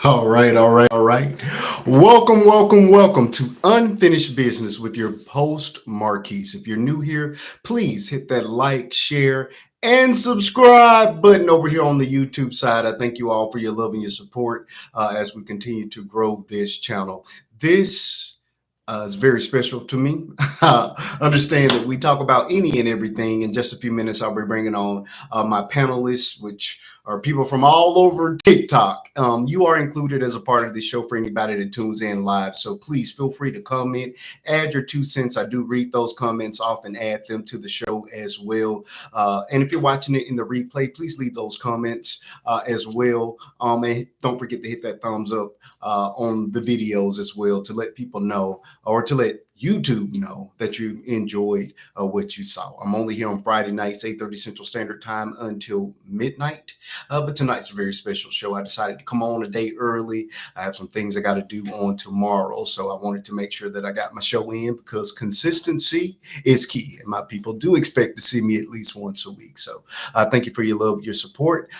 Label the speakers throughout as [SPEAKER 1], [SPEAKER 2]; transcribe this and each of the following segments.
[SPEAKER 1] All right. Welcome to Unfinished Business with your host, Marquise. If you're new here, please hit that like, share, and subscribe button over here on the YouTube side. I thank you all for your love and your support as we continue to grow this channel. This is very special to me. Understand that we talk about any and everything. In just a few minutes, I'll be bringing on my panelists, which are people from all over TikTok. You are included as a part of the show for anybody that tunes in live. So please feel free to comment, add your 2 cents. I do read those comments off and add them to the show as well. And if you're watching it in the replay, please leave those comments as well. And don't forget to hit that thumbs up on the videos as well to let people know or to let YouTube know that you enjoyed what you saw. I'm only here on Friday nights, 8:30 Central Standard Time until midnight. But tonight's a very special show. I decided to come on a day early. I have some things I got to do on tomorrow. So I wanted to make sure that I got my show in because consistency is key. And my people do expect to see me at least once a week. So thank you for your love, your support.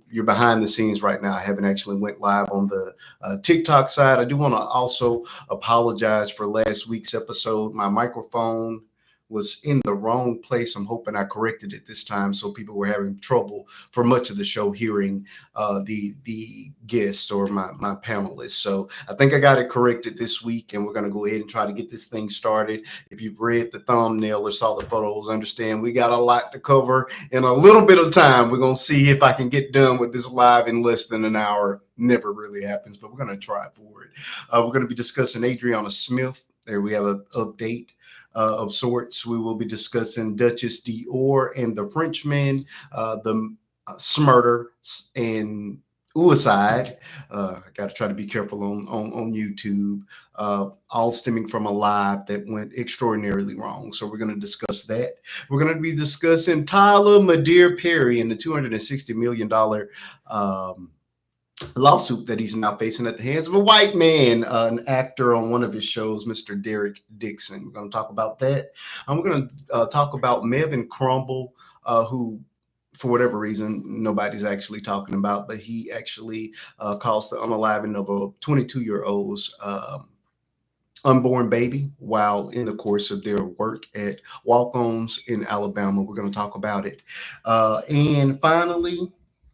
[SPEAKER 1] You're behind the scenes right now. I haven't actually went live on the TikTok side. I do want to also apologize for last week's episode. My microphone was in the wrong place. I'm hoping I corrected it this time, so people were having trouble for much of the show hearing the guest or my panelists. So I think I got it corrected this week, and we're going to go ahead and try to get this thing started. If you've read the thumbnail or saw the photos, understand we got a lot to cover in a little bit of time. We're going to see if I can get done with this live in less than an hour. Never really happens, but we're going to try for it. We're going to be discussing Adriana Smith. There we have an update of sorts. We will be discussing Dutchess, Dior, and the Frenchman, the Smurder, and Uicide. I got to try to be careful on YouTube. All stemming from a live that went extraordinarily wrong. So we're going to discuss that. We're going to be discussing Tyler Madeir Perry and the $260 million lawsuit that he's now facing at the hands of a white man, an actor on one of his shows, Mr. Derek Dixon. We're going to talk about that. And we're going to talk about Melvin Crumble, who, for whatever reason, nobody's actually talking about, but he actually caused the unaliving of a 22-year-old's unborn baby while in the course of their work at Walk-Ons in Alabama. We're going to talk about it. And finally,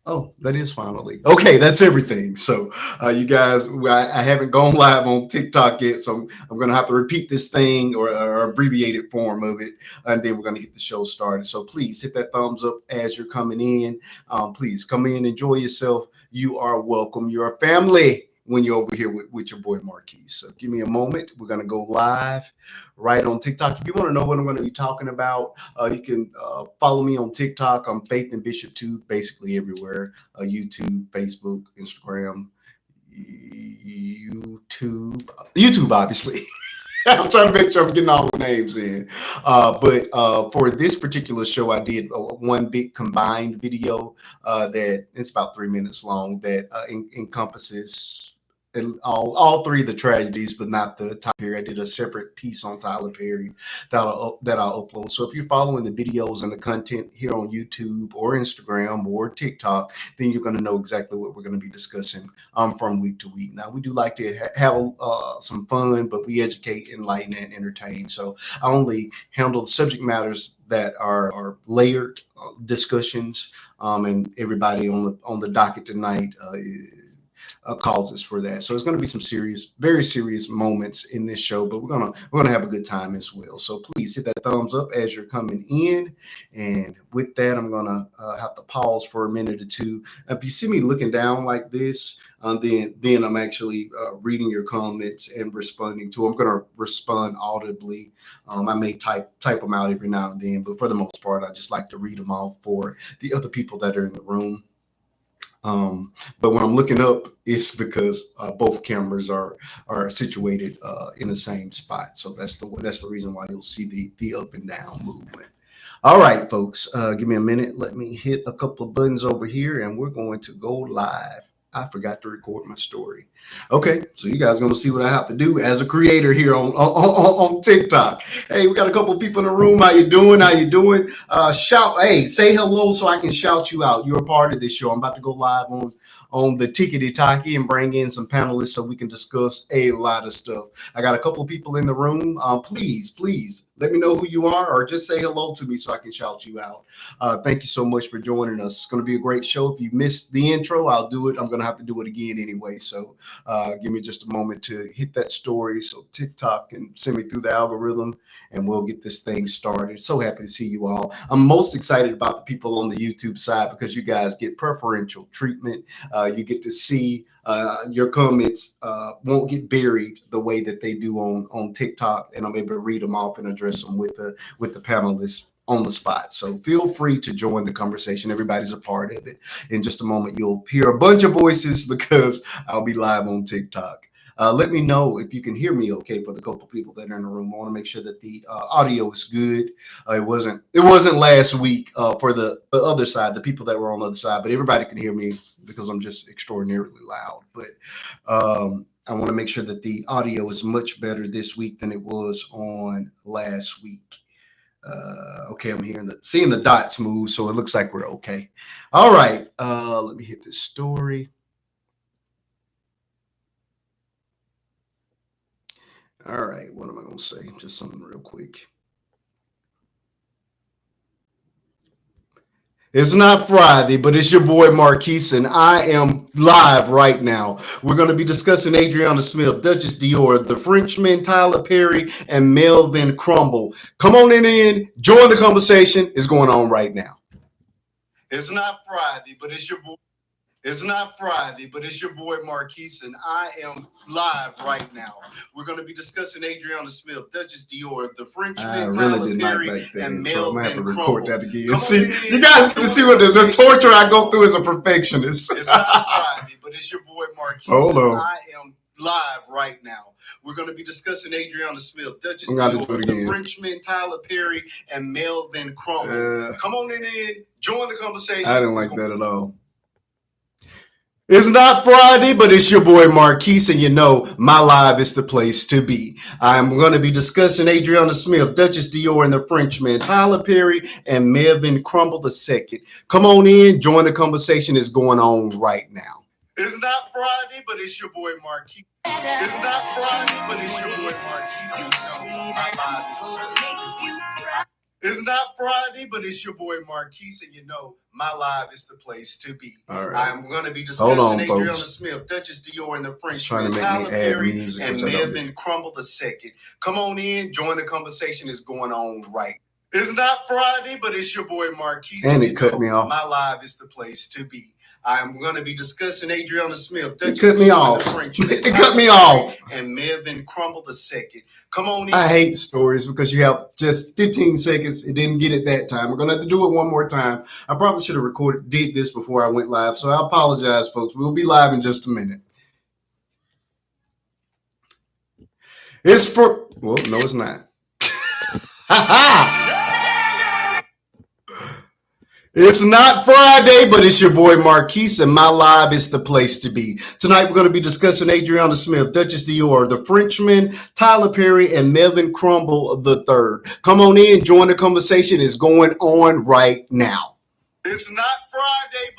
[SPEAKER 1] oh, that is finally. Okay, that's everything. So, you guys, I haven't gone live on TikTok yet, so I'm going to have to repeat this thing or abbreviated form of it, and then we're going to get the show started. So please hit that thumbs up as you're coming in. Please come in, enjoy yourself. You are welcome. You're a family when you're over here with your boy Marquise. So give me a moment. We're going to go live right on TikTok. If you want to know what I'm going to be talking about, you can follow me on TikTok. I'm Faith and Bishop 2, basically everywhere. YouTube, Facebook, Instagram, YouTube, obviously. I'm trying to make sure I'm getting all the names in. But for this particular show, I did one big combined video that it's about 3 minutes long that encompasses all three of the tragedies, but not the Tyler Perry. I did a separate piece on Tyler Perry that I'll upload. So if you're following the videos and the content here on YouTube or Instagram or TikTok, then you're going to know exactly what we're going to be discussing from week to week. Now, we do like to have some fun, but we educate, enlighten, and entertain. So I only handle the subject matters that are layered discussions, and everybody on the docket tonight causes for that. So it's going to be some serious, very serious moments in this show, but we're gonna have a good time as well. So please hit that thumbs up as you're coming in. And with that, I'm gonna have to pause for a minute or two. If you see me looking down like this, then I'm actually reading your comments and responding to them. I'm gonna respond audibly. I may type them out every now and then, but for the most part, I just like to read them off for the other people that are in the room. But when I'm looking up, it's because both cameras are situated in the same spot. So that's the reason why you'll see the up and down movement. All right, folks, give me a minute. Let me hit a couple of buttons over here, and we're going to go live I forgot to record my story. Okay, so you guys are gonna see what I have to do as a creator here on TikTok. Hey, we got a couple of people in the room. How you doing? How you doing? Shout, hey, say hello so I can shout you out. You're a part of this show. I'm about to go live on the Tickety Talkie and bring in some panelists so we can discuss a lot of stuff. I got a couple of people in the room. Please let me know who you are or just say hello to me so I can shout you out. Thank you so much for joining us. It's going to be a great show. If you missed the intro, I'll do it. I'm going to have to do it again anyway. So give me just a moment to hit that story so TikTok can send me through the algorithm and we'll get this thing started. So happy to see you all. I'm most excited about the people on the YouTube side because you guys get preferential treatment. You get to see your comments won't get buried the way that they do on TikTok, and I'm able to read them off and address them with the panelists on the spot. So feel free to join the conversation. Everybody's a part of it. In just a moment, you'll hear a bunch of voices because I'll be live on TikTok. Let me know if you can hear me okay for the couple people that are in the room. I want to make sure that the audio is good. It wasn't last week for the other side, the people that were on the other side, but everybody can hear me because I'm just extraordinarily loud. But I want to make sure that the audio is much better this week than it was on last week. Okay, I'm seeing the dots move, so it looks like we're okay. All right, let me hit this story. All right, what am I going to say? Just something real quick. It's not Friday, but it's your boy Marquise, and I am live right now. We're going to be discussing Adriana Smith, Dutchess, Dior, the Frenchman, Tyler Perry, and Melvin Crumble. Come on in, join the conversation. It's going on right now. It's not Friday, but it's your boy. It's not Friday, but it's your boy Marquise, and I am live right now. We're going to be discussing Adriana Smith, Dutchess, Dior, the Frenchman, Tyler Perry, and Melvin so I'm gonna have to record Crumble. That again. See, you guys can see what the torture I go through as a perfectionist. It's not Friday, but it's your boy Marquise, and I am live right now. We're going to be discussing Adriana Smith, Dutchess, Dior, the Frenchman, Tyler Perry, and Melvin Crumble. Come on in, join the conversation. I didn't like that at all. It's not Friday, but it's your boy Marquise, and you know my live is the place to be. I'm going to be discussing Adriana Smith, Dutchess, Dior, and the Frenchman, Tyler Perry, and Melvin Crumble II. Come on in, join the conversation. It's going on right now. It's not Friday, but it's your boy Marquise. It's not Friday, but it's your boy Marquise. You know my live is the place to be. It's not Friday, but it's your boy Marquise, and you know my live is the place to be. All right. I'm going to be discussing Adriana Smith, Dutchess, Dior, and the Frenchman, Tyler Perry, and Melvin Crumble II. Come on in, join the conversation. Is going on right. It's not Friday, but it's your boy Marquise, and it cut me off. My live is the place to be. I'm going to be discussing Adriana Smith. It cut me off. It cut me off. And Melvin Crumble II. Come on in. I hate stories because you have just 15 seconds. It didn't get it that time. We're going to have to do it one more time. I probably should have did this before I went live. So I apologize, folks. We'll be live in just a minute. Well, no, it's not. It's not Friday, but it's your boy Marquise, and my live is the place to be. Tonight, we're going to be discussing Adriana Smith, Dutchess, Dior, the Frenchman, Tyler Perry, and Melvin Crumble III. Come on in, join the conversation. It's going on right now. It's not Friday,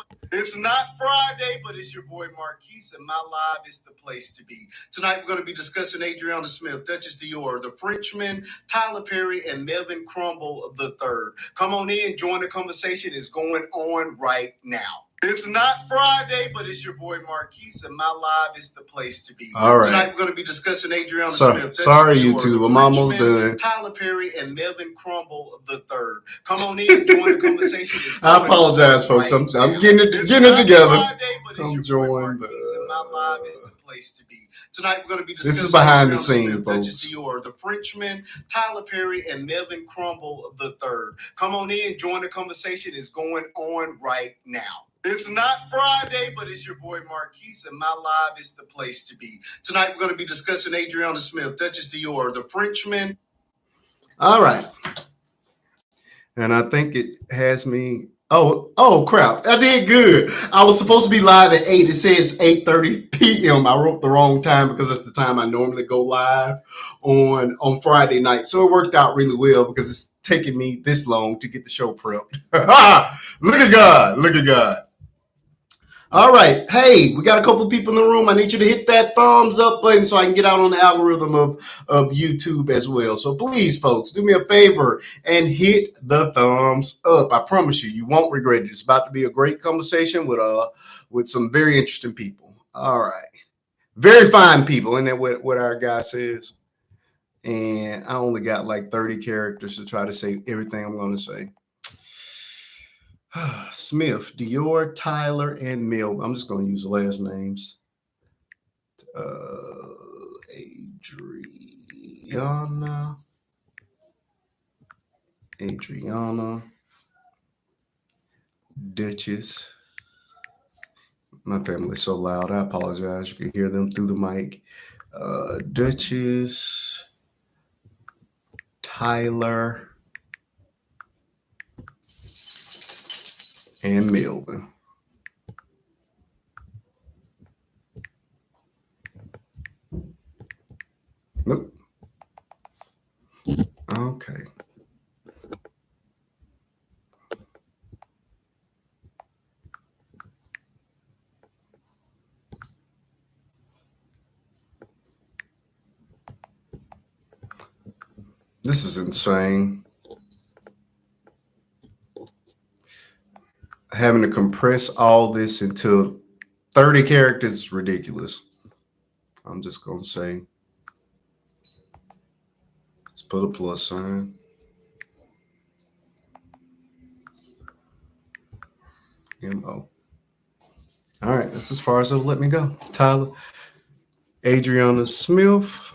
[SPEAKER 1] but it's your boy Marquise, and my live is the place to be. Tonight, we're going to be discussing Adriana Smith, Dutchess, Dior, the Frenchman, Tyler Perry, and Melvin Crumble III. Come on in, join the conversation. It's going on right now. It's not Friday, but it's your boy Marquise, and my live is the place to be. All right. Tonight, we're going to be discussing Adriana Smith. Sorry, YouTube. I'm almost done. Tyler Perry and Melvin Crumble III. Come on in, join the conversation. I apologize, folks. I'm getting it together. I'm joining my live is the place to be. Tonight, we're going to be discussing. This is behind the scenes, folks. Dior, the Frenchman, Tyler Perry, and Melvin Crumble III. Come on in, join the conversation. It's going on right now. It's not Friday, but it's your boy Marquise, and my live is the place to be. Tonight, we're going to be discussing Adriana Smith, Dutchess, Dior, the Frenchman. All right. And I think it has me Oh crap. I did good. I was supposed to be live at 8. It says 8:30 p.m. I wrote the wrong time because that's the time I normally go live on Friday night. So it worked out really well because it's taking me this long to get the show prepped. Look at God. Look at God. All right. Hey, we got a couple of people in the room. I need you to hit that thumbs up button so I can get out on the algorithm of YouTube as well. So please, folks, do me a favor and hit the thumbs up. I promise you, you won't regret it. It's about to be a great conversation with some very interesting people. All right. Very fine people. Isn't that what our guy says? And I only got like 30 characters to try to say everything I'm going to say. Smith, Dior, Tyler, and Melvin. I'm just going to use the last names. Adriana, Dutchess. My family's so loud. I apologize. You can hear them through the mic. Dutchess, Tyler, and Melvin. Nope. Okay. This is insane. Having to compress all this into 30 characters is ridiculous. I'm just going to say, let's put a plus sign. M-O. All right, that's as far as it'll let me go. Tyler, Adriana Smith,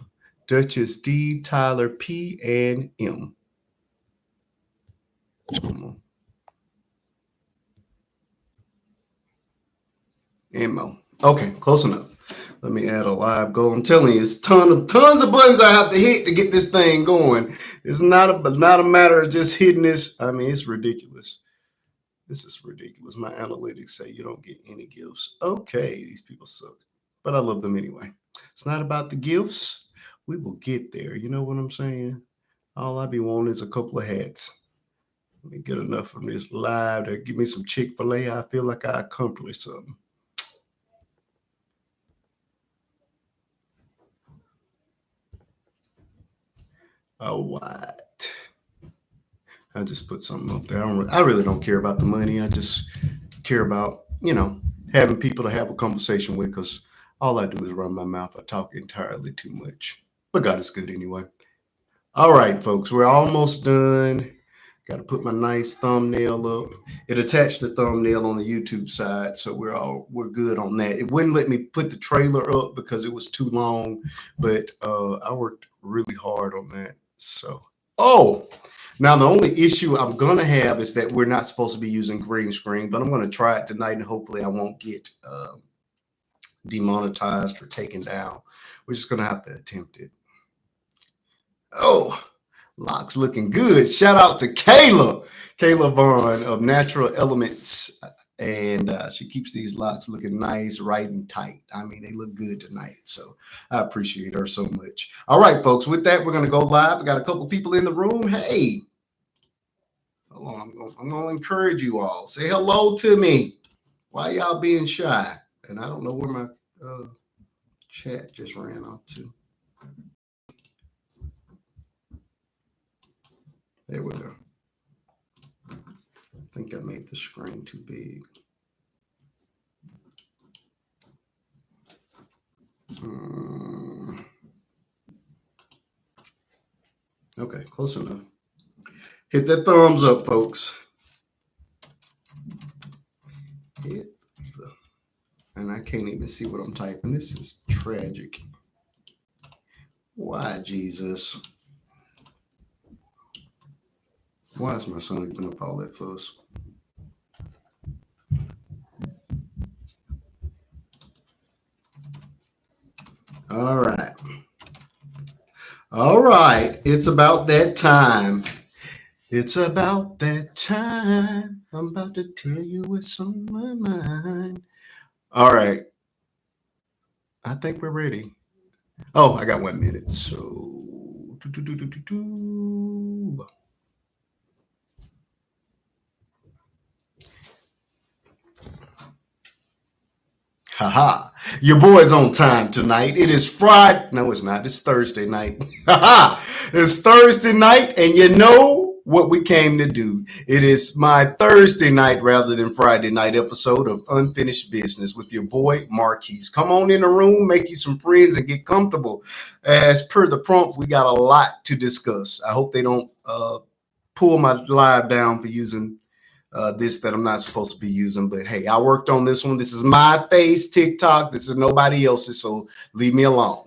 [SPEAKER 1] Dutchess D, Tyler P, and M. M-O. Okay, close enough. Let me add a live goal. I'm telling you, it's tons of buttons I have to hit to get this thing going. It's not a matter of just hitting this. I mean, it's ridiculous. This is ridiculous. My analytics say you don't get any gifts. Okay, these people suck, but I love them anyway. It's not about the gifts. We will get there. You know what I'm saying? All I be wanting is a couple of hats. Let me get enough from this live to give me some Chick-fil-A. I feel like I accomplished something. Oh, what? I just put something up there. I really don't care about the money. I just care about, having people to have a conversation with because all I do is run my mouth. I talk entirely too much. But God is good anyway. All right, folks, we're almost done. Got to put my nice thumbnail up. It attached the thumbnail on the YouTube side, so we're good on that. It wouldn't let me put the trailer up because it was too long, but I worked really hard on that. So, now the only issue I'm gonna have is that we're not supposed to be using green screen, but I'm gonna try it tonight, and hopefully I won't get demonetized or taken down. We're just gonna have to attempt it. Oh, locks looking good. Shout out to Kayla Vaughn of Natural Elements. And she keeps these locks looking nice, right and tight. I mean, they look good tonight. So I appreciate her so much. All right, folks, with that, we're going to go live. I got a couple people in the room. Hey, hold on. I'm going to encourage you all. Say hello to me. Why y'all being shy? And I don't know where my chat just ran off to. There we go. I think I made the screen too big. Okay, close enough. Hit that thumbs up, folks. And I can't even see what I'm typing. This is tragic. Why, Jesus? Why is my son giving up all that fuss? All right. All right. It's about that time. It's about that time. I'm about to tell you what's on my mind. All right. I think we're ready. Oh, I got 1 minute. So, do. Haha. Your boy's on time tonight. It is Friday. No, it's not. It's Thursday night. Haha. It's Thursday night, and you know what we came to do. It is my Thursday night rather than Friday night episode of Unfinished Business with your boy Marquise. Come on in the room, make you some friends, and get comfortable. As per the prompt, we got a lot to discuss. I hope they don't pull my live down for using this that I'm not supposed to be using. But hey, I worked on this one. This is my face TikTok. This is nobody else's, so leave me alone.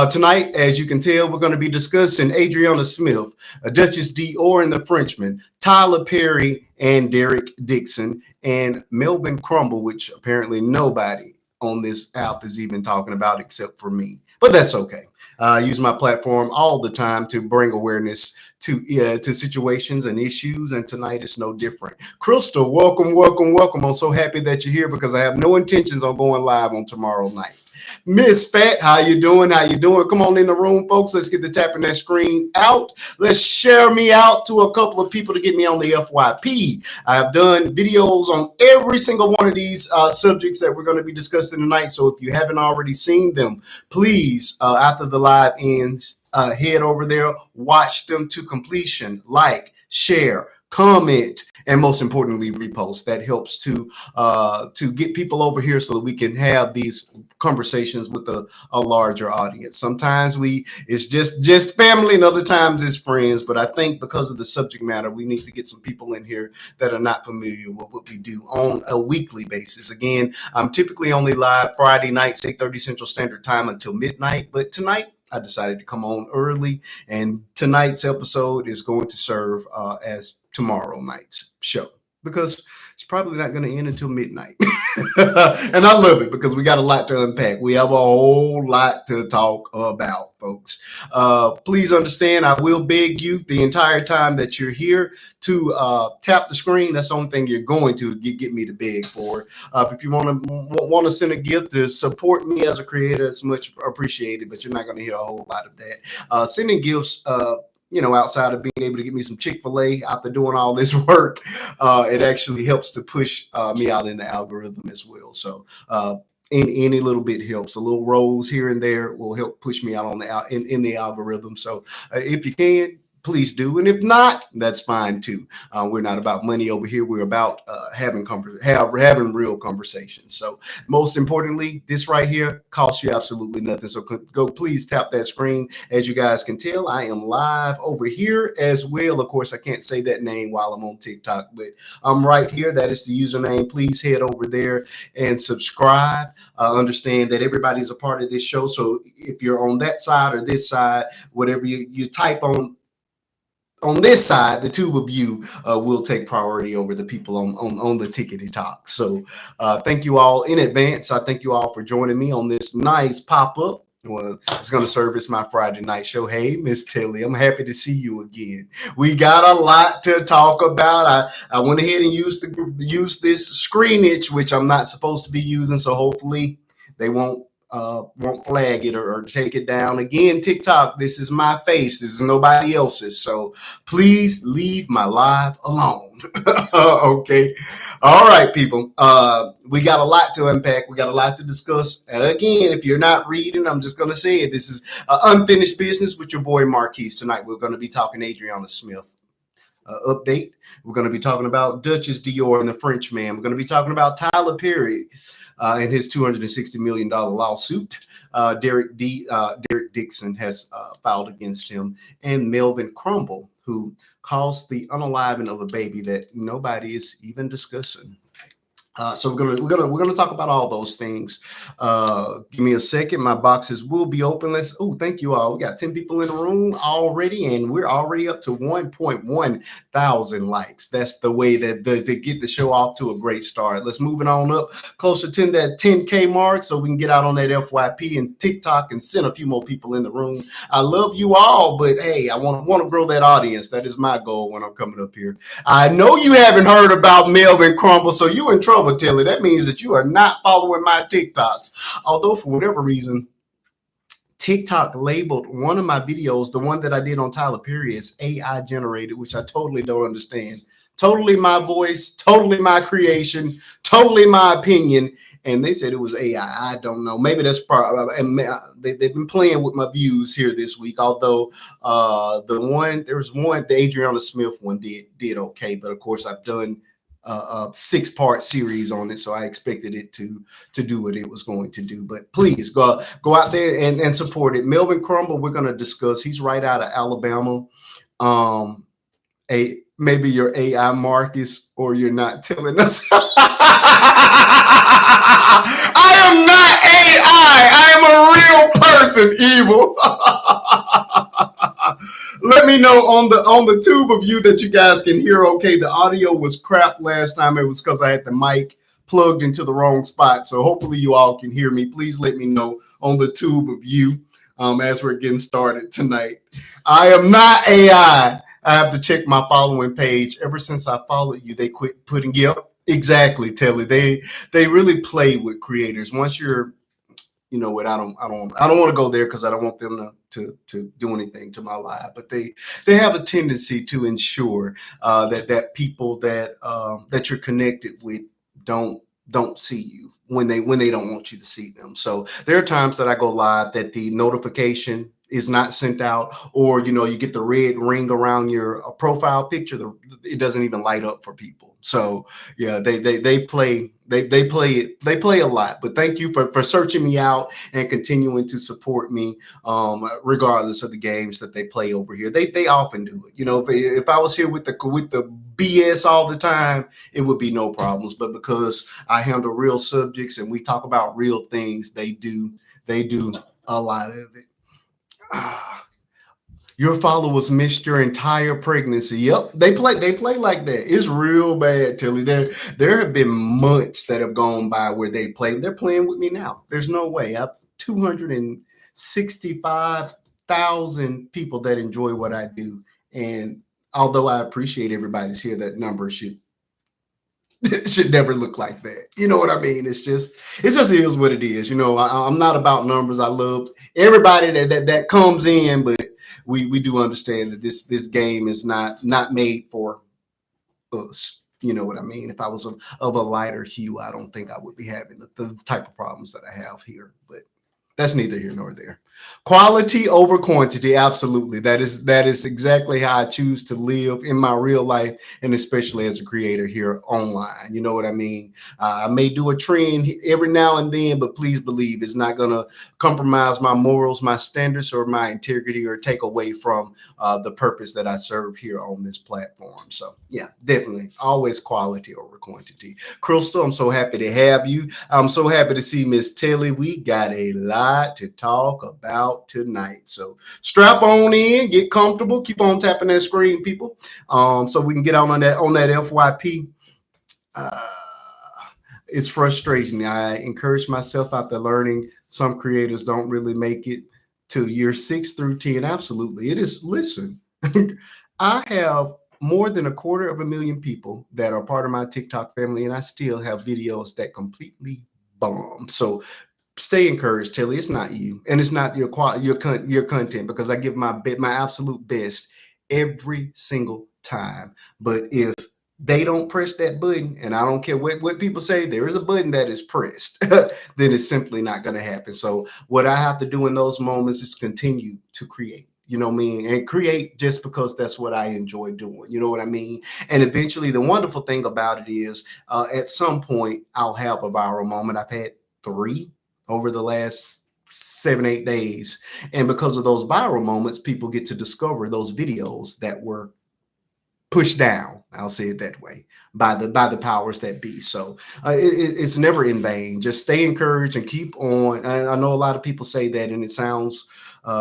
[SPEAKER 1] Tonight, as you can tell, we're going to be discussing Adriana Smith, Dutchess Dior and the Frenchman, Tyler Perry and Derek Dixon, and Melvin Crumble, which apparently nobody on this app is even talking about except for me. But that's okay. I use my platform all the time to bring awareness to situations and issues, and tonight is no different. Crystal, welcome, welcome, welcome. I'm so happy that you're here because I have no intentions on going live on tomorrow night. Miss Fat, how you doing? How you doing? Come on in the room, folks. Let's get the tapping that screen out. Let's share me out to a couple of people to get me on the FYP. I have done videos on every single one of these subjects that we're going to be discussing tonight. So if you haven't already seen them, please, after the live ends, head over there, watch them to completion, like, share, comment, and most importantly, repost. That helps to get people over here so that we can have these conversations with a larger audience. Sometimes it's just family, and other times it's friends. But I think because of the subject matter, we need to get some people in here that are not familiar with what we do on a weekly basis. Again, I'm typically only live Friday nights, 8:30 Central Standard Time until midnight. But tonight, I decided to come on early, and tonight's episode is going to serve as tomorrow night's show because it's probably not going to end until midnight. And I love it because we got a lot to unpack. We have a whole lot to talk about, folks. Please understand, I will beg you the entire time that you're here to tap the screen. That's the only thing you're going to get me to beg for. If you want to send a gift to support me as a creator, it's much appreciated, but you're not going to hear a whole lot of that. Sending gifts, outside of being able to get me some Chick-fil-A after doing all this work, it actually helps to push me out in the algorithm as well. So any little bit helps. A little rose here and there will help push me out on in the algorithm. So if you can, please do. And if not, that's fine too. We're not about money over here. We're about having real conversations. So most importantly, this right here costs you absolutely nothing. So go please tap that screen. As you guys can tell, I am live over here as well. Of course, I can't say that name while I'm on TikTok, but I'm right here. That is the username. Please head over there and subscribe. Understand that everybody's a part of this show. So if you're on that side or this side, whatever you type on this side, the two of you will take priority over the people on the tickety talk. So thank you all in advance. I thank you all for joining me on this nice pop-up. Well, it's going to serve as my Friday night show. Hey, Miss Tilly, I'm happy to see you again. We got a lot to talk about. I went ahead and used this screenage, which I'm not supposed to be using. So hopefully they won't flag it or take it down. Again, TikTok, this is my face. This is nobody else's. So please leave my live alone. Okay. All right, people. We got a lot to unpack. We got a lot to discuss. Again, if you're not reading, I'm just going to say it. This is Unfinished Business with your boy Marquise. Tonight, we're going to be talking Adriana Smith. Update. We're going to be talking about Dutchess Dior and the Frenchman. We're going to be talking about Tyler Perry and his $260 million lawsuit. Derek Dixon has filed against him, and Melvin Crumble, who caused the unaliving of a baby that nobody is even discussing. So we're gonna talk about all those things. Give me a second. My boxes will be open. Let's. Oh, thank you all. We got 10 people in the room already, and we're already up to 1.1 thousand likes. That's the way that to get the show off to a great start. Let's move it on up closer to that 10K mark, so we can get out on that FYP and TikTok and send a few more people in the room. I love you all, but hey, I want to grow that audience. That is my goal when I'm coming up here. I know you haven't heard about Melvin Crumble, so you in trouble, Tilly. That means that you are not following my TikToks. Although for whatever reason, TikTok labeled one of my videos, the one that I did on Tyler Perry, as AI generated, which I totally don't understand. Totally my voice, totally my creation, totally my opinion. And they said it was AI. I don't know. Maybe that's part. And they've been playing with my views here this week. Although there was one, the Adriana Smith one did okay, but of course I've done a 6-part series on it, so I expected it to do what it was going to do. But please go out there and support it. Melvin Crumble, we're going to discuss. He's right out of Alabama. Maybe you're AI Marcus, or you're not telling us. I am not AI. I am a real person, evil. Let me know on the tube of you that you guys can hear okay. The audio was crap last time. It was because I had the mic plugged into the wrong spot. So hopefully you all can hear me. Please let me know on the tube of you as we're getting started tonight. I am not AI. I have to check my following page. Ever since I followed you, they quit putting, yep, exactly, Telly. They really play with creators. Once you're, you know what, I don't want to go there because I don't want them to do anything to my life. But they have a tendency to ensure that people that you're connected with don't see you when they don't want you to see them. So there are times that I go live that the notification is not sent out, or you get the red ring around your profile picture. It doesn't even light up for people. So yeah, they play they play a lot. But thank you for searching me out and continuing to support me, regardless of the games that they play over here. They often do it. If I was here with the BS all the time, it would be no problems. But because I handle real subjects and we talk about real things, they do a lot of it. Your followers missed your entire pregnancy. Yep, they play like that. It's real bad, Tilly. There have been months that have gone by where they're playing with me now. There's no way. I've 265,000 people that enjoy what I do. And although I appreciate everybody's here, that number should it should never look like that. You know what I mean? It just is what it is. I'm not about numbers. I love everybody that comes in, but we do understand that this game is not made for us. You know what I mean? If I was of a lighter hue, I don't think I would be having the type of problems that I have here. But that's neither here nor there. Quality over quantity, absolutely. That is exactly how I choose to live in my real life, and especially as a creator here online. You know what I mean? I may do a trend every now and then, but please believe it's not going to compromise my morals, my standards, or my integrity, or take away from the purpose that I serve here on this platform. So yeah, definitely always quality over quantity. Crystal, I'm so happy to have you. I'm so happy to see Miss Tilly. We got a lot to talk about tonight. So strap on in, get comfortable, keep on tapping that screen, people, so we can get on that FYP. It's frustrating. I encourage myself out there learning. Some creators don't really make it to year 6 through 10. Absolutely. It is. Listen, I have more than 250,000 people that are part of my TikTok family, and I still have videos that completely bomb. So stay encouraged, Tilly. It's not you, and it's not your content, because I give my absolute best every single time. But if they don't press that button, and I don't care what people say, there is a button that is pressed, then it's simply not going to happen. So what I have to do in those moments is continue to create. You know what I mean? And create just because that's what I enjoy doing. You know what I mean? And eventually, the wonderful thing about it is, at some point, I'll have a viral moment. I've had 3 over the last 7-8 days. And because of those viral moments, people get to discover those videos that were pushed down. I'll say it that way by the powers that be. So it's never in vain. Just stay encouraged and keep on. I know a lot of people say that, and it sounds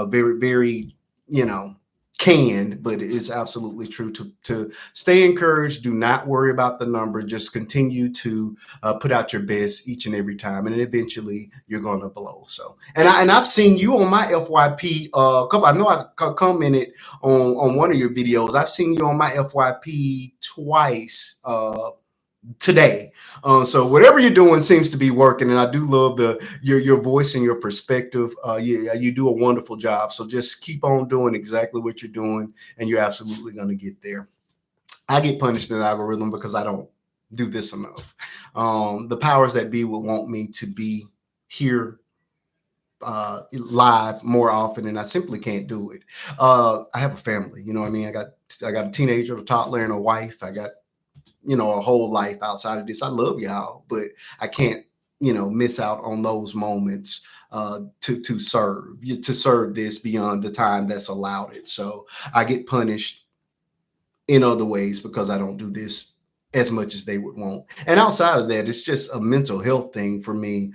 [SPEAKER 1] very very you know canned, but it is absolutely true. To stay encouraged. Do not worry about the number. Just continue to put out your best each and every time, and then eventually you're going to blow. So, and I've seen you on my FYP. Couple. I know I commented on one of your videos. I've seen you on my FYP twice today. So whatever you're doing seems to be working, and I do love your voice and your perspective. Yeah, you do a wonderful job. So just keep on doing exactly what you're doing, and you're absolutely going to get there. I get punished in the algorithm because I don't do this enough. The powers that be would want me to be here live more often, and I simply can't do it. I have a family, you know what I mean. I got a teenager, a toddler, and a wife. I got a whole life outside of this. I love y'all, but I can't miss out on those moments to serve this beyond the time that's allowed it. So I get punished in other ways because I don't do this as much as they would want. And outside of that, it's just a mental health thing for me.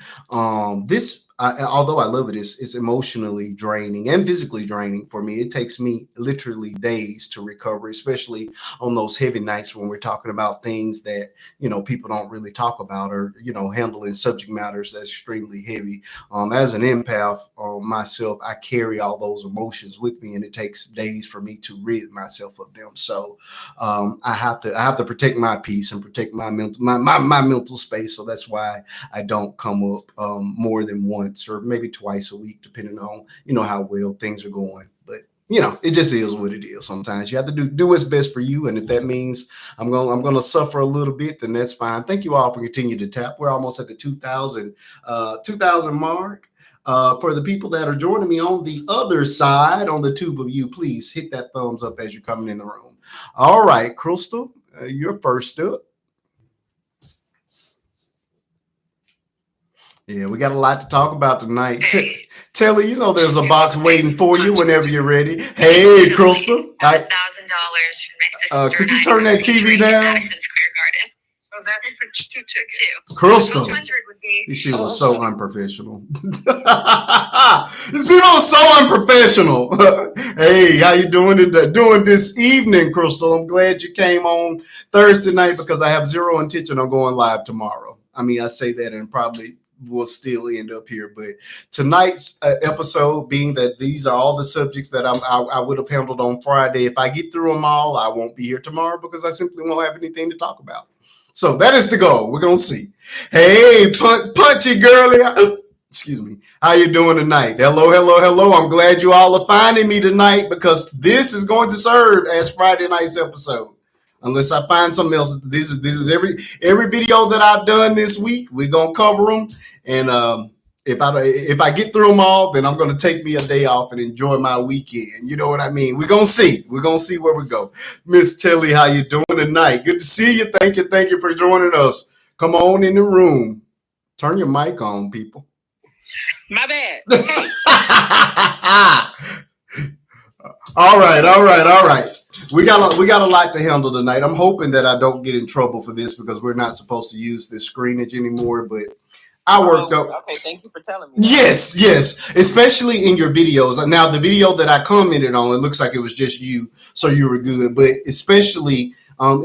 [SPEAKER 1] Although I love it, it's emotionally draining and physically draining for me. It takes me literally days to recover, especially on those heavy nights when we're talking about things that people don't really talk about, or handling subject matters that's extremely heavy. As an empath myself, I carry all those emotions with me, and it takes days for me to rid myself of them. So I have to protect my peace and protect my mental space. So that's why I don't come up more than once or maybe twice a week, depending on how well things are going. But it just is what it is. Sometimes you have to do what's best for you, and if that means I'm gonna suffer a little bit, then that's fine. Thank you all for continuing to tap. We're almost at the 2000 mark. For the people that are joining me on the other side, on the tube of you, please hit that thumbs up as you're coming in the room. All right, Crystal, you're first up. Yeah, we got a lot to talk about tonight. Telly, there's a box waiting for you whenever you're ready. Hey, Crystal. $1,000 for my sister. Could you turn that TV down? Oh, that is for two tickets. Crystal. These people are so unprofessional. These people are so unprofessional. Hey, how you doing this evening, Crystal? I'm glad you came on Thursday night because I have zero intention on going live tomorrow. I mean, I say that and probably will still end up here, but tonight's episode, being that these are all the subjects that I would have handled on Friday, if I get through them all, I won't be here tomorrow because I simply won't have anything to talk about. So that is the goal. We're gonna see. Hey, punchy girly. Excuse me. How you doing tonight? Hello. I'm glad you all are finding me tonight because this is going to serve as Friday night's episode. Unless I find something else. This is every video that I've done this week. We're gonna cover them, and if I get through them all, then I'm gonna take me a day off and enjoy my weekend. You know what I mean? We're gonna see. We're gonna see where we go. Miss Tilly, how you doing tonight? Good to see you. Thank you for joining us. Come on in the room. Turn your mic on, people.
[SPEAKER 2] My bad. Hey.
[SPEAKER 1] All right. We got a lot to handle tonight. I'm hoping that I don't get in trouble for this because we're not supposed to use this screenage anymore, but I worked up.
[SPEAKER 2] Okay, thank you for telling me.
[SPEAKER 1] Yes, especially in your videos. Now, the video that I commented on, it looks like it was just you, so you were good. But especially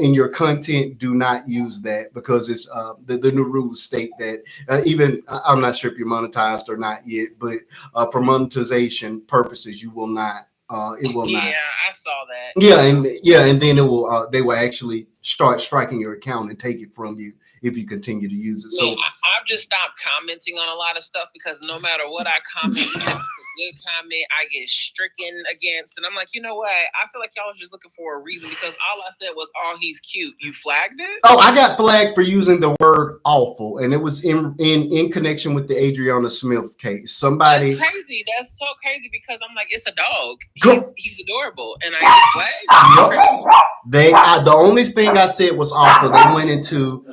[SPEAKER 1] in your content, do not use that because it's the new rules state that even I'm not sure if you're monetized or not yet, but for monetization purposes, you will not. It will not.
[SPEAKER 2] Yeah, I saw that.
[SPEAKER 1] And then it will. They will actually start striking your account and take it from you if you continue to use it. So
[SPEAKER 2] I've just stopped commenting on a lot of stuff because no matter what I comment, if it's a good comment, I get stricken against, and I'm like, you know what? I feel like y'all was just looking for a reason because all I said was, "Oh, he's cute." You flagged it?
[SPEAKER 1] Oh, I got flagged for using the word "awful," and it was in connection with the Adriana Smith case. Somebody.
[SPEAKER 2] That's crazy. That's so crazy because I'm like, it's a dog. He's adorable, and I get flagged.
[SPEAKER 1] The only thing I said was awful. They went into,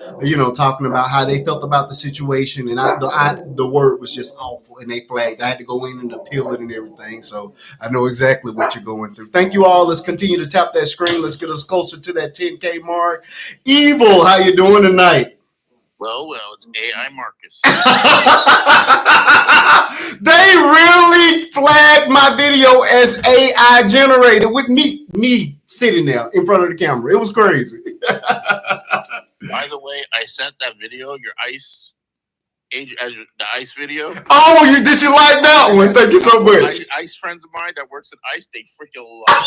[SPEAKER 1] talking about how they felt about the situation, and the word was just awful, and they flagged. I had to go in and appeal it and everything. So I know exactly what you're going through. Thank you all. Let's continue to tap that screen. Let's get us closer to that 10K mark. Evil, how you doing tonight?
[SPEAKER 3] Well, it's AI Marcus.
[SPEAKER 1] They really flagged my video as AI generated with me sitting there in front of the camera. It was crazy.
[SPEAKER 3] By the way, I sent that video, your the ice video.
[SPEAKER 1] Oh, did you like that one? Thank you so much.
[SPEAKER 3] Ice friends of mine that works at Ice, they freaking love it.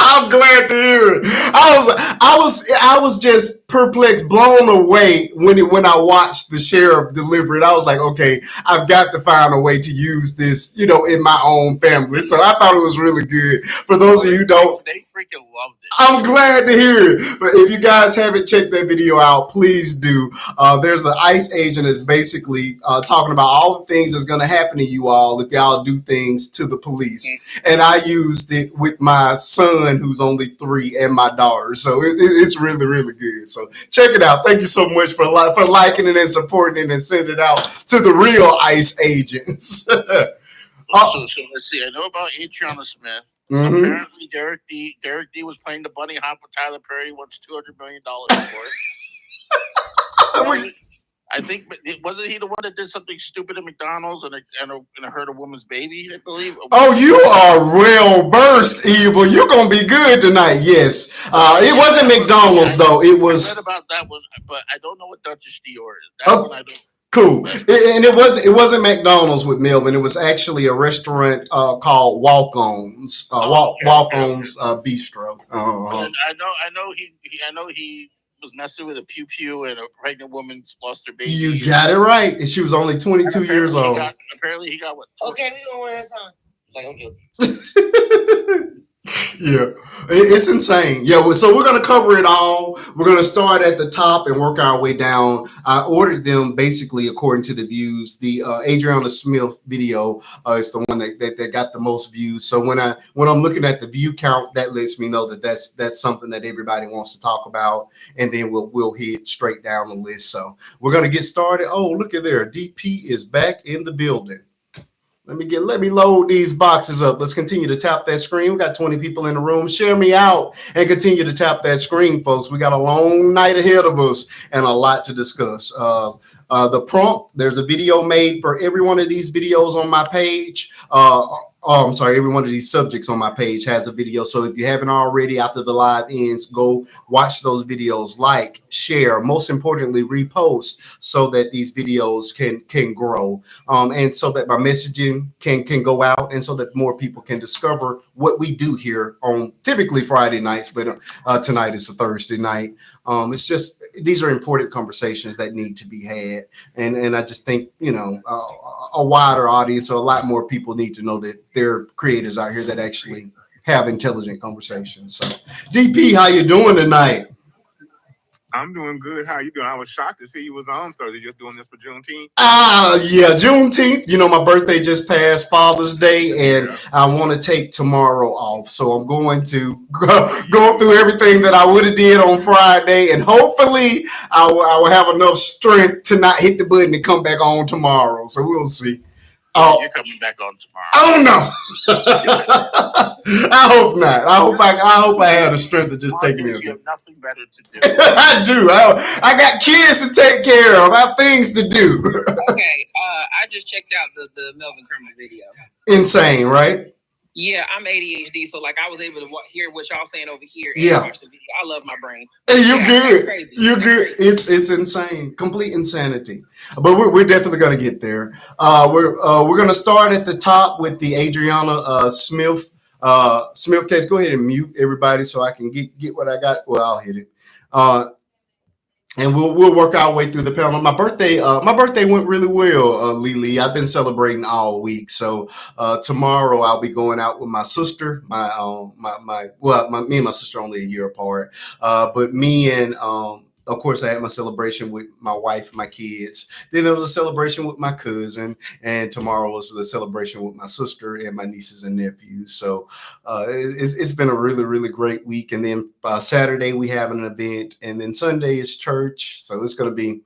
[SPEAKER 1] I'm glad to hear it. I was just perplexed, blown away when I watched the sheriff deliver it. I was like, okay, I've got to find a way to use this, in my own family. So I thought it was really good. For those of you who don't,
[SPEAKER 3] they freaking loved it.
[SPEAKER 1] I'm glad to hear it. But if you guys haven't checked that video out, please do. There's an ICE agent that's basically talking about all the things that's going to happen to you all if y'all do things to the police. And I used it with my son, who's only 3, and my daughter. So it's really, really good. So check it out. Thank you so much for liking it and supporting it and sending it out to the real ICE agents.
[SPEAKER 3] So let's see. I know about Adriana Smith.
[SPEAKER 1] Mm-hmm.
[SPEAKER 3] Apparently, Derek D was playing the bunny hop with Tyler Perry. Wants $200 million for it. I think, wasn't he the one that did something stupid at McDonald's and hurt a woman's baby? I believe.
[SPEAKER 1] Oh, you are well versed, Evil. You're gonna be good tonight. Yes, it wasn't McDonald's though. It was.
[SPEAKER 3] I read about that one, but I don't know what Dutchess Dior is. That one I don't.
[SPEAKER 1] Cool. And it wasn't McDonald's with Melvin. It was actually a restaurant called Walk-On's Walk-On's Bistro.
[SPEAKER 3] I know he was messing with a pew pew and a pregnant woman lost her baby.
[SPEAKER 1] You got it right. And she was only 22 years old.
[SPEAKER 3] Apparently he got what?
[SPEAKER 2] Okay, we gonna wear his on. It's like, okay.
[SPEAKER 1] Yeah, it's insane. Yeah, so we're going to cover it all. We're going to start at the top and work our way down. I ordered them basically according to the views. The Adriana Smith video is the one that got the most views. So when I'm looking at the view count, that lets me know that that's something that everybody wants to talk about, and then we'll hit straight down the list. So we're going to get started. Oh, look at there. DP is back in the building. Let me load these boxes up. Let's continue to tap that screen. We got 20 people in the room. Share me out and continue to tap that screen, folks. We got a long night ahead of us and a lot to discuss. The prompt, there's a video made for every one of these videos on my page. Every one of these subjects on my page has a video. So if you haven't already, after the live ends, go watch those videos, like, share, most importantly, repost so that these videos can grow. And so that my messaging can go out and so that more people can discover what we do here on typically Friday nights, but tonight is a Thursday night. It's just, these are important conversations that need to be had. And I just think, a wider audience or a lot more people need to know that there are creators out here that actually have intelligent conversations. So DP, how you doing tonight?
[SPEAKER 4] I'm doing good. How you doing? I was shocked to see you was on Thursday. Just doing this for Juneteenth.
[SPEAKER 1] Yeah, Juneteenth. My birthday just passed, Father's Day, and I want to take tomorrow off. So I'm going to go through everything that I would have did on Friday, and hopefully I will have enough strength to not hit the button and come back on tomorrow. So we'll see.
[SPEAKER 3] You're coming back on tomorrow.
[SPEAKER 1] Oh no! I hope not. I hope I have the strength to just take me.
[SPEAKER 3] You have nothing better to do.
[SPEAKER 1] I do. I got kids to take care of. I have things to do.
[SPEAKER 2] Okay. I just checked out the Melvin Crumble video.
[SPEAKER 1] Insane, right?
[SPEAKER 2] Yeah, I'm ADHD, so I was able to hear what y'all saying over here and watch the video. I love my brain.
[SPEAKER 1] Hey, you're good. You're good. It's insane, complete insanity. But we're definitely gonna get there. We're gonna start at the top with the Adriana Smith case. Go ahead and mute everybody so I can get what I got. Well, I'll hit it. And we'll work our way through the panel. My birthday went really well, Lily. I've been celebrating all week. So tomorrow I'll be going out with my sister. Me and my sister are only a year apart. But me and of course, I had my celebration with my wife and my kids. Then there was a celebration with my cousin, and tomorrow was the celebration with my sister and my nieces and nephews. So it's been a really, really great week. And then Saturday we have an event, and then Sunday is church. So it's gonna be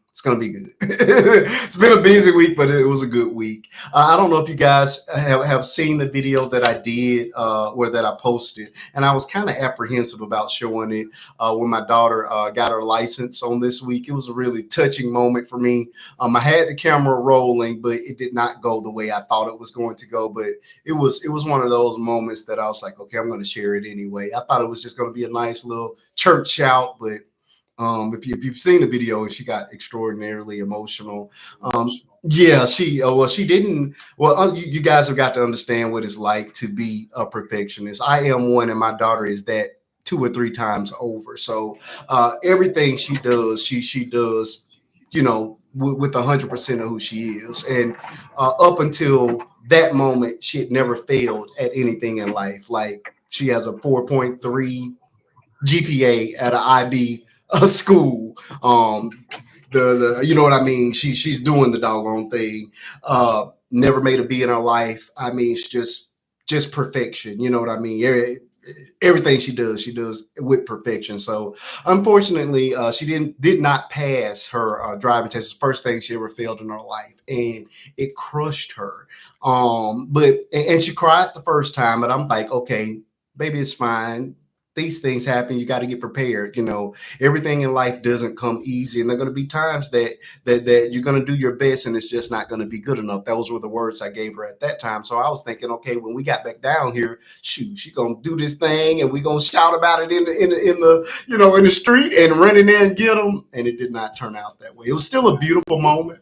[SPEAKER 1] good. It's been a busy week, but it was a good week. I don't know if you guys have seen the video that I did, or that I posted, and I was kind of apprehensive about showing it when my daughter got her license on this week. It was a really touching moment for me. I had the camera rolling, but it did not go the way I thought it was going to go. But it was one of those moments that I was like, okay, I'm going to share it anyway. I thought it was just going to be a nice little church shout, but if you've seen the video, she got extraordinarily emotional. Yeah, she didn't. Well, you guys have got to understand what it's like to be a perfectionist. I am one, and my daughter is that two or three times over. So everything she does, with 100% of who she is, and up until that moment, she had never failed at anything in life. Like she has a 4.3 GPA at an IB school. The you know what I mean. She's doing the doggone thing. Never made a B in her life. I mean, it's just perfection. You know what I mean. Everything she does with perfection. So unfortunately, she did not pass her driving test. It's the first thing she ever failed in her life, and it crushed her. But she cried the first time, but I'm like, okay, baby, it's fine. These things happen. You got to get prepared. Everything in life doesn't come easy, and there are going to be times that you're going to do your best, and it's just not going to be good enough. Those were the words I gave her at that time. So I was thinking, okay, when we got back down here, shoot, she gonna do this thing, and we gonna shout about it in the street and run in there and get them. And it did not turn out that way. It was still a beautiful moment.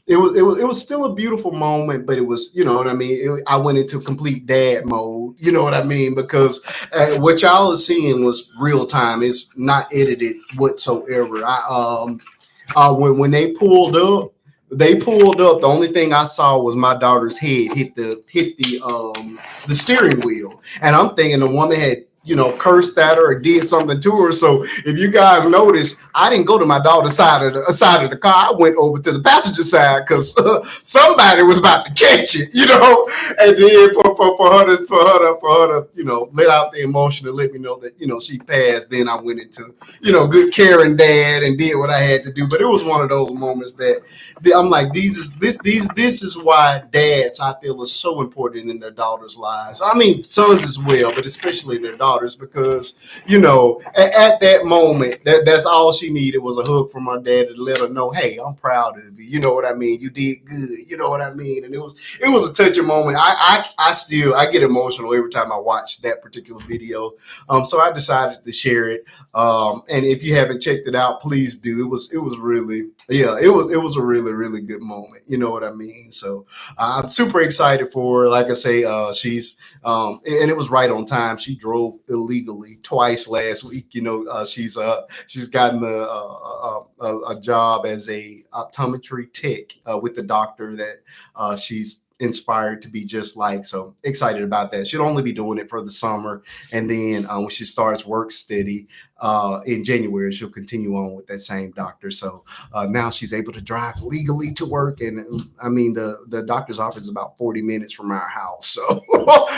[SPEAKER 1] It was still a beautiful moment, but it was, you know what I mean. I went into complete dad mode, you know what I mean, because what y'all are seeing was real time. It's not edited whatsoever. When they pulled up, The only thing I saw was my daughter's head hit the steering wheel, and I'm thinking the woman had cursed at her or did something to her. So if you guys notice, I didn't go to my daughter's side of the car. I went over to the passenger side because somebody was about to catch it, And then for her to let out the emotion and let me know that she passed. Then I went into good caring dad and did what I had to do. But it was one of those moments that I'm like, this is why dads, I feel, are so important in their daughters' lives. I mean, sons as well, but especially their daughters, because at that moment, that's all she needed was a hug from her dad to let her know, hey, I'm proud of you. You know what I mean? You did good. You know what I mean? And it was a touching moment. I get emotional every time I watch that particular video. So I decided to share it. And if you haven't checked it out, please do. It was really, it was a really, really good moment. You know what I mean? So I'm super excited for her. Like I say, she's and it was right on time. She drove illegally twice last week. She's gotten a job as a optometry tech with the doctor that she's inspired to be just like. So excited about that. She'll only be doing it for the summer, and then when she starts work steady in January, she'll continue on with that same doctor. So now she's able to drive legally to work, and I mean the doctor's office is about 40 minutes from our house. So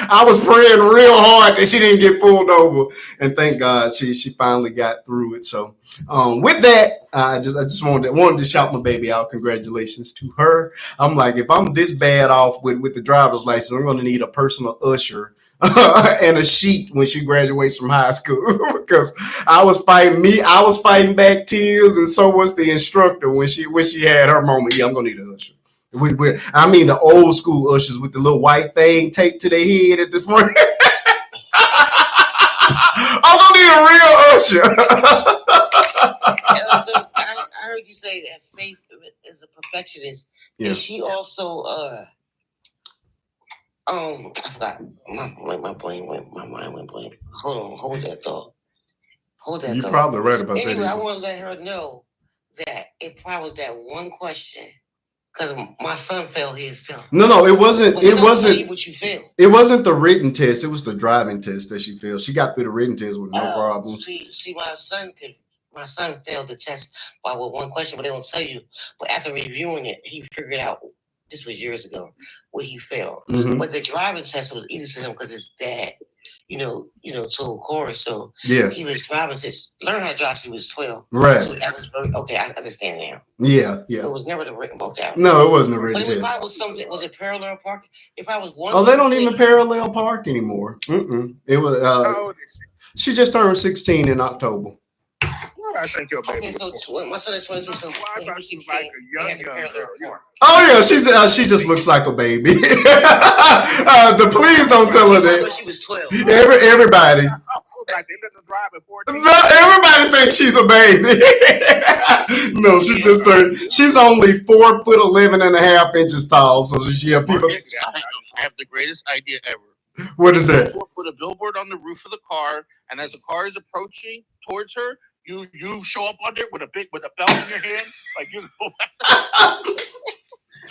[SPEAKER 1] I was praying real hard that she didn't get pulled over, and thank God she finally got through it. So with that, I just wanted to shout my baby out. Congratulations to her. I'm like, if I'm this bad off with the driver's license, I'm going to need a personal usher and a sheet when she graduates from high school because I was fighting back tears, and so was the instructor when she had her moment. Yeah, I'm gonna need a usher. I mean the old school ushers with the little white thing taped to their head at the front. I'm gonna need a real usher.
[SPEAKER 5] So I heard you say that Faith is a perfectionist. Yeah. Is she also I forgot. My mind went blank. Hold that thought.
[SPEAKER 1] You're probably right about that.
[SPEAKER 5] Anyway, I want to let her know that it probably was that one question, because my son failed his too.
[SPEAKER 1] No, it wasn't.
[SPEAKER 5] But
[SPEAKER 1] it wasn't
[SPEAKER 5] what you failed.
[SPEAKER 1] It wasn't the written test. It was the driving test that she failed. She got through the written test with no problems.
[SPEAKER 5] See, my son could My son failed the test by one question, but they don't tell you. But after reviewing it, he figured out, this was years ago, where he failed.
[SPEAKER 1] Mhm.
[SPEAKER 5] But the driving test was easy to him because his dad, told Corey. So
[SPEAKER 1] Yeah.
[SPEAKER 5] he was driving since learned how to drive since he was 12.
[SPEAKER 1] Right.
[SPEAKER 5] So that was very okay. I understand now.
[SPEAKER 1] Yeah. Yeah.
[SPEAKER 5] So it was never the written book out.
[SPEAKER 1] No, it wasn't a
[SPEAKER 5] But
[SPEAKER 1] written
[SPEAKER 5] it was
[SPEAKER 1] test.
[SPEAKER 5] probably was something. Was it parallel parking? It probably was one.
[SPEAKER 1] Oh, they don't even parallel park anymore. It was.
[SPEAKER 4] How old is
[SPEAKER 1] She just turned 16 in October.
[SPEAKER 4] I think your baby.
[SPEAKER 5] Okay, so my son is 22. So
[SPEAKER 4] Well, I
[SPEAKER 5] he
[SPEAKER 4] thought
[SPEAKER 5] was
[SPEAKER 4] she was
[SPEAKER 5] 16.
[SPEAKER 4] like a young
[SPEAKER 5] They had the
[SPEAKER 4] girl.
[SPEAKER 5] parallel park.
[SPEAKER 1] Oh yeah, she just looks like a baby. Please don't tell her that.
[SPEAKER 5] She was 12.
[SPEAKER 1] Everybody.
[SPEAKER 4] I was like, they let them drive at 14.
[SPEAKER 1] No, everybody thinks she's a baby. No, she just turned. She's only 4'11" and a half inches tall. So she have people.
[SPEAKER 3] I have the greatest idea ever.
[SPEAKER 1] What is that?
[SPEAKER 3] Put a billboard on the roof of the car, and as the car is approaching towards her, you show up on there with a belt in your hand, like you.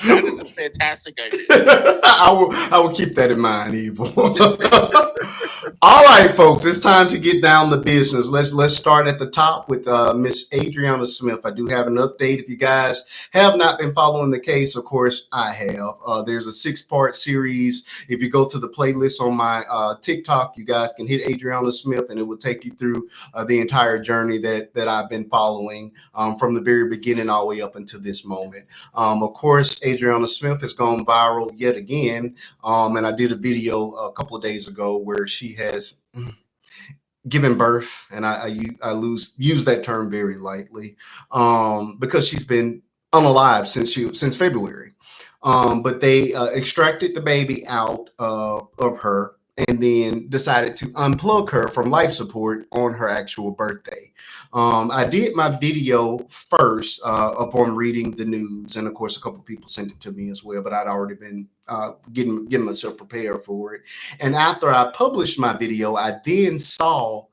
[SPEAKER 3] That is a fantastic idea.
[SPEAKER 1] I will keep that in mind, Evil. All right, folks, it's time to get down to business. Let's start at the top with Miss Adriana Smith. I do have an update. If you guys have not been following the case, of course I have. There's a 6-part series. If you go to the playlist on my TikTok, you guys can hit Adriana Smith, and it will take you through the entire journey that I've been following from the very beginning all the way up until this moment. Of course, Adriana Smith has gone viral yet again. And I did a video a couple of days ago where she has given birth, and I use that term very lightly because she's been unalive since February. But they extracted the baby out of her and then decided to unplug her from life support on her actual birthday. I did my video first upon reading the news, and of course, a couple of people sent it to me as well. But I'd already been getting myself prepared for it. And after I published my video, I then saw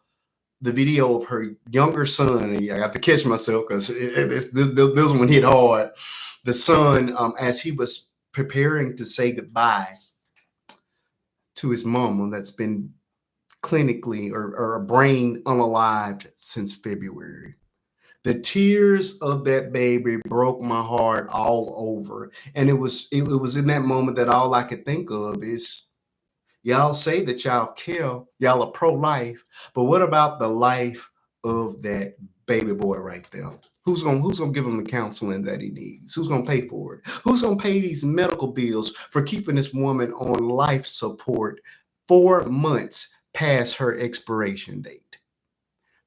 [SPEAKER 1] the video of her younger son. And I got to catch myself because this one hit hard. The son, as he was preparing to say goodbye to his mama that's been clinically or brain unalived since February. The tears of that baby broke my heart all over. And it was in that moment that all I could think of is, y'all say that y'all care, y'all are pro-life, but what about the life of that baby boy right there? Who's gonna give him the counseling that he needs? Who's gonna pay for it? Who's gonna pay these medical bills for keeping this woman on life support 4 months past her expiration date?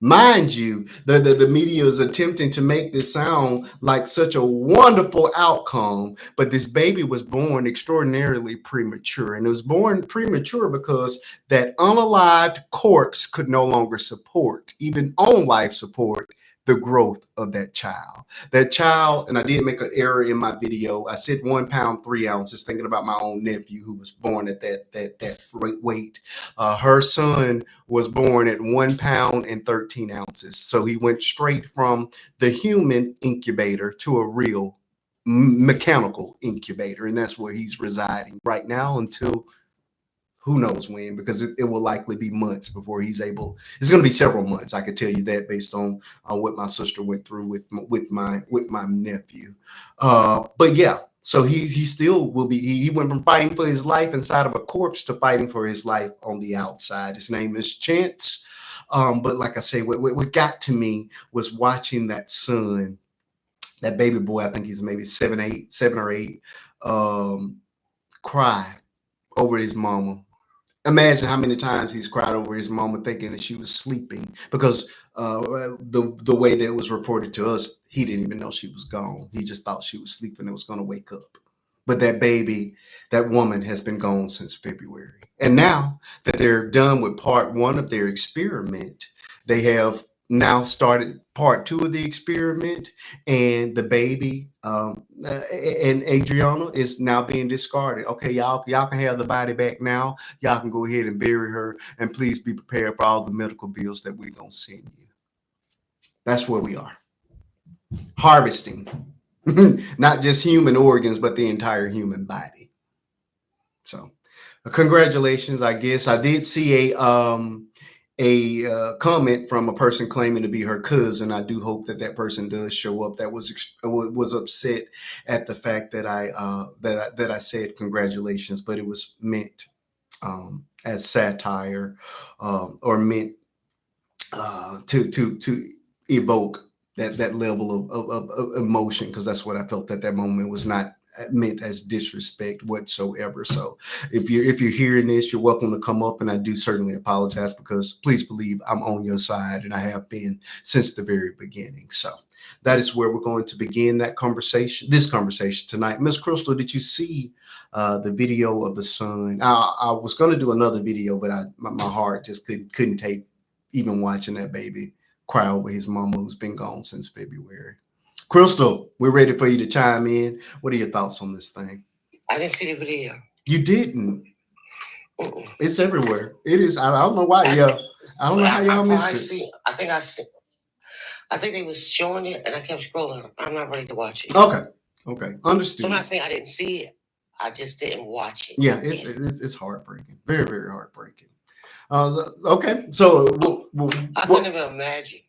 [SPEAKER 1] Mind you, the media is attempting to make this sound like such a wonderful outcome, but this baby was born extraordinarily premature. And it was born premature because that unalived corpse could no longer support, even on life support, the growth of that child. That child, and I did make an error in my video. I said 1 pound 3 ounces, thinking about my own nephew who was born at that weight. Her son was born at 1 pound and 13 ounces. So he went straight from the human incubator to a real mechanical incubator. And that's where he's residing right now until who knows when, because it will likely be months before he's able. It's going to be several months. I could tell you that based on what my sister went through with my nephew. But yeah, so he still will be. He went from fighting for his life inside of a corpse to fighting for his life on the outside. His name is Chance. But like I say, what got to me was watching that son, that baby boy. I think he's maybe 7 or 8, cry over his mama. Imagine how many times he's cried over his mama thinking that she was sleeping, because the way that it was reported to us, he didn't even know she was gone. He just thought she was sleeping and was going to wake up. But that baby, that woman has been gone since February. And now that they're done with part 1 of their experiment, they have now started part 2 of the experiment, and the baby and Adriana is now being discarded. Okay, y'all can have the body back now. Y'all can go ahead and bury her, and please be prepared for all the medical bills that we're gonna send you. That's where we are. Harvesting not just human organs, but the entire human body. So congratulations. I guess I did see a comment from a person claiming to be her cousin. I do hope that that person does show up. That was upset at the fact that I said congratulations, but it was meant as satire, or meant to evoke that level of emotion, because that's what I felt at that moment. Was not meant as disrespect whatsoever. So if you're hearing this, you're welcome to come up, and I do certainly apologize, because please believe I'm on your side, and I have been since the very beginning. So that is where we're going to begin this conversation tonight. Miss Crystal, did you see the video of the son? I was going to do another video, but my heart just couldn't take even watching that baby cry over his mama who's been gone since February. Crystal, we're ready for you to chime in. What are your thoughts on this thing?
[SPEAKER 5] I didn't see the video.
[SPEAKER 1] You didn't? It's everywhere. It is. I don't know why. Yeah, I don't know how y'all missed it.
[SPEAKER 5] I think they was showing it, and I kept scrolling. I'm not ready to watch it.
[SPEAKER 1] Okay, understood.
[SPEAKER 5] So I'm not saying I didn't see it. I just didn't watch it.
[SPEAKER 1] Yeah, it's heartbreaking. Very, very heartbreaking. Okay, so
[SPEAKER 5] I couldn't even imagine.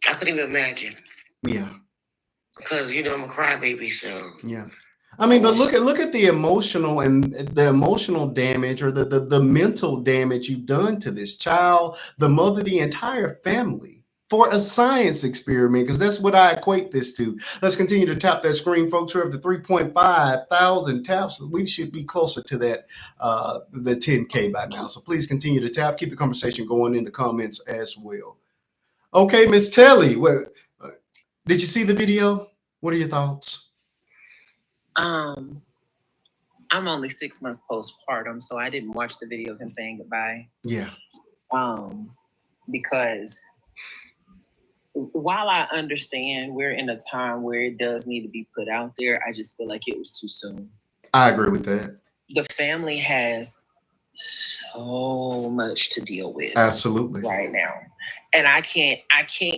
[SPEAKER 5] I couldn't even imagine.
[SPEAKER 1] Yeah.
[SPEAKER 5] Because I'm a crybaby, so
[SPEAKER 1] yeah. I mean, but look at the emotional damage, or the mental damage you've done to this child, the mother, the entire family, for a science experiment, because that's what I equate this to. Let's continue to tap that screen, folks. We're up to 3.5 thousand taps. We should be closer to that, the 10K by now. So please continue to tap. Keep the conversation going in the comments as well. Okay, Miss Telly, did you see the video? What are your thoughts?
[SPEAKER 2] I'm only 6 months postpartum, so I didn't watch the video of him saying goodbye.
[SPEAKER 1] Yeah.
[SPEAKER 2] Because while I understand we're in a time where it does need to be put out there, I just feel like it was too soon.
[SPEAKER 1] I agree with that.
[SPEAKER 2] The family has so much to deal with.
[SPEAKER 1] Absolutely.
[SPEAKER 2] Right now. And I can't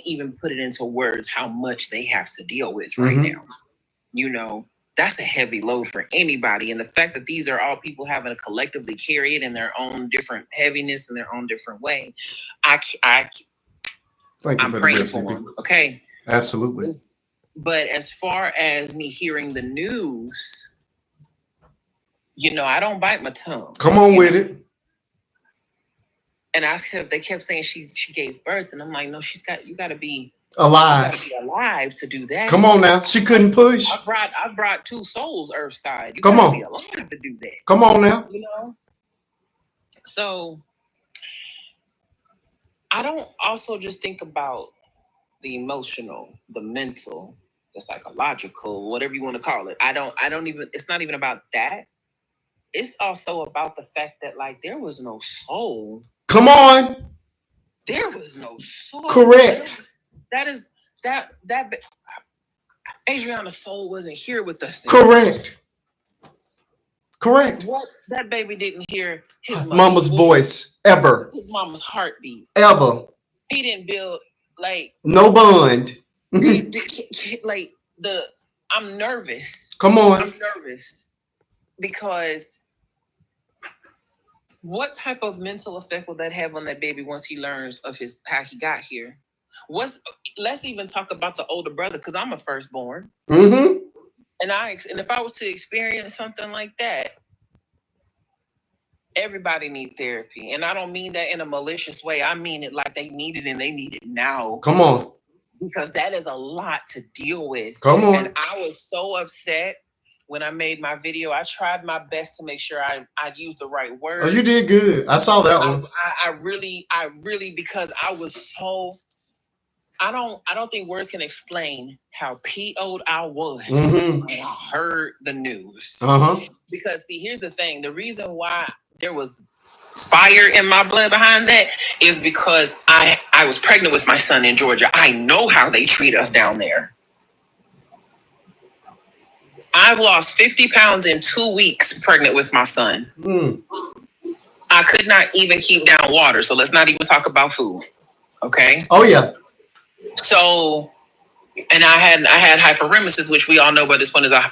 [SPEAKER 2] even put it into words how much they have to deal with right now. That's a heavy load for anybody. And the fact that these are all people having to collectively carry it in their own different heaviness in their own different way. I'm praying for them. Okay.
[SPEAKER 1] Absolutely.
[SPEAKER 2] But as far as me hearing the news, I don't bite my tongue.
[SPEAKER 1] Come on with it.
[SPEAKER 2] And they kept saying she gave birth, and I'm like, no, you got to be
[SPEAKER 1] alive.
[SPEAKER 2] You got to be alive to do that.
[SPEAKER 1] Come on now, she couldn't push.
[SPEAKER 2] I brought two souls earthside. You
[SPEAKER 1] Come
[SPEAKER 2] gotta
[SPEAKER 1] on,
[SPEAKER 2] be alive to do that.
[SPEAKER 1] Come on now.
[SPEAKER 2] So I don't also just think about the emotional, the mental, the psychological, whatever you want to call it. I don't even. It's not even about that. It's also about the fact that there was no soul.
[SPEAKER 1] Come on.
[SPEAKER 2] There was no soul.
[SPEAKER 1] Correct.
[SPEAKER 2] That Adriana's soul wasn't here with us.
[SPEAKER 1] Correct.
[SPEAKER 2] What that baby didn't hear his
[SPEAKER 1] mama's voice ever.
[SPEAKER 2] His mama's heartbeat
[SPEAKER 1] ever.
[SPEAKER 2] He didn't build
[SPEAKER 1] no bond.
[SPEAKER 2] I'm nervous.
[SPEAKER 1] Come on.
[SPEAKER 2] I'm nervous because what type of mental effect will that have on that baby once he learns of how he got here? Let's even talk about the older brother, because I'm a firstborn.
[SPEAKER 1] Mm-hmm.
[SPEAKER 2] And if I was to experience something like that, everybody need therapy. And I don't mean that in a malicious way. I mean it like they need it, and they need it now.
[SPEAKER 1] Come on. Because
[SPEAKER 2] that is a lot to deal with.
[SPEAKER 1] Come on.
[SPEAKER 2] And I was so upset when I made my video. I tried my best to make sure I used the right words.
[SPEAKER 1] Oh, you did good. I saw that one.
[SPEAKER 2] I really, because I was so... I don't think words can explain how PO'd I was when I heard the news. Because see, here's the thing. The reason why there was fire in my blood behind that is because I was pregnant with my son in Georgia. I know how they treat us down there. I've lost 50 pounds in 2 weeks pregnant with my son. I could not even keep down water. So let's not even talk about food. Okay?
[SPEAKER 1] Oh, yeah.
[SPEAKER 2] So And I had hyperemesis, which we all know by this point is a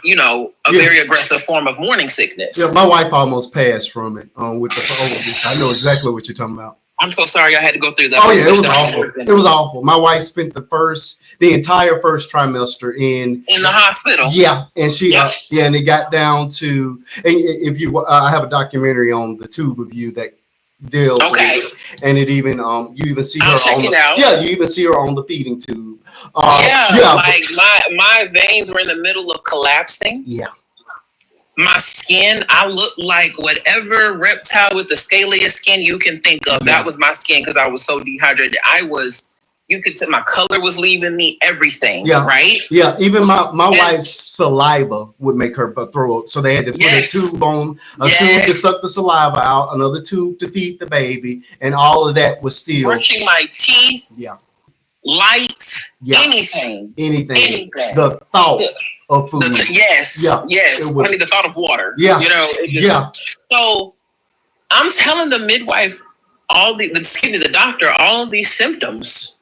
[SPEAKER 2] very aggressive form of morning sickness.
[SPEAKER 1] Yeah, my wife almost passed from it with the I know exactly what you're talking about.
[SPEAKER 2] I'm so sorry I had to go through that.
[SPEAKER 1] Oh yeah, it was awful. It was awful. My wife spent the entire first trimester in
[SPEAKER 2] the hospital.
[SPEAKER 1] Yeah, and she and it got down to, and if you I have a documentary on the Tube of You that deals with it, and it even you even see her on you even see her on the feeding tube.
[SPEAKER 2] Like my veins were in the middle of collapsing.
[SPEAKER 1] Yeah.
[SPEAKER 2] My skin, I looked like whatever reptile with the scaliest skin you can think of. That was my skin because I was so dehydrated. You could tell my color was leaving me, everything. Yeah. Right?
[SPEAKER 1] Yeah. Even my wife's saliva would make her throw up. So they had to put a tube on, tube to suck the saliva out, another tube to feed the baby, and all of that was still
[SPEAKER 2] brushing my teeth. Yeah. Lights, anything.
[SPEAKER 1] The thought of food.
[SPEAKER 2] Yes. Honey, the thought of water.
[SPEAKER 1] Yeah.
[SPEAKER 2] So I'm telling the midwife the doctor, all of these symptoms.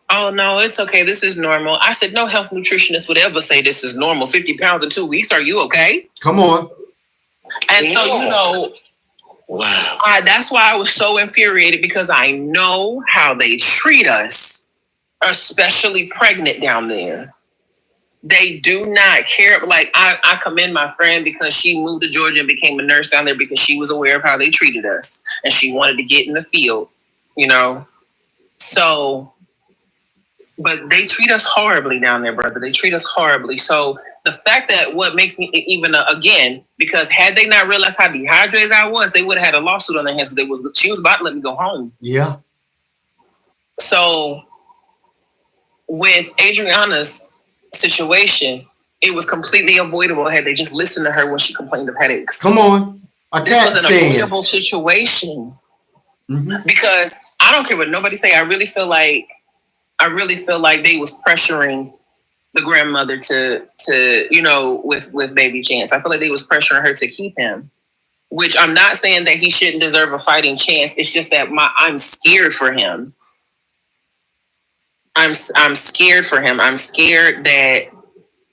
[SPEAKER 2] Oh no, it's okay. This is normal. I said, no health nutritionist would ever say this is normal. 50 pounds in 2 weeks. Are you okay?
[SPEAKER 1] Come on.
[SPEAKER 2] And so, wow. That's why I was so infuriated, because I know how they treat us, especially pregnant down there. They do not care. Like I commend my friend because she moved to Georgia and became a nurse down there because she was aware of how they treated us and she wanted to get in the field, So, but they treat us horribly down there, brother. They treat us horribly. So the fact that what makes me even again, because had they not realized how dehydrated I was, they would have had a lawsuit on their hands. She was about to let me go home.
[SPEAKER 1] Yeah.
[SPEAKER 2] So with Adriana's situation, it was completely avoidable had they just listened to her when she complained of headaches.
[SPEAKER 1] Come on.
[SPEAKER 2] This was an avoidable situation. Mm-hmm. Because I don't care what nobody say. I really feel like they was pressuring the grandmother to with baby Chance. I feel like they was pressuring her to keep him, which I'm not saying that he shouldn't deserve a fighting chance. It's just that I'm scared for him. I'm scared for him. I'm scared that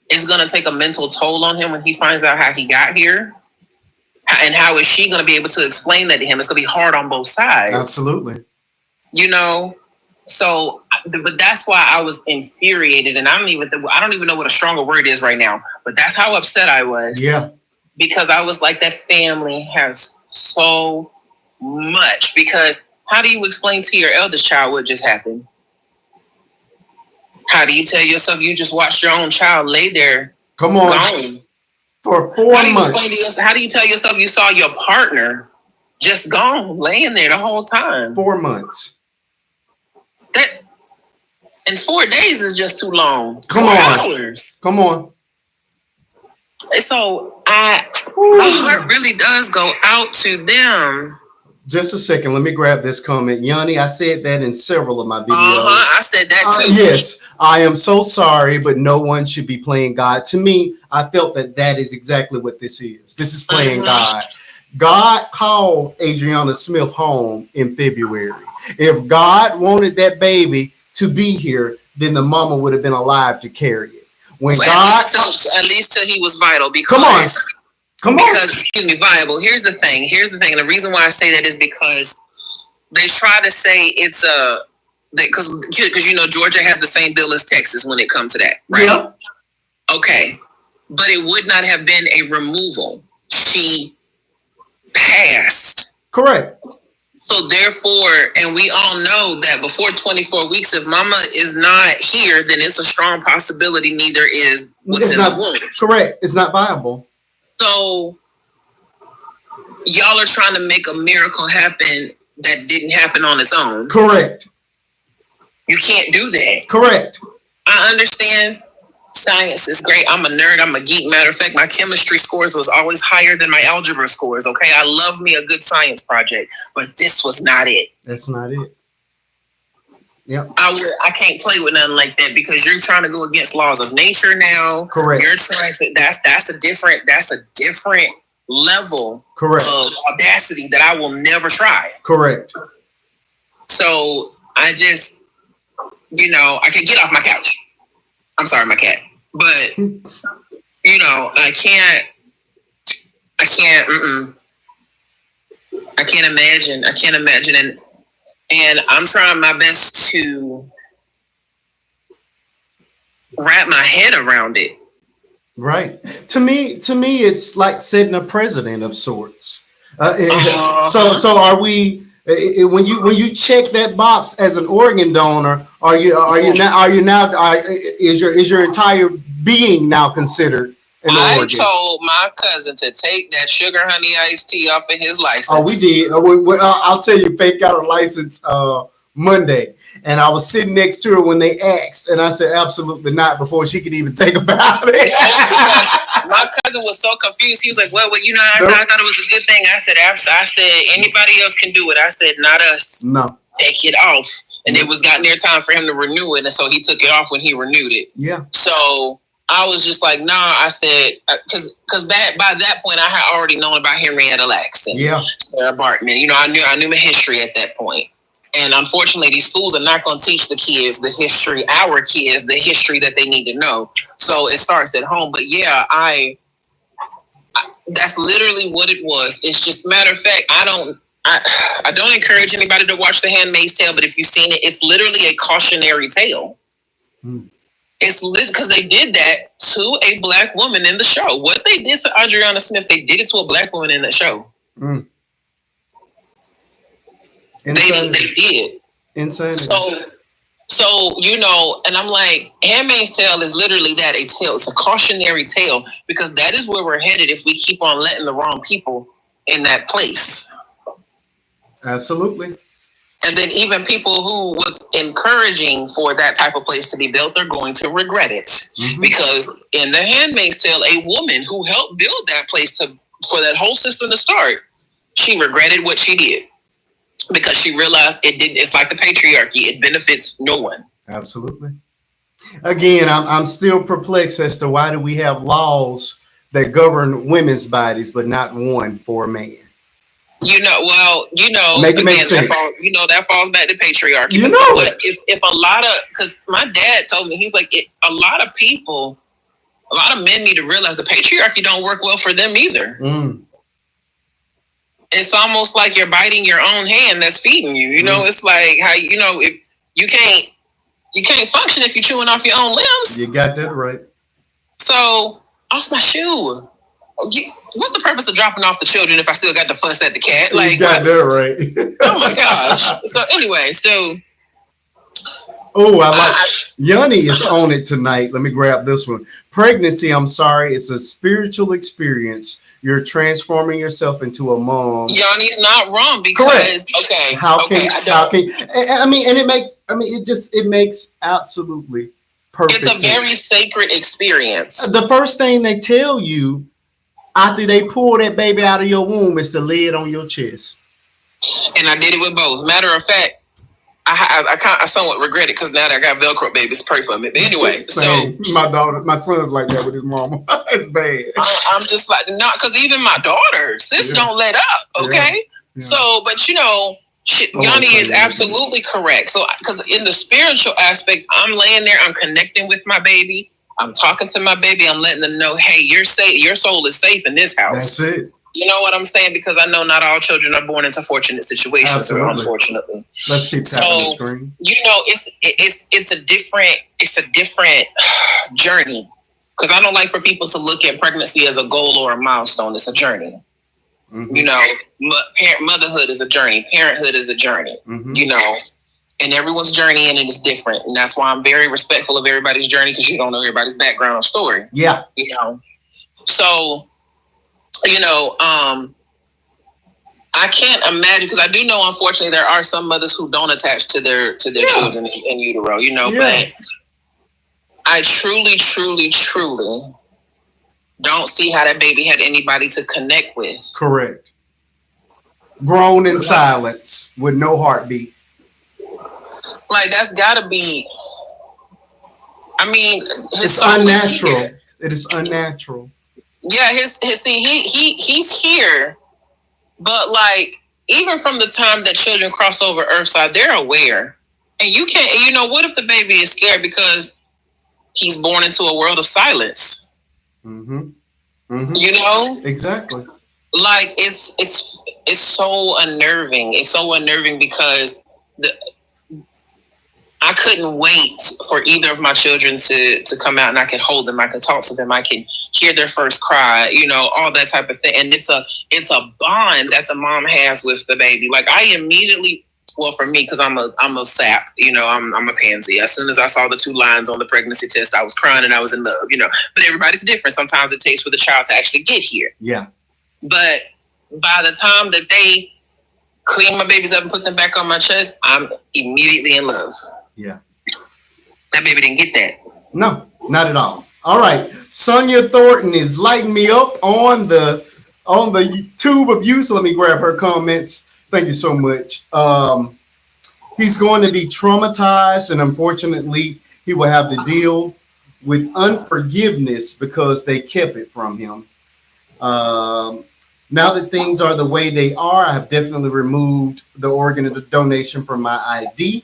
[SPEAKER 2] it's going to take a mental toll on him when he finds out how he got here. And how is she going to be able to explain that to him? It's going to be hard on both sides.
[SPEAKER 1] Absolutely.
[SPEAKER 2] So, but that's why I was infuriated, and I don't even know what a stronger word is right now. But that's how upset I was.
[SPEAKER 1] Yeah.
[SPEAKER 2] Because I was like, that family has so much. Because how do you explain to your eldest child what just happened? How do you tell yourself you just watched your own child lay there?
[SPEAKER 1] Come on. Gone? For 4 months.
[SPEAKER 2] How do you tell yourself you saw your partner just gone, laying there the whole time?
[SPEAKER 1] 4 months.
[SPEAKER 2] And 4 days is just too long.
[SPEAKER 1] Come on. Hours. Come on.
[SPEAKER 2] So my heart really does go out to them.
[SPEAKER 1] Just a second. Let me grab this comment. Yanni, I said that in several of my videos.
[SPEAKER 2] I said that too.
[SPEAKER 1] Yes. I am so sorry, but no one should be playing God. To me, I felt that is exactly what this is. This is playing God. God called Adriana Smith home in February. If God wanted that baby to be here, then the mama would have been alive to carry it. When
[SPEAKER 2] at least till he was vital. Because, Come on. Excuse me, viable. Here's the thing. And the reason why I say that is because they try to say it's because Georgia has the same bill as Texas when it comes to that, right?
[SPEAKER 1] Yeah.
[SPEAKER 2] Okay, but it would not have been a removal. She passed.
[SPEAKER 1] Correct.
[SPEAKER 2] So therefore, and we all know that before 24 weeks, if mama is not here, then it's a strong possibility neither is what's in the womb.
[SPEAKER 1] Correct. It's not viable.
[SPEAKER 2] So y'all are trying to make a miracle happen that didn't happen on its own.
[SPEAKER 1] Correct.
[SPEAKER 2] You can't do that.
[SPEAKER 1] Correct.
[SPEAKER 2] I understand science is great. I'm a nerd. I'm a geek. Matter of fact, my chemistry scores was always higher than my algebra scores. Okay. I love me a good science project, but this was not it.
[SPEAKER 1] That's not it. Yeah.
[SPEAKER 2] I can't play with nothing like that because you're trying to go against laws of nature now.
[SPEAKER 1] Correct.
[SPEAKER 2] You're trying to that's a different level
[SPEAKER 1] Correct.
[SPEAKER 2] of audacity that I will never try.
[SPEAKER 1] Correct.
[SPEAKER 2] So I just, I can get off my couch. I'm sorry, my cat. But you know, I can't. I can't imagine. And I'm trying my best to wrap my head around it.
[SPEAKER 1] Right. To me, it's like setting a president of sorts. So are we? When you check that box as an organ donor, is your entire being now considered an organ?
[SPEAKER 2] I told my cousin to take that sugar honey iced tea off of his license.
[SPEAKER 1] Oh, we did. I'll tell you, Faith got a license Monday, and I was sitting next to her when they asked, and I said, absolutely not, before she could even think about it.
[SPEAKER 2] My cousin was so confused. He was like, well, you know, I thought it was a good thing. I said, anybody else can do it. I said, not us.
[SPEAKER 1] No.
[SPEAKER 2] Take it off. And it was got near time for him to renew it, and so he took it off when he renewed it.
[SPEAKER 1] Yeah.
[SPEAKER 2] So I was just like, nah. I said, because by that point, I had already known about Henrietta Lacks and Sarah Barton. And, you know, I knew my history at that point. And unfortunately, these schools are not going to teach the kids the history, our kids, the history that they need to know. So it starts at home. But yeah, that's literally what it was. It's just, matter of fact, I don't encourage anybody to watch The Handmaid's Tale, but if you've seen it, it's literally a cautionary tale. It's because they did that to a black woman in the show. What they did to Adriana Smith, they did it to a black woman in the show. They did.
[SPEAKER 1] Insanity.
[SPEAKER 2] So, you know, and I'm like, Handmaid's Tale is literally that, a tale. It's a cautionary tale, because that is where we're headed if we keep on letting the wrong people in that place.
[SPEAKER 1] Absolutely.
[SPEAKER 2] And then even people who was encouraging for that type of place to be built are going to regret it. Because in The Handmaid's Tale, a woman who helped build that place for that whole system to start, she regretted what she did. Because she realized it's like the patriarchy. It benefits no one.
[SPEAKER 1] Absolutely. Again, I'm still perplexed as to why do we have laws that govern women's bodies, but not one for a man.
[SPEAKER 2] Make it make sense. That falls back to patriarchy.
[SPEAKER 1] You know
[SPEAKER 2] what? If a lot of, because my dad told me, he's like, a lot of men need to realize the patriarchy don't work well for them either. It's almost like you're biting your own hand that's feeding you. You know, it's like how, you know, if you can't function if you're chewing off your own limbs.
[SPEAKER 1] You got that right.
[SPEAKER 2] So, lost my shoe. What's the purpose of dropping off the children if I still got to fuss at the cat? Like,
[SPEAKER 1] you got that right.
[SPEAKER 2] Oh my gosh. So anyway,
[SPEAKER 1] Yanni is on it tonight. Let me grab this one. Pregnancy, I'm sorry, it's a spiritual experience. You're transforming yourself into a mom.
[SPEAKER 2] Yanni's not wrong because
[SPEAKER 1] correct. It makes absolutely perfect sense.
[SPEAKER 2] It's a very sacred experience.
[SPEAKER 1] The first thing they tell you after they pull that baby out of your womb is to lay it on your chest.
[SPEAKER 2] And I did it with both. Matter of fact, I somewhat regret it because now that I got Velcro babies, pray for me. But anyway,
[SPEAKER 1] my son's like that with his mama. It's bad.
[SPEAKER 2] I'm just like, not because even my daughter, don't let up. Okay, yeah. So, but you know, Yanni is absolutely correct. So, because in the spiritual aspect, I'm laying there, I'm connecting with my baby, I'm talking to my baby, I'm letting them know, hey, you're safe, your soul is safe in this house.
[SPEAKER 1] That's it.
[SPEAKER 2] You know what I'm saying? Because I know not all children are born into fortunate situations, unfortunately.
[SPEAKER 1] Let's keep tapping the screen.
[SPEAKER 2] You know, it's a different journey. Because I don't like for people to look at pregnancy as a goal or a milestone. It's a journey. You know, motherhood is a journey. Parenthood is a journey. You know, and everyone's journey in it is different, and that's why I'm very respectful of everybody's journey because you don't know everybody's background or story.
[SPEAKER 1] Yeah,
[SPEAKER 2] you know, so. You know, I can't imagine because I do know, unfortunately, there are some mothers who don't attach to their children in utero. You know, but I truly don't see how that baby had anybody to connect with.
[SPEAKER 1] Correct. Grown in silence with no heartbeat.
[SPEAKER 2] Like that's got to be. I mean,
[SPEAKER 1] it's unnatural. It is unnatural.
[SPEAKER 2] Yeah, he's here, but like even from the time that children cross over Earthside, they're aware, and you can't. You know, what if the baby is scared because he's born into a world of silence.
[SPEAKER 1] Mm-hmm. Mm-hmm.
[SPEAKER 2] You know,
[SPEAKER 1] exactly.
[SPEAKER 2] Like it's so unnerving. It's so unnerving because I couldn't wait for either of my children to come out, and I could hold them, I could talk to them, I could hear their first cry, you know, all that type of thing. And it's a bond that the mom has with the baby. Like I immediately, well, for me, because I'm a sap, you know, I'm a pansy. As soon as I saw the 2 lines on the pregnancy test, I was crying and I was in love, you know. But everybody's different. Sometimes it takes for the child to actually get here.
[SPEAKER 1] Yeah.
[SPEAKER 2] But by the time that they clean my babies up and put them back on my chest, I'm immediately in love.
[SPEAKER 1] Yeah.
[SPEAKER 2] That baby didn't get that.
[SPEAKER 1] No, not at all. All right. Sonia Thornton is lighting me up on the tube of you. So let me grab her comments. Thank you so much. He's going to be traumatized, and unfortunately, he will have to deal with unforgiveness because they kept it from him. Now that things are the way they are, I have definitely removed the organ donation from my ID.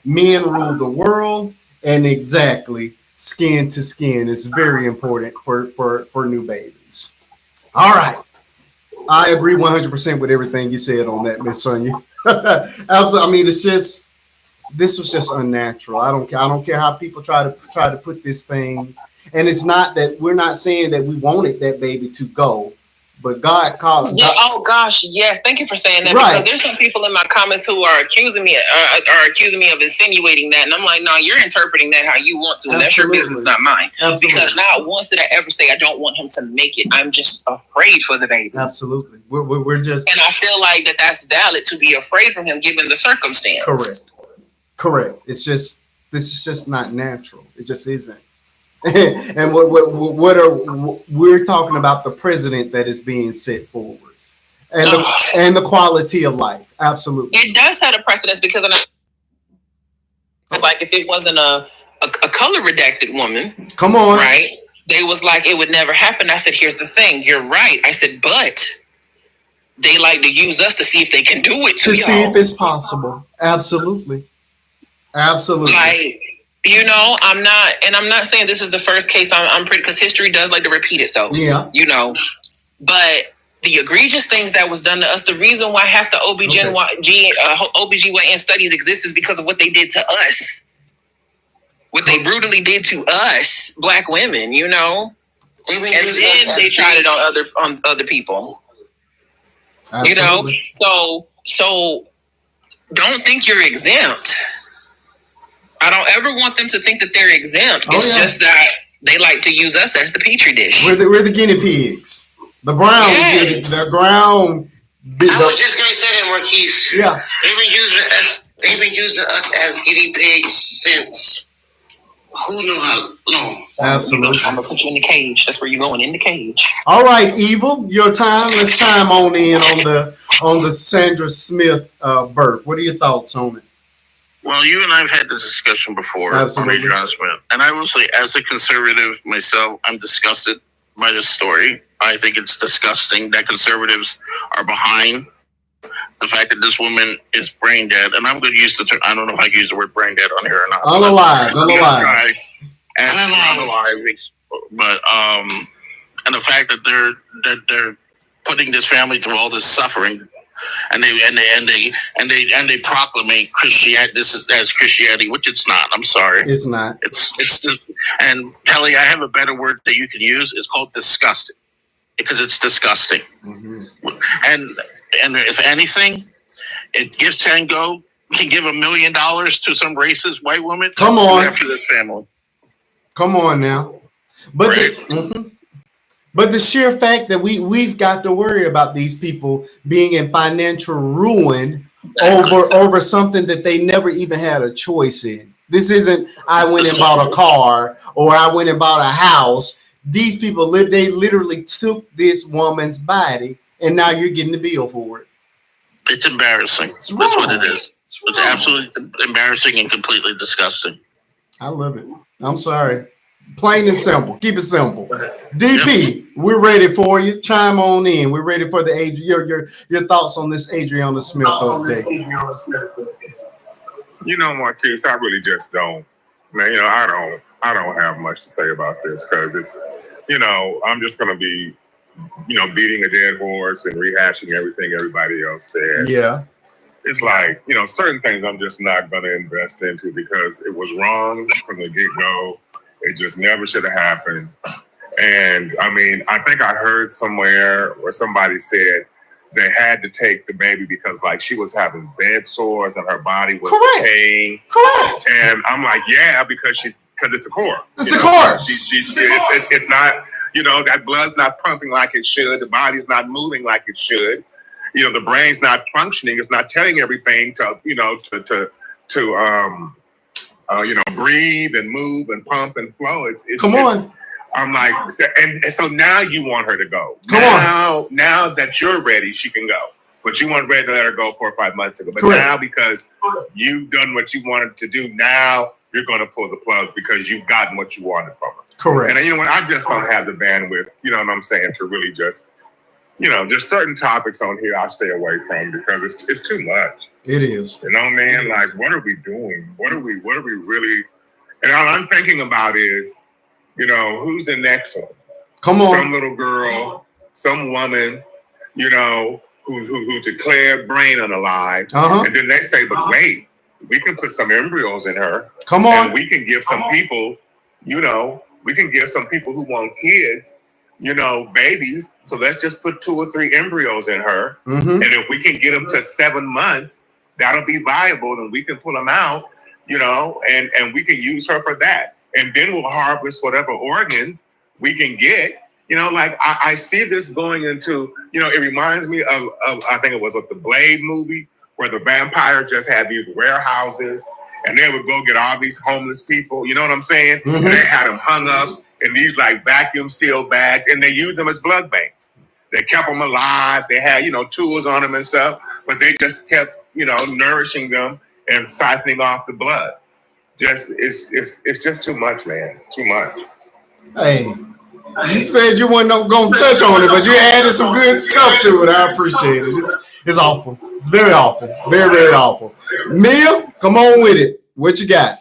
[SPEAKER 1] Men rule the world, and exactly, skin to skin is very important for new babies. All right. I agree 100% with everything you said on that, Miss Sonia. Absolutely. I mean, this was just unnatural. I don't care how people try to put this thing. And it's not that we're not saying that we wanted that baby to go, but God calls.
[SPEAKER 2] Yeah. Oh gosh, yes. Thank you for saying that.
[SPEAKER 1] Right.
[SPEAKER 2] Because there's some people in my comments who are accusing me of insinuating that, and I'm like, no, you're interpreting that how you want to, and that's your business, not mine.
[SPEAKER 1] Absolutely.
[SPEAKER 2] Because not once did I ever say I don't want him to make it. I'm just afraid for the baby.
[SPEAKER 1] Absolutely. We're just.
[SPEAKER 2] And I feel like that's valid to be afraid from him given the circumstance.
[SPEAKER 1] Correct. This is just not natural. It just isn't. And we're talking about the president that is being set forward, and the quality of life. Absolutely,
[SPEAKER 2] it does set a precedence because it's like if it wasn't a color redacted woman,
[SPEAKER 1] come on,
[SPEAKER 2] right? They was like it would never happen. I said, here's the thing, you're right. I said, but they like to use us to see if they can do it to
[SPEAKER 1] see if it's possible. Absolutely.
[SPEAKER 2] Like. You know, I'm not saying this is the first case. I'm pretty, because history does like to repeat itself.
[SPEAKER 1] Yeah.
[SPEAKER 2] You know, but the egregious things that was done to us, the reason why half the OBGYN studies exist is because of what they did to us. What they brutally did to us, Black women, you know? And then they tried it on other people.
[SPEAKER 1] Absolutely.
[SPEAKER 2] You know? So don't think you're exempt. I don't ever want them to think that they're exempt. It's just that they like to use us as the petri dish.
[SPEAKER 1] We're the guinea pigs. The brown.
[SPEAKER 2] Yes.
[SPEAKER 1] The brown.
[SPEAKER 5] I was just gonna say that, Marquise.
[SPEAKER 1] Yeah.
[SPEAKER 5] They've been using us as guinea pigs since who knew how long.
[SPEAKER 1] Absolutely.
[SPEAKER 2] I'm gonna put you in the cage. That's where you're going, in the cage.
[SPEAKER 1] All right, Evil, your time. Let's chime on in on the Sandra Smith birth. What are your thoughts on it?
[SPEAKER 3] Well, you and I have had this discussion before on Adriana Smith. And I will say, as a conservative myself, I'm disgusted by this story. I think it's disgusting that conservatives are behind the fact that this woman is brain dead. And I'm going to use the term, I don't know if I can use the word brain dead on here or not.
[SPEAKER 1] Unalive.
[SPEAKER 3] But, and the fact that they're putting this family through all this suffering. And they proclamate Christianity. This is as Christianity, which it's not. I'm sorry,
[SPEAKER 1] it's not.
[SPEAKER 3] It's just, and Kelly, I have a better word that you can use. It's called disgusting, because it's disgusting. Mm-hmm. And if anything, if Give Tango can give $1 million to some racist white woman,
[SPEAKER 1] come on,
[SPEAKER 3] after this family.
[SPEAKER 1] Come on now, but. Right. But the sheer fact that we've got to worry about these people being in financial ruin over something that they never even had a choice in. This isn't I went and bought a car or I went and bought a house. These people they literally took this woman's body, and now you're getting the bill for it.
[SPEAKER 3] It's embarrassing. That's what it is. It's absolutely embarrassing and completely disgusting.
[SPEAKER 1] I love it. I'm sorry. Plain and simple. Keep it simple. DP, we're ready for you. Chime on in. We're ready for your thoughts on this Adriana Smith update.
[SPEAKER 4] You know, Marquise, I really just don't. Man, you know, I I don't have much to say about this because it's, you know, I'm just going to be, you know, beating a dead horse and rehashing everything everybody else said.
[SPEAKER 1] Yeah.
[SPEAKER 4] It's like, you know, certain things I'm just not going to invest into because it was wrong from the get-go. It just never should have happened. And I mean, I think I heard somewhere where somebody said they had to take the baby because like she was having bed sores and her body was decaying.
[SPEAKER 1] Correct.
[SPEAKER 4] And I'm like, yeah, because it's a core.
[SPEAKER 1] It's a core.
[SPEAKER 4] It's not, you know, that blood's not pumping like it should. The body's not moving like it should. You know, the brain's not functioning. It's not telling everything to, you know, breathe and move and pump and flow.
[SPEAKER 1] Come on.
[SPEAKER 4] I'm like, and so now you want her to go. Now that you're ready, she can go. But you weren't ready to let her go 4 or 5 months ago. But now, because you've done what you wanted to do, now you're going to pull the plug because you've gotten what you wanted from her.
[SPEAKER 1] Correct.
[SPEAKER 4] And you know what? I just don't have the bandwidth, you know what I'm saying, to really just, you know, there's certain topics on here I stay away from because it's too much.
[SPEAKER 1] It is.
[SPEAKER 4] You know, man, like, what are we doing? What are we really? And all I'm thinking about is, you know, who's the next one?
[SPEAKER 1] Come on.
[SPEAKER 4] Some little girl, some woman, you know, who's declared brain unalive. And then they say, but wait, we can put some embryos in her.
[SPEAKER 1] Come on.
[SPEAKER 4] And we can give some people, you know, who want kids, you know, babies. So let's just put 2 or 3 embryos in her. And if we can get them to 7 months, that'll be viable and we can pull them out, you know, and we can use her for that. And then we'll harvest whatever organs we can get. You know, like I see this going into, you know, it reminds me of I think it was the Blade movie where the vampire just had these warehouses and they would go get all these homeless people, you know what I'm saying? And they had them hung up in these like vacuum sealed bags and they used them as blood banks. They kept them alive. They had, you know, tools on them and stuff, but they just kept, you know, nourishing them and siphoning off the blood. It's just too much, man. It's too much.
[SPEAKER 1] Hey, you said you weren't going to touch on it, but you added some good stuff to it. I appreciate it. It's awful. It's very awful. Very, very awful. Mia, come on with it. What you got?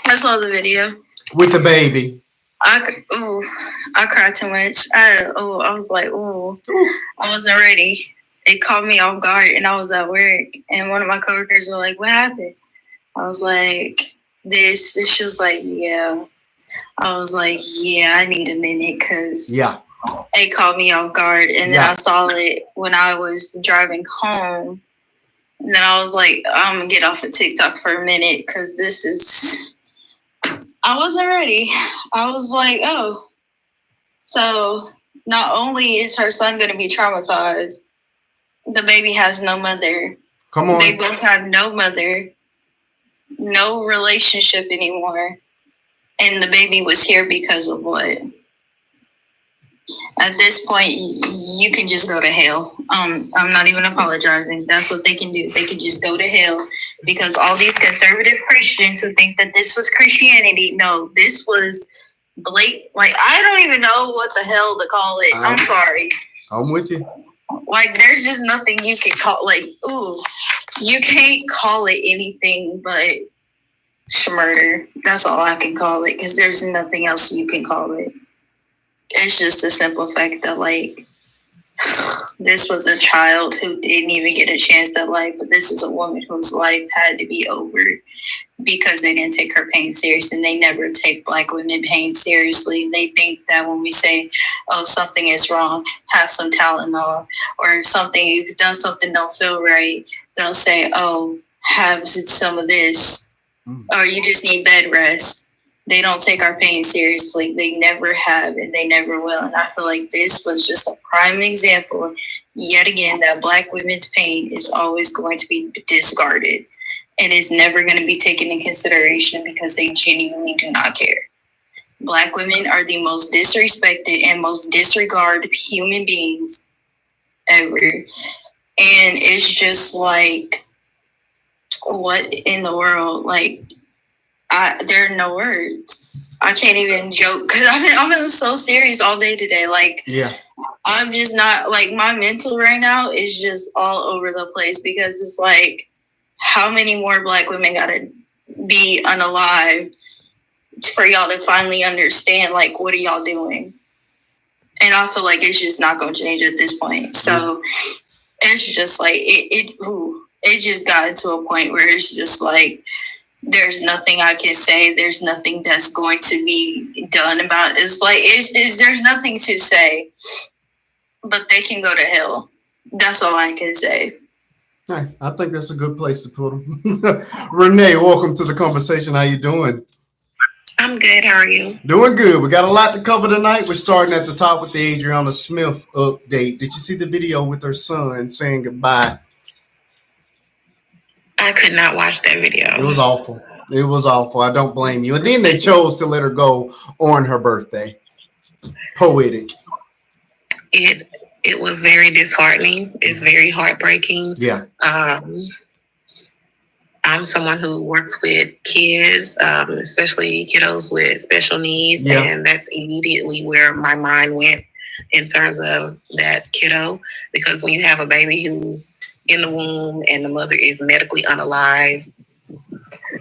[SPEAKER 6] I saw the video.
[SPEAKER 1] With the baby.
[SPEAKER 6] I cried too much. I was like, I wasn't ready. It caught me off guard and I was at work and one of my coworkers were like, what happened? I was like, this. And she was like, yeah. I was like, yeah, I need a minute because it caught me off guard. And then I saw it when I was driving home. And then I was like, I'm going to get off of TikTok for a minute because I wasn't ready. I was like, oh. So not only is her son going to be traumatized, the baby has no mother.
[SPEAKER 1] Come on.
[SPEAKER 6] They both have no mother, no relationship anymore. And the baby was here because of what? At this point, you can just go to hell. I'm not even apologizing. That's what they can do. They can just go to hell because all these conservative Christians who think that this was Christianity, no, this was blatant. Like, I don't even know what the hell to call it. I'm sorry.
[SPEAKER 1] I'm with you.
[SPEAKER 6] Like, there's just nothing you can call, like, you can't call it anything but murder. That's all I can call it because there's nothing else you can call it. It's just a simple fact that, like, this was a child who didn't even get a chance at life, but this is a woman whose life had to be over because they didn't take her pain serious, and they never take Black women pain seriously. They think that when we say, oh, something is wrong, have some Tylenol, or if you've done something don't feel right, they'll say, oh, have some of this, or you just need bed rest. They don't take our pain seriously. They never have, and they never will. And I feel like this was just a prime example, yet again, that Black women's pain is always going to be discarded and is never going to be taken in consideration because they genuinely do not care. Black women are the most disrespected and most disregarded human beings ever. And it's just like, what in the world? Like, there are no words. I can't even joke because I've been so serious all day today. Like, I'm just not, like, my mental right now is just all over the place because it's like, how many more Black women gotta be unalive for y'all to finally understand, like, what are y'all doing? And I feel like it's just not going to change at this point. So it's just like, it just got to a point where it's just like, there's nothing I can say. There's nothing that's going to be done about it. It's like, there's nothing to say, but they can go to hell. That's all I can say.
[SPEAKER 1] Hey, I think that's a good place to put them. Renee, welcome to the conversation. How you doing?
[SPEAKER 7] I'm good. How are you?
[SPEAKER 1] Doing good. We got a lot to cover tonight. We're starting at the top with the Adriana Smith update. Did you see the video with her son saying goodbye?
[SPEAKER 7] I could not watch that video.
[SPEAKER 1] It was awful. It was awful. I don't blame you. And then they chose to let her go on her birthday. Poetic.
[SPEAKER 7] It was very disheartening. It's very heartbreaking.
[SPEAKER 1] Yeah.
[SPEAKER 7] I'm someone who works with kids, especially kiddos with special needs. Yeah. And that's immediately where my mind went in terms of that kiddo. Because when you have a baby who's in the womb and the mother is medically unalive,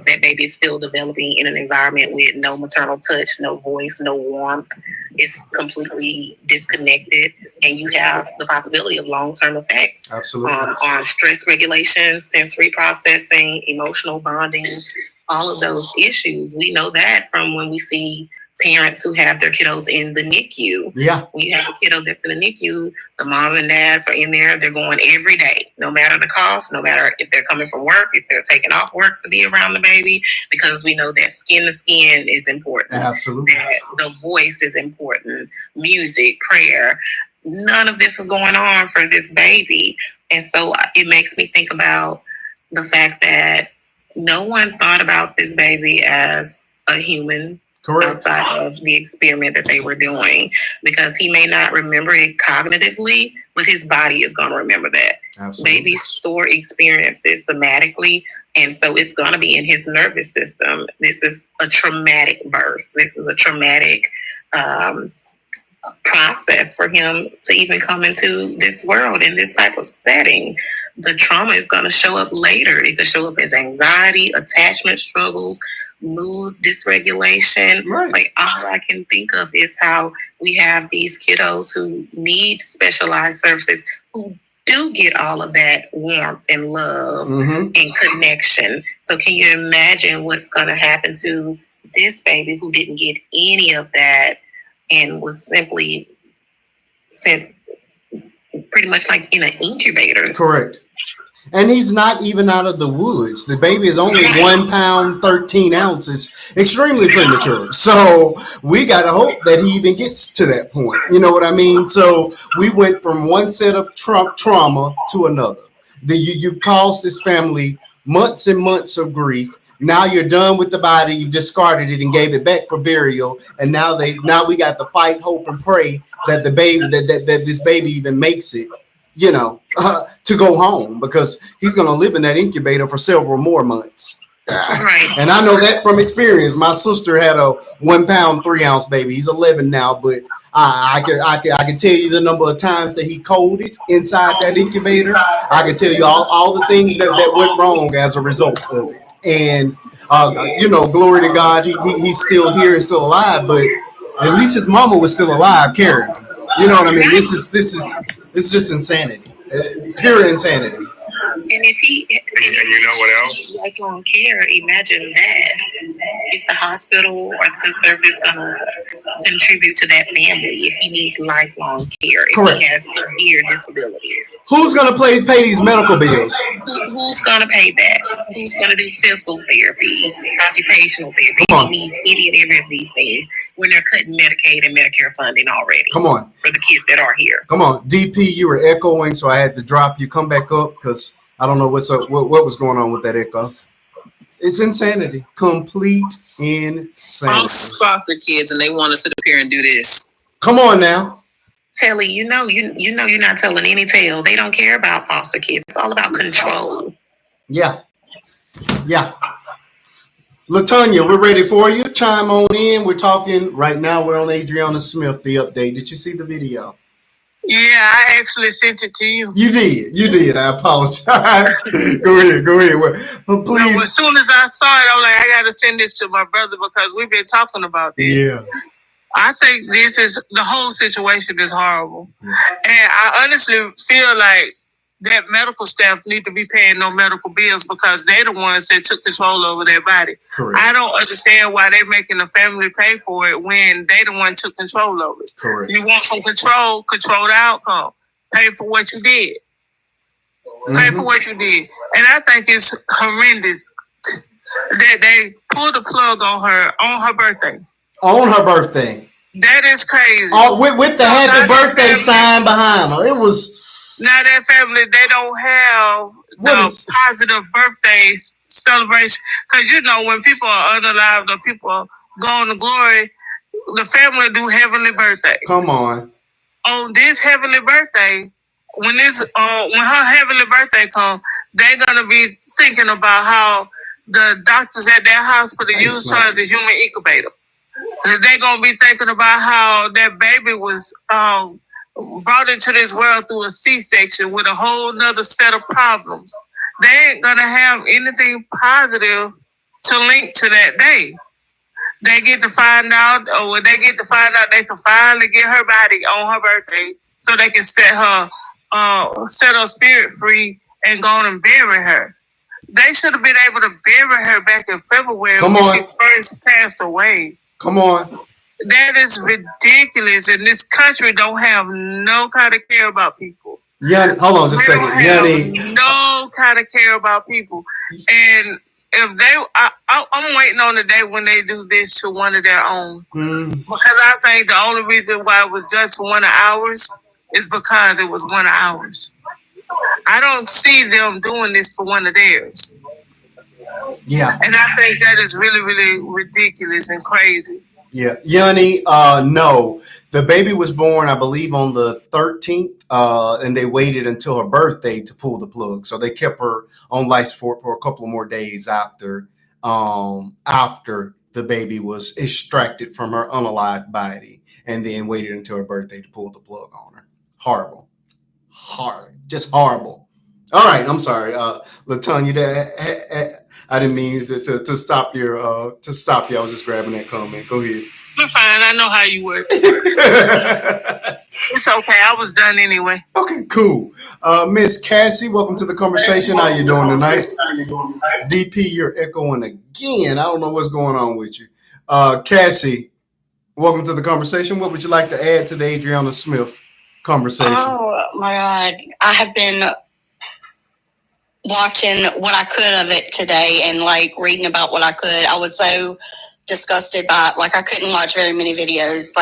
[SPEAKER 7] that baby is still developing in an environment with no maternal touch, no voice, no warmth. It's completely disconnected, and you have the possibility of long-term effects.
[SPEAKER 1] Absolutely.
[SPEAKER 7] On stress regulation, sensory processing, emotional bonding, all of those issues. We know that from when we see parents who have their kiddos in the NICU.
[SPEAKER 1] Yeah.
[SPEAKER 7] When you have a kiddo that's in the NICU, the mom and dads are in there. They're going every day, no matter the cost, no matter if they're coming from work, if they're taking off work to be around the baby, because we know that skin to skin is important.
[SPEAKER 1] Absolutely.
[SPEAKER 7] That the voice is important, music, prayer. None of this was going on for this baby. And so it makes me think about the fact that no one thought about this baby as a human.
[SPEAKER 1] Correct.
[SPEAKER 7] Outside of the experiment that they were doing, because he may not remember it cognitively, but his body is going to remember that.
[SPEAKER 1] Absolutely.
[SPEAKER 7] Babies store experiences somatically, and so it's going to be in his nervous system. This is a traumatic birth. This is a traumatic process for him to even come into this world in this type of setting. The trauma is going to show up later. It could show up as anxiety, attachment struggles, mood dysregulation.
[SPEAKER 1] Right.
[SPEAKER 7] Like, all I can think of is how we have these kiddos who need specialized services, who do get all of that warmth and love and connection. So can you imagine what's going to happen to this baby who didn't get any of that and was simply sent pretty much like in an incubator?
[SPEAKER 1] Correct. And he's not even out of the woods. The baby is only 1 pound, 13 ounces, extremely premature. So we got to hope that he even gets to that point. You know what I mean? So we went from one set of trauma to another. You caused this family months and months of grief. Now you're done with the body. You discarded it and gave it back for burial. And now we got to fight, hope, and pray that the baby, that this baby even makes it, you know, to go home, because he's going to live in that incubator for several more months.
[SPEAKER 7] Right.
[SPEAKER 1] And I know that from experience. My sister had a 1 pound, 3 ounce baby. He's 11 now, but I can tell you the number of times that he coded inside that incubator. I can tell you all the things that went wrong as a result of it. And, you know, glory to God, he's still here and still alive, but at least his mama was still alive, carrying him. You know what I mean? This is just insanity. It's pure insanity.
[SPEAKER 7] And if he,
[SPEAKER 4] and you know what else?
[SPEAKER 7] Lifelong care, imagine that. Is the hospital or the conservators going to contribute to that family if he needs lifelong care, if
[SPEAKER 1] Correct.
[SPEAKER 7] he has severe disabilities?
[SPEAKER 1] Who's going to pay these medical bills?
[SPEAKER 7] Who's going to pay that? Who's going to do physical therapy, occupational therapy? He needs any and every of these things when they're cutting Medicaid and Medicare funding already.
[SPEAKER 1] Come on.
[SPEAKER 7] For the kids that are here.
[SPEAKER 1] Come on. DP, you were echoing, so I had to drop you. Come back up, because I don't know what's up, what was going on with that echo. It's insanity. Complete insanity.
[SPEAKER 2] I'm foster kids and they want to sit up here and do this.
[SPEAKER 1] Come on now.
[SPEAKER 7] Telly, you know you're not telling any tale. They don't care about foster kids. It's all about control.
[SPEAKER 1] Yeah. Yeah. LaTanya, we're ready for you. Chime on in. We're talking right now. We're on Adriana Smith, the update. Did you see the video?
[SPEAKER 7] Yeah, I actually sent it to you.
[SPEAKER 1] You did. I apologize. Go ahead. But please.
[SPEAKER 7] No, as soon as I saw it, I'm like, I gotta send this to my brother because we've been talking about this.
[SPEAKER 1] Yeah.
[SPEAKER 7] I think the whole situation is horrible. Yeah. And I honestly feel like that medical staff need to be paying no medical bills because they're the ones that took control over their body.
[SPEAKER 1] Correct.
[SPEAKER 7] I don't understand why they're making the family pay for it when they the one took control over it.
[SPEAKER 1] Correct.
[SPEAKER 7] You want some control the outcome. Pay for what you did. Pay for what you did. And I think it's horrendous that they pulled the plug on her birthday.
[SPEAKER 1] On her birthday.
[SPEAKER 7] That is crazy.
[SPEAKER 1] Oh, with the happy birthday sign behind her. It was.
[SPEAKER 7] Now that family, they don't have positive birthday celebration. Because, when people are unalived or people go on to glory, the family do heavenly birthdays.
[SPEAKER 1] Come on.
[SPEAKER 7] On this heavenly birthday, when her heavenly birthday comes, they're going to be thinking about how the doctors at their hospital use her as a human incubator. They're going to be thinking about how that baby was brought into this world through a C-section with a whole nother set of problems. They ain't going to have anything positive to link to that day. They get to find out, they can finally get her body on her birthday so they can set her spirit free and go on and bury her. They should have been able to bury her back in February when she first passed away.
[SPEAKER 1] Come on.
[SPEAKER 7] That is ridiculous. And this country don't have no kind of care about people.
[SPEAKER 1] Yeah, hold on just a second.
[SPEAKER 7] No kind of care about people. And if I'm waiting on the day when they do this to one of their own. Because I think the only reason why it was done to one of ours is because it was one of ours. I don't see them doing this for one of theirs.
[SPEAKER 1] Yeah.
[SPEAKER 7] And I think that is really, really ridiculous and crazy.
[SPEAKER 1] Yeah. Yanni, no. The baby was born, I believe, on the 13th, and they waited until her birthday to pull the plug. So they kept her on life support for a couple of more days after the baby was extracted from her unalived body, and then waited until her birthday to pull the plug on her. Horrible. Just horrible. All right, I'm sorry, Latonya. I didn't mean to stop you. I was just grabbing that comment. Go ahead.
[SPEAKER 7] You're fine. I know how you work. It's okay. I was done anyway.
[SPEAKER 1] Okay, cool. Miss Cassie, welcome to the conversation. How you doing tonight? DP, you're echoing again. I don't know what's going on with you. Cassie, welcome to the conversation. What would you like to add to the Adriana Smith conversation?
[SPEAKER 6] Oh my God, I have been watching what I could of it today and reading about what I could. I was so disgusted by it. I couldn't watch very many videos.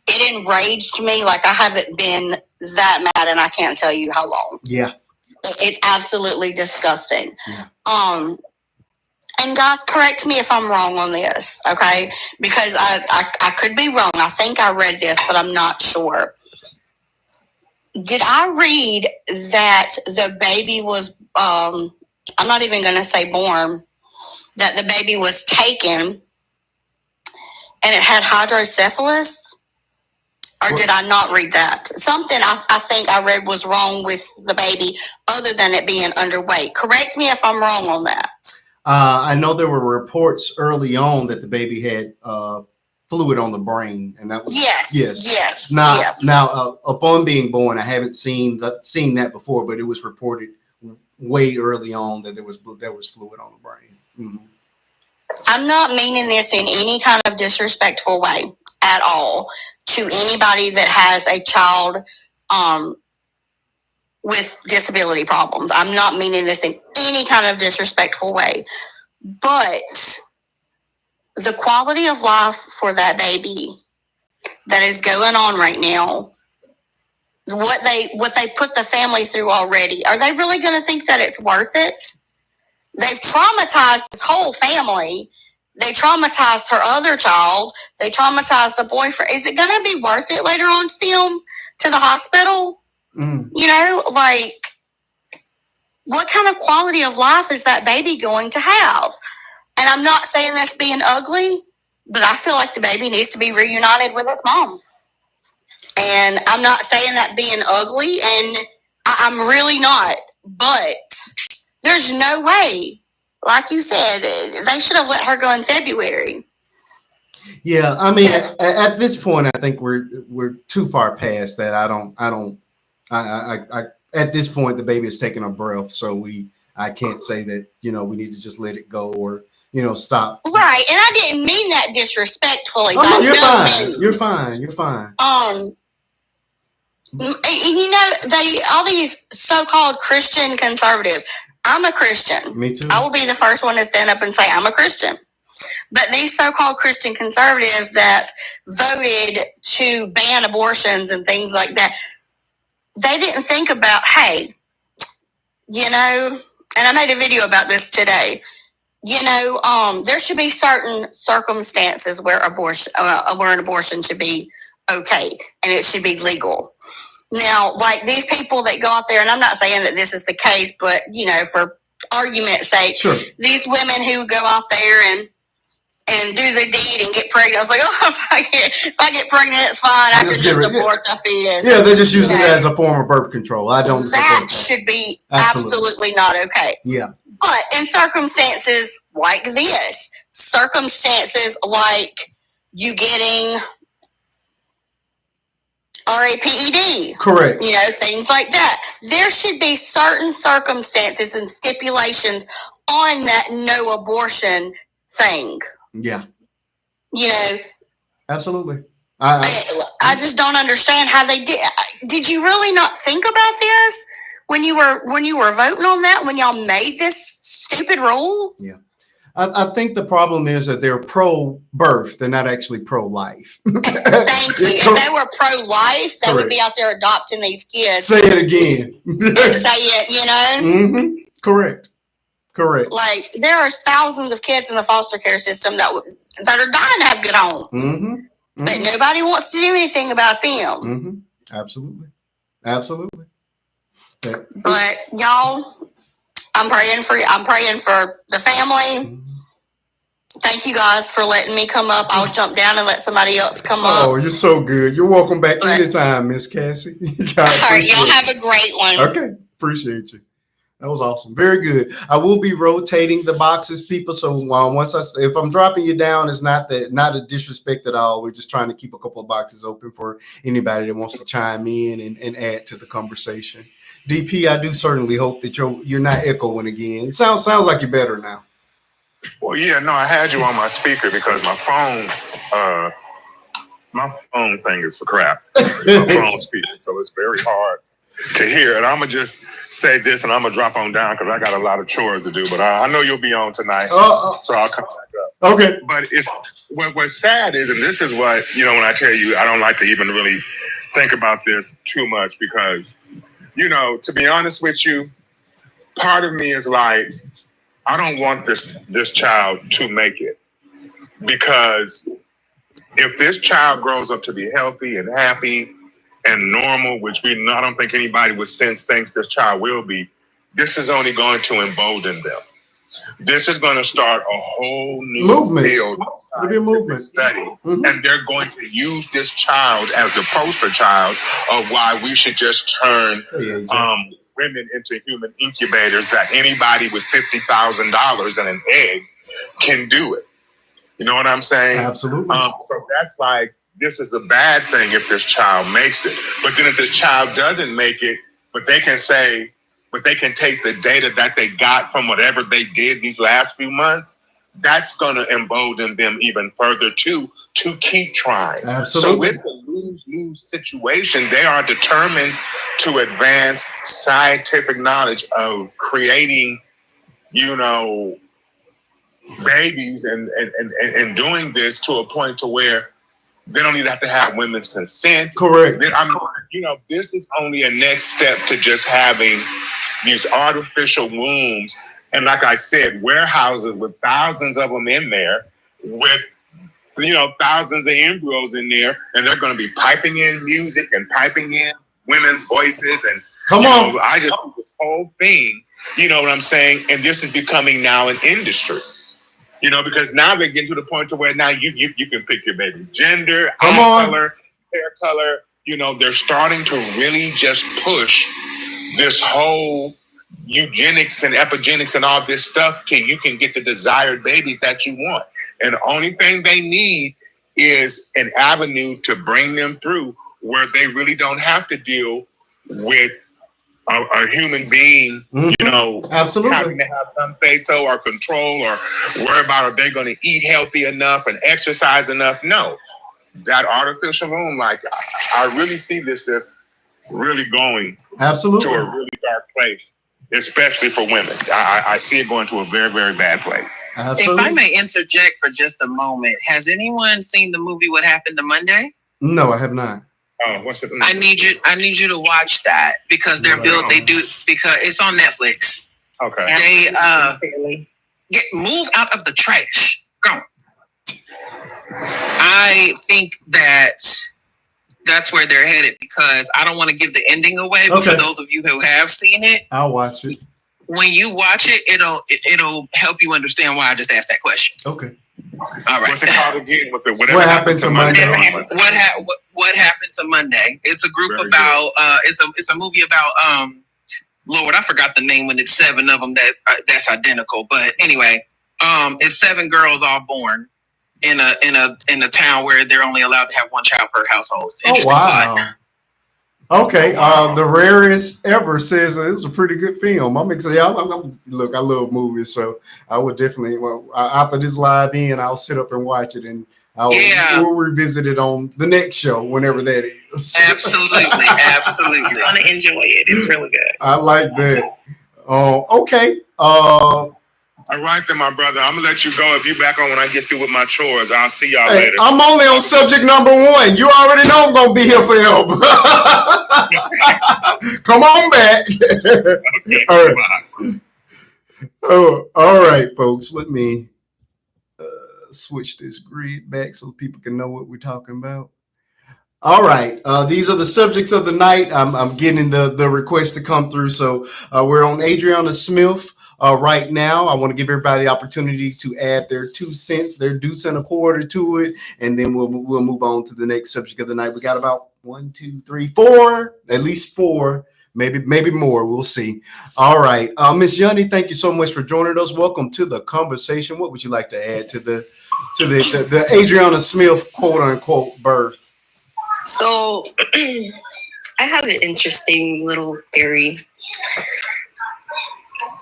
[SPEAKER 6] It enraged me. I haven't been that mad and I can't tell you how long.
[SPEAKER 1] Yeah.
[SPEAKER 6] It's absolutely disgusting. Yeah. And guys, correct me if I'm wrong on this, okay? Because I could be wrong. I think I read this, but I'm not sure. Did I read that the baby was, I'm not even going to say born, that the baby was taken and it had hydrocephalus? Or did I not read that? Something I think I read was wrong with the baby other than it being underweight. Correct me if I'm wrong on that.
[SPEAKER 1] I know there were reports early on that the baby had fluid on the brain, and that was yes. Now, upon being born, I haven't seen that before, but it was reported way early on that there was fluid on the brain. Mm-hmm.
[SPEAKER 6] I'm not meaning this in any kind of disrespectful way at all to anybody that has a child with disability problems. I'm not meaning this in any kind of disrespectful way, but the quality of life for that baby that is going on right now, what they put the family through already, are they really going to think that it's worth it? They've traumatized this whole family. They traumatized her other child. They traumatized the boyfriend. Is it going to be worth it later on to them, to the hospital? Mm. What kind of quality of life is that baby going to have? And I'm not saying this being ugly, but I feel like the baby needs to be reunited with its mom. And I'm not saying that being ugly, and I'm really not. But there's no way, like you said, they should have let her go in February.
[SPEAKER 1] Yeah, I mean, at this point, I think we're too far past that. I at this point, the baby is taking a breath, so I can't say that, we need to just let it go or, stop.
[SPEAKER 6] Right, and I didn't mean that disrespectfully.
[SPEAKER 1] Oh, no, you're fine. You're fine. You're fine.
[SPEAKER 6] All these so-called Christian conservatives. I'm a Christian.
[SPEAKER 1] Me too.
[SPEAKER 6] I will be the first one to stand up and say I'm a Christian. But these so-called Christian conservatives that voted to ban abortions and things like that, they didn't think about, hey, and I made a video about this today. There should be certain circumstances where an abortion should be okay and it should be legal. Now, like these people that go out there, and I'm not saying that this is the case, but for argument's sake,
[SPEAKER 1] sure.
[SPEAKER 6] These women who go out there and do the deed and get pregnant. I was like, if I get pregnant, it's fine. I can just abort the fetus.
[SPEAKER 1] Yeah, they're just using it as a form of birth control. I don't.
[SPEAKER 6] That should be absolutely not okay.
[SPEAKER 1] Yeah.
[SPEAKER 6] But in circumstances like this, circumstances like you getting RAPED.
[SPEAKER 1] Correct.
[SPEAKER 6] Things like that. There should be certain circumstances and stipulations on that no abortion thing.
[SPEAKER 1] Yeah. Absolutely.
[SPEAKER 6] I just don't understand how they did. Did you really not think about this when you were voting on that, when y'all made this stupid rule?
[SPEAKER 1] Yeah. I think the problem is that they're pro-birth. They're not actually pro-life.
[SPEAKER 6] Thank you. If they were pro-life, they would be out there adopting these kids.
[SPEAKER 1] Say it again.
[SPEAKER 6] Say it,
[SPEAKER 1] Mm-hmm. Correct.
[SPEAKER 6] Like, there are thousands of kids in the foster care system that are dying to have good homes.
[SPEAKER 1] Mm-hmm. Mm-hmm.
[SPEAKER 6] But nobody wants to do anything about them.
[SPEAKER 1] Mm-hmm. Absolutely.
[SPEAKER 6] But y'all, I'm praying for the family.
[SPEAKER 1] Mm-hmm.
[SPEAKER 6] Thank you guys for letting me come up. I'll jump down and let somebody else come up.
[SPEAKER 1] Oh, you're so good. You're welcome back anytime, Miss Cassie.
[SPEAKER 6] All right, y'all have a great one.
[SPEAKER 1] Okay, appreciate you. That was awesome. Very good. I will be rotating the boxes, people. So if I'm dropping you down, it's not a disrespect at all. We're just trying to keep a couple of boxes open for anybody that wants to chime in and add to the conversation. DP, I do certainly hope that you're not echoing again. It sounds like you're better now.
[SPEAKER 4] Well, yeah, no, I had you on my speaker because my phone thing is for crap. My phone speaker, so it's very hard to hear. And I'm gonna just say this, and I'm gonna drop on down because I got a lot of chores to do. But I know you'll be on tonight, so I'll come back up.
[SPEAKER 1] Okay.
[SPEAKER 4] But it's what's sad is, and this is what when I tell you, I don't like to even really think about this too much because, to be honest with you, part of me is like, I don't want this child to make it, because if this child grows up to be healthy and happy and normal, which I don't think anybody with sense thinks this child will be, this is only going to embolden them. This is going to start a whole new
[SPEAKER 1] movement.
[SPEAKER 4] Field of scientific study, and they're going to use this child as the poster child of why we should just turn women into human incubators, that anybody with $50,000 and an egg can do it. You know what I'm saying?
[SPEAKER 1] Absolutely.
[SPEAKER 4] So that's like, this is a bad thing if this child makes it. But then if this child doesn't make it, but they can take the data that they got from whatever they did these last few months, that's going to embolden them even further to keep trying.
[SPEAKER 1] Absolutely.
[SPEAKER 4] So with the lose-lose situation, they are determined to advance scientific knowledge of creating, babies and doing this to a point to where they don't even have to have women's consent.
[SPEAKER 1] Correct.
[SPEAKER 4] This is only a next step to just having these artificial wombs. And like I said, warehouses with thousands of them in there with, thousands of embryos in there. And they're going to be piping in music and piping in women's voices. And I just see this whole thing, you know what I'm saying? And this is becoming now an industry. Because now they're getting to the point to where now you can pick your baby gender, eye color, hair color, they're starting to really just push this whole eugenics and epigenetics and all this stuff till you can get the desired babies that you want. And the only thing they need is an avenue to bring them through where they really don't have to deal with a human being,
[SPEAKER 1] absolutely
[SPEAKER 4] having to have some say so or control or worry about are they going to eat healthy enough and exercise enough. No, that artificial womb, like I really see this just really going
[SPEAKER 1] absolutely
[SPEAKER 4] to a really dark place, especially for women. I see it going to a very, very bad place.
[SPEAKER 1] Absolutely.
[SPEAKER 2] If I may interject for just a moment, has anyone seen the movie What Happened to Monday?
[SPEAKER 1] No, I have not.
[SPEAKER 4] Oh, what's it?
[SPEAKER 2] I need you to watch that because they do because it's on Netflix.
[SPEAKER 4] Okay.
[SPEAKER 2] They move out of the trash. Go. I think that's where they're headed because I don't want to give the ending away. But for those of you who have seen it,
[SPEAKER 1] I'll watch it.
[SPEAKER 2] When you watch it, it'll help you understand why I just asked that question.
[SPEAKER 1] Okay.
[SPEAKER 2] All right.
[SPEAKER 4] What's it called again?
[SPEAKER 1] What happened to Monday?
[SPEAKER 2] What happened to Monday? It's a group about. It's a movie about. Lord, I forgot the name when it's 7 of them that's identical. But anyway, it's 7 girls all born in a town where they're only allowed to have 1 child per household.
[SPEAKER 1] Oh wow. Plot. Okay, the rarest ever says it was a pretty good film. I'm excited. Look, I love movies, so I would definitely. Well, after this live in, I'll sit up and watch it, and we'll revisit it on the next show, whenever that is.
[SPEAKER 2] Absolutely.
[SPEAKER 7] I'm gonna enjoy it. It's really good.
[SPEAKER 1] I like that. Okay.
[SPEAKER 4] All right, then, my brother. I'm gonna let you go. If you're back on when I get through with my chores, I'll see y'all later.
[SPEAKER 1] I'm only on subject number 1. You already know I'm gonna be here for help. Come on back.
[SPEAKER 4] Okay,
[SPEAKER 1] all right. All right, folks. Let me switch this grid back so people can know what we're talking about. All right. These are the subjects of the night. I'm getting the request to come through. So we're on Adriana Smith. Right now, I want to give everybody the opportunity to add their 2 cents, their deuce and a quarter to it, and then we'll move on to the next subject of the night. We got about 1, 2, 3, 4, at least 4, maybe more. We'll see. All right, Miss Yanni, thank you so much for joining us. Welcome to the conversation. What would you like to add to the Adriana Smith quote unquote birth?
[SPEAKER 8] So, I have an interesting little theory.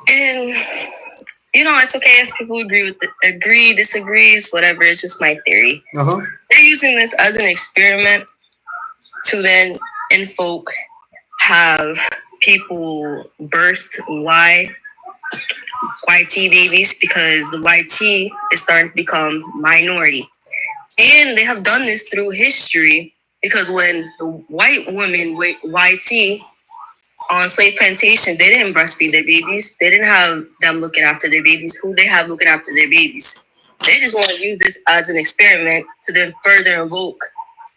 [SPEAKER 8] And it's okay if people agree, disagrees, whatever. It's just my theory. They're using this as an experiment to then invoke have people birth YT babies because the YT is starting to become minority, and they have done this through history because when the white women YT on slave plantation, they didn't breastfeed their babies. They didn't have them looking after their babies. Who they have looking after their babies? They just want to use this as an experiment to then further invoke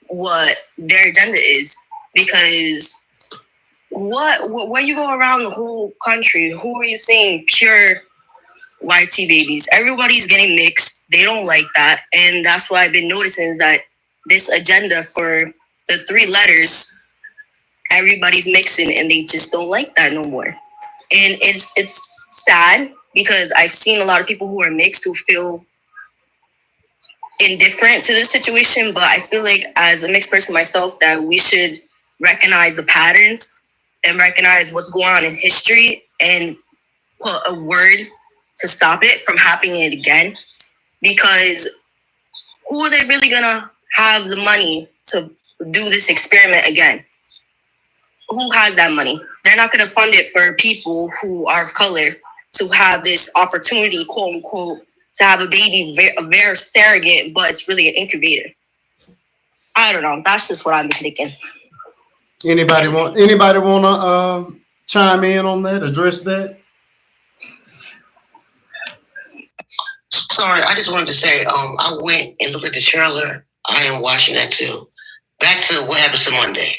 [SPEAKER 8] what their agenda is. Because when you go around the whole country, who are you seeing pure YT babies? Everybody's getting mixed. They don't like that. And that's what I've been noticing is that this agenda for the 3 letters, everybody's mixing and they just don't like that no more. And it's sad because I've seen a lot of people who are mixed who feel indifferent to this situation, but I feel like as a mixed person myself that we should recognize the patterns and recognize what's going on in history and put a word to stop it from happening again. Because who are they really gonna have the money to do this experiment again? Who has that money? They're not going to fund it for people who are of color to have this opportunity, quote unquote, to have a baby, a very surrogate, but it's really an incubator. I don't know. That's just what I'm thinking.
[SPEAKER 1] Anybody want to chime in on that? Address that?
[SPEAKER 5] Sorry, I just wanted to say, I went and looked at the trailer. I am watching that too. Back to What Happens to Monday.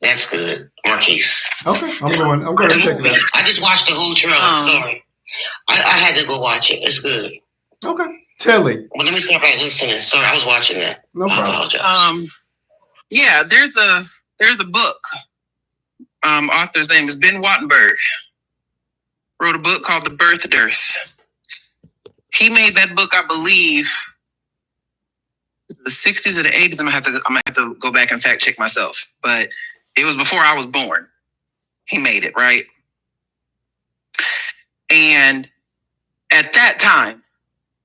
[SPEAKER 5] That's good, Marquise.
[SPEAKER 1] Okay, I'm going to check it out.
[SPEAKER 5] I just watched the whole trailer. Sorry, I had to go watch it. It's good.
[SPEAKER 1] Okay, Telly.
[SPEAKER 5] Well, let me start by listening. Sorry, I was watching that.
[SPEAKER 1] No problem.
[SPEAKER 5] I apologize.
[SPEAKER 2] Yeah, there's a There's a book. Author's name is Ben Wattenberg. Wrote a book called The Birth Dearth. He made that book, I believe, the 60s or the 80s. I'm gonna have to go back and fact check myself, but it was before I was born. He made it, right? And at that time,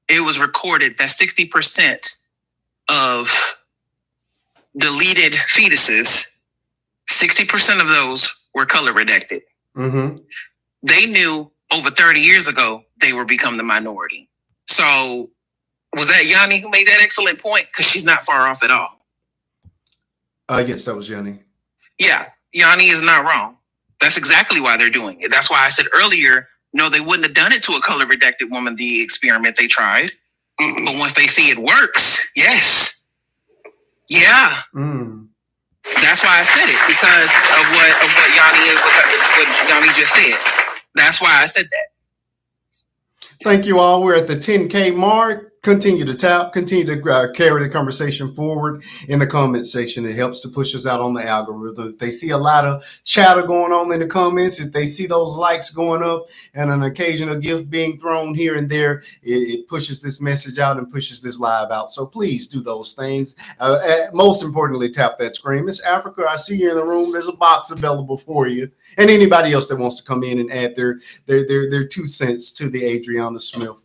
[SPEAKER 2] it was recorded that 60% of deleted fetuses, 60% of those were color redacted. Mm-hmm. They knew over 30 years ago they were become the minority. So was that Yanni who made that excellent point? Because she's not far off at all.
[SPEAKER 1] Yes, that was Yanni.
[SPEAKER 2] Yeah, Yanni is not wrong. That's exactly why they're doing it. That's why I said earlier, no, they wouldn't have done it to a color redacted woman, the experiment they tried. Mm-mm. But once they see it works, yes. Yeah. Mm. That's why I said it, because of what Yanni just said. That's why I said that.
[SPEAKER 1] Thank you all. We're at the 10K mark. Continue to tap, continue to carry the conversation forward in the comment section. It helps to push us out on the algorithm. If they see a lot of chatter going on in the comments, if they see those likes going up and an occasional gift being thrown here and there, it pushes this message out and pushes this live out. So please do those things. Most importantly, tap that screen. Miss Africa, I see you in the room. There's a box available for you. And anybody else that wants to come in and add their 2 cents to the Adriana Smith.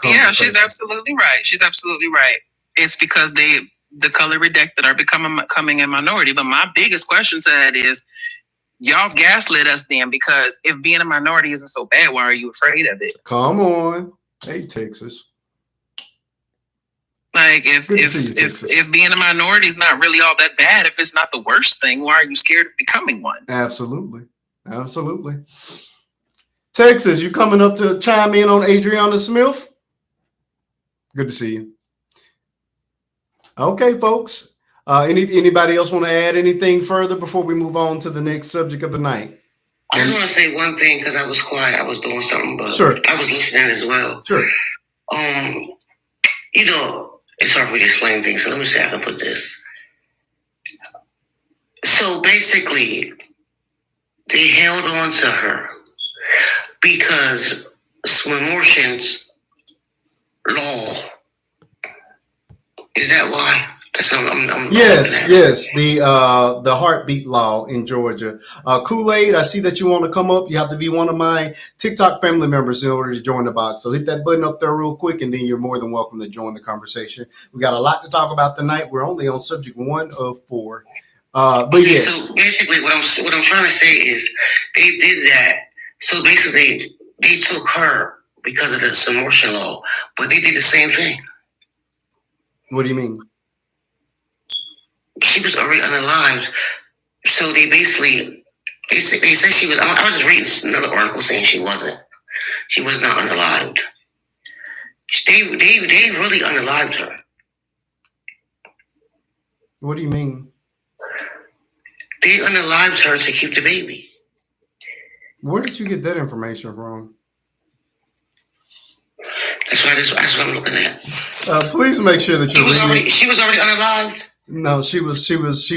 [SPEAKER 2] Yeah, she's absolutely right. She's absolutely right. It's because the color redacted are becoming a minority. But my biggest question to that is, y'all gaslit us then, because if being a minority isn't so bad, why are you afraid of it?
[SPEAKER 1] Come on. Hey, Texas.
[SPEAKER 2] Like if being a minority is not really all that bad, if it's not the worst thing, why are you scared of becoming one?
[SPEAKER 1] Absolutely. Absolutely. Texas, you coming up to chime in on Adriana Smith? Good to see you. Okay, folks. Anybody else want to add anything further before we move on to the next subject of the night?
[SPEAKER 5] I just want to say one thing, because I was quiet. I was doing something, but
[SPEAKER 1] sure.
[SPEAKER 5] I was listening as well.
[SPEAKER 1] Sure.
[SPEAKER 5] It's hard for me to explain things, so let me see if I can put this. So basically, they held on to her because Smorgasbord's law. Is that why?
[SPEAKER 1] Yes. The heartbeat law in Georgia. Kool-Aid, I see that you want to come up. You have to be one of my TikTok family members in order to join the box. So hit that button up there real quick, and then you're more than welcome to join the conversation. We got a lot to talk about tonight. We're only on subject 1 of 4. But yes.
[SPEAKER 5] So basically, what I'm trying to say is they did that. So basically, they took her because of the Smorgasbord law, but they did the same thing.
[SPEAKER 1] What do you mean?
[SPEAKER 5] She was already unalived, so they said she was. I was just reading another article saying she was not unalived. They really unalived her.
[SPEAKER 1] What do you mean?
[SPEAKER 5] They unalived her to keep the baby.
[SPEAKER 1] Where did you get that information from?
[SPEAKER 5] That's what I'm looking at.
[SPEAKER 1] Please make sure that you're reading.
[SPEAKER 5] She was already unalived.
[SPEAKER 1] No, she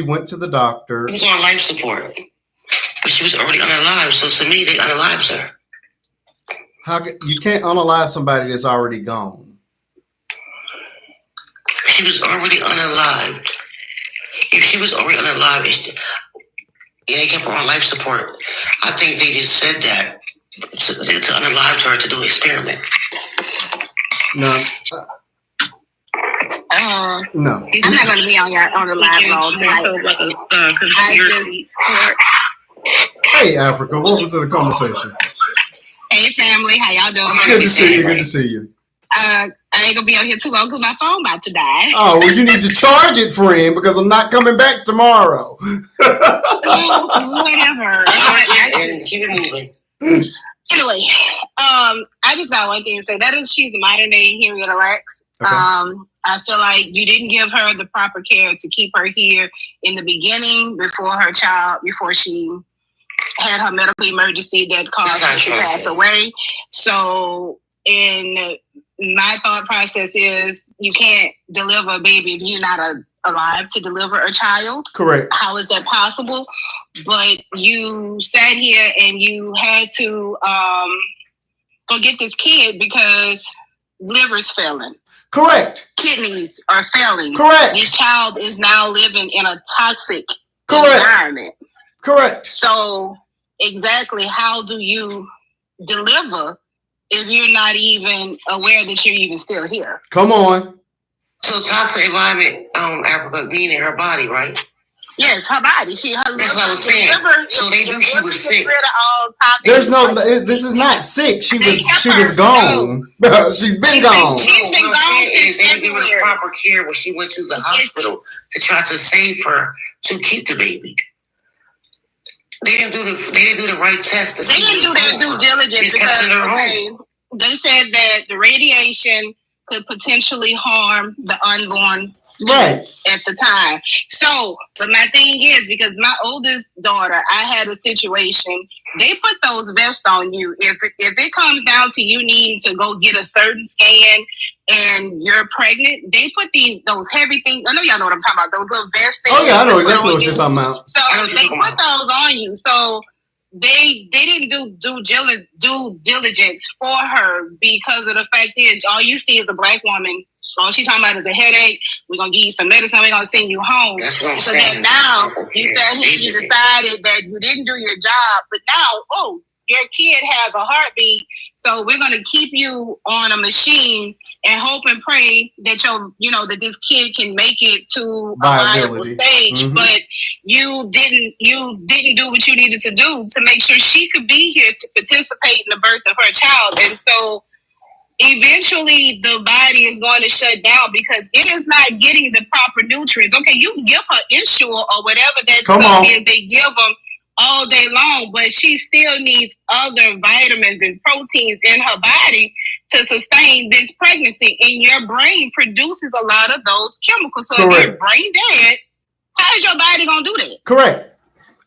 [SPEAKER 1] went to the doctor.
[SPEAKER 5] She was on life support, but she was already unalived. So to me, they unalived her.
[SPEAKER 1] You can't unalive somebody that's already gone.
[SPEAKER 5] She was already unalived. If she was already unalived, they kept her on life support. I think they just said that to unalive her to do an experiment.
[SPEAKER 1] No. No.
[SPEAKER 9] I'm not going to be on the live all tonight.
[SPEAKER 1] Hey, Africa, welcome to the conversation.
[SPEAKER 9] Hey, family, how y'all doing?
[SPEAKER 1] Good to see you. Good to see you.
[SPEAKER 9] I ain't gonna be on here too long because my phone about to die.
[SPEAKER 1] Oh, well, you need to charge it, friend, because I'm not coming back tomorrow.
[SPEAKER 9] Whatever.
[SPEAKER 5] Keep it moving.
[SPEAKER 9] Anyway, I just got one thing to say. She's the modern day Henrietta Lacks. Okay. I feel like you didn't give her the proper care to keep her here in the beginning before she had her medical emergency that caused her to pass away. So, in my thought process is you can't deliver a baby if you're not a alive to deliver a child.
[SPEAKER 1] Correct.
[SPEAKER 9] How is that possible? But you sat here and you had to go get this kid because liver's failing.
[SPEAKER 1] Correct.
[SPEAKER 9] Kidneys are failing.
[SPEAKER 1] Correct.
[SPEAKER 9] This child is now living in a toxic
[SPEAKER 1] Correct.
[SPEAKER 9] environment.
[SPEAKER 1] Correct.
[SPEAKER 9] So exactly how do you deliver if you're not even aware that you're even still here?
[SPEAKER 1] Come on.
[SPEAKER 5] So toxic environment, Africa being in her body, right?
[SPEAKER 9] Yes, her body. That's
[SPEAKER 5] what I was saying. So they knew she was sick.
[SPEAKER 1] There's no. This is not sick. She was gone. She's been gone.
[SPEAKER 9] She's been gone since
[SPEAKER 5] They didn't give her the
[SPEAKER 9] February.
[SPEAKER 5] proper care when she went to the hospital to try to save her to keep the baby. They didn't do the right test.
[SPEAKER 9] They didn't do their due diligence because they said that the radiation could potentially harm the unborn
[SPEAKER 1] right
[SPEAKER 9] at the time. So, but my thing is, because my oldest daughter, I had a situation. They put those vests on you. If it comes down to you needing to go get a certain scan and you're pregnant, they put those heavy things. I know y'all know what I'm talking about. Those little vests.
[SPEAKER 1] Oh yeah, I know exactly what you're talking about.
[SPEAKER 9] So they put those on you. So they didn't do due diligence for her, because of the fact is all you see is a black woman. All she's talking about is a headache. We're gonna give you some medicine. We're gonna send you home.
[SPEAKER 5] That's what I'm
[SPEAKER 9] so
[SPEAKER 5] saying.
[SPEAKER 9] That now you said you decided that you didn't do your job, but now your kid has a heartbeat. So we're gonna keep you on a machine and hope and pray that that this kid can make it to a viable stage. Mm-hmm. But you didn't do what you needed to do to make sure she could be here to participate in the birth of her child. And so eventually the body is going to shut down because it is not getting the proper nutrients. Okay, you can give her Ensure or whatever that stuff is they give them all day long, but she still needs other vitamins and proteins in her body to sustain this pregnancy. And your brain produces a lot of those chemicals. So if your brain dead, how is your body going to do that?
[SPEAKER 1] Correct.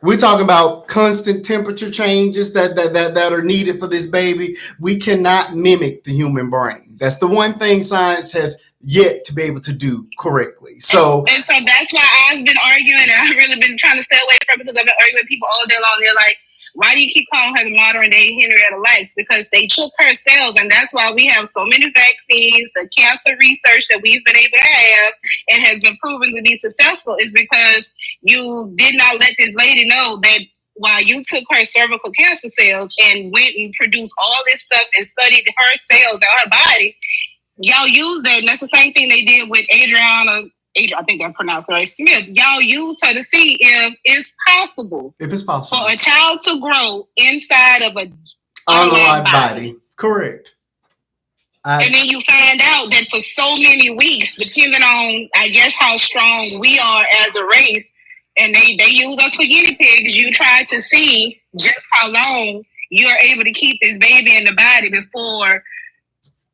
[SPEAKER 1] We're talking about constant temperature changes that are needed for this baby. We cannot mimic the human brain. That's the one thing science has yet to be able to do correctly. So
[SPEAKER 9] and so that's why I've been arguing, and I've really been trying to stay away from it, because I've been arguing with people all day long. They're like, why do you keep calling her the modern day Henrietta Lacks? Because they took her cells, and that's why we have so many vaccines. The cancer research that we've been able to have and has been proven to be successful is because you did not let this lady know that while you took her cervical cancer cells and went and produced all this stuff and studied her cells and her body, y'all used that. And that's the same thing they did with Adriana, I think that's pronounced right, Smith. Y'all used her to see if it's possible.
[SPEAKER 1] If it's possible.
[SPEAKER 9] For a child to grow inside of an
[SPEAKER 1] unalive body. Correct.
[SPEAKER 9] And then you find out that for so many weeks, depending on, I guess, how strong we are as a race, and they use us for guinea pigs, you try to see just how long you're able to keep this baby in the body before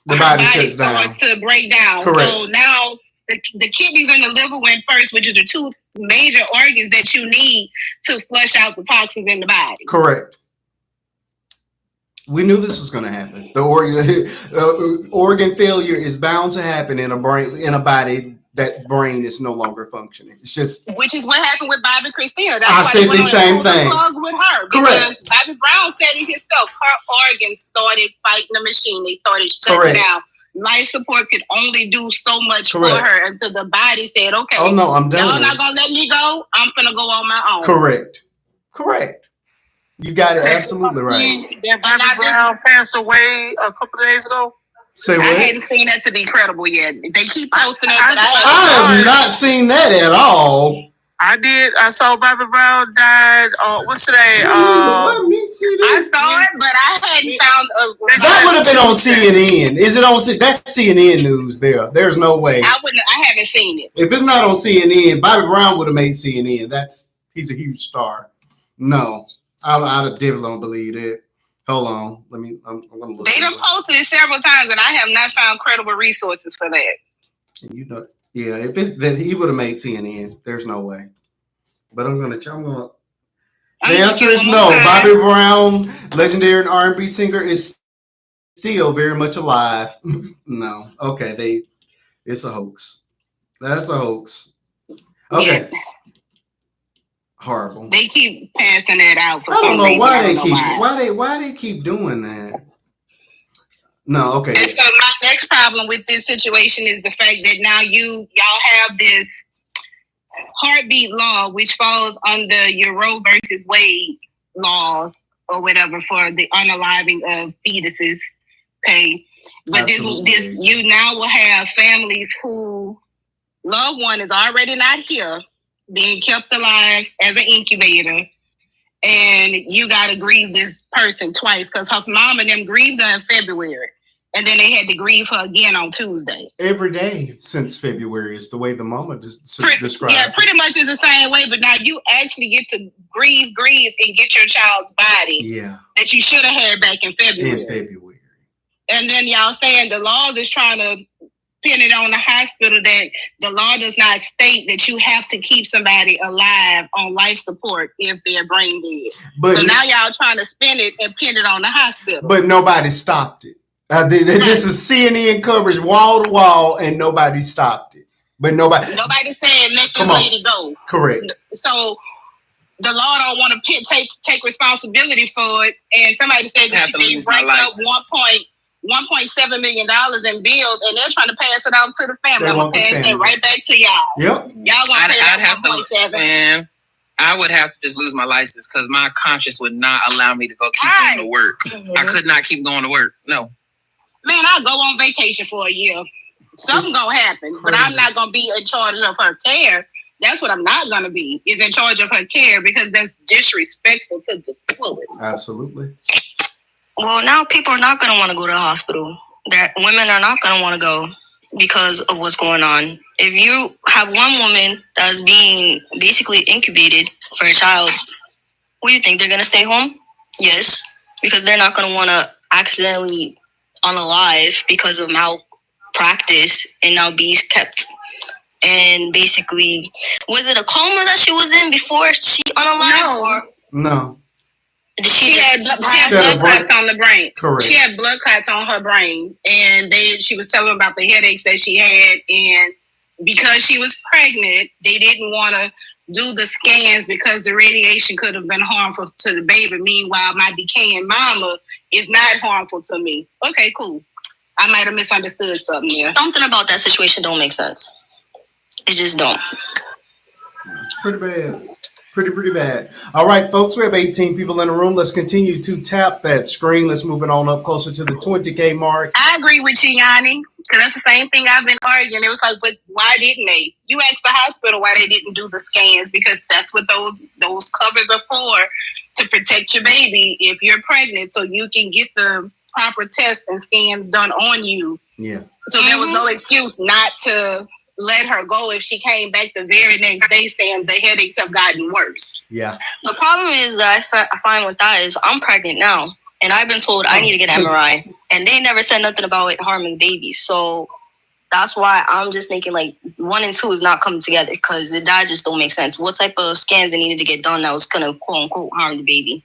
[SPEAKER 1] the body shuts
[SPEAKER 9] starts to break down.
[SPEAKER 1] Correct.
[SPEAKER 9] So now the kidneys and the liver went first, which are the two major organs that you need to flush out the toxins in the body.
[SPEAKER 1] Correct. We knew this was going to happen. The organ failure is bound to happen in a body that brain is no longer functioning. It's just,
[SPEAKER 9] which is what happened with Bobby Christina.
[SPEAKER 1] I said the same thing.
[SPEAKER 9] With her,
[SPEAKER 1] correct.
[SPEAKER 9] Because Bobby Brown said it himself. Her organs started fighting the machine. They started shutting down. Life support could only do so much for her until the body said, "Okay,
[SPEAKER 1] oh no, I'm done.
[SPEAKER 9] Y'all not gonna let me go. I'm gonna go on my own."
[SPEAKER 1] Correct. You got it absolutely right.
[SPEAKER 10] That Bobby Brown passed away a couple of days ago.
[SPEAKER 1] Say what?
[SPEAKER 9] I hadn't seen that to be credible yet. They keep posting it.
[SPEAKER 1] I have not seen that at all.
[SPEAKER 10] I did. I saw Bobby Brown died. What's today?
[SPEAKER 1] Let me see this.
[SPEAKER 9] I saw it, but I hadn't found a.
[SPEAKER 1] That would have been on CNN. Is it on? That's CNN news. There's no way.
[SPEAKER 9] I haven't seen it.
[SPEAKER 1] If it's not on CNN, Bobby Brown would have made CNN. He's a huge star. No, I definitely don't believe it. Hold on. I'm gonna look.
[SPEAKER 9] They done posted it several times, and I have not found credible resources for that.
[SPEAKER 1] Yeah, then he would have made CNN. There's no way. But I'm gonna. The answer is no. Bobby Brown, legendary R&B singer, is still very much alive. No. Okay, it's a hoax. That's a hoax. Okay.
[SPEAKER 9] Yeah.
[SPEAKER 1] Horrible.
[SPEAKER 9] They keep passing that out for
[SPEAKER 1] I don't
[SPEAKER 9] some
[SPEAKER 1] know
[SPEAKER 9] reason.
[SPEAKER 1] why they keep doing that. No, okay.
[SPEAKER 9] And so my next problem with this situation is the fact that now y'all have this heartbeat law, which falls under your Roe versus Wade laws or whatever for the unaliving of fetuses. Okay. But this you now will have families who loved one is already not here, being kept alive as an incubator, and you got to grieve this person twice because her mom and them grieved her in February, and then they had to grieve her again on Tuesday.
[SPEAKER 1] Every day since February is the way the mama described.
[SPEAKER 9] Yeah, pretty much is the same way, but now you actually get to grieve, and get your child's body.
[SPEAKER 1] Yeah.
[SPEAKER 9] That you should have had back in February. And then y'all saying the laws is trying to pin it on the hospital that the law does not state that you have to keep somebody alive on life support if they're brain dead. So now y'all trying to spin it and pin it on the hospital.
[SPEAKER 1] But nobody stopped it. This is CNN coverage wall to wall, and nobody stopped it. But nobody said
[SPEAKER 9] let this lady go.
[SPEAKER 1] Correct.
[SPEAKER 9] So the law don't want to take responsibility for it, and somebody said that they racked up $1.7 million in bills, and they're trying to pass it out to the family. I'm gonna pass that right back to y'all.
[SPEAKER 1] Yep.
[SPEAKER 9] Y'all gonna pay that 1.7.
[SPEAKER 2] Man, I would have to just lose my license because my conscience would not allow me to go keep going to work. I could not keep going to work. No.
[SPEAKER 9] Man, I'll go on vacation for a year. Something's gonna happen, but I'm not gonna be in charge of her care. That's what I'm not gonna be, is in charge of her care, because that's disrespectful to the fullest.
[SPEAKER 1] Absolutely.
[SPEAKER 8] Well, now people are not going to want to go to the hospital. That women are not going to want to go because of what's going on. If you have one woman that's being basically incubated for a child, what do you think? They're going to stay home? Yes, because they're not going to want to accidentally unalive because of malpractice and now be kept. And basically, was it a coma that she was in before she unalived?
[SPEAKER 1] No.
[SPEAKER 9] She had blood clots on the brain.
[SPEAKER 1] Correct.
[SPEAKER 9] She had blood clots on her brain, and she was telling about the headaches that she had, and because she was pregnant, they didn't want to do the scans because the radiation could have been harmful to the baby. Meanwhile, my decaying mama is not harmful to me. Okay, cool. I might have misunderstood something there.
[SPEAKER 8] Something about that situation don't make sense. It just don't.
[SPEAKER 1] It's pretty bad. Pretty bad. All right, folks, we have 18 people in the room. Let's continue to tap that screen. Let's move it on up closer to the 20K mark.
[SPEAKER 9] I agree with you, Yanni, because that's the same thing I've been arguing. It was like, but why didn't they? You asked the hospital why they didn't do the scans, because that's what those covers are for, to protect your baby if you're pregnant, so you can get the proper tests and scans done on you.
[SPEAKER 1] Yeah.
[SPEAKER 9] So there was no excuse not to let her go if she came back the very next day saying the headaches have gotten worse.
[SPEAKER 1] Yeah.
[SPEAKER 8] The problem is that I find with that is I'm pregnant now, and I've been told I need to get an MRI, and they never said nothing about it harming babies. So that's why I'm just thinking like 1 and 2 is not coming together, because that just don't make sense. What type of scans they needed to get done that was gonna quote unquote harm the baby?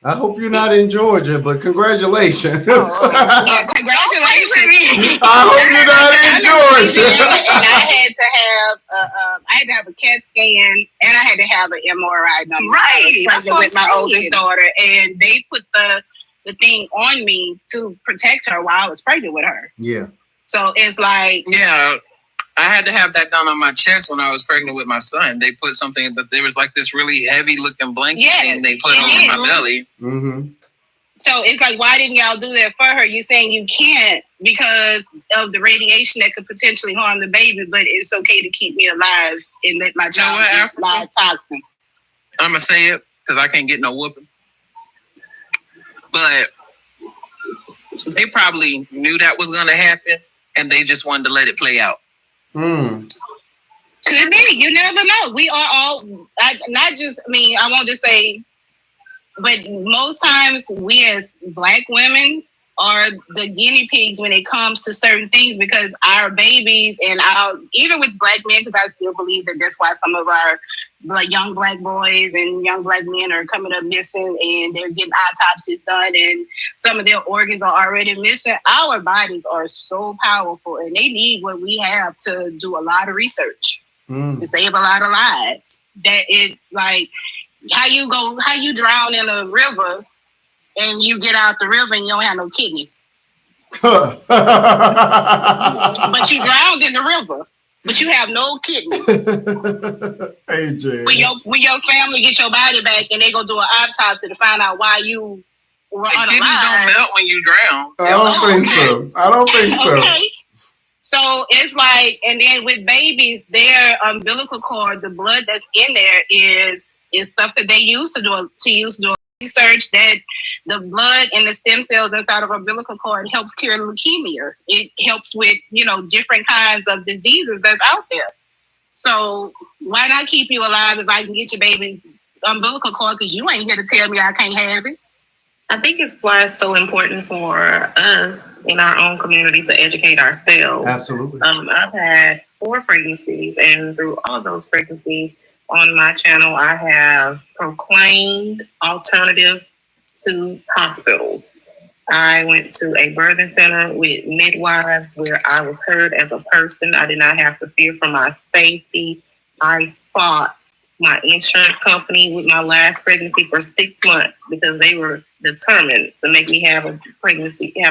[SPEAKER 1] I hope you're not in Georgia, but congratulations.
[SPEAKER 9] Yeah, congratulations.
[SPEAKER 1] I hope you're not in Georgia.
[SPEAKER 9] And I had to have a CAT scan, and I had to have an MRI done.
[SPEAKER 8] Right.
[SPEAKER 9] That's with my oldest daughter, and they put the thing on me to protect her while I was pregnant with her.
[SPEAKER 1] Yeah.
[SPEAKER 9] So it's like,
[SPEAKER 2] yeah. I had to have that done on my chest when I was pregnant with my son. They put something, but there was like this really heavy looking blanket thing they put on my belly.
[SPEAKER 1] Mm-hmm.
[SPEAKER 9] So it's like, why didn't y'all do that for her? You're saying you can't because of the radiation that could potentially harm the baby, but it's okay to keep me alive and let my child get live toxin.
[SPEAKER 2] I'm going to say it because I can't get no whooping. But they probably knew that was going to happen, and they just wanted to let it play out.
[SPEAKER 9] Could be. You never know. We are all, I won't just say, but most times we as Black women are the guinea pigs when it comes to certain things, because our babies and even with Black men, because I still believe that that's why some of our young Black boys and young Black men are coming up missing, and they're getting autopsies done, and some of their organs are already missing. Our bodies are so powerful, and they need what we have to do a lot of research. to save a lot of lives. That is like how you drown in a river and you get out the river and you don't have no kidneys. But you drowned in the river, but you have no kidneys.
[SPEAKER 1] Hey, Jay.
[SPEAKER 9] When your family get your body back and they go do an autopsy to find out why you were unalive.
[SPEAKER 2] Kidneys don't melt when you drown.
[SPEAKER 1] I don't think so.
[SPEAKER 9] Okay. So it's like, and then with babies, their umbilical cord, the blood that's in there is stuff that they use to do research that the blood and the stem cells inside of umbilical cord helps cure leukemia. It helps with, different kinds of diseases that's out there. So why not keep you alive if I can get your baby's umbilical cord? Because you ain't here to tell me I can't have it.
[SPEAKER 7] I think it's why it's so important for us in our own community to educate ourselves.
[SPEAKER 1] Absolutely.
[SPEAKER 7] I've had 4 pregnancies, and through all those pregnancies on my channel, I have proclaimed alternative to hospitals. I went to a birthing center with midwives where I was heard as a person. I did not have to fear for my safety. I fought my insurance company with my last pregnancy for 6 months because they were determined to make me have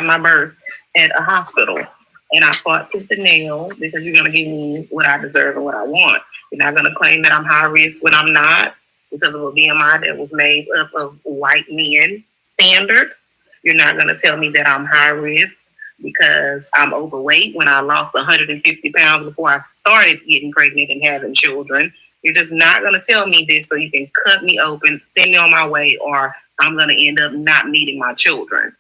[SPEAKER 7] my birth at a hospital. And I fought tooth and nail because you're going to give me what I deserve and what I want. You're not going to claim that I'm high risk when I'm not because of a BMI that was made up of white men standards. You're not going to tell me that I'm high risk because I'm overweight when I lost 150 pounds before I started getting pregnant and having children. You're just not going to tell me this so you can cut me open, send me on my way, or I'm going to end up not meeting my children,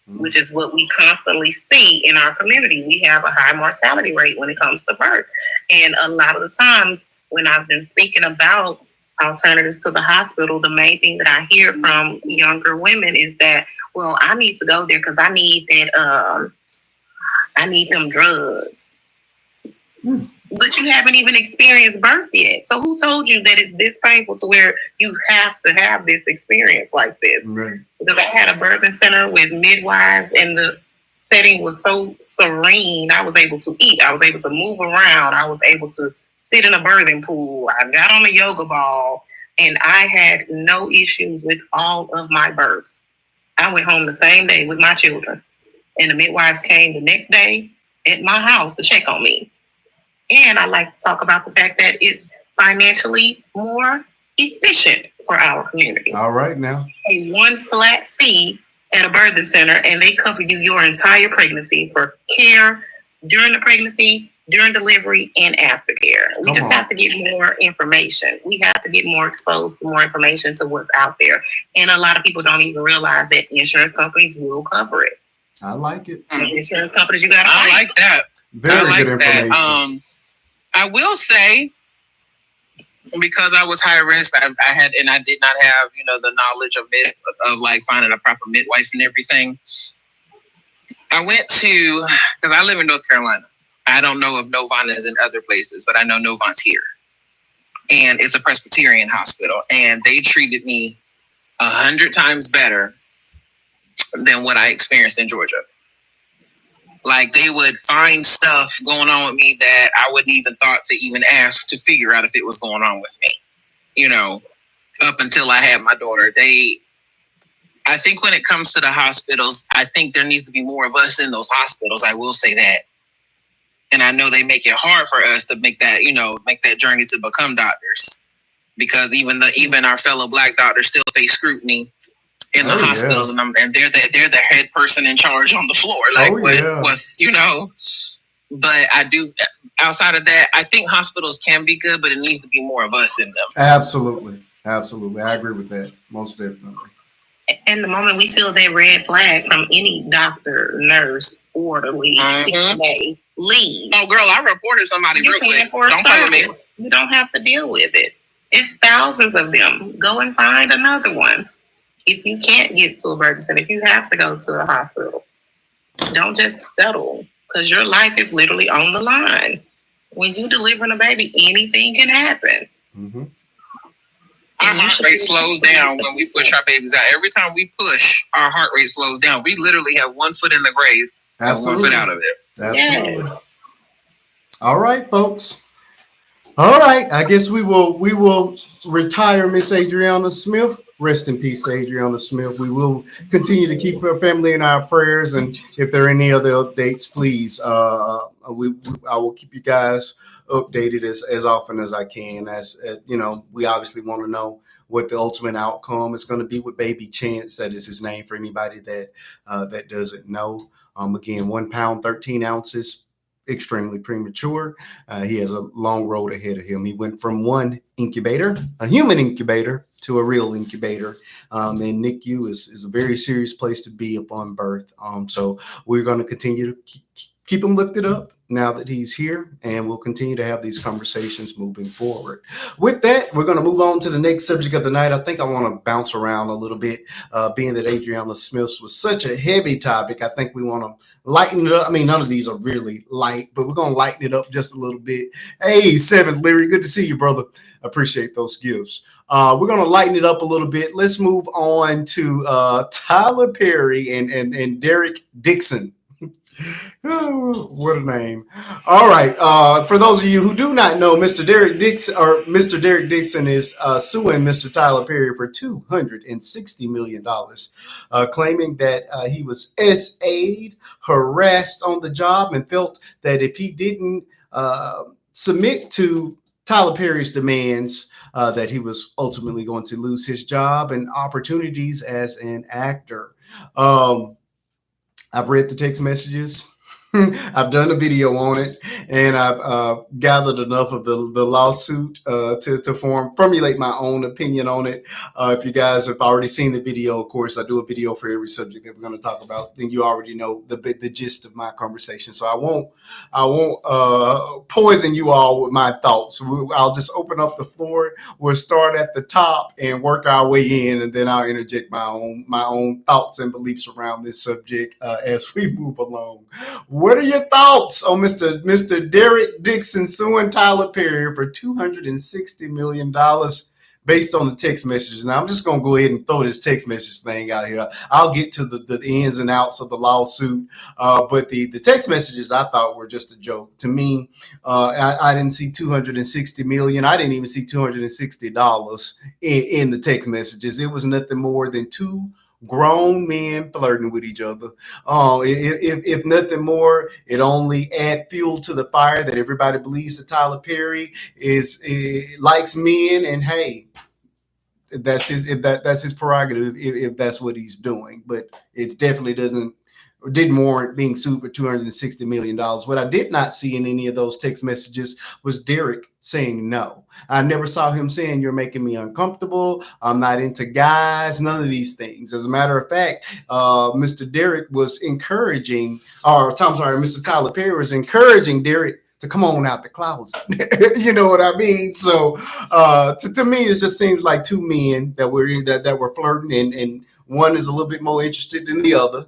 [SPEAKER 7] which is what we constantly see in our community. We have a high mortality rate when it comes to birth. And a lot of the times when I've been speaking about alternatives to the hospital, the main thing that I hear from younger women is that, well, I need to go there because I need that, I need them drugs. But you haven't even experienced birth yet. So who told you that it's this painful to where you have to have this experience like this?
[SPEAKER 1] Right.
[SPEAKER 7] Because I had a birthing center with midwives and the setting was so serene. I was able to eat. I was able to move around. I was able to sit in a birthing pool. I got on a yoga ball and I had no issues with all of my births. I went home the same day with my children and the midwives came the next day at my house to check on me. And I like to talk about the fact that it's financially more efficient for our community.
[SPEAKER 1] All right now.
[SPEAKER 7] Pay one flat fee at a birthing center and they cover you your entire pregnancy for care during the pregnancy, during delivery, and aftercare. We just have to get more information. We have to get more exposed to more information to what's out there. And a lot of people don't even realize that insurance companies will cover it.
[SPEAKER 1] I like it.
[SPEAKER 7] Insurance companies, you got to
[SPEAKER 2] I like that.
[SPEAKER 1] Very good information.
[SPEAKER 2] I will say, because I was high risk, I did not have, the knowledge of like finding a proper midwife and everything. I went to, because I live in North Carolina. I don't know if Novant is in other places, but I know Novant's here. And it's a Presbyterian hospital. And they treated me 100 times better than what I experienced in Georgia. Like they would find stuff going on with me that I wouldn't even thought to even ask to figure out if it was going on with me, up until I had my daughter. I think when it comes to the hospitals, I think there needs to be more of us in those hospitals. I will say that. And I know they make it hard for us to make that, make that journey to become doctors because even our fellow Black doctors still face scrutiny in the hospitals, and they're the head person in charge on the floor. Like but I do. Outside of that, I think hospitals can be good, but it needs to be more of us in them.
[SPEAKER 1] Absolutely, I agree with that. Most definitely.
[SPEAKER 7] And the moment we feel that red flag from any doctor, nurse, orderly, CNA, leave.
[SPEAKER 2] Oh, girl, I reported somebody real quick. Don't play with me.
[SPEAKER 7] You don't have to deal with it. It's thousands of them. Go and find another one. If you can't get to a birthing center, if you have to go to a hospital, don't just settle because your life is literally on the line. When you delivering a baby, anything can happen.
[SPEAKER 1] Mm-hmm.
[SPEAKER 2] Our heart rate slows down when we push our babies out. Every time we push, our heart rate slows down. We literally have 1 foot in the grave and 1 foot out of it.
[SPEAKER 1] Absolutely. Yeah. All right, folks. All right, I guess we will retire Miss Adriana Smith. Rest in peace to Adriana Smith. We will continue to keep her family in our prayers, and if there are any other updates, please, I will keep you guys updated as often as I can. As you know, we obviously want to know what the ultimate outcome is going to be with Baby Chance. That is his name for anybody that that doesn't know. Again, 1 pound 13 ounces. Extremely premature. He has a long road ahead of him. He went from one incubator, a human incubator, to a real incubator. And NICU is a very serious place to be upon birth. So we're going to continue to keep him lifted up now that he's here, and we'll continue to have these conversations moving forward. With that, we're going to move on to the next subject of the night. I think I want to bounce around a little bit, being that Adriana Smith was such a heavy topic. I think we want to lighten it up. I mean, none of these are really light, but we're going to lighten it up just a little bit. Hey, Seventh Leary, good to see you, brother. Appreciate those gifts. We're going to lighten it up a little bit. Let's move on to Tyler Perry and Derek Dixon. Oh, what a name. All right. For those of you who do not know, Mr. Derek Dixon is suing Mr. Tyler Perry for $260 million, claiming that he was SA'd, harassed on the job, and felt that if he didn't submit to Tyler Perry's demands, that he was ultimately going to lose his job and opportunities as an actor. I've read the text messages. I've done a video on it, and I've gathered enough of the lawsuit to formulate my own opinion on it. If you guys have already seen the video, of course, I do a video for every subject that we're going to talk about. Then you already know the gist of my conversation. So I won't poison you all with my thoughts. I'll just open up the floor. We'll start at the top and work our way in, and then I'll interject my own thoughts and beliefs around this subject as we move along. What are your thoughts on Mr. Derek Dixon suing Tyler Perry for $260 million based on the text messages? Now, I'm just going to go ahead and throw this text message thing out here. I'll get to the ins and outs of the lawsuit, but the text messages I thought were just a joke. To me, I didn't see $260 million. I didn't even see $260 in the text messages. It was nothing more than two grown men flirting with each other. If nothing more, it only add fuel to the fire that everybody believes that Tyler Perry likes men, and hey, that's his prerogative if that's what he's doing. But it definitely didn't warrant being sued for $260 million. What I did not see in any of those text messages was Derek saying no. I never saw him saying, "You're making me uncomfortable. I'm not into guys," none of these things. As a matter of fact, Mr. Derek was encouraging, Mr. Tyler Perry was encouraging Derek to come on out the closet. You know what I mean? So to me, it just seems like two men that were flirting, and one is a little bit more interested than the other.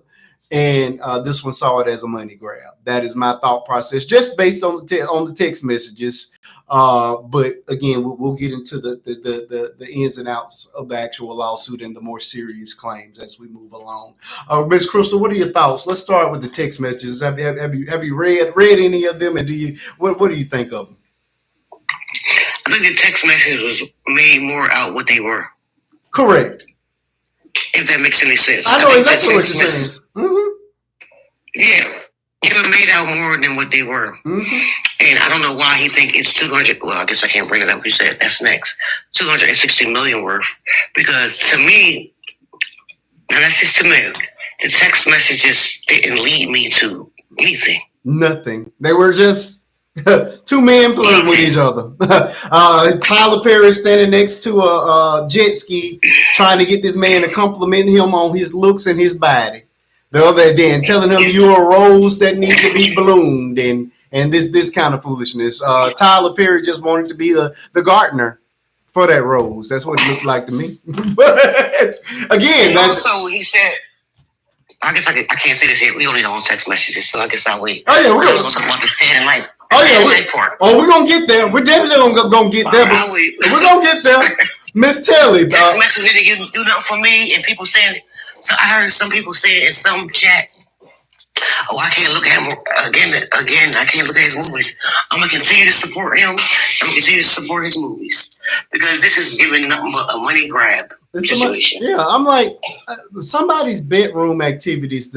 [SPEAKER 1] And this one saw it as a money grab. That is my thought process, just based on the text messages. But again, we'll get into the ins and outs of the actual lawsuit and the more serious claims as we move along. Ms. Crystal, what are your thoughts? Let's start with the text messages. Have you read any of them, and what do you think of them?
[SPEAKER 5] I think the text messages made more out what they were.
[SPEAKER 1] Correct.
[SPEAKER 5] If that makes any sense.
[SPEAKER 1] I know exactly what you're saying. Mm-hmm.
[SPEAKER 5] Yeah, they were made out more than what they were. Mm-hmm. And I don't know why he think it's 200. Well, I guess I can't bring it up. You said that's next. 260 million worth. Because to me, now that's just to me, the text messages didn't lead me to anything.
[SPEAKER 1] Nothing. They were just two men flirting with each other. Tyler Perry standing next to a jet ski, trying to get this man to compliment him on his looks and his body. The other then telling him you're a rose that needs to be bloomed, and this kind of foolishness. Tyler Perry just wanted to be the gardener for that rose. That's what it looked like to me. But again,
[SPEAKER 5] also he said, I guess I can't say this here. We only know on text messages, so I guess I'll wait.
[SPEAKER 1] Oh yeah, we're
[SPEAKER 5] gonna talk about the Saturday night.
[SPEAKER 1] We're gonna get there. We're definitely gonna get there. But we're gonna get there. Miss Telly,
[SPEAKER 5] text messages didn't do nothing for me, and people saying. So I heard some people say in some chats Oh, I can't look at him again. I can't look at his movies. I'm gonna continue to support him. I'm gonna continue to support his movies because this is giving nothing but a money grab situation.
[SPEAKER 1] I'm like, somebody's bedroom activities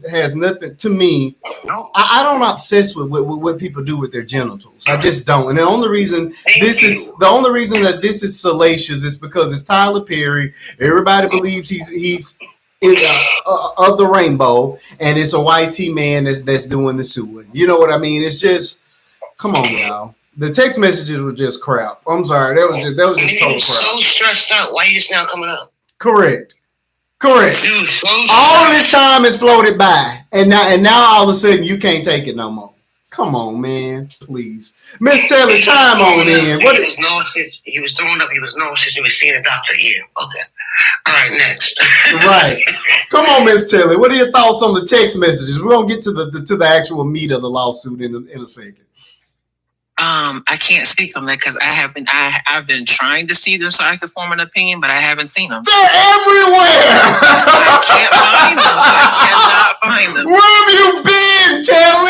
[SPEAKER 1] has nothing to me. I don't obsess with what people do with their genitals. I just don't. And the only reason that this is salacious is because it's Tyler Perry. Everybody believes he's of the rainbow, and it's a YT man that's doing the suing. You know what I mean? It's just, come on, y'all. The text messages were just crap. I'm sorry, that was just total crap.
[SPEAKER 5] So stressed out. Why are you just now coming up?
[SPEAKER 1] Correct.
[SPEAKER 5] Dude, so
[SPEAKER 1] all of this time is floated by, and now all of a sudden you can't take it no more. Come on, man, please, Miss Taylor, chime on in.
[SPEAKER 5] What? He was nauseous. He was throwing up. He was nauseous. He was seeing a doctor. Yeah. Okay. All right, next.
[SPEAKER 1] Right. Come on, Miss Taylor. What are your thoughts on the text messages? We're gonna get to the actual meat of the lawsuit in a second.
[SPEAKER 2] I can't speak on that because I've been trying to see them so I can form an opinion, but I haven't seen them.
[SPEAKER 1] They're everywhere.
[SPEAKER 2] I can't find them. I cannot find them.
[SPEAKER 1] Where have you been, Taylor?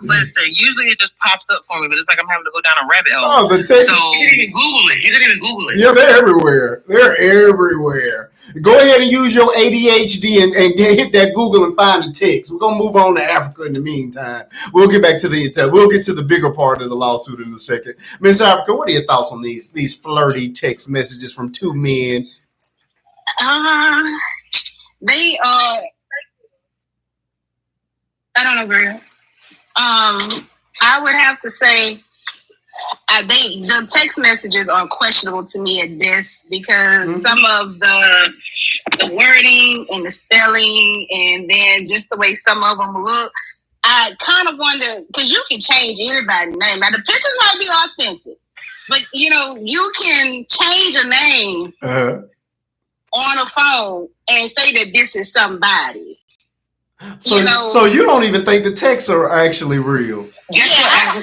[SPEAKER 2] Listen. Usually it just pops up for me, but it's like I'm having to go down a rabbit hole.
[SPEAKER 1] Oh, the text.
[SPEAKER 5] So you didn't even Google it.
[SPEAKER 1] Yeah, they're everywhere. Go ahead and use your ADHD and hit that Google and find the text. We're gonna move on to Africa in the meantime. We'll get back to the bigger part of the lawsuit in a second. Miss Africa, what are your thoughts on these flirty text messages from two men?
[SPEAKER 9] They I don't agree. I would have to say the text messages are questionable to me at best because some of the wording and the spelling and then just the way some of them look, I kind of wonder, because you can change anybody's name. Now the pictures might be authentic, but you can change a name on a phone and say that this is somebody.
[SPEAKER 1] So you don't even think the texts are actually real?
[SPEAKER 9] I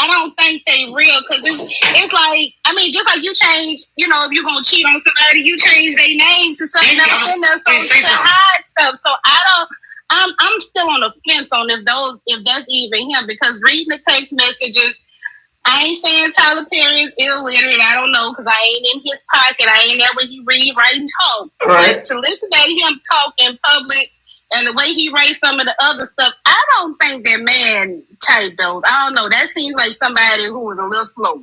[SPEAKER 9] don't think they real because it's like, I mean, just like you change, if you're gonna cheat on somebody, you change their name to something else in there to hide stuff. So I'm still on the fence on if that's even him, because reading the text messages, I ain't saying Tyler Perry is illiterate. I don't know because I ain't in his pocket. I ain't there when he read, write, and talk.
[SPEAKER 1] Right.
[SPEAKER 9] But to listen to him talk in public and the way he writes some of the other stuff, I don't think that man typed those. I don't know. That seems like somebody who was a little slow.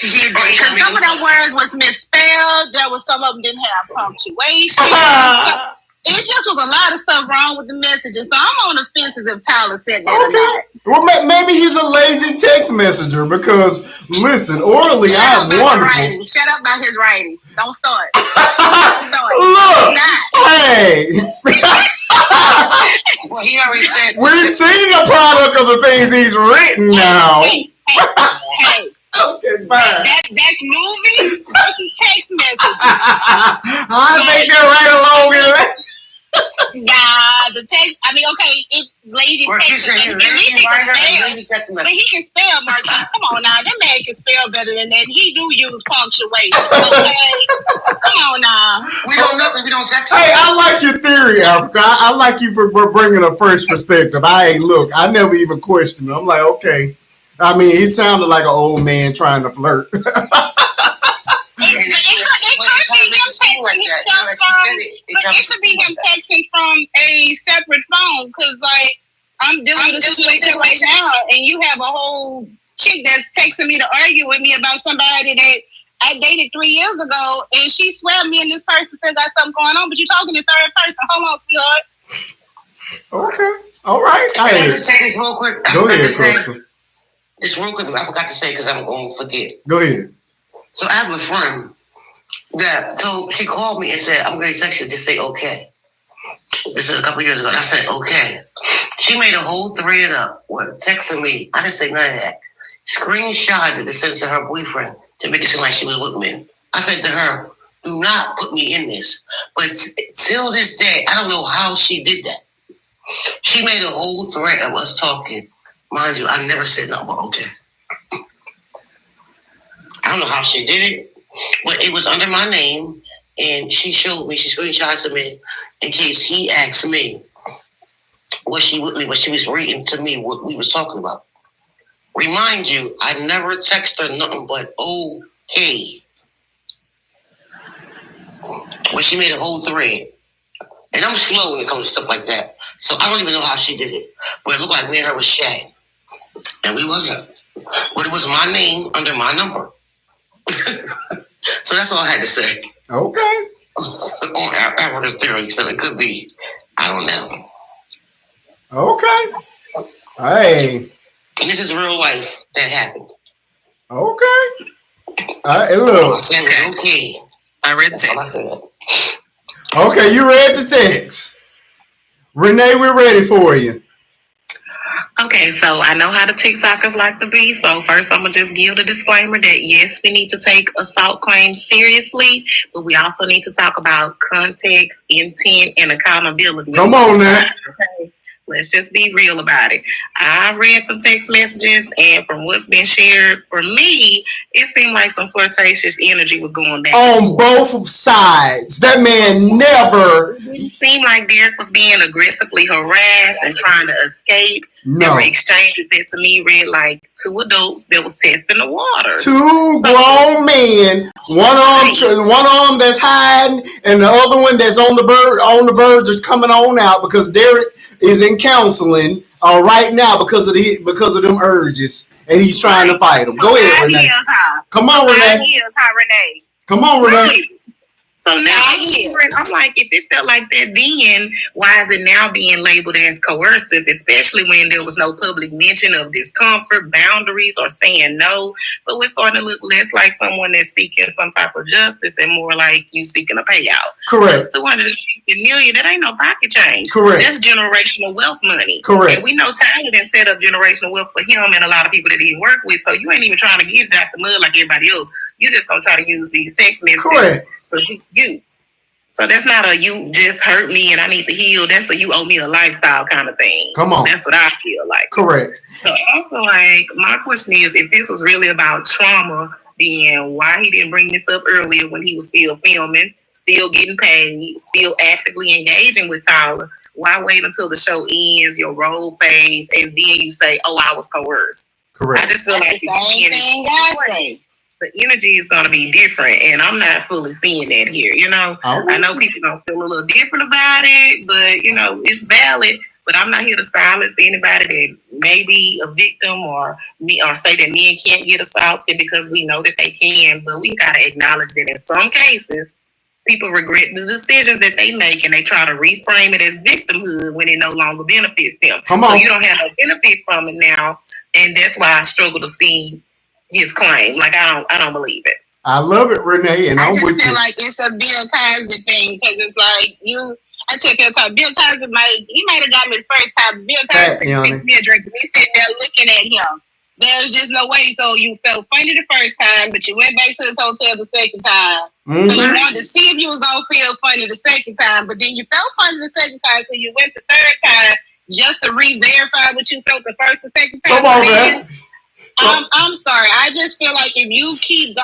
[SPEAKER 9] Because some of them words was misspelled. There was some of them didn't have punctuation. It just was a lot of stuff wrong with the messages. So I'm on the fence as if Tyler said that or not.
[SPEAKER 1] Well, maybe he's a lazy text messenger because, listen, orally, I'm wonderful.
[SPEAKER 9] Shut up about his writing. Don't start.
[SPEAKER 1] Look, hey.
[SPEAKER 5] Well, he already said.
[SPEAKER 1] We've seen the product of the things he's written now.
[SPEAKER 9] Hey.
[SPEAKER 1] Okay, fine.
[SPEAKER 9] That's movies versus text messages.
[SPEAKER 1] I think they're right along in that.
[SPEAKER 9] Nah, the text. I mean, okay, if lady text, at least he can spell. But he can spell, Marquise. Come on now, that man can spell better than that. He do use punctuation. Okay, come on now.
[SPEAKER 5] We don't know because we don't text.
[SPEAKER 1] Hey, I like your theory, Africa. I like you for bringing a fresh perspective. I never even questioned it. I'm like, okay. I mean, he sounded like an old man trying to flirt.
[SPEAKER 9] It could be him texting from a separate phone because, like, I'm dealing with a situation right now, and you have a whole chick that's texting me to argue with me about somebody that I dated 3 years ago, and she swear me and this person still got something going on, but you're talking in third person. Hold on, sweetheart.
[SPEAKER 1] Okay. All right.
[SPEAKER 5] I have to say this real quick.
[SPEAKER 1] Go ahead, Crystal.
[SPEAKER 5] This real quick, I forgot to say because I'm going to forget.
[SPEAKER 1] Go ahead.
[SPEAKER 5] So I have a friend that she called me and said, I'm going to text you, just say okay. This is a couple years ago. And I said, okay. She made a whole thread up with texting me. I didn't say none of that. Screenshot it to send to her boyfriend to make it seem like she was with me. I said to her, do not put me in this. But till this day, I don't know how she did that. She made a whole thread of us talking. Mind you, I never said nothing but okay. I don't know how she did it, but it was under my name, and she showed me, she screenshotted me in case he asked me what she was reading to me, what we was talking about. Remind you, I never text her nothing but okay. But she made a whole thread. And I'm slow when it comes to stuff like that. So I don't even know how she did it. But it looked like me and her was chatting. And we wasn't. But it was my name under my number. So that's all I had to say.
[SPEAKER 1] Okay.
[SPEAKER 5] On Africa's theory, so it could be, I don't know.
[SPEAKER 1] Okay. Hey.
[SPEAKER 5] And this is real life that happened.
[SPEAKER 1] Okay. Look.
[SPEAKER 5] I said, okay.
[SPEAKER 7] I read the text.
[SPEAKER 1] Okay, you read the text. Renee, we're ready for you.
[SPEAKER 7] Okay, so I know how the TikTokers like to be. So first, I'm going to just give the disclaimer that yes, we need to take assault claims seriously, but we also need to talk about context, intent, and accountability.
[SPEAKER 1] Come on now.
[SPEAKER 7] Okay? Let's just be real about it. I read the text messages, and from what's been shared, for me, it seemed like some flirtatious energy was going back.
[SPEAKER 1] On both sides. That man never...
[SPEAKER 7] It didn't seem like Derek was being aggressively harassed and trying to escape.
[SPEAKER 1] No.
[SPEAKER 7] There were exchanges that to me read like two adults that was testing the water.
[SPEAKER 1] Two grown men, one arm that's hiding, and the other one that's on the verge of coming on out because Derek is in counseling right now because of them urges, and he's trying to fight them. Go ahead, Renee. Come on, Renee. Come on, Renee.
[SPEAKER 7] So now I'm like, if it felt like that then, why is it now being labeled as coercive, especially when there was no public mention of discomfort, boundaries, or saying no? So it's starting to look less like someone that's seeking some type of justice and more like you seeking a payout.
[SPEAKER 1] Correct.
[SPEAKER 7] $250 million, that ain't no pocket change.
[SPEAKER 1] Correct.
[SPEAKER 7] That's generational wealth money.
[SPEAKER 1] Correct.
[SPEAKER 7] And we know Tyler done set up generational wealth for him and a lot of people that he worked with. So you ain't even trying to get it out the mud like everybody else. You just gonna try to use these text messages.
[SPEAKER 1] Correct.
[SPEAKER 7] So you. So that's not a you just hurt me and I need to heal. That's a you owe me a lifestyle kind of thing.
[SPEAKER 1] Come on.
[SPEAKER 7] That's what I feel like.
[SPEAKER 1] Correct.
[SPEAKER 7] So I feel like my question is, if this was really about trauma, then why he didn't bring this up earlier when he was still filming, still getting paid, still actively engaging with Tyler? Why wait until the show ends, your role fades, and then you say, oh, I was coerced?
[SPEAKER 1] Correct.
[SPEAKER 7] I just feel like the energy is going to be different, and I'm not fully seeing that here. You know, I know people don't feel a little different about it, but you know, it's valid. But I'm not here to silence anybody that may be a victim or say that men can't get assaulted, because we know that they can. But we got to acknowledge that in some cases, people regret the decisions that they make, and they try to reframe it as victimhood when it no longer benefits them. So you don't have no benefit from it now, and that's why I struggle to see his claim. Like I don't believe it.
[SPEAKER 1] I love it, Renee, and I'm with you.
[SPEAKER 9] I just feel like it's a Bill Cosby thing, because it's like I tell people, Bill Cosby might have got me the first time. Bill Cosby fixed me a drink, and we sitting there looking at him. There's just no way. So you felt funny the first time, but you went back to this hotel the second time. Mm-hmm. So you wanted to see if you was gonna feel funny the second time, but then you felt funny the second time, so you went the third time just to re-verify what you felt the first and second time.
[SPEAKER 1] Come on, man.
[SPEAKER 9] I'm sorry. I just feel like if you keep,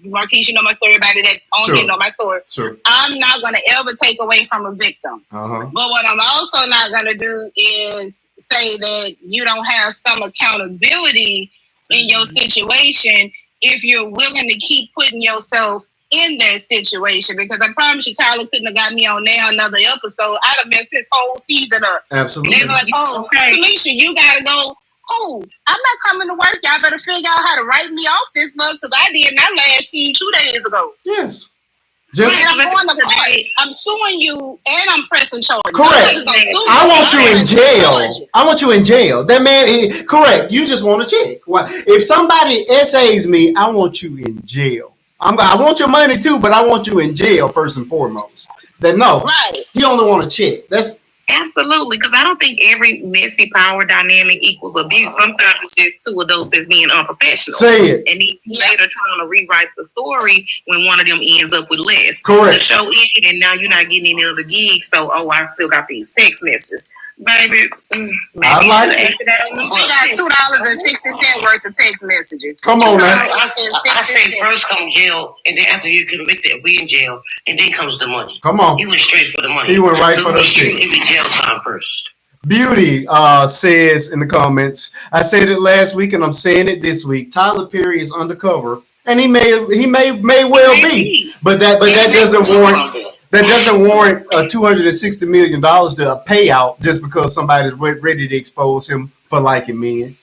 [SPEAKER 9] Marquise, you know my story about it. You know my story.
[SPEAKER 1] Sure.
[SPEAKER 9] I'm not going to ever take away from a victim. But what I'm also not going to do is say that you don't have some accountability in your situation if you're willing to keep putting yourself in that situation. Because I promise you, Tyler couldn't have got me on now another episode. I'd have messed this whole season up.
[SPEAKER 1] Absolutely.
[SPEAKER 9] They were like, Tamisha, you got to go. Oh, I'm not coming to work. Y'all better figure out how to write me off this month, because I did my last scene 2 days ago.
[SPEAKER 1] Yes.
[SPEAKER 9] I'm going to court. I'm suing you, and I'm pressing charges.
[SPEAKER 1] Correct. I want you in jail. I want you in jail. That man, correct. You just want to check. If somebody essays me, I want you in jail. I want your money too, but I want you in jail first and foremost. He only want to check. That's
[SPEAKER 7] absolutely, because I don't think every messy power dynamic equals abuse. Sometimes it's just two adults that's being unprofessional.
[SPEAKER 1] Say it.
[SPEAKER 7] And then later trying to rewrite the story when one of them ends up with less.
[SPEAKER 1] Correct.
[SPEAKER 7] The show ended, and now you're not getting any other gigs, so I still got these text messages.
[SPEAKER 9] Baby,
[SPEAKER 1] I like it.
[SPEAKER 9] We got $2.60 worth of text messages.
[SPEAKER 1] Come on, man.
[SPEAKER 5] I say first come jail, and then after you convicted, we in jail, and then comes the money.
[SPEAKER 1] Come on.
[SPEAKER 5] He went straight for the money.
[SPEAKER 1] He went right for the shit.
[SPEAKER 5] Give me jail time first.
[SPEAKER 1] Beauty says in the comments, I said it last week and I'm saying it this week. Tyler Perry is undercover, and he may well be, but that doesn't warrant $260 million to a payout just because somebody's ready to expose him for liking men.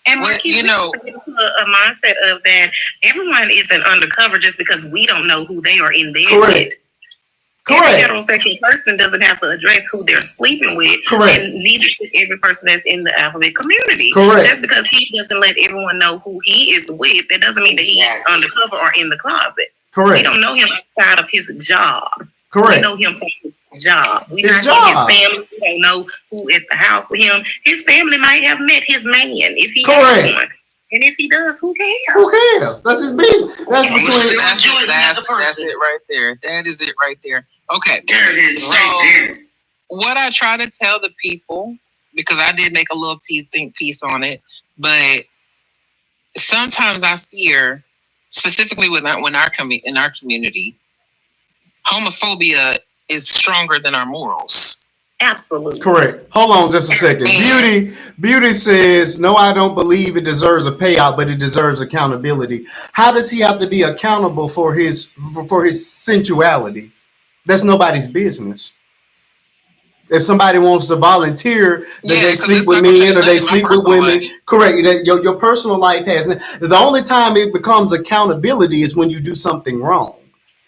[SPEAKER 7] And Marquise, a mindset of that everyone isn't undercover just because we don't know who they are in bed with. Every heterosexual person doesn't have to address who they're sleeping with.
[SPEAKER 1] Correct.
[SPEAKER 7] And neither should every person that's in the alphabet community.
[SPEAKER 1] Correct.
[SPEAKER 7] Just because he doesn't let everyone know who he is with, that doesn't mean that he's undercover or in the closet.
[SPEAKER 1] Correct.
[SPEAKER 7] We don't know him outside of his job.
[SPEAKER 1] Correct.
[SPEAKER 7] We know him from his job. We
[SPEAKER 1] his
[SPEAKER 7] not
[SPEAKER 1] job.
[SPEAKER 7] His family. We don't know who at the house with him. His family might have met his man if he
[SPEAKER 1] Correct.
[SPEAKER 7] has one. And if he does, who cares?
[SPEAKER 1] Who cares? That's his business. That's
[SPEAKER 2] it right there. That is it right there. Okay.
[SPEAKER 5] There it is.
[SPEAKER 2] So, what I try to tell the people, because I did make a little think piece on it, but sometimes I fear, specifically in our community, homophobia is stronger than our morals.
[SPEAKER 7] Absolutely.
[SPEAKER 1] Correct. Hold on just a second. Beauty says, no, I don't believe it deserves a payout, but it deserves accountability. How does he have to be accountable for his sensuality? That's nobody's business. If somebody wants to volunteer that they sleep with men or they sleep with women, correct. Your personal life has. The only time it becomes accountability is when you do something wrong.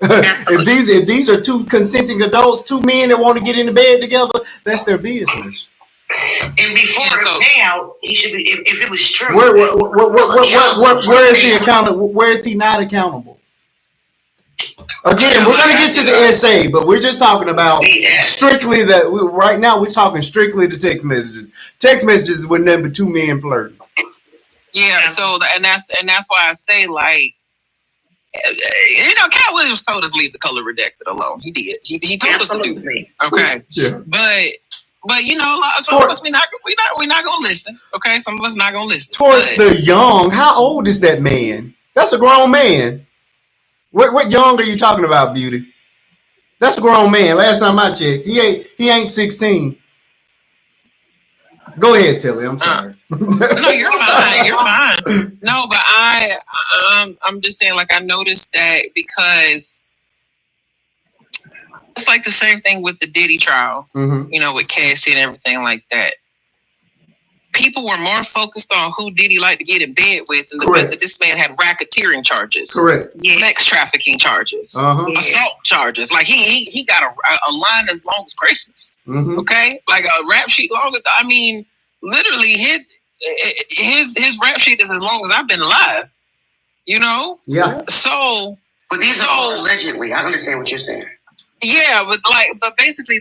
[SPEAKER 1] if these are two consenting adults, two men that want to get into bed together, that's their business.
[SPEAKER 5] And before the payout, he should be. If it was true,
[SPEAKER 1] where is the accountable? Where is he not accountable? Again, we're going to get to the essay, but we're just talking about strictly that. Right now, we're talking strictly the text messages. Text messages with number two men flirting.
[SPEAKER 2] Yeah. So and that's why I say, like, Cat Williams told us leave the color redacted alone. He did. He told us to do that. Okay. Yeah. But some of us we're not gonna listen. Okay. Some of us not gonna listen.
[SPEAKER 1] Towards the young, how old is that man? That's a grown man. What young are you talking about, Beauty? That's a grown man. Last time I checked, he ain't 16. Go ahead, Tilly. I'm sorry.
[SPEAKER 2] No, you're fine. You're fine. No, but I'm just saying, like, I noticed that because it's like the same thing with the Diddy trial, with Cassie and everything like that. People were more focused on who Diddy liked to get in bed with and the fact that this man had racketeering charges.
[SPEAKER 1] Correct.
[SPEAKER 2] Sex trafficking charges. Assault charges. Like he got a line as long as Christmas. Okay? Like a rap sheet long as, I mean, literally his rap sheet is as long as I've been alive.
[SPEAKER 1] Yeah.
[SPEAKER 2] So
[SPEAKER 5] but these are all allegedly. I understand what you're saying.
[SPEAKER 2] Yeah, but basically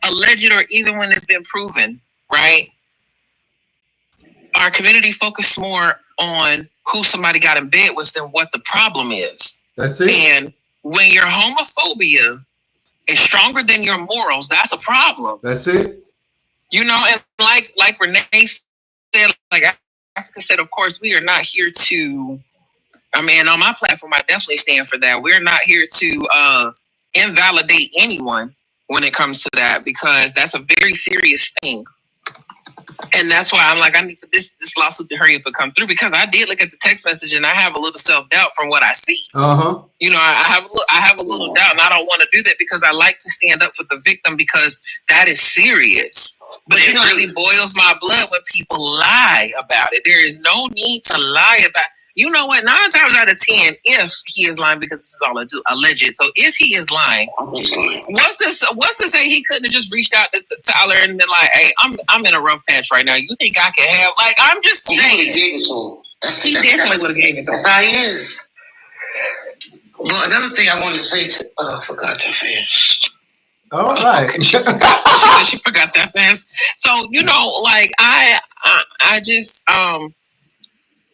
[SPEAKER 2] alleged or even when it's been proven, right? Our community focus more on who somebody got in bed with than what the problem is.
[SPEAKER 1] That's it.
[SPEAKER 2] And when your homophobia is stronger than your morals, that's a problem.
[SPEAKER 1] That's it.
[SPEAKER 2] And like Renee said, like Africa said, of course, we are not here to, on my platform, I definitely stand for that. We're not here to invalidate anyone when it comes to that, because that's a very serious thing. And that's why I'm like, I need this lawsuit to hurry up and come through, because I did look at the text message and I have a little self-doubt from what I see.
[SPEAKER 1] I
[SPEAKER 2] have a little doubt, and I don't want to do that because I like to stand up for the victim, because that is serious. But it really boils my blood when people lie about it. There is no need to lie about it. You know what? 9 times out of 10, if he is lying, because this is all alleged. So if he is lying, what's to say he couldn't have just reached out to Tyler and been like, "Hey, I'm in a rough patch right now. You think I can have?" Like, I'm just saying.
[SPEAKER 5] He definitely would have gave it to him. That's how he is. Well, another thing I wanted to say I forgot that fast.
[SPEAKER 1] All right.
[SPEAKER 2] Okay. She forgot that fast. So, like I just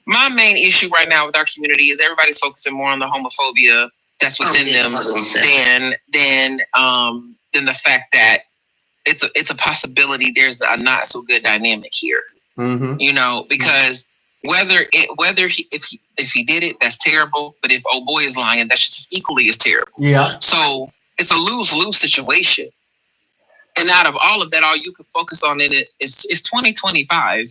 [SPEAKER 2] my main issue right now with our community is everybody's focusing more on the homophobia that's within them than the fact that it's a possibility there's a not so good dynamic here. You know, because if he did it, that's terrible. But if old boy is lying, that's just equally as terrible. Yeah. So it's a lose-lose situation. And out of all of that, all you can focus on in it is 2025.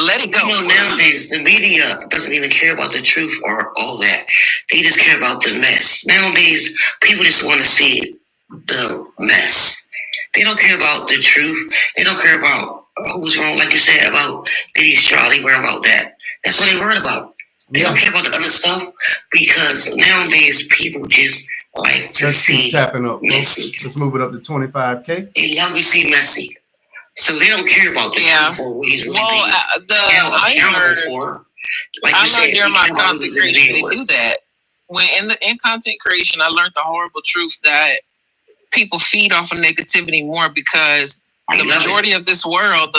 [SPEAKER 2] Let it go.
[SPEAKER 5] You know, nowadays, the media doesn't even care about the truth or all that. They just care about the mess. Nowadays, people just want to see the mess. They don't care about the truth. They don't care about who's wrong, like you said, about Diddy's trial. They worry about that. That's what they worry about. They don't care about the other stuff because nowadays, people just like to see
[SPEAKER 1] tapping up.
[SPEAKER 5] messy.
[SPEAKER 1] Let's move it up to 25K.
[SPEAKER 5] They love to see messy. So they don't care about the people what he's really
[SPEAKER 2] I learned during my content creation they do that. When in content creation, I learned the horrible truth that people feed off of negativity more because the majority of this world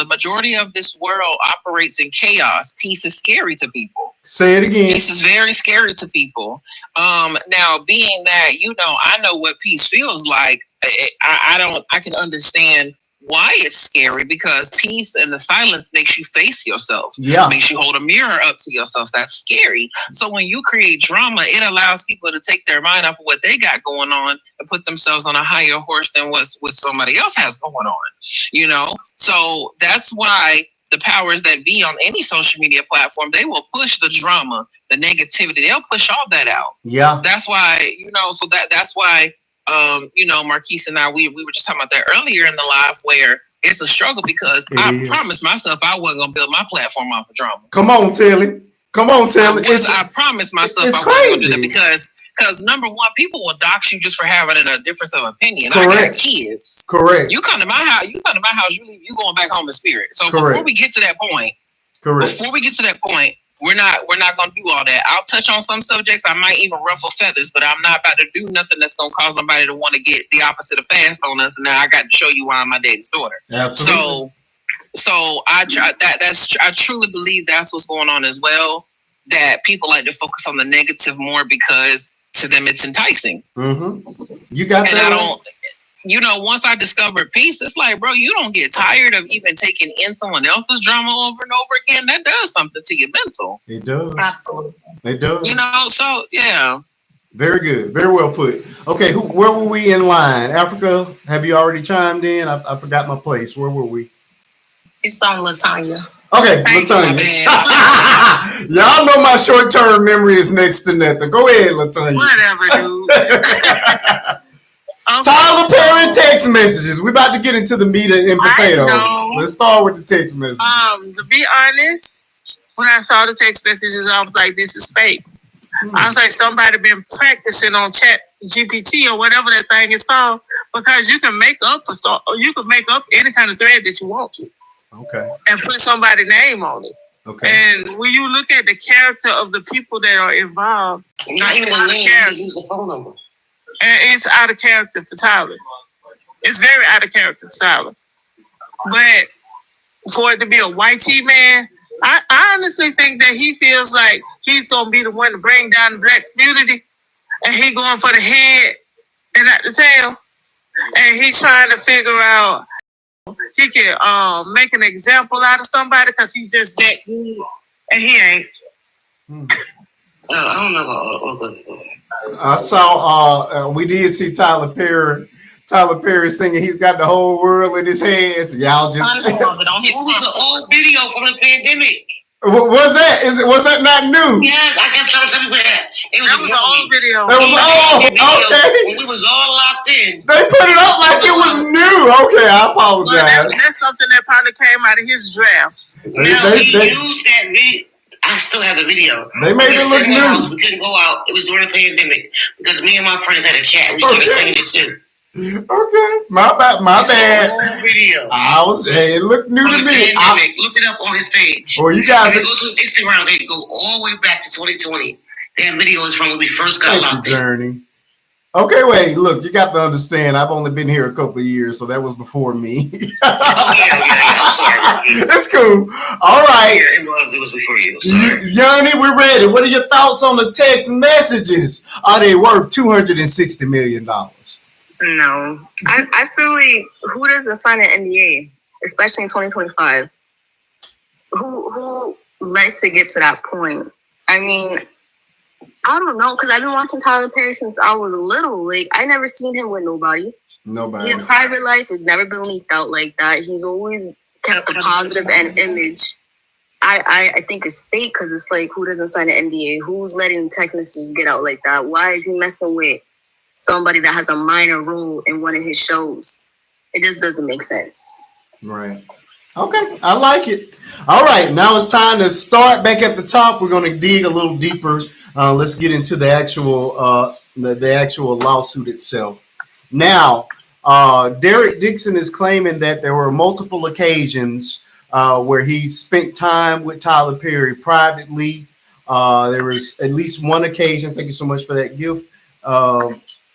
[SPEAKER 2] operates in chaos. Peace is scary to people.
[SPEAKER 1] Say it again.
[SPEAKER 2] Peace is very scary to people. Now, being that I know what peace feels like, I can understand why it's scary because peace and the silence makes you face yourself. Yeah. Makes you hold a mirror up to yourself. That's scary. So when you create drama, it allows people to take their mind off of what they got going on and put themselves on a higher horse than what somebody else has going on. So that's why the powers that be on any social media platform, they will push the drama, the negativity. They'll push all that out. Yeah. That's why, so that's why Marquise and I, we were just talking about that earlier in the live where it's a struggle because I promised myself I wasn't going to build my platform off of drama.
[SPEAKER 1] Come on, Telly.
[SPEAKER 2] I promised myself I wasn't going to do that because number one, people will dox you just for having a difference of opinion. Correct. I got kids.
[SPEAKER 1] Correct.
[SPEAKER 2] You come to my house, you leave, you going back home in spirit. So before we get to that point, we're not going to do all that. I'll touch on some subjects. I might even ruffle feathers, but I'm not about to do nothing that's going to cause nobody to want to get the opposite of fast on us. And now I got to show you why I'm my daddy's daughter. Absolutely. So I truly believe that's what's going on as well. That people like to focus on the negative more because to them it's enticing. Mm-hmm. You got that. And I don't. Once I discovered peace, it's like, bro, you don't get tired of even taking in someone else's drama over and over again. That does something to your mental.
[SPEAKER 1] It does.
[SPEAKER 2] Absolutely.
[SPEAKER 1] It does.
[SPEAKER 2] So yeah.
[SPEAKER 1] Very good. Very well put. Okay, where were we in line? Africa, have you already chimed in? I forgot my place. Where were we?
[SPEAKER 7] It's on Latanya.
[SPEAKER 1] Okay, Latanya. Y'all know my short-term memory is next to nothing. Go ahead, Latanya.
[SPEAKER 10] Whatever, dude.
[SPEAKER 1] Okay, Tyler Perry text messages. We're about to get into the meat and potatoes. Let's start with the text messages.
[SPEAKER 10] To be honest, when I saw the text messages, I was like, this is fake. I was like, somebody been practicing on Chat GPT or whatever that thing is called, because you can make up any kind of thread that you want to.
[SPEAKER 1] Okay.
[SPEAKER 10] And put somebody's name on it.
[SPEAKER 1] Okay.
[SPEAKER 10] And when you look at the character of the people that are involved,
[SPEAKER 5] not even the name, you use the phone number.
[SPEAKER 10] And it's out of character for Tyler. It's very out of character for Tyler. But for it to be a white tea man, I honestly think that he feels like he's going to be the one to bring down the black community. And he going for the head and not the tail. And he's trying to figure out he can make an example out of somebody because he's just that good. And he ain't.
[SPEAKER 5] I don't know about
[SPEAKER 1] I saw we did see Tyler Perry singing He's Got the Whole World in His Hands. Y'all just
[SPEAKER 5] it was an old video from the pandemic.
[SPEAKER 1] Was that not new?
[SPEAKER 5] Yes, I kept trying to tell people that. It was
[SPEAKER 10] an old video.
[SPEAKER 1] That was old. Okay.
[SPEAKER 5] We was all locked in.
[SPEAKER 1] They put it up like it was new. Okay, I apologize.
[SPEAKER 10] Well, that's something that probably came out of his drafts.
[SPEAKER 5] They used that video. I still have the video.
[SPEAKER 1] They made it look new.
[SPEAKER 5] We couldn't go out. It was during the pandemic because me and my friends had a chat. We started singing it too.
[SPEAKER 1] Okay, my bad.
[SPEAKER 5] Video.
[SPEAKER 1] It looked new to me.
[SPEAKER 5] Look it up on his page.
[SPEAKER 1] Well, you guys.
[SPEAKER 5] If it goes to Instagram, they go all the way back to 2020. That video is from when we first got locked in.
[SPEAKER 1] Journey. Okay, wait. Look, you got to understand. I've only been here a couple of years, so that was before me.
[SPEAKER 5] Yeah. I'm sorry.
[SPEAKER 1] It's cool. All right.
[SPEAKER 5] Yeah, it was before you.
[SPEAKER 1] Yanni, we're ready. What are your thoughts on the text messages? Are they worth $260 million?
[SPEAKER 8] No. I feel like who doesn't sign an NDA, especially in 2025? Who lets it get to that point? I mean, I don't know, because I've been watching Tyler Perry since I was little. Like, I never seen him with nobody. His private life has never been leaked out like that. He's always kept a positive image. I think it's fake, because it's like, who doesn't sign an NDA? Who's letting text messages get out like that? Why is he messing with somebody that has a minor role in one of his shows? It just doesn't make sense.
[SPEAKER 1] Right. Okay, I like it. All right, now it's time to start back at the top. We're going to dig a little deeper. Let's get into the actual the actual lawsuit itself. Now, Derek Dixon is claiming that there were multiple occasions where he spent time with Tyler Perry privately. There was at least one occasion. Thank you so much for that gift,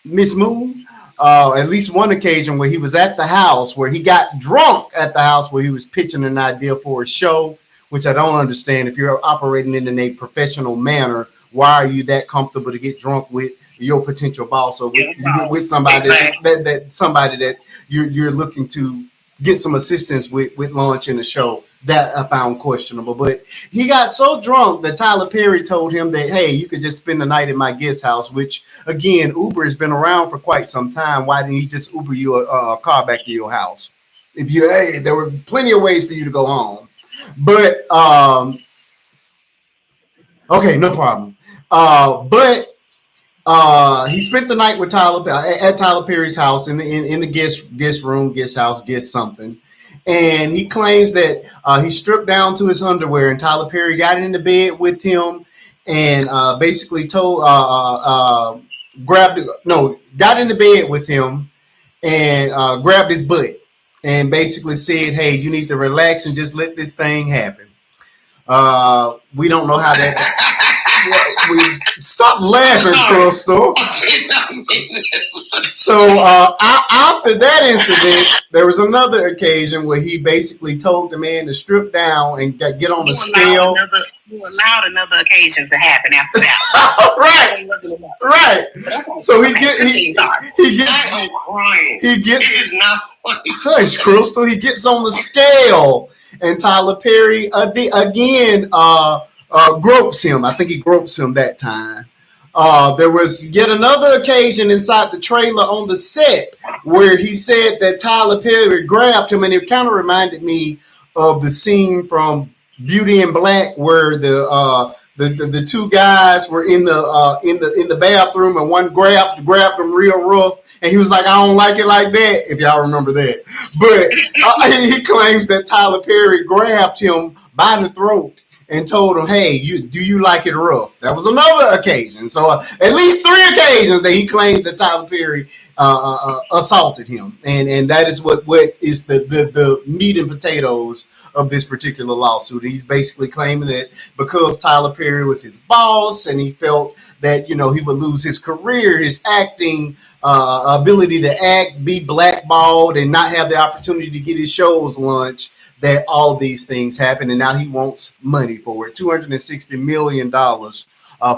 [SPEAKER 1] Miss Moon. At least one occasion where he was at the house, where he got drunk at the house, where he was pitching an idea for a show, which I don't understand. If you're operating in a professional manner, why are you that comfortable to get drunk with your potential boss or with somebody that somebody that you're looking to get some assistance with launching a show? That I found questionable. But he got so drunk that Tyler Perry told him that, hey, you could just spend the night at my guest house, which, again, Uber has been around for quite some time. Why didn't he just Uber you a car back to your house? There were plenty of ways for you to go home. But, okay, no problem. He spent the night with at Tyler Perry's house in the guest room, guest house, guest something. And he claims that he stripped down to his underwear, and Tyler Perry got into bed with him and basically got into bed with him and grabbed his butt and basically said, hey, you need to relax and just let this thing happen. We don't know how that... Stop laughing, Crystal. So after that incident, there was another occasion where he basically told the man to strip down and get on the scale.
[SPEAKER 7] You allowed another occasion to happen after that.
[SPEAKER 1] Right. So he gets.
[SPEAKER 5] This is not funny.
[SPEAKER 1] Hush, Crystal. He gets on the scale, and Tyler Perry again gropes him. I think he gropes him that time. There was yet another occasion inside the trailer on the set where he said that Tyler Perry grabbed him, and it kind of reminded me of the scene from Beauty and Black where the two guys were in the bathroom, and one grabbed him real rough, and he was like, I don't like it like that, if y'all remember that. But he claims that Tyler Perry grabbed him by the throat and told him, hey, do you like it rough? That was another occasion. So at least 3 occasions that he claimed that Tyler Perry assaulted him. And that is what is the meat and potatoes of this particular lawsuit. He's basically claiming that because Tyler Perry was his boss and he felt that, he would lose his career, his acting ability to act, be blackballed, and not have the opportunity to get his shows launched, that all these things happen, and now he wants money for it. $260 million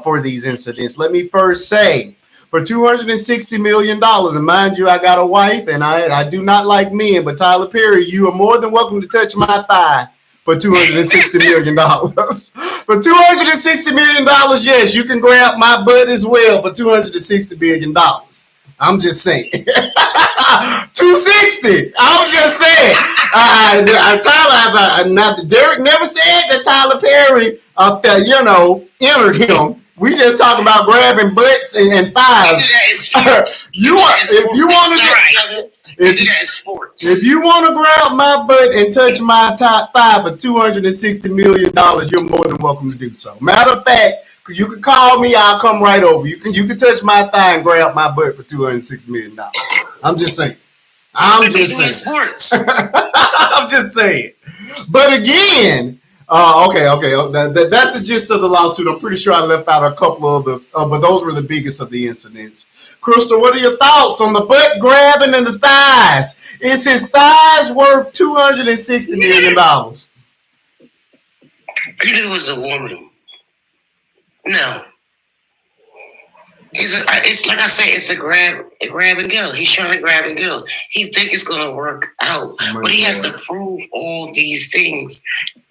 [SPEAKER 1] for these incidents. Let me first say, for $260 million, and mind you, I got a wife, and I do not like men, but Tyler Perry, you are more than welcome to touch my thigh for $260 million. For $260 million, yes, you can grab my butt as well for $260 million. I'm just saying. 260. I'm just saying. Derek never said that Tyler Perry, entered him. We just talking about grabbing butts and thighs. If you want to grab my butt and touch my thigh for $260 million, you're more than welcome to do so. Matter of fact, you can call me. I'll come right over. You can touch my thigh and grab my butt for $260 million. I'm just saying. I'm just saying. But again, okay. That's the gist of the lawsuit. I'm pretty sure I left out a couple of but those were the biggest of the incidents. Crystal, what are your thoughts on the butt grabbing and the thighs? Is his thighs worth $260 million?
[SPEAKER 5] If it was a woman, no. It's like I say, it's a grab and go. He's trying to grab and go. He think it's gonna work out, but he has to prove all these things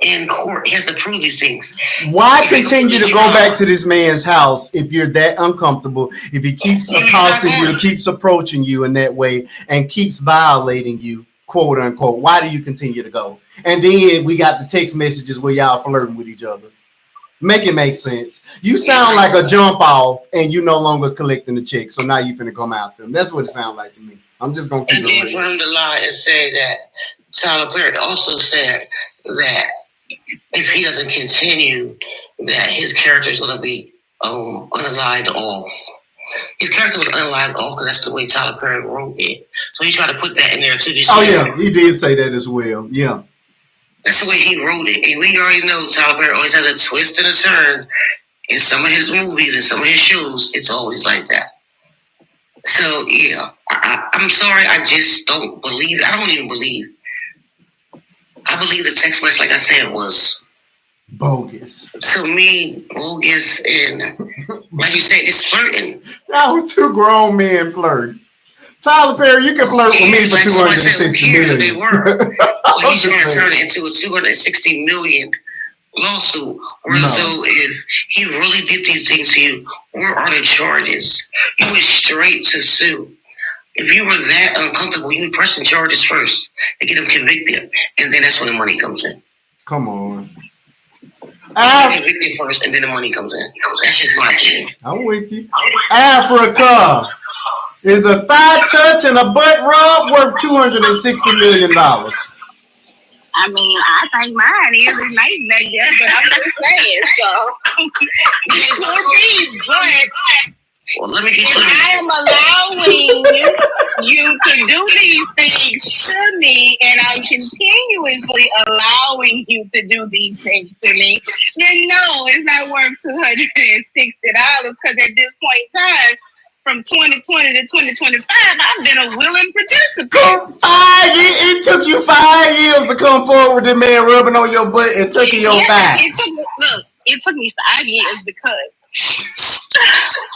[SPEAKER 5] in court. He has to prove these things.
[SPEAKER 1] Why continue to go back to this man's house if you're that uncomfortable? If he keeps accosting you, keeps approaching you in that way, and keeps violating you, quote unquote, why do you continue to go? And then we got the text messages where y'all flirting with each other. Make it make sense. You sound like a jump off, and you no longer collecting the check. So now you finna come out them. That's what it sounds like to me. I'm just gonna keep it real.
[SPEAKER 5] And then for him to lie and say that Tyler Perry also said that if he doesn't continue, that his character is gonna be unalived off. His character was unalived off because that's the way Tyler Perry wrote it. So he tried to put that in there too.
[SPEAKER 1] Oh yeah, he did say that as well. Yeah.
[SPEAKER 5] That's the way he wrote it. And we already know Tyler Perry always has a twist and a turn. In some of his movies and some of his shows, it's always like that. So, yeah, I'm sorry. I just don't believe it. I don't even believe. I believe the text message, like I said, was
[SPEAKER 1] bogus.
[SPEAKER 5] To me, bogus. And like you said, it's flirting.
[SPEAKER 1] That was two grown men flirting. Tyler Perry, you can flirt with me for $260 million.
[SPEAKER 5] They were. But he's trying to turn it into a $260 million lawsuit. Or so if he really did these things to you, where are the charges? You went straight to sue. If you were that uncomfortable, you press the charges first to get him convicted, and then that's when the money comes in.
[SPEAKER 1] Come on.
[SPEAKER 5] Convicted first, and then the money comes in. That's just my opinion.
[SPEAKER 1] I'm with you. Africa is a thigh touch and a butt rub worth $260 million.
[SPEAKER 9] I mean, I think mine is nice back there, but I'm just saying, so it could be, but
[SPEAKER 5] well, let me get you.
[SPEAKER 9] I am allowing you to do these things to me, and I'm continuously allowing you to do these things to me, then no, it's not worth $260, because at this point in time, from 2020 to 2025, I've been a willing participant.
[SPEAKER 1] It took you 5 years to come forward with the man rubbing on your butt and taking your back.
[SPEAKER 9] It took me 5 years because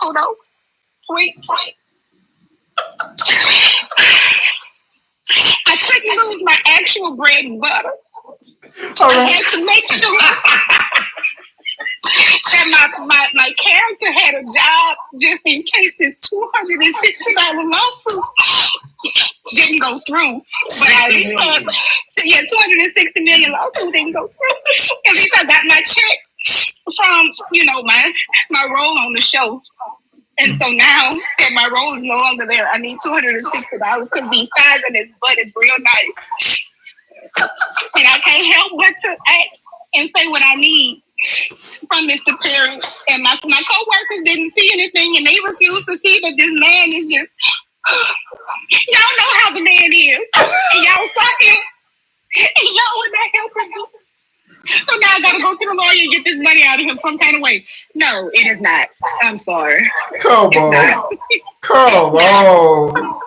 [SPEAKER 9] hold on. Wait. I couldn't lose my actual bread and butter. All right. I had to make sure that my character had a job just in case this $260 lawsuit didn't go through. But at least $260 million lawsuit didn't go through. At least I got my checks from my role on the show. And so now that my role is no longer there, I need $260 because these thighs and his butt is real nice. And I can't help but to ask and say what I need from Mr. Perry. And my co-workers didn't see anything, and they refused to see that this man is just, y'all know how the man is. And y'all saw him. And y'all were not helping me. So now I gotta go to the lawyer and get this money out of him some kind of way. No, it is not. I'm sorry.
[SPEAKER 1] Come on. Come on.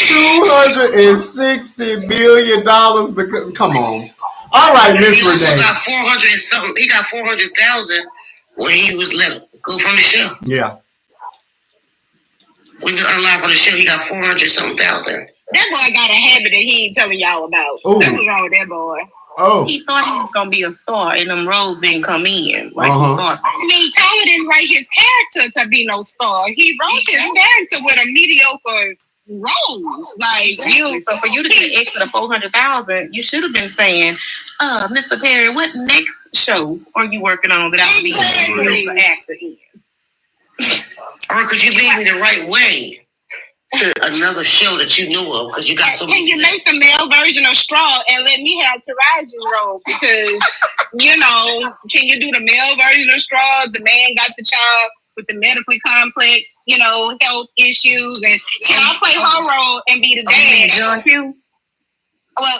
[SPEAKER 1] $260 million because come on. All right, Miss Renee.
[SPEAKER 5] He got 400 and something. He got 400,000 when he was let go from the show.
[SPEAKER 1] Yeah.
[SPEAKER 5] When he was unlocked on the show, he got 400 something thousand.
[SPEAKER 9] That boy got a habit that he ain't telling y'all about. Ooh. That's what's wrong with that boy.
[SPEAKER 7] Oh. He thought he was gonna be a star, and them roles didn't come in. Like he thought.
[SPEAKER 9] I mean, Tyler didn't write his character to be no star. He wrote his character with a mediocre role. Like
[SPEAKER 7] so for you to get extra 400,000, you should have been saying, Mr. Perry, what next show are you working on that I would be an actor in?
[SPEAKER 5] Or could you lead me the right way to another show that you know of? Because you got so.
[SPEAKER 9] Can you make the male version of Straw and let me have Taraji's role? Because can you do the male version of Straw? The man got the child with the medically complex, health issues, and I'll play her role and be the dad.
[SPEAKER 7] John Q.
[SPEAKER 9] Well,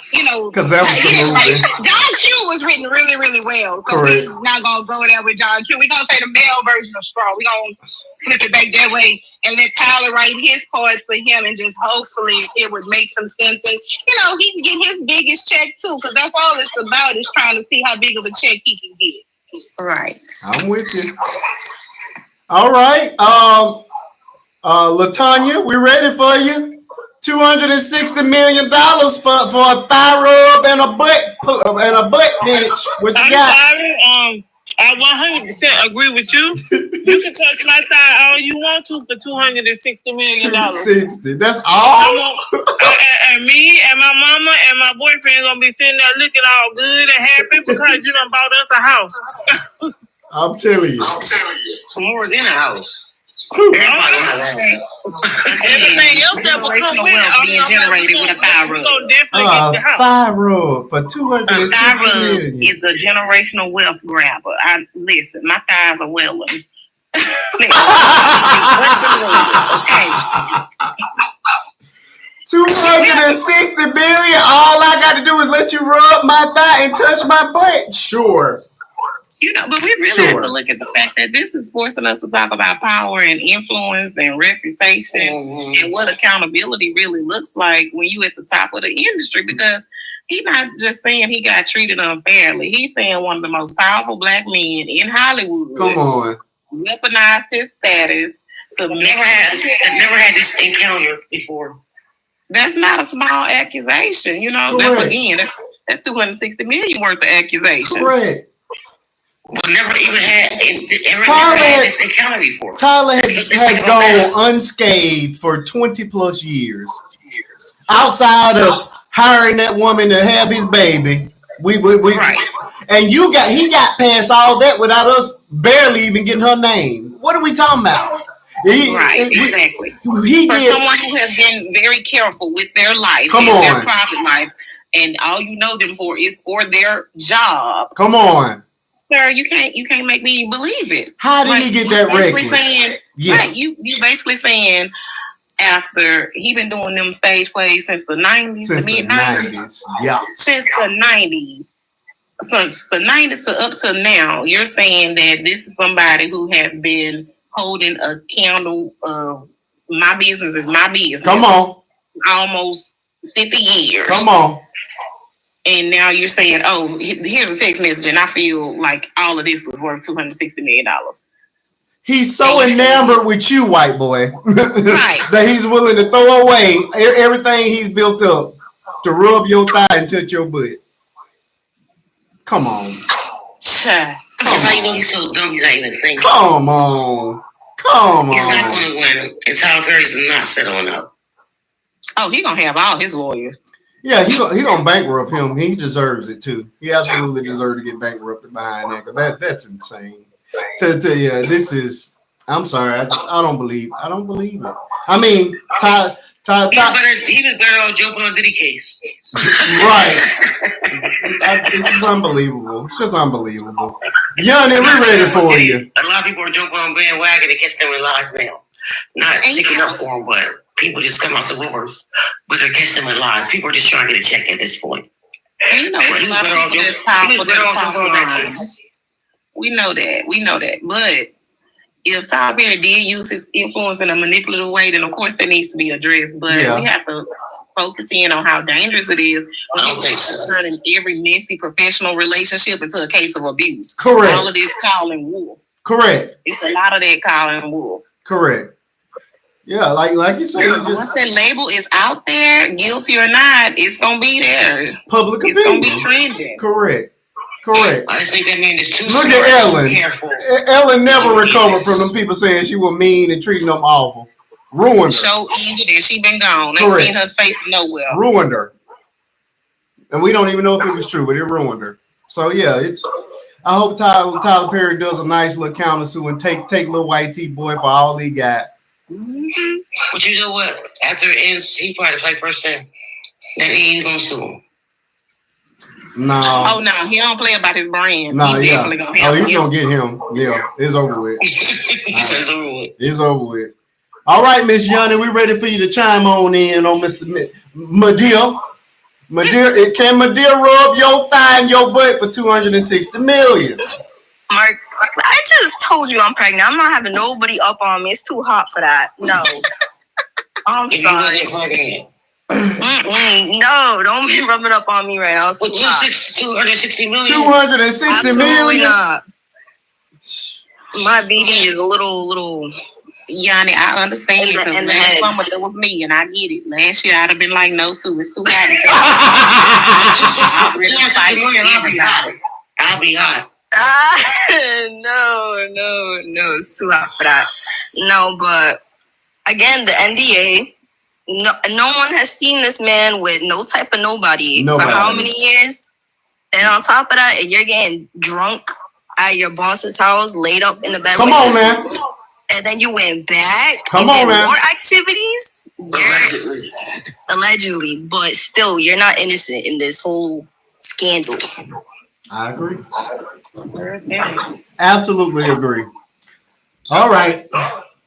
[SPEAKER 1] because that was the movie.
[SPEAKER 9] John Q was written really, really well. So we're not gonna go there with John Q. We're gonna say the male version of Straw. We're gonna flip it back that way and let Tyler write his part for him, and just hopefully it would make some sense. And he can get his biggest check too, because that's all it's about, is trying to see how big of a check he can get.
[SPEAKER 7] Right.
[SPEAKER 1] I'm with you. All right. Latanya, we ready for you. $260 million for a thigh rub and a butt pinch. What you got?
[SPEAKER 10] Sorry, I 100% agree with you. You can touch my thigh all you want to for $260 million.
[SPEAKER 1] 260. That's all.
[SPEAKER 10] And me and my mama and my boyfriend gonna be sitting there looking all good and happy because you done bought us a house.
[SPEAKER 1] I'm telling you.
[SPEAKER 5] More than a house.
[SPEAKER 10] Everything else that will come with it
[SPEAKER 5] being generated with a thigh rub.
[SPEAKER 1] Thigh rub for $260 million.
[SPEAKER 5] Is a generational wealth grabber. Listen, my thighs are welling. Okay.
[SPEAKER 1] $260 billion. All I got to do is let you rub my thigh and touch my butt. Sure.
[SPEAKER 7] You know, but we really have to look at the fact that this is forcing us to talk about power and influence and reputation and what accountability really looks like when you at the top of the industry. Because he's not just saying he got treated unfairly. He's saying one of the most powerful black men in Hollywood.
[SPEAKER 1] Come on.
[SPEAKER 7] Weaponized his status to
[SPEAKER 5] never had this encounter before.
[SPEAKER 7] That's not a small accusation. You know, that's $260 million worth of accusation.
[SPEAKER 1] Correct.
[SPEAKER 5] Never even had this encounter before.
[SPEAKER 1] Tyler has gone unscathed for 20 plus years. Outside of hiring that woman to have his baby, and he got past all that without us barely even getting her name. What are we talking about?
[SPEAKER 7] Exactly. For someone who has been very careful with their life, their private life, and all you know them for is for their job.
[SPEAKER 1] Come on.
[SPEAKER 7] Sir, you can't make me believe it.
[SPEAKER 1] How did he get that reckless?
[SPEAKER 7] Right, you basically saying after he been doing them stage plays since the 90s, the mid-90s.
[SPEAKER 1] Yeah.
[SPEAKER 7] Since the 90s. Since the 90s to up to now, you're saying that this is somebody who has been holding a candle of my business is my business.
[SPEAKER 1] Come on.
[SPEAKER 7] Almost 50 years.
[SPEAKER 1] Come on.
[SPEAKER 7] And now you're saying, oh, here's a text message, and I feel like all of this was worth $260 million.
[SPEAKER 1] He's so enamored with you, white boy, that he's willing to throw away everything he's built up to rub your thigh and touch your butt. Come on.
[SPEAKER 5] That's how you know he's so dumb he's not even thinking.
[SPEAKER 1] Come on.
[SPEAKER 5] He's not going to win. And Tyler Perry's not settling up.
[SPEAKER 7] Oh, he's going to have all his lawyers.
[SPEAKER 1] Yeah, he gonna bankrupt him. He deserves it too. He absolutely deserves to get bankrupted behind that. Cause that's insane. This is. I'm sorry. I don't believe it. I mean,
[SPEAKER 5] he was better off jumping on Diddy case.
[SPEAKER 1] Right. This is unbelievable. It's just unbelievable. Yanni, we're ready for you.
[SPEAKER 5] A lot of people are jumping on bandwagon to catch them in lies now. Not sticking up for them, but people just come out the woodworks, but they're catching them in lies. People are just trying to get a check at this point.
[SPEAKER 7] And you know what? A lot of people that's powerful. We know that. But if Tyler Perry did use his influence in a manipulative way, then of course that needs to be addressed. But we have to focus in on how dangerous it is.
[SPEAKER 5] I don't think so.
[SPEAKER 7] Turning every messy professional relationship into a case of abuse.
[SPEAKER 1] Correct.
[SPEAKER 7] All of this calling wolf.
[SPEAKER 1] Correct.
[SPEAKER 7] It's a lot of that calling wolf.
[SPEAKER 1] Correct. Yeah, like you said.
[SPEAKER 7] Once that label is out there, guilty or not, it's gonna be there.
[SPEAKER 1] Public opinion.
[SPEAKER 7] It's gonna be trending.
[SPEAKER 1] Correct.
[SPEAKER 5] I just think that man is too.
[SPEAKER 1] Look at Ellen. Ellen never recovered from them people saying she was mean and treating them awful. Ruined her.
[SPEAKER 7] Show ended and she been gone. Ain't seen her face nowhere.
[SPEAKER 1] Ruined her. And we don't even know if it was true, but it ruined her. So yeah, I hope Tyler Perry does a nice little countersue and take little white T boy for all he got.
[SPEAKER 5] Mm-hmm. But you know what? After it ends, he probably the type person that he ain't gonna sue him.
[SPEAKER 1] No.
[SPEAKER 7] Oh no, he don't play about his brand.
[SPEAKER 1] No,
[SPEAKER 7] he's definitely gonna have
[SPEAKER 1] he's gonna get him. Yeah, it's over with. It's over with. All right, Miss Yanni, we ready for you to chime on in on Mr. Madea. Can Madea rub your thigh and your butt for $260 million?
[SPEAKER 8] Mark, I just told you I'm pregnant. I'm not having nobody up on me. It's too hot for that. No. I'm sorry. No, don't be rubbing up on me right now. It's too hot.
[SPEAKER 5] $260 million.
[SPEAKER 1] $260 million.
[SPEAKER 8] Not. My BD is a little
[SPEAKER 7] Yanni, I understand you because last summer that was me, and I get it. Last year I'd have been like, no, too. It's too hot.
[SPEAKER 5] I'll be hot.
[SPEAKER 8] No, it's too hot for that. No, but again, the NDA. No one has seen this man with no type of nobody for how many years? And on top of that, you're getting drunk at your boss's house, laid up in the bed.
[SPEAKER 1] Come on, man.
[SPEAKER 8] And then you went back.
[SPEAKER 1] Come on, man.
[SPEAKER 8] More activities? Allegedly. But still, you're not innocent in this whole scandal.
[SPEAKER 1] I agree. Absolutely agree. All right.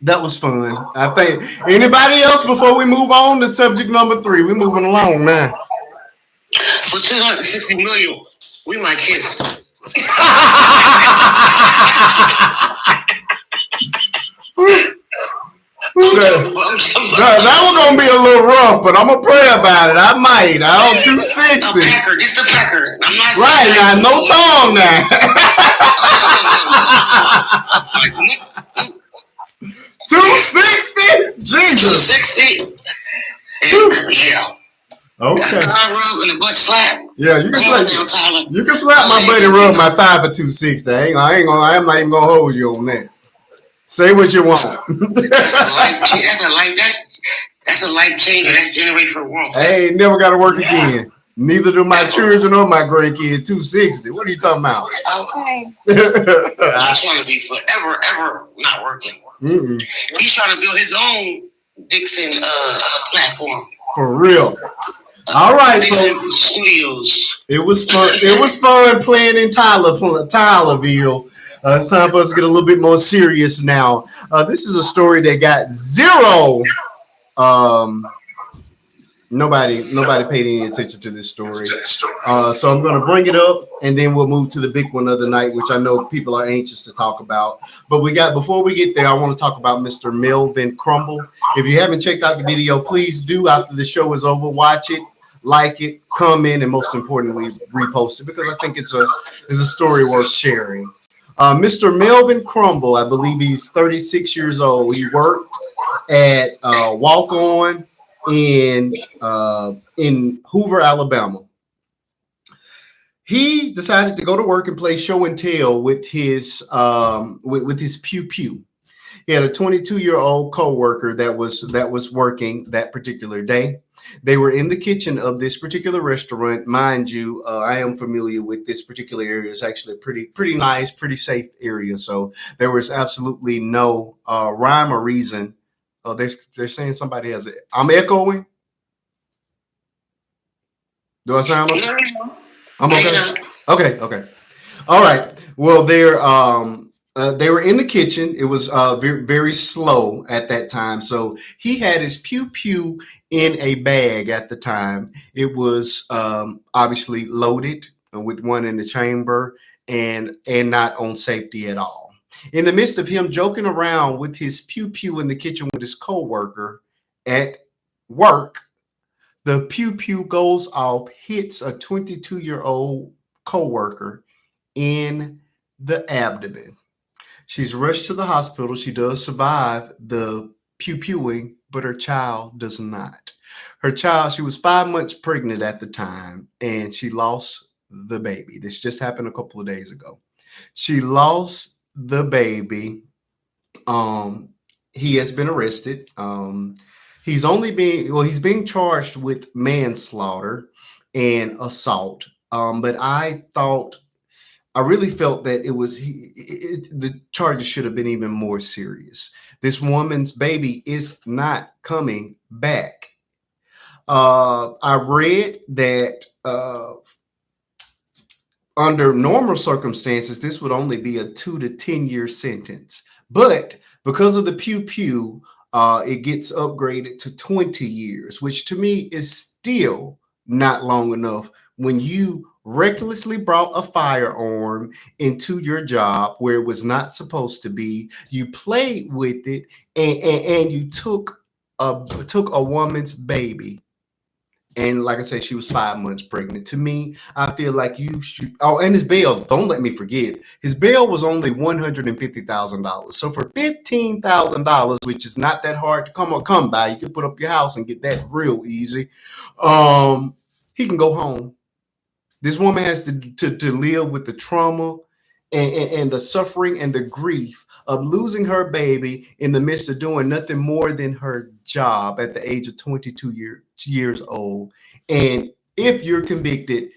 [SPEAKER 1] That was fun. I think. Anybody else before we move on to subject number 3? We're moving along now.
[SPEAKER 5] For 260 million, we might kiss.
[SPEAKER 1] That was gonna be a little rough, but I'm gonna pray about it. I might. I don't 260.
[SPEAKER 5] Just a pecker. I'm not
[SPEAKER 1] right now. No tongue now. 260. Jesus.
[SPEAKER 5] 260. Yeah.
[SPEAKER 1] Okay.
[SPEAKER 5] Rub and a butt slap.
[SPEAKER 1] Yeah, you can slap. You can slap my buddy, rub my thigh for 260. I'm not even gonna hold you on that. Say what you want.
[SPEAKER 5] That's a life changer. That's generated for the world.
[SPEAKER 1] Hey, never got to work again. Neither do my children or my grandkids. 260. What are you talking about?
[SPEAKER 5] Okay. He's trying to be forever not working. Mm-mm. He's trying to build his own Dixon platform.
[SPEAKER 1] For real. All right,
[SPEAKER 5] Dixon Studios.
[SPEAKER 1] It was fun. It was fun playing in Tylerville. It's time for us to get a little bit more serious now. This is a story that got zero. Nobody paid any attention to this story. So I'm going to bring it up, and then we'll move to the big one of the night, which I know people are anxious to talk about. But before we get there, I want to talk about Mr. Melvin Crumble. If you haven't checked out the video, please do. After the show is over, watch it, like it, comment, and most importantly, repost it, because I think it's a story worth sharing. Mr. Melvin Crumble, I believe he's 36 years old. He worked at Walk On in Hoover, Alabama. He decided to go to work and play show and tell with his pew pew. He had a 22-year-old co-worker that was working that particular day. They were in the kitchen of this particular restaurant. Mind you, I am familiar with this particular area. It's actually a pretty nice, pretty safe area. So there was absolutely no rhyme or reason. Oh, they're saying somebody has it. I'm echoing. Do I sound okay? I'm okay. Okay. All right. Well, they were in the kitchen. It was very, very slow at that time. So he had his pew pew in a bag at the time. It was obviously loaded with one in the chamber and not on safety at all. In the midst of him joking around with his pew pew in the kitchen with his coworker at work, the pew pew goes off, hits a 22-year-old coworker in the abdomen. She's rushed to the hospital. She does survive the pew pewing, but her child does not. Her child, she was 5 months pregnant at the time, and she lost the baby. This just happened a couple of days ago. She lost the baby. He has been arrested. He's being charged with manslaughter and assault. But I really felt that the charges should have been even more serious. This woman's baby is not coming back. I read that under normal circumstances, this would only be a 2 to 10 year sentence. But because of the pew pew, it gets upgraded to 20 years, which to me is still not long enough when you recklessly brought a firearm into your job where it was not supposed to be. You played with it and you took a woman's baby And like I said, she was 5 months pregnant. To me, I feel like you should. Oh, and his bail, don't let me forget, his bail was only $150,000. So for $15,000, which is not that hard to come by, you can put up your house and get that real easy. He can go home. This woman has to live with the trauma and the suffering and the grief of losing her baby in the midst of doing nothing more than her job at the age of 22 years old. And if you're convicted,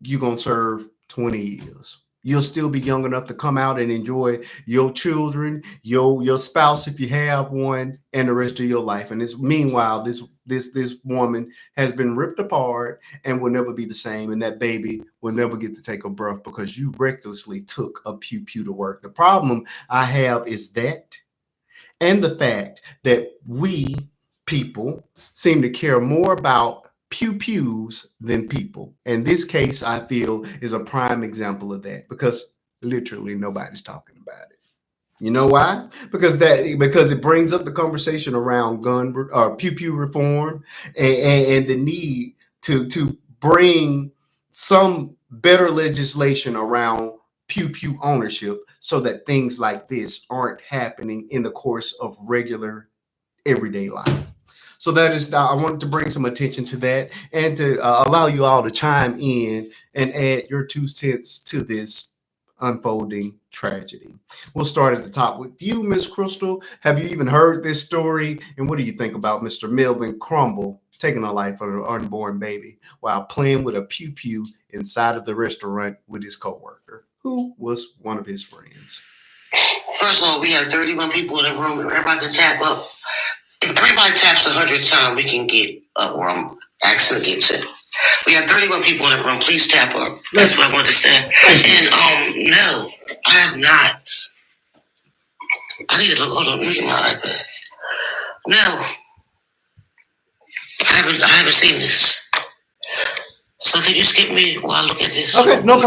[SPEAKER 1] you're going to serve 20 years. You'll still be young enough to come out and enjoy your children, your spouse if you have one, and the rest of your life. And meanwhile, this woman has been ripped apart and will never be the same. And that baby will never get to take a breath because you recklessly took a pew to work. The problem I have is that, and the fact that we people seem to care more about pews than people. And this case, I feel, is a prime example of that because literally nobody's talking about it. You know why? Because it brings up the conversation around gun or pew reform and the need to bring some better legislation around pew ownership so that things like this aren't happening in the course of regular everyday life. So that is, I wanted to bring some attention to that and to allow you all to chime in and add your 2 cents to this unfolding tragedy. We'll start at the top with you, Miss Crystal. Have you even heard this story? And what do you think about Mr. Melvin Crumble taking the life of an unborn baby while playing with a pew inside of the restaurant with his coworker, who was one of his friends?
[SPEAKER 5] First of all, we have 31 people in the room. Everybody can tap up. If everybody taps 100 times, we can get up where I'm asking to get to. We have 31 people in the room. Please tap up. That's what I wanted to say. And no, I have not. I need to look. Hold on, let me get my iPad. No, I haven't seen this. So can you skip me while I look at this?
[SPEAKER 1] Okay, no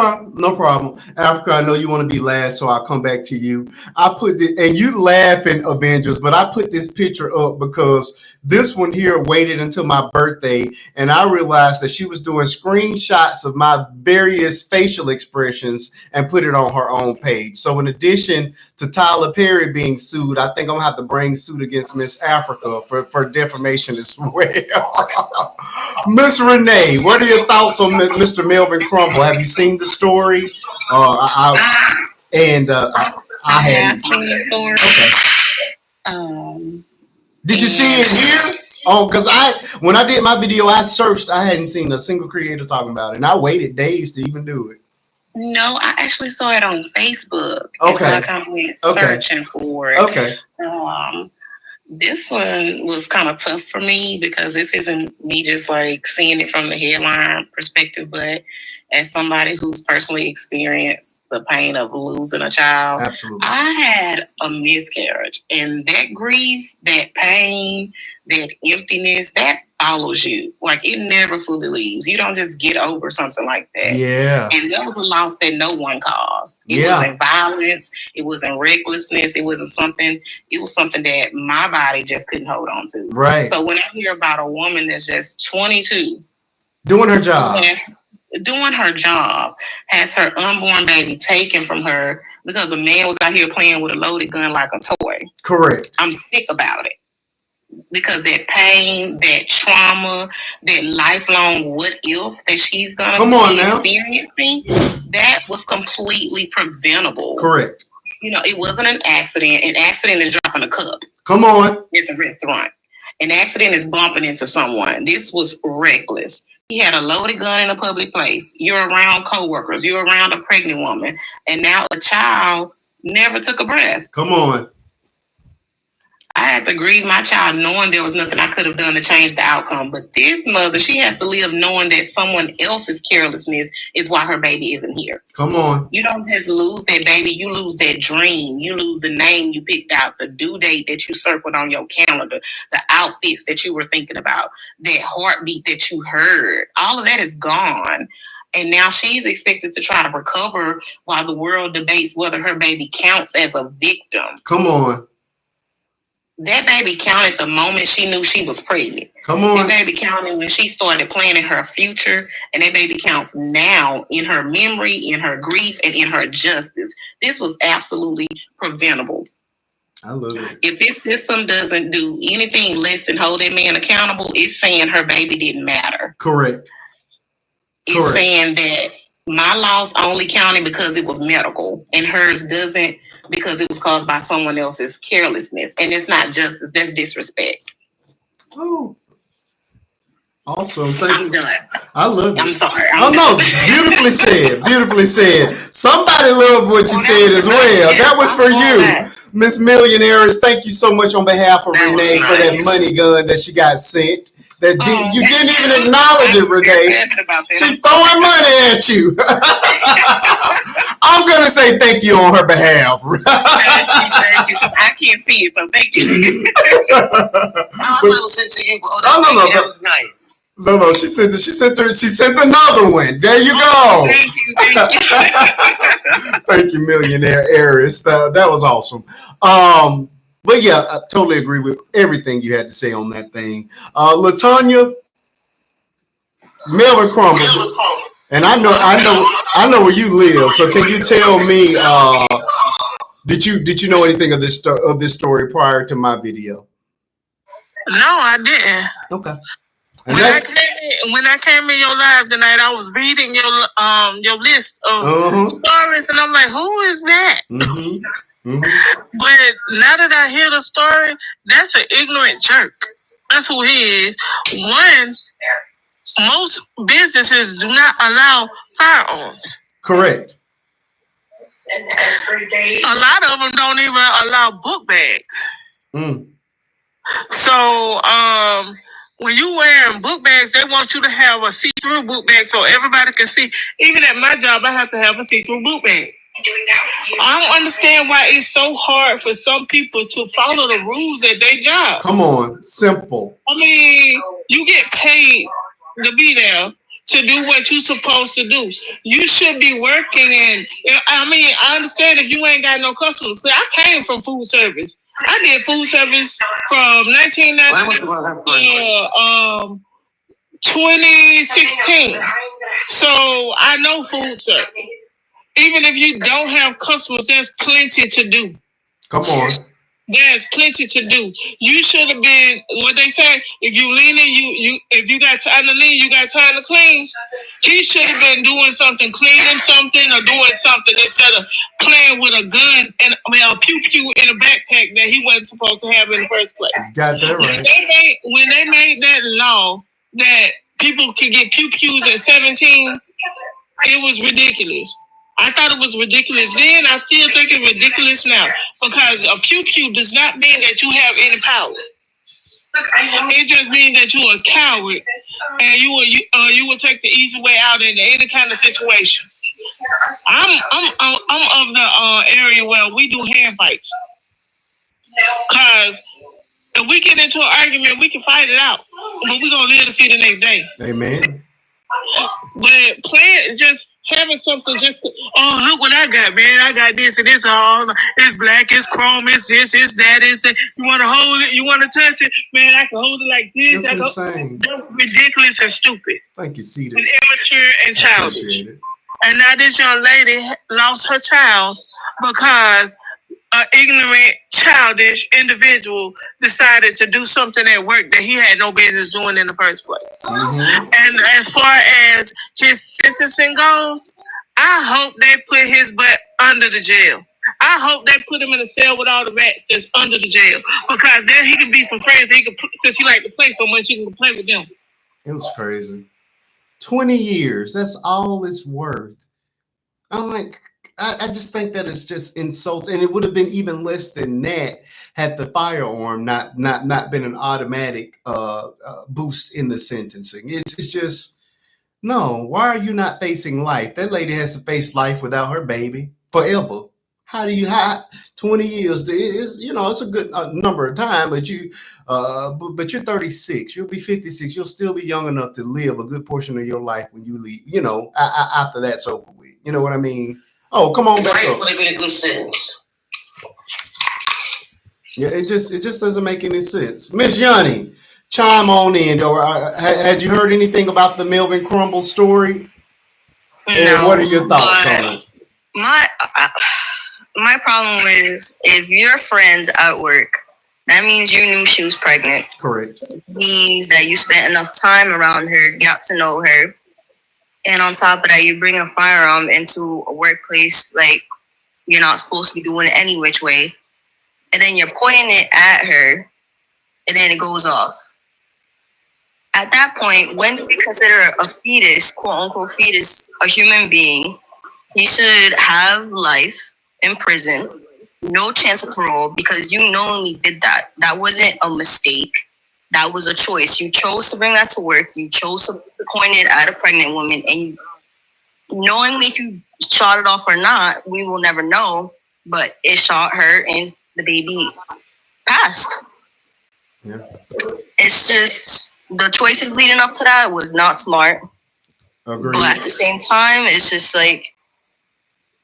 [SPEAKER 1] problem. Africa, I know you want to be last, so I'll come back to you. I put this, and you laughing, Avengers, but I put this picture up because this one here waited until my birthday, and I realized that she was doing screenshots of my various facial expressions and put it on her own page. So in addition to Tyler Perry being sued, I think I'm gonna have to bring suit against Miss Africa for defamation as well. Miss Renee, what are your thoughts on Mr. Melvin Crumble? Have you seen the story? I
[SPEAKER 7] have seen the story.
[SPEAKER 1] Okay. Did you see it here? Oh, because when I did my video, I searched. I hadn't seen a single creator talking about it, and I waited days to even do it.
[SPEAKER 7] No, I actually saw it on Facebook. Okay. So I kind of went searching for it.
[SPEAKER 1] Okay.
[SPEAKER 7] This one was kind of tough for me because this isn't me just like seeing it from the headline perspective, but as somebody who's personally experienced the pain of losing a child.
[SPEAKER 1] Absolutely.
[SPEAKER 7] I had a miscarriage, and that grief, that pain, that emptiness, that follows you. Like, it never fully leaves. You don't just get over something like that.
[SPEAKER 1] Yeah.
[SPEAKER 7] And that was a loss that no one caused. It wasn't violence. It wasn't recklessness. It was something that my body just couldn't hold on to.
[SPEAKER 1] Right.
[SPEAKER 7] So when I hear about a woman that's just 22,
[SPEAKER 1] doing her job,
[SPEAKER 7] has her unborn baby taken from her because a man was out here playing with a loaded gun like a toy.
[SPEAKER 1] Correct.
[SPEAKER 7] I'm sick about it. Because that pain, that trauma, that lifelong what if that she's gonna be experiencing, that was completely preventable.
[SPEAKER 1] Correct.
[SPEAKER 7] You know, it wasn't an accident. An accident is dropping a cup.
[SPEAKER 1] Come on.
[SPEAKER 7] At the restaurant. An accident is bumping into someone. This was reckless. He had a loaded gun in a public place. You're around coworkers. You're around a pregnant woman. And now a child never took a breath.
[SPEAKER 1] Come on.
[SPEAKER 7] I had to grieve my child knowing there was nothing I could have done to change the outcome. But this mother, she has to live knowing that someone else's carelessness is why her baby isn't here.
[SPEAKER 1] Come on.
[SPEAKER 7] You don't just lose that baby. You lose that dream. You lose the name you picked out, the due date that you circled on your calendar, the outfits that you were thinking about, that heartbeat that you heard. All of that is gone. And now she's expected to try to recover while the world debates whether her baby counts as a victim.
[SPEAKER 1] Come on.
[SPEAKER 7] That baby counted the moment she knew she was pregnant.
[SPEAKER 1] Come on.
[SPEAKER 7] That baby counted when she started planning her future, and that baby counts now in her memory, in her grief, and in her justice. This was absolutely preventable.
[SPEAKER 1] I love it.
[SPEAKER 7] If this system doesn't do anything less than hold that man accountable, it's saying her baby didn't matter.
[SPEAKER 1] Correct.
[SPEAKER 7] It's saying that my loss only counted because it was medical, and hers doesn't because it was caused by someone else's carelessness. And it's not justice, that's disrespect.
[SPEAKER 1] Oh. Awesome.
[SPEAKER 7] I'm done.
[SPEAKER 1] I love it.
[SPEAKER 7] I'm sorry.
[SPEAKER 1] No, beautifully said. Beautifully said. Somebody loved what you said as well. That was for you, Miss Millionaires. Thank you so much on behalf of Renee for that money gun that she got sent. You didn't even acknowledge it, Renee. She's throwing money at you. I'm gonna say thank you on her behalf.
[SPEAKER 7] Thank you. I can't see it, so thank you.
[SPEAKER 5] I was sent to you.
[SPEAKER 1] That
[SPEAKER 5] was nice.
[SPEAKER 1] No, she sent another one. There you go.
[SPEAKER 7] Thank you.
[SPEAKER 1] Thank you, Millionaire Heiress. That was awesome. But yeah, I totally agree with everything you had to say on that thing. LaTanya, Melvin Crumble, and I know where you live. So can you tell me, did you know anything of this story prior to my video?
[SPEAKER 10] No, I didn't.
[SPEAKER 1] Okay.
[SPEAKER 10] When I came in your live tonight, I was reading your list of stories, and I'm like, who is that?
[SPEAKER 1] Mm-hmm. Mm-hmm.
[SPEAKER 10] But now that I hear the story, that's an ignorant jerk. That's who he is. One, most businesses do not allow firearms.
[SPEAKER 1] Correct.
[SPEAKER 10] A lot of them don't even allow book bags.
[SPEAKER 1] Mm.
[SPEAKER 10] So, when you wearing book bags, they want you to have a see-through book bag so everybody can see. Even at my job, I have to have a see-through book bag. I don't understand why it's so hard for some people to follow the rules at their job.
[SPEAKER 1] Come on, simple.
[SPEAKER 10] I mean, you get paid to be there to do what you're supposed to do. You should be working, and I understand if you ain't got no customers. See, I came from food service. I did food service from 1990 to 2016. So I know food service. Even if you don't have customers, there's plenty to do.
[SPEAKER 1] Come on.
[SPEAKER 10] There's plenty to do. You should have been, what they say, if you leaning, if you got time to lean, you got time to clean. He should have been doing something, cleaning something or doing something instead of playing with a gun and a pew-pew in a backpack that he wasn't supposed to have in the first place.
[SPEAKER 1] Got that right.
[SPEAKER 10] When they made that law that people could get pew-pews at 17, it was ridiculous. I thought it was ridiculous then. I still think it's ridiculous now because a pew-pew does not mean that you have any power. It just means that you're a coward and you will take the easy way out in any kind of situation. I'm of the area where we do hand fights because if we get into an argument, we can fight it out, but we're gonna live to see the next day.
[SPEAKER 1] Amen.
[SPEAKER 10] But playing just. Having something just to, look what I got, man. I got this and this all. It's black, it's chrome, it's this, it's that, it's that. You want to hold it? You want to touch it? Man, I can hold it like this.
[SPEAKER 1] That's insane.
[SPEAKER 10] That's ridiculous and stupid.
[SPEAKER 1] Thank you, Cedar.
[SPEAKER 10] And immature and childish. And now this young lady lost her child because an ignorant, childish individual decided to do something at work that he had no business doing in the first place.
[SPEAKER 1] Mm-hmm.
[SPEAKER 10] And as far as his sentencing goes, I hope they put his butt under the jail. I hope they put him in a cell with all the rats that's under the jail because then he can be some friends. Since he like to play so much, he can play with them.
[SPEAKER 1] It was crazy. 20 years. That's all it's worth. I'm like, I just think that it's just insult, and it would have been even less than that had the firearm not been an automatic boost in the sentencing. It's just no. Why are you not facing life? That lady has to face life without her baby forever. How 20 years is it's a good number of time, but but you're 36. You'll be 56. You'll still be young enough to live a good portion of your life when you leave. After that's over with. You know what I mean? Oh, come on back up.
[SPEAKER 5] Would have been a good sentence.
[SPEAKER 1] Yeah, it just doesn't make any sense. Miss Yanni, chime on in. Or had you heard anything about the Melvin Crumble story? And what are your thoughts on it?
[SPEAKER 8] My problem is if your friends at work, that means you knew she was pregnant.
[SPEAKER 1] Correct.
[SPEAKER 8] It means that you spent enough time around her, got to know her. And on top of that, you bring a firearm into a workplace like you're not supposed to be doing it any which way. And then you're pointing it at her, and then it goes off. At that point, when do we consider a fetus, quote unquote fetus, a human being? He should have life in prison, no chance of parole, because you knowingly did that. That wasn't a mistake. That was a choice. You chose to bring that to work. You chose to point it at a pregnant woman, and knowingly, if you shot it off or not, we will never know. But it shot her, and the baby passed.
[SPEAKER 1] Yeah.
[SPEAKER 8] It's just the choices leading up to that was not smart.
[SPEAKER 1] Agreed.
[SPEAKER 8] But at the same time, it's just like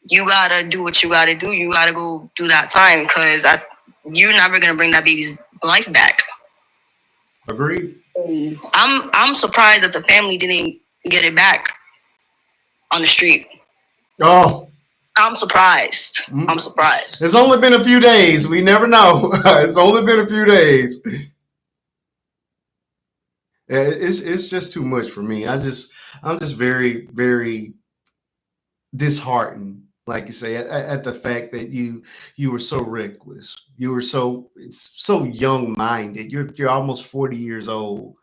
[SPEAKER 8] you gotta do what you gotta do. You gotta go do that time because you're never gonna bring that baby's life back.
[SPEAKER 1] Agreed.
[SPEAKER 8] I'm surprised that the family didn't get it back on the street.
[SPEAKER 1] Oh.
[SPEAKER 8] I'm surprised. I'm surprised.
[SPEAKER 1] It's only been a few days. We never know. It's only been a few days. It's just too much for me. I'm just very, very disheartened, like you say, at the fact that you were so reckless. You were so young minded. You're almost 40 years old,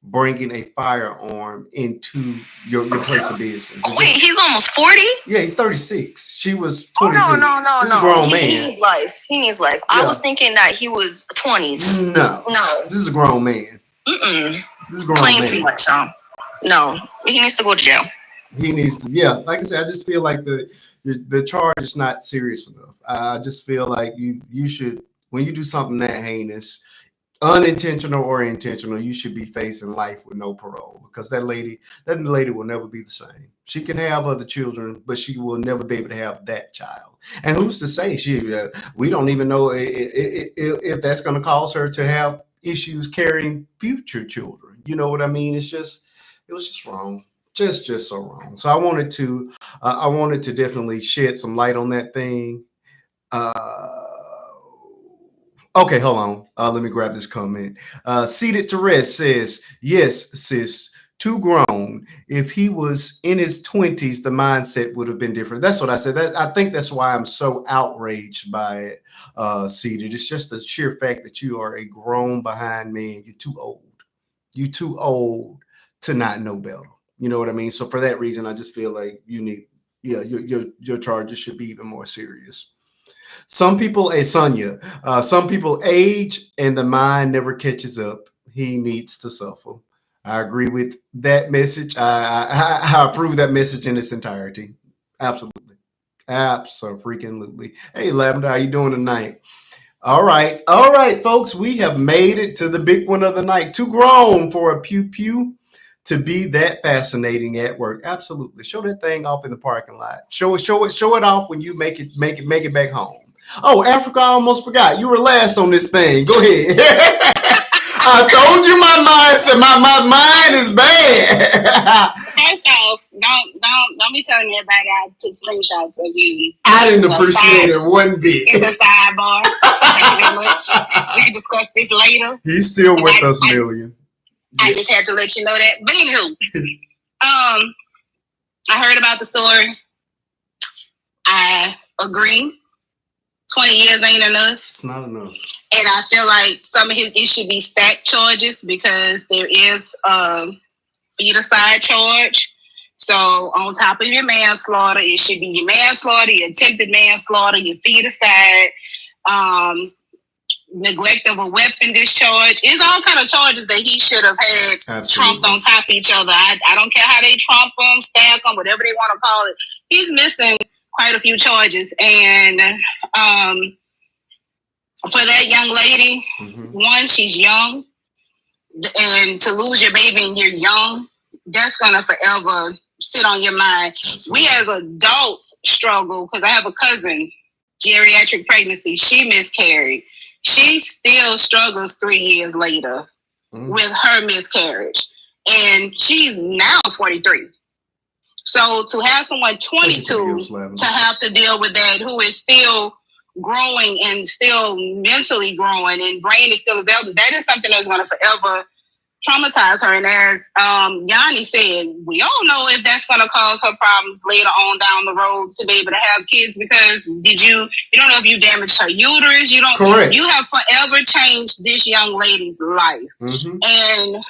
[SPEAKER 1] bringing a firearm into your place of business.
[SPEAKER 8] Wait, he's almost 40?
[SPEAKER 1] Yeah, he's 36. She was 22.
[SPEAKER 8] Oh, no.
[SPEAKER 1] This is a grown man.
[SPEAKER 8] He needs life. He needs life.
[SPEAKER 1] Yeah.
[SPEAKER 8] I was thinking that he was 20s.
[SPEAKER 1] No. This is a grown man.
[SPEAKER 8] This
[SPEAKER 1] is a grown
[SPEAKER 8] playing
[SPEAKER 1] man.
[SPEAKER 8] too much, huh? No, he needs to go to jail.
[SPEAKER 1] He needs to, yeah. Like I said, I just feel like the charge is not serious enough. I just feel like you should, when you do something that heinous, unintentional or intentional, you should be facing life with no parole, because that lady will never be the same. She can have other children, but she will never be able to have that child. And who's to say we don't even know if that's going to cause her to have issues carrying future children. You know what I mean? It was just wrong. Just so wrong. So I wanted to definitely shed some light on that thing. Okay, hold on. Let me grab this comment. Seated to Rest says, yes, sis, too grown. If he was in his 20s, the mindset would have been different. That's what I said. I think that's why I'm so outraged by it, Seated. It's just the sheer fact that you are a grown behind man. You're too old. You're too old to not know better. You know what I mean? So for that reason, I just feel like you need, your charges should be even more serious. Some people, Sonia, some people age and the mind never catches up. He needs to suffer. I agree with that message. I approve that message in its entirety. Absolutely. Absolutely. Hey, Lavender, how you doing tonight? All right, folks, we have made it to the big one of the night. Too grown for a pew to be that fascinating at work. Absolutely. Show that thing off in the parking lot. Show it off when you make it back home. Oh, Africa, I almost forgot. You were last on this thing. Go ahead. I told you my mind is bad.
[SPEAKER 9] First off, don't be telling everybody I took screenshots of you.
[SPEAKER 1] I didn't appreciate it one bit.
[SPEAKER 9] It's a sidebar. Thank you very much. We can discuss this later.
[SPEAKER 1] He's still with us, Million.
[SPEAKER 9] I just had to let you know that. But anywho, I heard about the story. I agree. 20 years ain't enough.
[SPEAKER 1] It's not enough.
[SPEAKER 9] And I feel like some of it should be stacked charges, because there is a feticide charge. So on top of your manslaughter, it should be your manslaughter, your attempted manslaughter, your feticide, neglect of a weapon discharge. It's all kind of charges that he should have had trumped on top of each other. I don't care how they trump them, stack them, whatever they want to call it. He's missing quite a few charges. And for that young lady, one, she's young. And to lose your baby and you're young, that's going to forever sit on your mind. Absolutely. We as adults struggle, because I have a cousin, geriatric pregnancy. She miscarried. she still struggles 3 years later with her miscarriage. And she's now 43. So to have someone 22 to have to deal with that, who is still growing and still mentally growing and brain is still available, that is something that's going to forever traumatize her. And as Yanni said, we don't know if that's going to cause her problems later on down the road to be able to have kids, because you don't know if you damaged her uterus. You don't. Correct. You have forever changed this young lady's life. And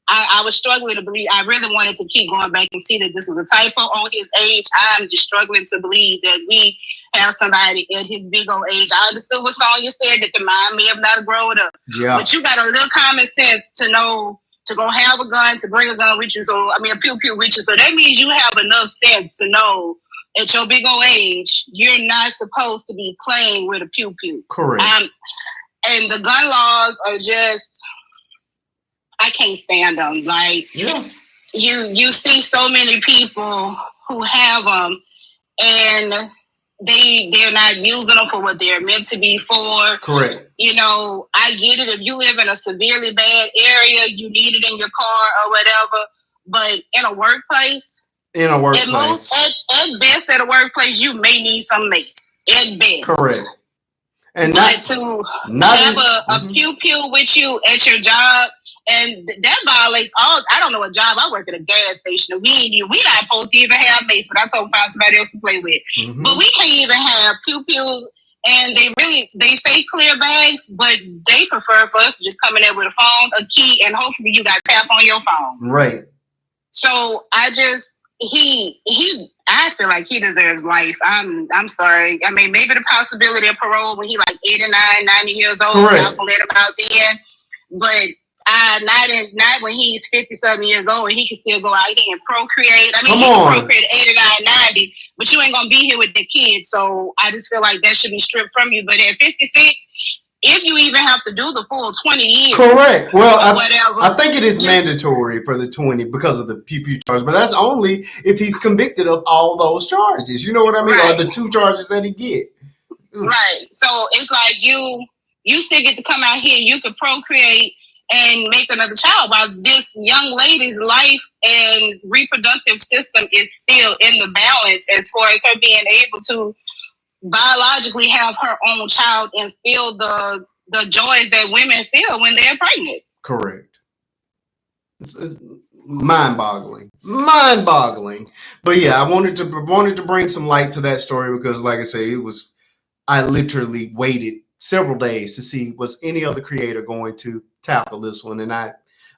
[SPEAKER 9] I was struggling to believe. I really wanted to keep going back and see that this was a typo on his age. I'm just struggling to believe that we have somebody at his big old age. I understood what Sonya said, that the mind may have not grown up. Yeah. But you got a little common sense to know to go have a gun, to bring a gun with you. So, I mean, a pew-pew with you. So that means you have enough sense to know at your big old age, you're not supposed to be playing with a pew-pew. Correct. And the gun laws are just... I can't stand them. Like, you see so many people who have them, and they're not using them for what they're meant to be for. Correct. You know, I get it. If you live in a severely bad area, you need it in your car or whatever. But in a workplace, at best, at a workplace, you may need some mace. At best. Correct. And but to have a pew-pew with you at your job, and that violates all. I don't know a job. I work at a gas station, and we not supposed to even have mace. But I told find somebody else to play with. But we can't even have pew-pews, and they say clear bags, but they prefer for us to just come in there with a phone, a key, and hopefully you got tap on your phone. Right. So I just I feel like he deserves life. I'm sorry. I mean, maybe the possibility of parole when he like 89, 90 years old. Correct. Y'all can let him out then, but. Not when he's 50-something years old and he can still go out here and procreate. I mean, he can procreate 89, 90, but you ain't going to be here with the kids. So I just feel like that should be stripped from you. But at 56, if you even have to do the full 20 years. Correct. Well, I think it is mandatory for the 20 because of the pew-pew charge, but that's only if he's convicted of all those charges. You know what I mean? Right. Or the 2 charges that he get. Right. So it's like you still get to come out here. You can procreate and make another child, while this young lady's life and reproductive system is still in the balance as far as her being able to biologically have her own child and feel the joys that women feel when they're pregnant. Correct. It's mind-boggling. But yeah, I wanted to bring some light to that story because, like I say, I literally waited several days to see was any other creator going to tackle this one, and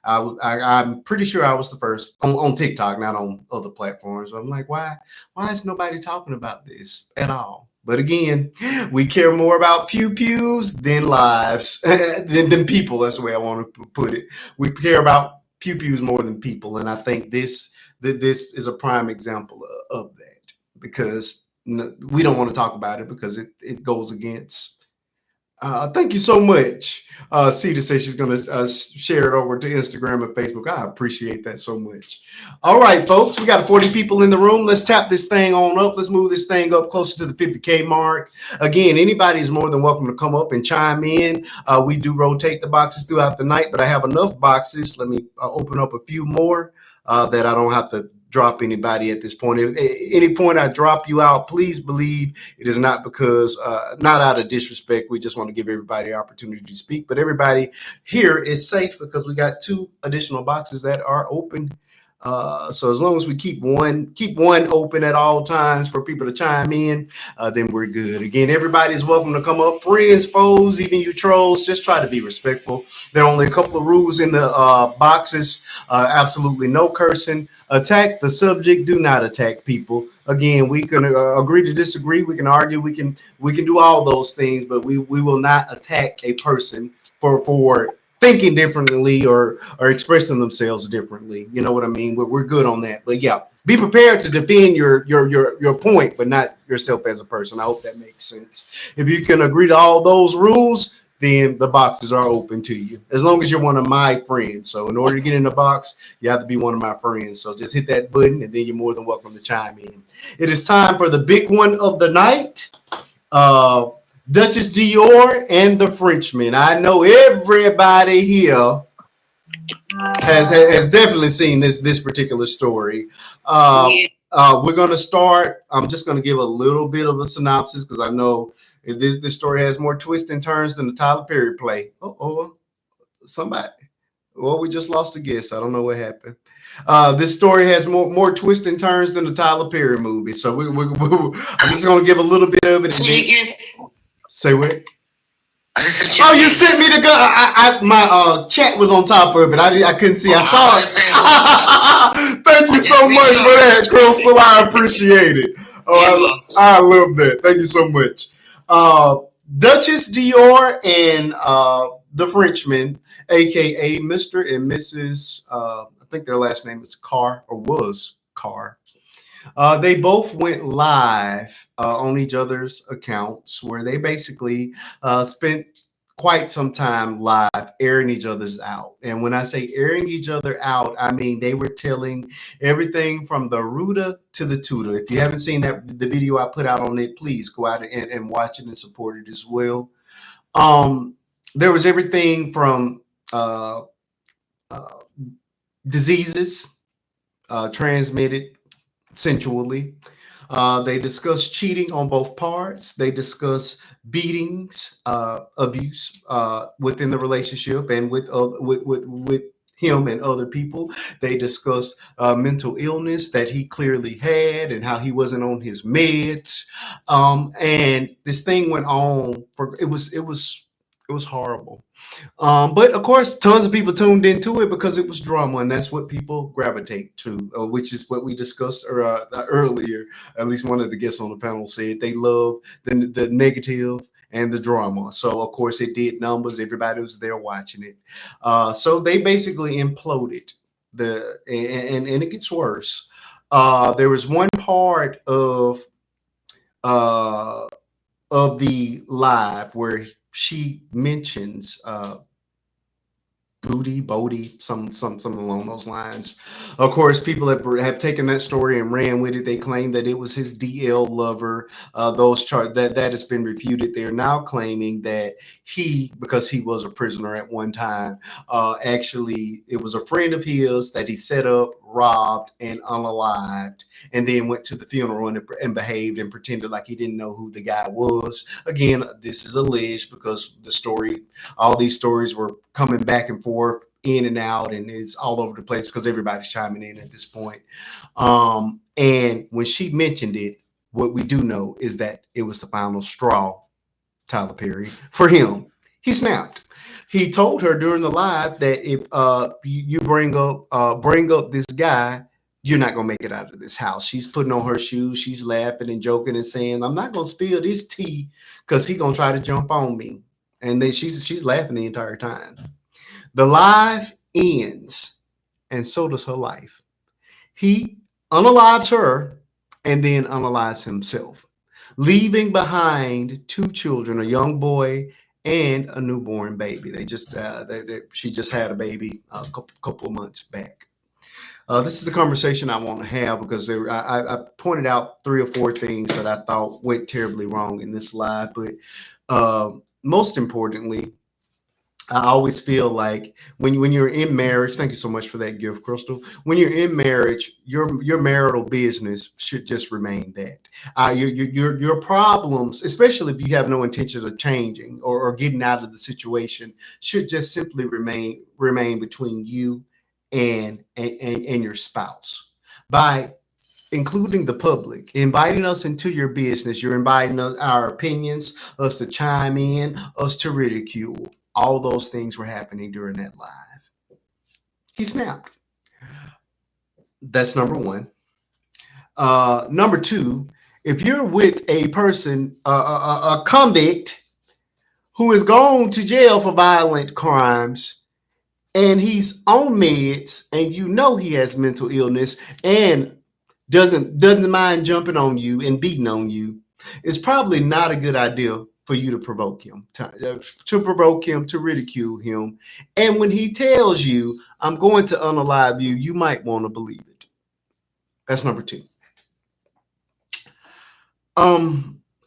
[SPEAKER 9] I'm pretty sure I was the first on TikTok, not on other platforms. I'm like, why is nobody talking about this at all? But again, we care more about pew-pews than lives, than people. That's the way I want to put it. We care about pew-pews more than people, and I think this is a prime example of that, because we don't want to talk about it because it goes against. Thank you so much. Cedar says she's going to share it over to Instagram and Facebook. I appreciate that so much. All right, folks, we got 40 people in the room. Let's tap this thing on up. Let's move this thing up closer to the 50K mark. Again, anybody is more than welcome to come up and chime in. We do rotate the boxes throughout the night, but I have enough boxes. Let me open up a few more that I don't have to drop anybody at this point. If at any point I drop you out, please believe it is not because, not out of disrespect. We just want to give everybody an opportunity to speak. But everybody here is safe because we got 2 additional boxes that are open. So as long as we keep one open at all times for people to chime in, then we're good. Again, everybody's welcome to come up. Friends, foes, even you trolls, just try to be respectful. There are only a couple of rules in the boxes. Absolutely no cursing. Attack the subject. Do not attack people. Again, we can agree to disagree. We can argue. We can do all those things, but we will not attack a person for thinking differently or expressing themselves differently. You know what I mean? We're good on that. But yeah, be prepared to defend your point, but not yourself as a person. I hope that makes sense. If you can agree to all those rules, then the boxes are open to you, as long as you're one of my friends. So in order to get in the box, you have to be one of my friends. So just hit that button, and then you're more than welcome to chime in. It is time for the big one of the night.
[SPEAKER 1] Dutchess, Dior, and the Frenchman. I know everybody here has definitely seen this particular story. We're going to start. I'm just going to give a little bit of a synopsis because I know this story has more twists and turns than the Tyler Perry play. Somebody. Well, we just lost a guest. I don't know what happened. This story has more twists and turns than the Tyler Perry movie. So I'm just going to give a little bit of it. Say what? Oh, you sent me the gun. My chat was on top of it. I couldn't see. I saw it. Thank you so much for that, Crystal. I appreciate it. Oh, I love that. Thank you so much. Dutchess, Dior, and the Frenchman, aka Mr. and Mrs. I think their last name is Carr or was Carr. They both went live on each other's accounts where they basically spent quite some time live airing each other's out. And when I say airing each other out, I mean they were telling everything from the rooter to the tutor. If you haven't seen the video I put out on it, please go out and watch it and support it as well. There was everything from diseases transmitted sensually. They discuss cheating on both parts. They discuss beatings, abuse within the relationship and with him and other people. They discuss mental illness that he clearly had and how he wasn't on his meds. And this thing went on for it was horrible. But of course, tons of people tuned into it because it was drama, and that's what people gravitate to, which is what we discussed earlier. At least one of the guests on the panel said they love the negative and the drama. So of course, it did numbers. Everybody was there watching it. So they basically imploded and it gets worse. There was one part of the live where she mentions Bodie, something along those lines. Of course, people have taken that story and ran with it. They claim that it was his DL lover. That has been refuted. They're now claiming that because he was a prisoner at one time, actually it was a friend of his that he set up, robbed, and unalived, and then went to the funeral and behaved and pretended like he didn't know who the guy was. Again, this is alleged because all these stories were coming back and forth, in and out, and it's all over the place because everybody's chiming in at this point. And when she mentioned it, what we do know is that it was the final straw, Tyler Perry, for him. He snapped. He told her during the live that if you bring up this guy, you're not gonna make it out of this house. She's putting on her shoes. She's laughing and joking and saying, "I'm not gonna spill this tea because he's gonna try to jump on me." And then she's laughing the entire time. The live ends, and so does her life. He unalives her and then unalives himself, leaving behind 2 children, a young boy and a newborn baby. She just had a baby a couple of months back. This is a conversation I want to have because I pointed out 3 or 4 things that I thought went terribly wrong in this live. But most importantly, I always feel like when you're in marriage, thank you so much for that gift, Crystal. When you're in marriage, your marital business should just remain that. Your problems, especially if you have no intention of changing or getting out of the situation, should just simply remain between you and your spouse. By including the public, inviting us into your business, you're inviting our opinions, us to chime in, us to ridicule. All those things were happening during that live. He snapped. That's number 1. Number 2, if you're with a person, a convict who has gone to jail for violent crimes, and he's on meds, and you know he has mental illness and doesn't mind jumping on you and beating on you, it's probably not a good idea for you to provoke him, to ridicule him. And when he tells you, "I'm going to unalive you," you might want to believe it. That's number 2.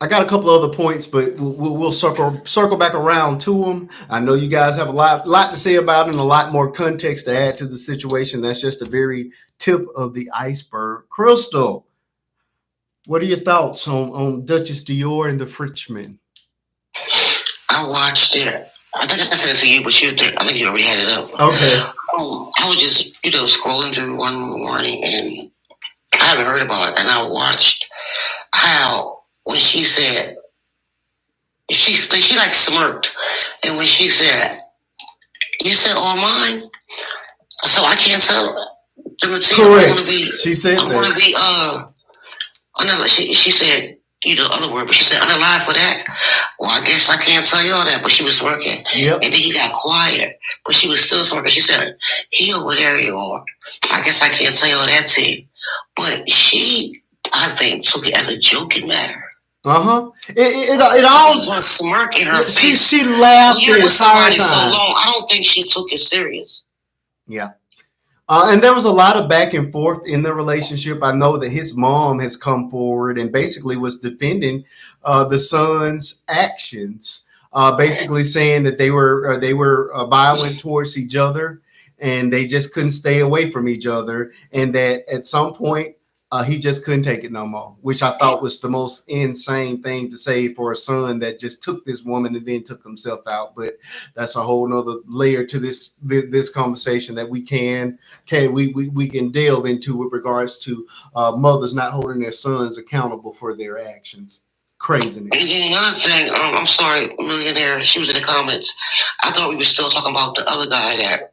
[SPEAKER 1] I got a couple other points, but we'll circle back around to them. I know you guys have a lot to say about it and a lot more context to add to the situation. That's just the very tip of the iceberg. Crystal, what are your thoughts on Dutchess, Dior, and the Frenchman?
[SPEAKER 5] I watched it. I think I said it to you, but I think you already had it up.
[SPEAKER 1] Okay.
[SPEAKER 5] I was just, scrolling through one morning, and I haven't heard about it, and I watched how when she said she like smirked, and when she said, "You said all mine," so I can't tell.
[SPEAKER 1] Correct. She said
[SPEAKER 5] I'm gonna be another. She said the other word, but she said unalive for that. Well, I guess I can't tell y'all that, but she was smirking.
[SPEAKER 1] Yep.
[SPEAKER 5] And then he got quiet, but she was still smirking. She said, "He over there, y'all. I guess I can't tell y'all that to you." But she, I think, took it as a joking matter.
[SPEAKER 1] It all
[SPEAKER 5] was a smirk in her face.
[SPEAKER 1] She laughed the entire time.
[SPEAKER 5] So long, I don't think she took it serious.
[SPEAKER 1] Yeah. And there was a lot of back and forth in the relationship. I know that his mom has come forward and basically was defending the son's actions, basically saying that they were violent towards each other and they just couldn't stay away from each other, and that at some point he just couldn't take it no more, which I thought was the most insane thing to say for a son that just took this woman and then took himself out. But that's a whole nother layer to this conversation that we can delve into with regards to mothers not holding their sons accountable for their actions. Craziness.
[SPEAKER 5] And then another thing, I'm sorry, Millionaire, she was in the comments. I thought we were still talking about the other guy that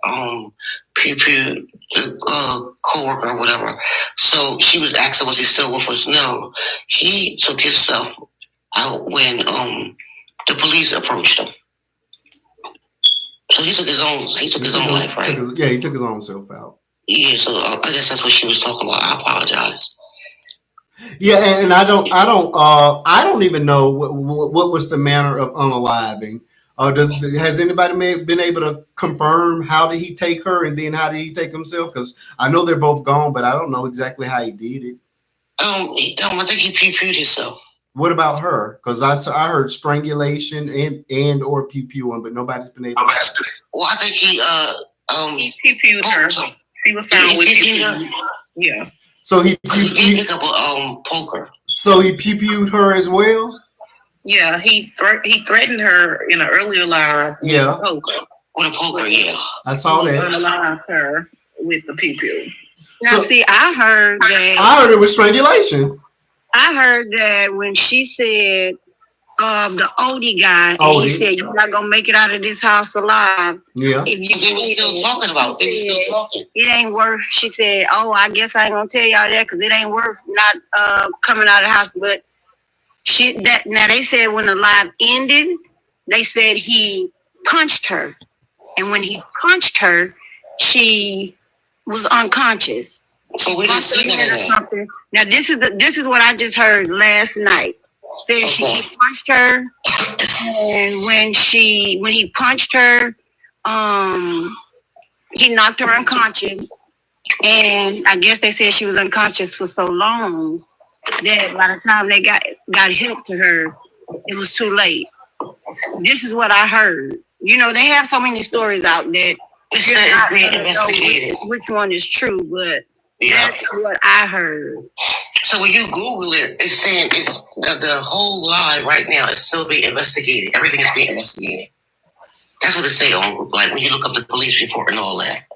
[SPEAKER 5] pew the co-worker or whatever. So she was asking, was he still with us? No. He took himself out when the police approached him. So he took his own life, right?
[SPEAKER 1] He took his own self out.
[SPEAKER 5] Yeah, so I guess that's what she was talking about. I apologize.
[SPEAKER 1] Yeah, and I don't even know what was the manner of unaliving. Has anybody been able to confirm how did he take her and then how did he take himself? Because I know they're both gone, but I don't know exactly how he did it.
[SPEAKER 5] I think he pew-pewed himself.
[SPEAKER 1] What about her? Because I heard strangulation and or pew-pewing, but nobody's been able to.
[SPEAKER 5] Well, I think
[SPEAKER 7] he pew-pewed her. He was found with pew-pewed. Yeah.
[SPEAKER 1] So he
[SPEAKER 5] picked up a poker.
[SPEAKER 1] So he pew-pewed her as well?
[SPEAKER 7] Yeah, he threatened her in an earlier live with a poker.
[SPEAKER 5] With a poker, yeah.
[SPEAKER 1] I saw that.
[SPEAKER 7] Unalived her with the pew-pew.
[SPEAKER 10] Now, see, I heard
[SPEAKER 1] it was strangulation.
[SPEAKER 10] I heard that when she said the Odie guy, and he said, "You're not gonna make it out of this house alive."
[SPEAKER 1] Yeah.
[SPEAKER 5] They were still talking about. They were still talking.
[SPEAKER 10] It ain't worth. She said, "Oh, I guess I ain't gonna tell y'all that because it ain't worth not coming out of the house." But now they said when the live ended, they said he punched her, and when he punched her, she was unconscious.
[SPEAKER 5] So we didn't see that.
[SPEAKER 10] Now this is what I just heard last night. Said she punched her, and when he punched her, he knocked her unconscious, and I guess they said she was unconscious for so long that by the time they got help to her, it was too late. This is what I heard. They have so many stories out that
[SPEAKER 5] it's being investigated.
[SPEAKER 10] Which one is true, but that's what I heard.
[SPEAKER 5] So when you Google it, it's saying the whole lie right now is still being investigated. Everything is being investigated. That's what it say on like when you look up the police report and all that.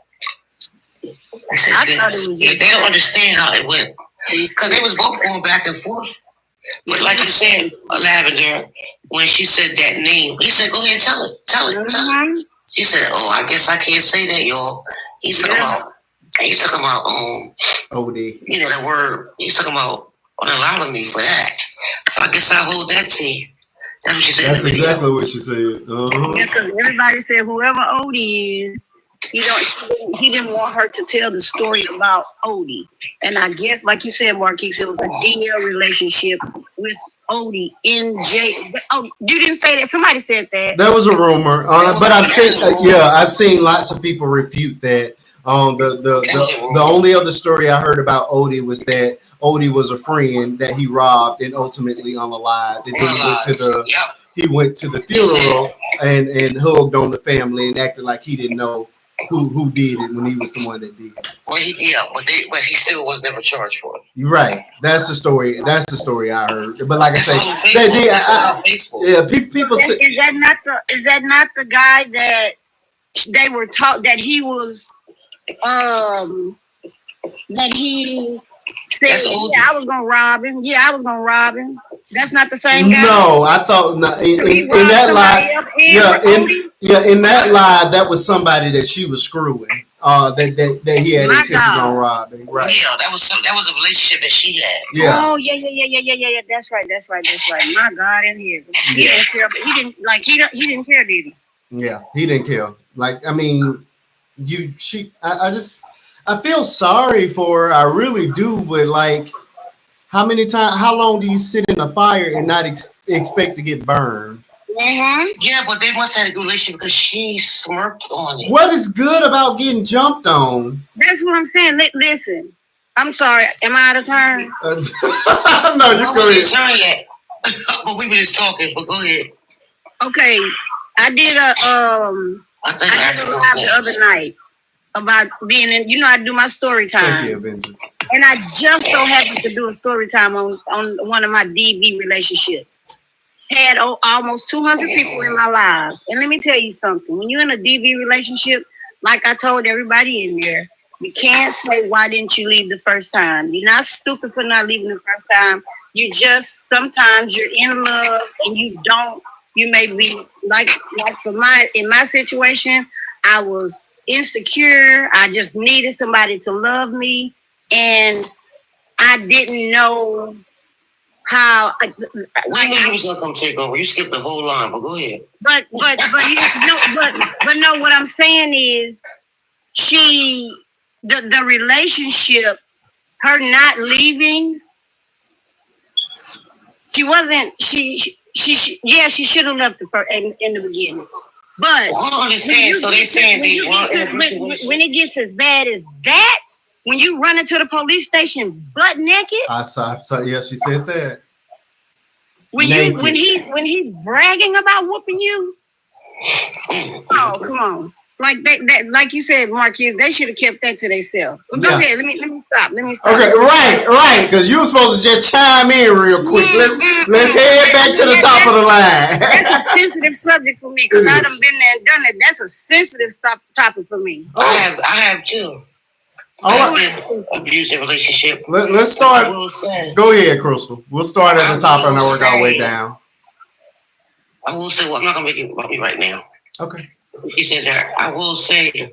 [SPEAKER 10] I thought it was
[SPEAKER 5] they don't understand how it went because they was both going back and forth. But like you said, Lavender, when she said that name, he said, "Go ahead and tell it." She said, "Oh, I guess I can't say that, y'all." He's talking about
[SPEAKER 1] OD.
[SPEAKER 5] The word. He's talking about allowing me for that. So I guess I hold that to you. That's what she said.
[SPEAKER 1] That's exactly what she said.
[SPEAKER 10] Yeah, because everybody said whoever Odie is, he didn't want her to tell the story about Odie. And I guess, like you said, Marquise, it was a DL relationship with Odie in jail. Oh, you didn't say that. Somebody said that.
[SPEAKER 1] That was a rumor. But I've seen lots of people refute that. The only other story I heard about Odie was that Odie was a friend that he robbed and ultimately unalived, and then he went to the funeral and hugged on the family and acted like he didn't know who did it when he was the one that did it.
[SPEAKER 5] Well, but he still was never charged for it.
[SPEAKER 1] You're right. That's the story. That's the story I heard. But like I say, people say,
[SPEAKER 11] is that not the guy that they were taught that he was that he said, I was gonna rob him. Yeah, I was gonna rob him. That's not the same guy.
[SPEAKER 1] No, I thought in that lie. In that lie, that was somebody that she was screwing. That he had intentions on robbing. Right.
[SPEAKER 5] Yeah, that was a relationship that she had.
[SPEAKER 1] Yeah.
[SPEAKER 11] Oh yeah. That's right. My God, in here. He didn't care. He didn't care, did he?
[SPEAKER 1] Yeah, he didn't care. Like, I mean, I feel sorry for her. I really do. But like, how long do you sit in a fire and not expect to get burned?
[SPEAKER 11] Mm-hmm.
[SPEAKER 5] Yeah, but they must have had a good relationship because she smirked on it.
[SPEAKER 1] What is good about getting jumped on?
[SPEAKER 11] That's what I'm saying. Listen, I'm sorry. Am I out of turn?
[SPEAKER 1] No, you go ahead.
[SPEAKER 5] Turn yet. But we were just talking. But go ahead.
[SPEAKER 11] Okay, I did a live the other night about being in. You know, I do my story time.
[SPEAKER 1] Thank you,
[SPEAKER 11] and I just so happened to do a story time on one of my DV relationships. Had almost 200 people in my live. And let me tell you something. When you're in a DV relationship, like I told everybody in there, you can't say, why didn't you leave the first time? You're not stupid for not leaving the first time. You just, sometimes you're in love and you may be, like in my situation, I was insecure. I just needed somebody to love me. And I didn't know how.
[SPEAKER 5] I knew you was gonna come take over. You skipped the whole line, but go ahead.
[SPEAKER 11] But no. What I'm saying is, the relationship, her not leaving. She wasn't. She should have left in the beginning. But
[SPEAKER 5] I don't understand. So they saying
[SPEAKER 11] when it gets as bad as that. When you run into the police station butt naked,
[SPEAKER 1] I saw. Yeah, she said that.
[SPEAKER 11] When he's bragging about whooping you, oh come on, like that, like you said, Marquise, they should have kept that to themselves. Well, go ahead, let me stop.
[SPEAKER 1] Okay, right, because you were supposed to just chime in real quick. Let's head back to the top of the line.
[SPEAKER 11] That's a sensitive subject for me because I done been there and done it. That's a sensitive topic for me.
[SPEAKER 5] I have too. Abusive relationship.
[SPEAKER 1] Let's start. Go ahead, Crystal. We'll start at the top and work our way down.
[SPEAKER 5] I will say, I'm not gonna make it about me right now.
[SPEAKER 1] Okay.
[SPEAKER 5] He said that. I will say,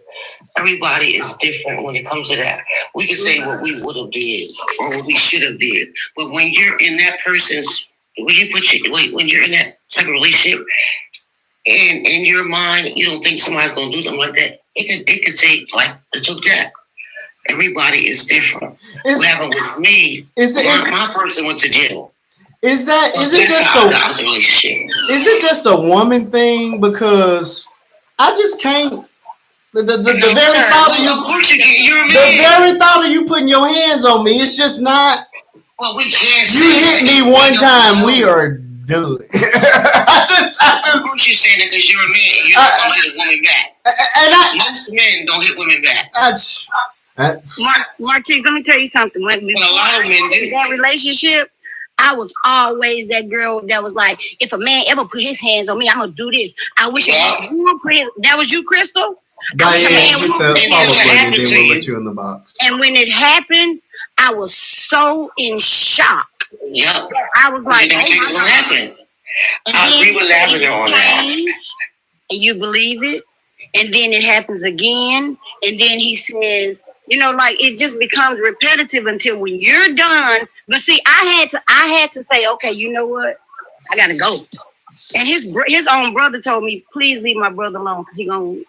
[SPEAKER 5] everybody is different when it comes to that. We can say what we would have did or what we should have did, but when you're in that when you're in that type of relationship, and in your mind, you don't think somebody's gonna do something like that. It could take it took that. Everybody is different. What happened with me? My person went to jail.
[SPEAKER 1] Is it just a woman thing? Because I just can't. The very thought of you putting your hands on me, it's just not.
[SPEAKER 5] Well, we can't.
[SPEAKER 1] You hit me one time, we are done. I just.
[SPEAKER 5] Of course you're saying that because you're a man. You're not gonna hit a woman back. Most men don't hit women back.
[SPEAKER 11] Marquise, let me tell you something. When a lot of men do that relationship, I was always that girl that was like, if a man ever put his hands on me, I'm gonna do this. I wish you would put his. That was you, Crystal.
[SPEAKER 1] We'll let you in the box.
[SPEAKER 11] And when it happened, I was so in shock.
[SPEAKER 5] Yeah,
[SPEAKER 11] I was like,
[SPEAKER 5] oh my God. I agree with Lavender on that.
[SPEAKER 11] And you believe it, and then it happens again, and then he says, it just becomes repetitive until when you're done. But see, I had to say, okay, you know what? I gotta go. And his own brother told me, please leave my brother alone because he's gonna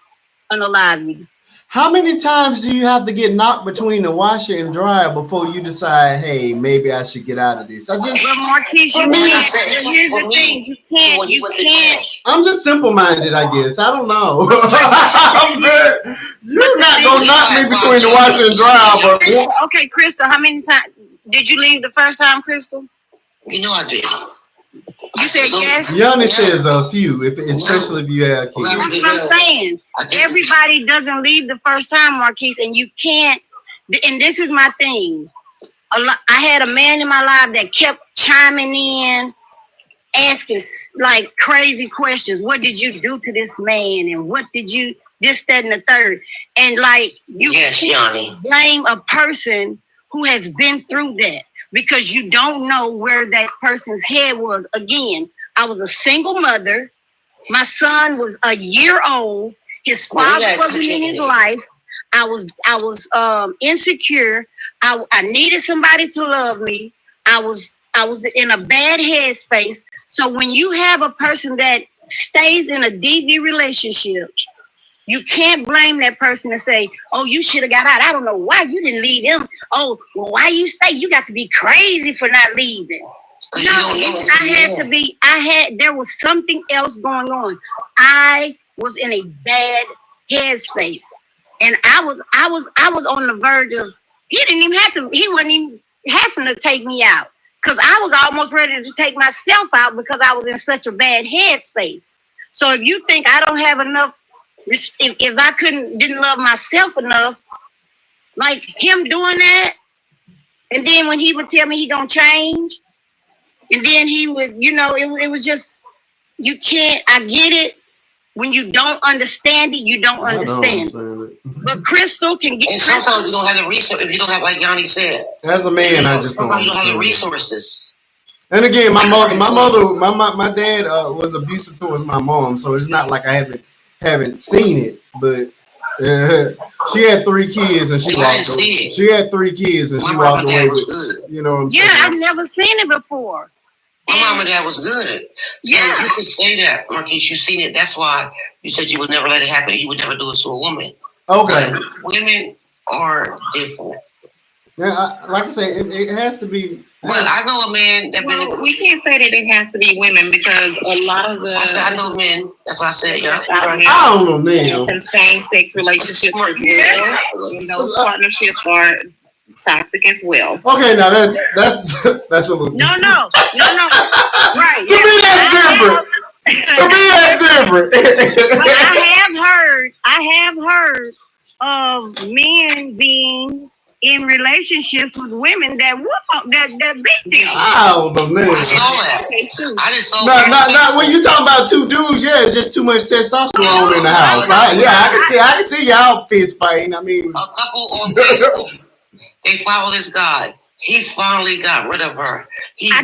[SPEAKER 11] unalive me.
[SPEAKER 1] How many times do you have to get knocked between the washer and dryer before you decide, hey, maybe I should get out of this?
[SPEAKER 11] But Marquise, here's the thing. You can't.
[SPEAKER 1] I'm just simple-minded, I guess. I don't know. You're not gonna knock me between the washer and dryer, but
[SPEAKER 11] okay, Crystal, how many times did you leave the first time, Crystal?
[SPEAKER 5] You know I did.
[SPEAKER 11] You said yes?
[SPEAKER 1] Yanni says a few, especially if you have kids.
[SPEAKER 11] That's what I'm saying. Everybody doesn't leave the first time, Marquise, and you can't. And this is my thing. I had a man in my life that kept chiming in, asking like crazy questions. What did you do to this man? And what did you, this, that, and the third? And like, you can't blame a person who has been through that, because you don't know where that person's head was. Again, I was a single mother. My son was a year old. His father wasn't in his life. I was insecure. I needed somebody to love me. I was in a bad headspace. So when you have a person that stays in a DV relationship, you can't blame that person and say, oh, you should have got out. I don't know why you didn't leave them. Oh, well, why you stay? You got to be crazy for not leaving. No, there was something else going on. I was in a bad headspace. And I was on the verge of, he wasn't even having to take me out. Because I was almost ready to take myself out because I was in such a bad headspace. So if you think I don't have enough, if I didn't love myself enough, like him doing that, and then when he would tell me he gonna change, and then he would, it was just, you can't, I get it. When you don't understand it, you don't understand it. But Crystal can get.
[SPEAKER 5] And sometimes you don't have the resources. If you don't have, like Yanni said,
[SPEAKER 1] as a man, I just don't.
[SPEAKER 5] Sometimes you don't have the resources.
[SPEAKER 1] And again, my dad was abusive towards my mom, so it's not like I haven't seen it, but she had 3 kids and she walked away. She had 3 kids and she walked away with, you know what I'm saying?
[SPEAKER 11] Yeah, I've never seen it before.
[SPEAKER 5] My mom and dad was good. Yeah. So you can say that, Marquise, you've seen it. That's why you said you would never let it happen. You would never do it to a woman.
[SPEAKER 1] Okay.
[SPEAKER 5] But women are different.
[SPEAKER 1] Yeah, like I say, it has to be.
[SPEAKER 5] Well, I know a man that
[SPEAKER 7] we can't say that it has to be women, because a lot of the.
[SPEAKER 5] I know men. That's what I said. Yeah.
[SPEAKER 1] I don't know men.
[SPEAKER 7] From same-sex relationships as well. And those partnerships are toxic as well.
[SPEAKER 1] Okay, now that's a little.
[SPEAKER 11] No. Right.
[SPEAKER 1] To me, that's different.
[SPEAKER 11] But I have heard of men being in relationships with women that beat them.
[SPEAKER 1] I don't know, man.
[SPEAKER 5] I saw that. I just saw
[SPEAKER 1] that. When you talking about 2 dudes, it's just too much testosterone in the house. I can see y'all fist fighting. I mean,
[SPEAKER 5] a couple on Facebook, they follow this guy. He finally got rid of her. I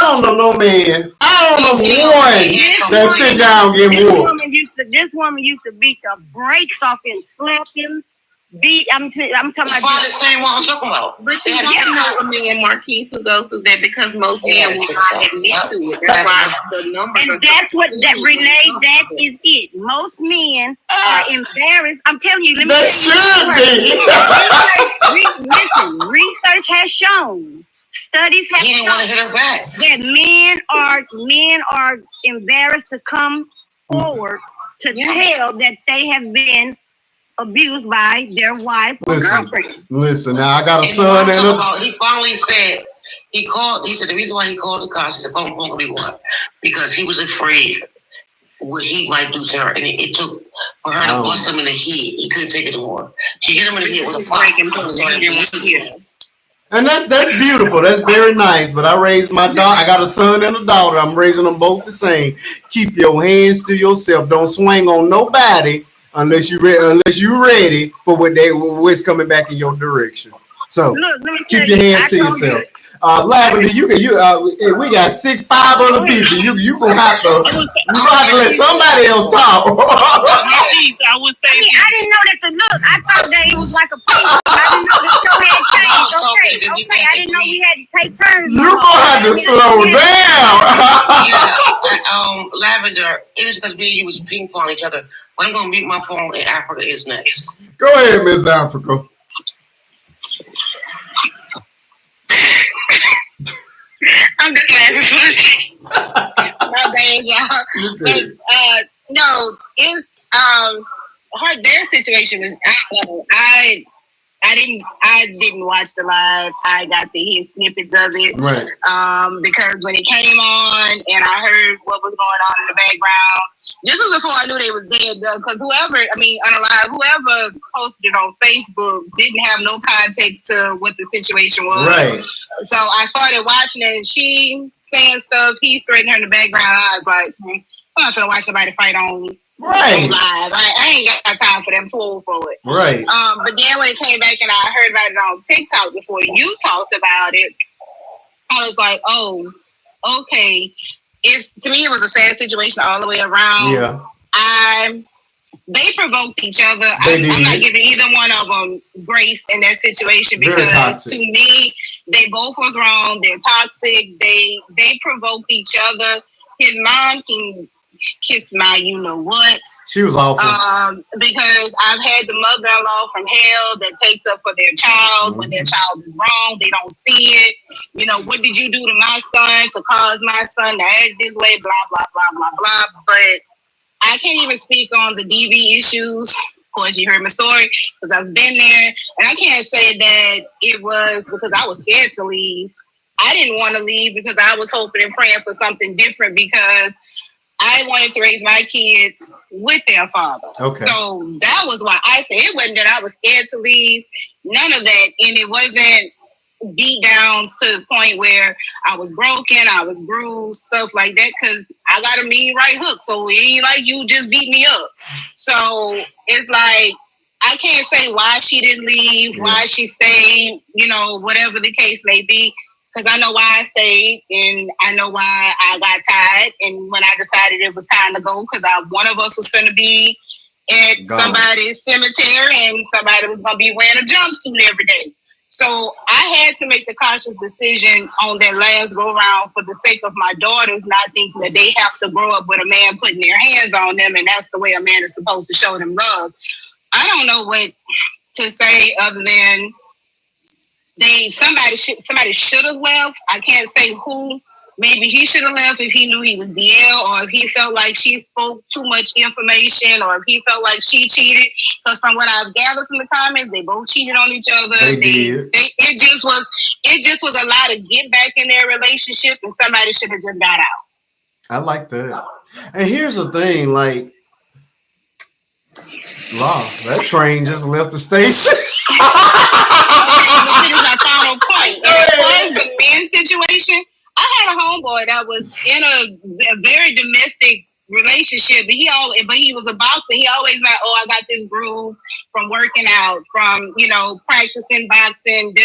[SPEAKER 1] don't know no man. I don't know one that sit down and get whooped.
[SPEAKER 11] This woman used to beat the brakes off and slap him. I'm talking about
[SPEAKER 5] the same one I'm talking about.
[SPEAKER 7] But you don't know a man, Marquise, who goes through that, because most men will not admit to it. That's why the numbers are
[SPEAKER 11] that's what that Renee. That is it. Most men are embarrassed. I'm telling you.
[SPEAKER 1] That should
[SPEAKER 11] be. Listen, research has shown. Studies have shown
[SPEAKER 5] want to hit her back.
[SPEAKER 11] That men are embarrassed to come forward to tell that they have been abused by their wife or girlfriend.
[SPEAKER 1] Listen, now I got a son
[SPEAKER 5] he finally said, he said the reason why he called the cops, he said, because he was afraid what he might do to her. And it took for her to bust him in the head. He couldn't take it anymore. She hit him in the head with a pipe.
[SPEAKER 1] And that's beautiful. That's very nice. But I raised my daughter. I got a son and a daughter. I'm raising them both the same. Keep your hands to yourself. Don't swing on nobody unless you're ready for what's coming back in your direction. So keep your hands to yourself. Lavender, we got 5 other people. You gonna have to let somebody else talk.
[SPEAKER 10] I would say
[SPEAKER 11] I didn't know that. I thought that it was like a piece. I didn't know the show had changed. Okay. I didn't know we had to take turns.
[SPEAKER 1] You gonna have to slow down.
[SPEAKER 5] Lavender, it was because me and you was ping pong each other. But I'm gonna mute my phone and Africa is next.
[SPEAKER 1] Go ahead, Miss Africa.
[SPEAKER 9] I'm just laughing. My bad, y'all. But no, it's their situation is, I don't know. I didn't watch the live. I got to hear snippets of it.
[SPEAKER 1] Right.
[SPEAKER 9] Because when it came on and I heard what was going on in the background, this was before I knew they was dead, though. Because whoever posted on Facebook didn't have no context to what the situation was.
[SPEAKER 1] Right.
[SPEAKER 9] So I started watching it, and she saying stuff, he's threatening her in the background. I was like, I'm not gonna watch somebody fight on live. I ain't got time for them tool for it.
[SPEAKER 1] Right.
[SPEAKER 9] But then when it came back and I heard about it on TikTok before you talked about it, I was like, oh, okay. To me, it was a sad situation all the way around.
[SPEAKER 1] Yeah.
[SPEAKER 9] They provoked each other. I'm not giving either one of them grace in that situation because to me, they both was wrong. They're toxic. They provoked each other. His mom can kiss my you know what.
[SPEAKER 1] She was awful.
[SPEAKER 9] Because I've had the mother-in-law from hell that takes up for their child when their child is wrong. They don't see it. You know, what did you do to my son to cause my son to act this way? Blah, blah, blah, blah, blah. But I can't even speak on the DV issues. Of course, you heard my story because I've been there. And I can't say that it was because I was scared to leave. I didn't want to leave because I was hoping and praying for something different because I wanted to raise my kids with their father.
[SPEAKER 1] Okay.
[SPEAKER 9] So that was why I said it wasn't that I was scared to leave. None of that. And it wasn't beat downs to the point where I was broken, I was bruised, stuff like that, because I got a mean right hook. So it ain't like you just beat me up. So it's like, I can't say why she didn't leave, why she stayed, you know, whatever the case may be. Because I know why I stayed and I know why I got tired. And when I decided it was time to go, because one of us was going to be at somebody's cemetery and somebody was going to be wearing a jumpsuit every day. So I had to make the conscious decision on that last go round for the sake of my daughters, not thinking that they have to grow up with a man putting their hands on them and that's the way a man is supposed to show them love. I don't know what to say other than somebody should have left. I can't say who. Maybe he should have left if he knew he was DL, or if he felt like she spoke too much information, or if he felt like she cheated. Because from what I've gathered from the comments, they both cheated on each other.
[SPEAKER 1] They did.
[SPEAKER 9] It just was a lot of get back in their relationship, and somebody should have just got out.
[SPEAKER 1] I like that. And here's the thing, like, wow, that train just left the station.
[SPEAKER 9] Okay, but this is my final point. And as far as the men's situation, I had a homeboy that was in a very domestic relationship, but he was a boxer. He always like, I got this groove from working out, from practicing boxing,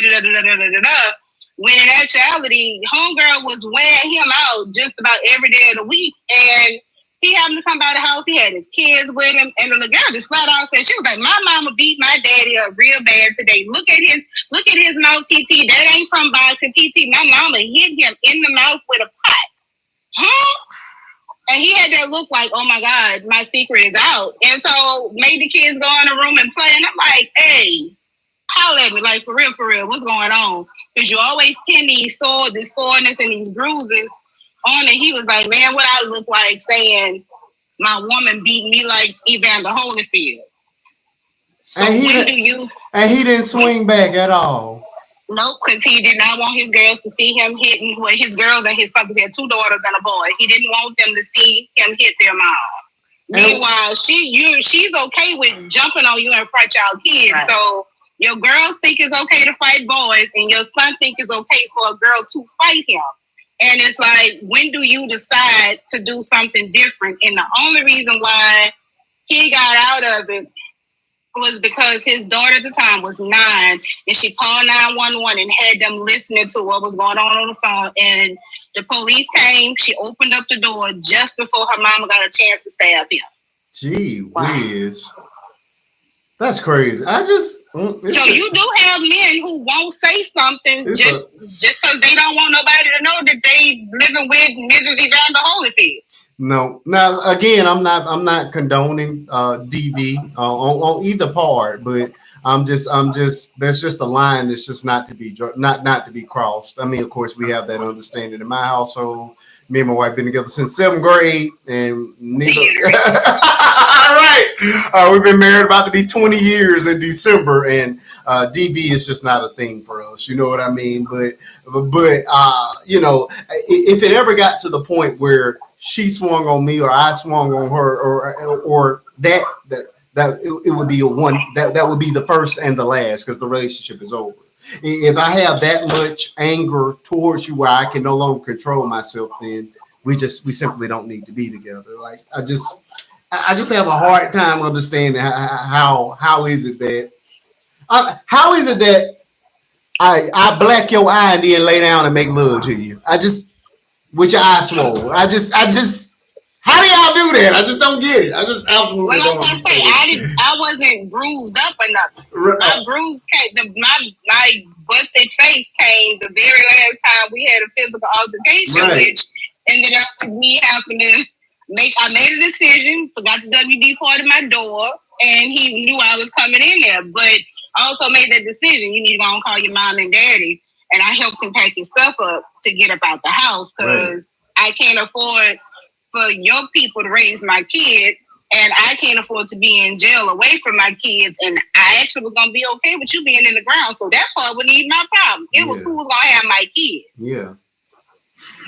[SPEAKER 9] When in actuality, homegirl was wearing him out just about every day of the week, and he happened to come by the house. He had his kids with him, and the girl just flat out said, she was like, "My mama beat my daddy up real bad today. Look at his mouth, TT. That ain't from boxing, TT. My mama hit him in the mouth with a pot." Huh? And he had that look like, oh my God, my secret is out. And so made the kids go in the room and play. And I'm like, hey, holler at me, like for real, what's going on? Because you always pin this soreness and these bruises on it. He was like, man, what I look like saying my woman beat me like Evander Holyfield.
[SPEAKER 1] And he didn't swing back at all.
[SPEAKER 9] Nope, because he did not want his girls to see him hitting his girls and his sons. He had 2 daughters and a boy. He didn't want them to see him hit their mom. Meanwhile, she's okay with jumping on you in front of y'all kids. Right. So your girls think it's okay to fight boys, and your son think it's okay for a girl to fight him. And it's like, when do you decide to do something different? And the only reason why he got out of it was because his daughter at the time was 9, and she called 911 and had them listening to what was going on the phone. And the police came. She opened up the door just before her mama got a chance to stab him.
[SPEAKER 1] Gee whiz. That's crazy. So
[SPEAKER 9] you do have men who won't say something just because they don't want nobody to know that they living with Mrs. Evander Holyfield.
[SPEAKER 1] No. Now again, I'm not condoning DV on either part, but I'm just there's just a line that's just not to be not to be crossed. I mean, of course, we have that understanding in my household. Me and my wife been together since seventh grade, and neither. All right, we've been married about to be 20 years in December, and DV is just not a thing for us. You know what I mean? But you know, if it ever got to the point where she swung on me or I swung on her, or it would be a one that would be the first and the last, because the relationship is over. If I have that much anger towards you where I can no longer control myself, then we simply don't need to be together. Like I just have a hard time understanding how is it that I black your eye and then lay down and make love to you. With your eyes swollen. How do y'all do that? I just don't get it. I just absolutely
[SPEAKER 9] well,
[SPEAKER 1] don't.
[SPEAKER 9] Like I say, I wasn't bruised up or nothing. My bruise came. My busted face came the very last time we had a physical altercation, which ended up with me having to I made a decision, forgot the WD card in my door, and he knew I was coming in there. But I also made that decision. You need to go and call your mom and daddy. And I helped him pack his stuff up to get up out the house, because I can't afford for your people to raise my kids, and I can't afford to be in jail away from my kids. And I actually was going to be okay with you being in the ground. So that part wouldn't even my problem. It was who was going to have my kids.
[SPEAKER 1] Yeah.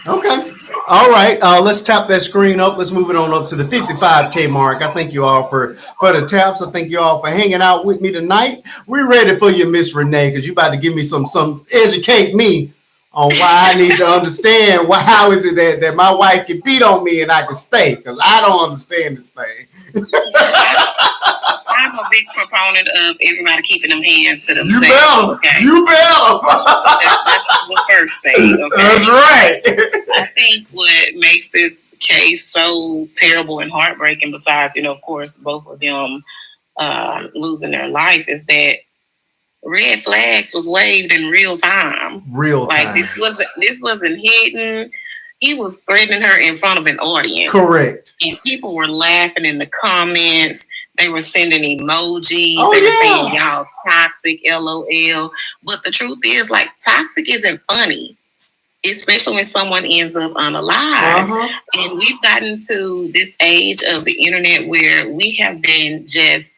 [SPEAKER 1] Okay. All right. Let's tap that screen up. Let's move it on up to the 55K mark. I thank you all for the taps. I thank you all for hanging out with me tonight. We're ready for you, Miss Renee, because you about to give me some educate me on why I need to understand how is it that my wife can beat on me and I can stay, because I don't understand this thing.
[SPEAKER 7] I'm a big proponent of everybody keeping them hands to themselves.
[SPEAKER 1] You better.
[SPEAKER 7] That's the first thing. Okay?
[SPEAKER 1] That's right.
[SPEAKER 7] I think what makes this case so terrible and heartbreaking, besides, of course, both of them losing their life, is that red flags was waved in real time. This wasn't hidden. He was threatening her in front of an audience.
[SPEAKER 1] Correct.
[SPEAKER 7] And people were laughing in the comments. They were sending emojis. They were saying, y'all toxic, LOL. But the truth is, toxic isn't funny, especially when someone ends up unalive. And we've gotten to this age of the internet where we have been just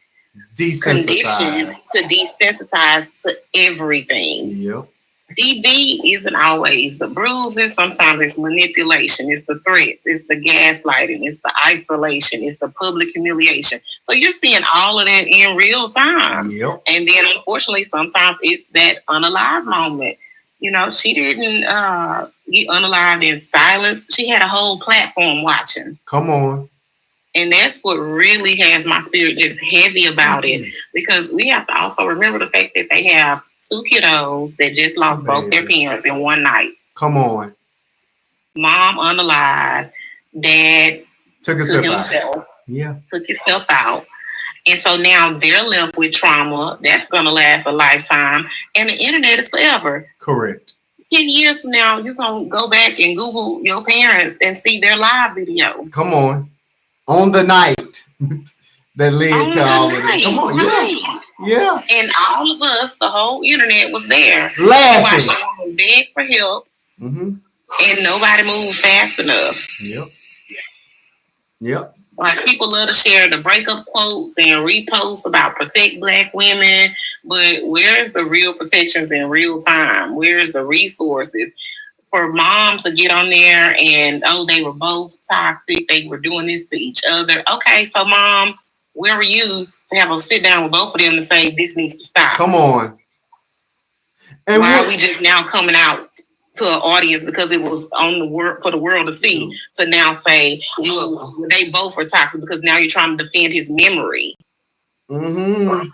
[SPEAKER 7] conditioned to desensitize to everything.
[SPEAKER 1] Yep.
[SPEAKER 7] DV isn't always the bruises. Sometimes it's manipulation. It's the threats. It's the gaslighting. It's the isolation. It's the public humiliation. So you're seeing all of that in real time.
[SPEAKER 1] Yep.
[SPEAKER 7] And then, unfortunately, sometimes it's that unalive moment. She didn't get unalived in silence. She had a whole platform watching.
[SPEAKER 1] Come on.
[SPEAKER 7] And that's what really has my spirit just heavy about it, because we have to also remember the fact that they have 2 kiddos that just lost both their parents in one night.
[SPEAKER 1] Come on.
[SPEAKER 7] Mom unalive, dad took himself.
[SPEAKER 1] Yeah.
[SPEAKER 7] Took himself out. And so now they're left with trauma that's going to last a lifetime. And the internet is forever.
[SPEAKER 1] Correct.
[SPEAKER 7] 10 years from now, you're going to go back and Google your parents and see their live video.
[SPEAKER 1] Come on. On the night that led to all of it. Come on.
[SPEAKER 7] Right.
[SPEAKER 1] Yeah.
[SPEAKER 7] And all of us, the whole internet was there.
[SPEAKER 1] Laughing.
[SPEAKER 7] Beg for help.
[SPEAKER 1] Mm-hmm.
[SPEAKER 7] And nobody moved fast enough.
[SPEAKER 1] Yep.
[SPEAKER 7] Like, people love to share the breakup quotes and reposts about protect Black women, but where's the real protections in real time? Where's the resources for mom to get on there and, they were both toxic, they were doing this to each other? Okay, so mom, where were you to have a sit down with both of them and say this needs to stop?
[SPEAKER 1] Come on. And
[SPEAKER 7] why are we just now coming out to an audience because it was on for the world to see, to now say, they both are toxic because now you're trying to defend his memory.
[SPEAKER 1] Mm-hmm.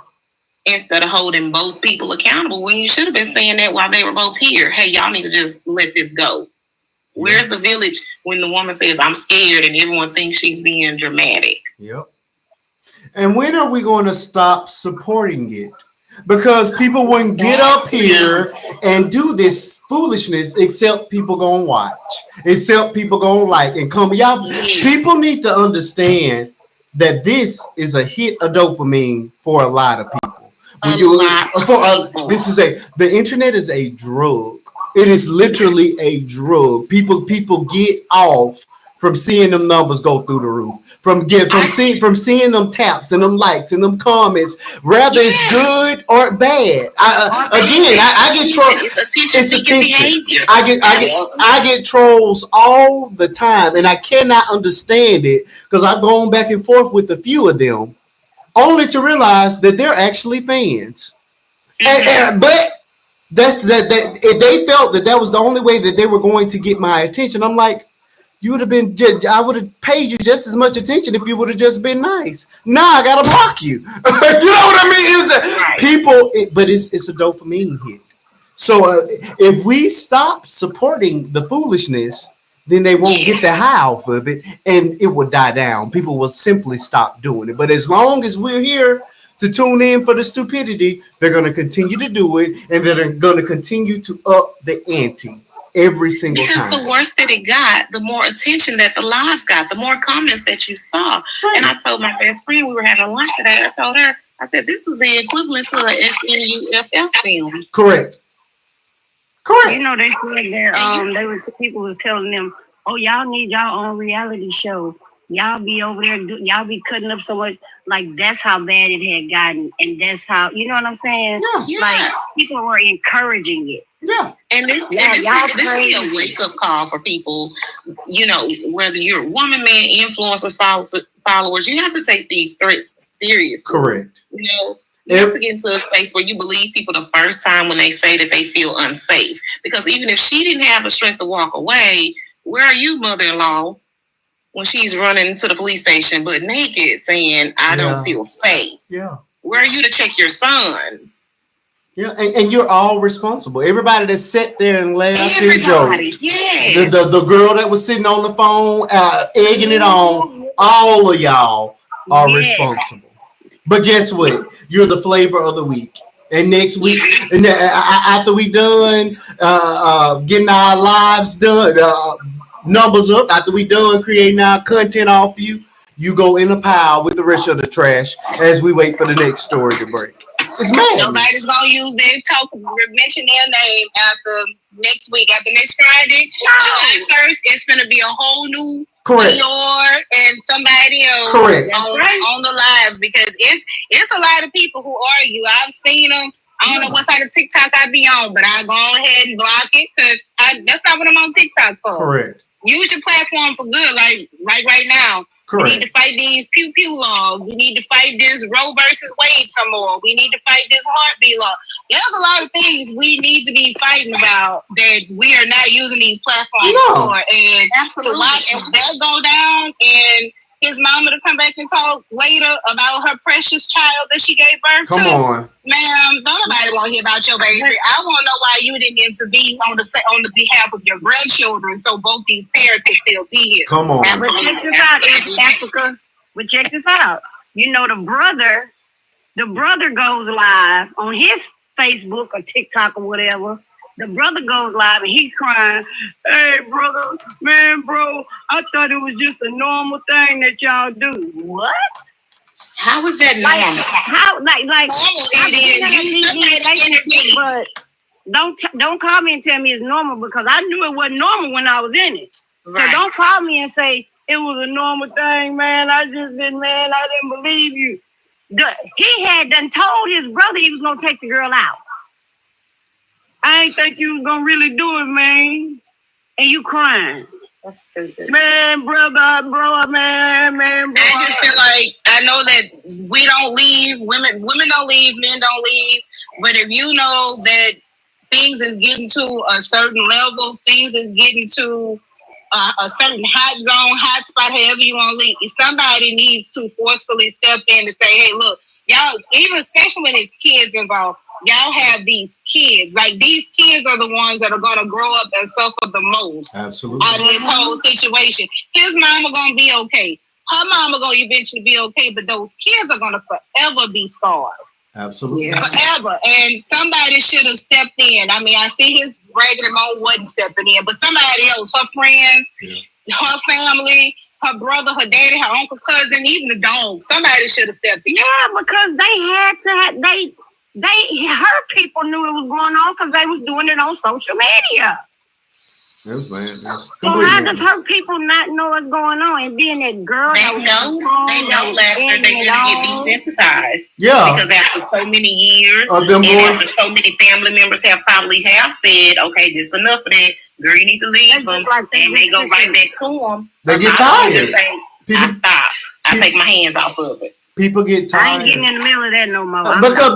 [SPEAKER 7] Instead of holding both people accountable, when you should have been saying that while they were both here. Hey, y'all need to just let this go. Where's the village when the woman says, I'm scared, and everyone thinks she's being dramatic?
[SPEAKER 1] Yep. And when are we going to stop supporting it? because people wouldn't get up here and do this foolishness except people gonna watch, except people gonna like and come. Y'all, people need to understand that this is a hit of dopamine for a lot of people. The internet is a drug. It is literally a drug. People get off from seeing them numbers go through the roof, from seeing them taps and them likes and them comments, whether it's good or bad. I get trolls. It's attention. I get trolls all the time, and I cannot understand it because I've gone back and forth with a few of them, only to realize that they're actually fans. But that's that they felt that was the only way that they were going to get my attention. I'm like, you would have been. I would have paid you just as much attention if you would have just been nice. Nah, I gotta block you. You know what I mean? But it's a dopamine hit. So if we stop supporting the foolishness, then they won't get the high off of it, and it will die down. People will simply stop doing it. But as long as we're here to tune in for the stupidity, they're going to continue to do it, and they're going to continue to up the ante every single time.
[SPEAKER 7] Because the worse that it got, the more attention that the lives got, the more comments that you saw. Sure. And I told my best friend, we were having lunch today, I told her, I said, this is the equivalent to a SNUFF film.
[SPEAKER 1] Correct.
[SPEAKER 11] You know, they said people was telling them, oh, y'all need y'all own reality show. Y'all be over there, y'all be cutting up so much. Like, that's how bad it had gotten. And that's how, you know what I'm saying?
[SPEAKER 7] Yeah.
[SPEAKER 11] Like, people were encouraging it.
[SPEAKER 1] Yeah.
[SPEAKER 7] And this should be a wake-up call for people, you know, whether you're a woman, man, influencers, followers, you have to take these threats seriously.
[SPEAKER 1] Correct.
[SPEAKER 7] You know, you have to get into a space where you believe people the first time when they say that they feel unsafe. Because even if she didn't have the strength to walk away, where are you, mother-in-law, when she's running to the police station but naked saying, I don't feel safe?
[SPEAKER 1] Yeah.
[SPEAKER 7] Where are you to check your son?
[SPEAKER 1] Yeah, and you're all responsible. Everybody that sat there and laughed and joked.
[SPEAKER 7] Yes.
[SPEAKER 1] The girl that was sitting on the phone, egging it on, all of y'all are responsible. But guess what? You're the flavor of the week. And next week, and after we done getting our lives done, numbers up, after we done creating our content off you, you go in a pile with the rest of the trash as we wait for the next story to break. It's mad.
[SPEAKER 9] Nobody's gonna use mention their name after next week, after next Friday. July 1st, it's gonna be a whole new Dior and somebody else on the live, because it's a lot of people who argue. I've seen them. I don't know what side of TikTok I be on, but I go ahead and block it because that's not what I'm on TikTok for.
[SPEAKER 1] Correct.
[SPEAKER 9] Use your platform for good, like right now.
[SPEAKER 1] Correct.
[SPEAKER 9] We need to fight these pew laws. We need to fight this Roe versus Wade some more. We need to fight this heartbeat law. There's a lot of things we need to be fighting about that we are not using these platforms for. And to watch that go down and his mama to come back and talk later about her precious child that she gave birth to.
[SPEAKER 1] Come on.
[SPEAKER 9] Ma'am, nobody want to hear about your baby. I want to know why you didn't intervene on the behalf of your grandchildren so both these parents can still be here.
[SPEAKER 1] Come on.
[SPEAKER 11] But check this out, Africa. But check this out. You know, the brother goes live on his Facebook or TikTok or whatever. The brother goes live and he crying, hey, brother, man, bro, I thought it was just a normal thing that y'all do. What?
[SPEAKER 7] How is that normal?
[SPEAKER 11] But don't call me and tell me it's normal, because I knew it wasn't normal when I was in it.
[SPEAKER 7] Right.
[SPEAKER 11] So don't call me and say it was a normal thing, man. I didn't believe you. He had done told his brother he was gonna take the girl out. I ain't think you was gonna really do it, man. And you crying.
[SPEAKER 7] That's stupid.
[SPEAKER 11] Man, bro.
[SPEAKER 9] I just feel like, I know that we don't leave, women don't leave, men don't leave. But if you know that things is getting to a certain level, things is getting to a certain hot spot, however you want to leave, somebody needs to forcefully step in and say, hey, look, y'all, even especially when it's kids involved, y'all have these kids. Like, these kids are the ones that are going to grow up and suffer the most.
[SPEAKER 1] Absolutely.
[SPEAKER 9] Out of this whole situation. His mama going to be okay. Her mama going to eventually be okay, but those kids are going to forever be scarred.
[SPEAKER 1] Absolutely.
[SPEAKER 9] Forever. And somebody should have stepped in. I mean, I see his regular mom wasn't stepping in, but somebody else, her friends, her family, her brother, her daddy, her uncle, cousin, even the dog, somebody should have stepped in.
[SPEAKER 11] Yeah, because they had to. Her people knew it was going on because they was doing it on social media. So how does her people not know what's going on? And then that girl,
[SPEAKER 7] they know laughter, they just get desensitized.
[SPEAKER 1] Yeah.
[SPEAKER 7] Because after so many years,
[SPEAKER 1] of them
[SPEAKER 7] and after so many family members have said, okay, this is enough of that. Girl, you need to leave them. And they go right back to them.
[SPEAKER 1] They get tired.
[SPEAKER 7] I stop. I take my hands off of it.
[SPEAKER 1] People get tired.
[SPEAKER 11] I ain't getting in the middle of that no more.
[SPEAKER 1] Because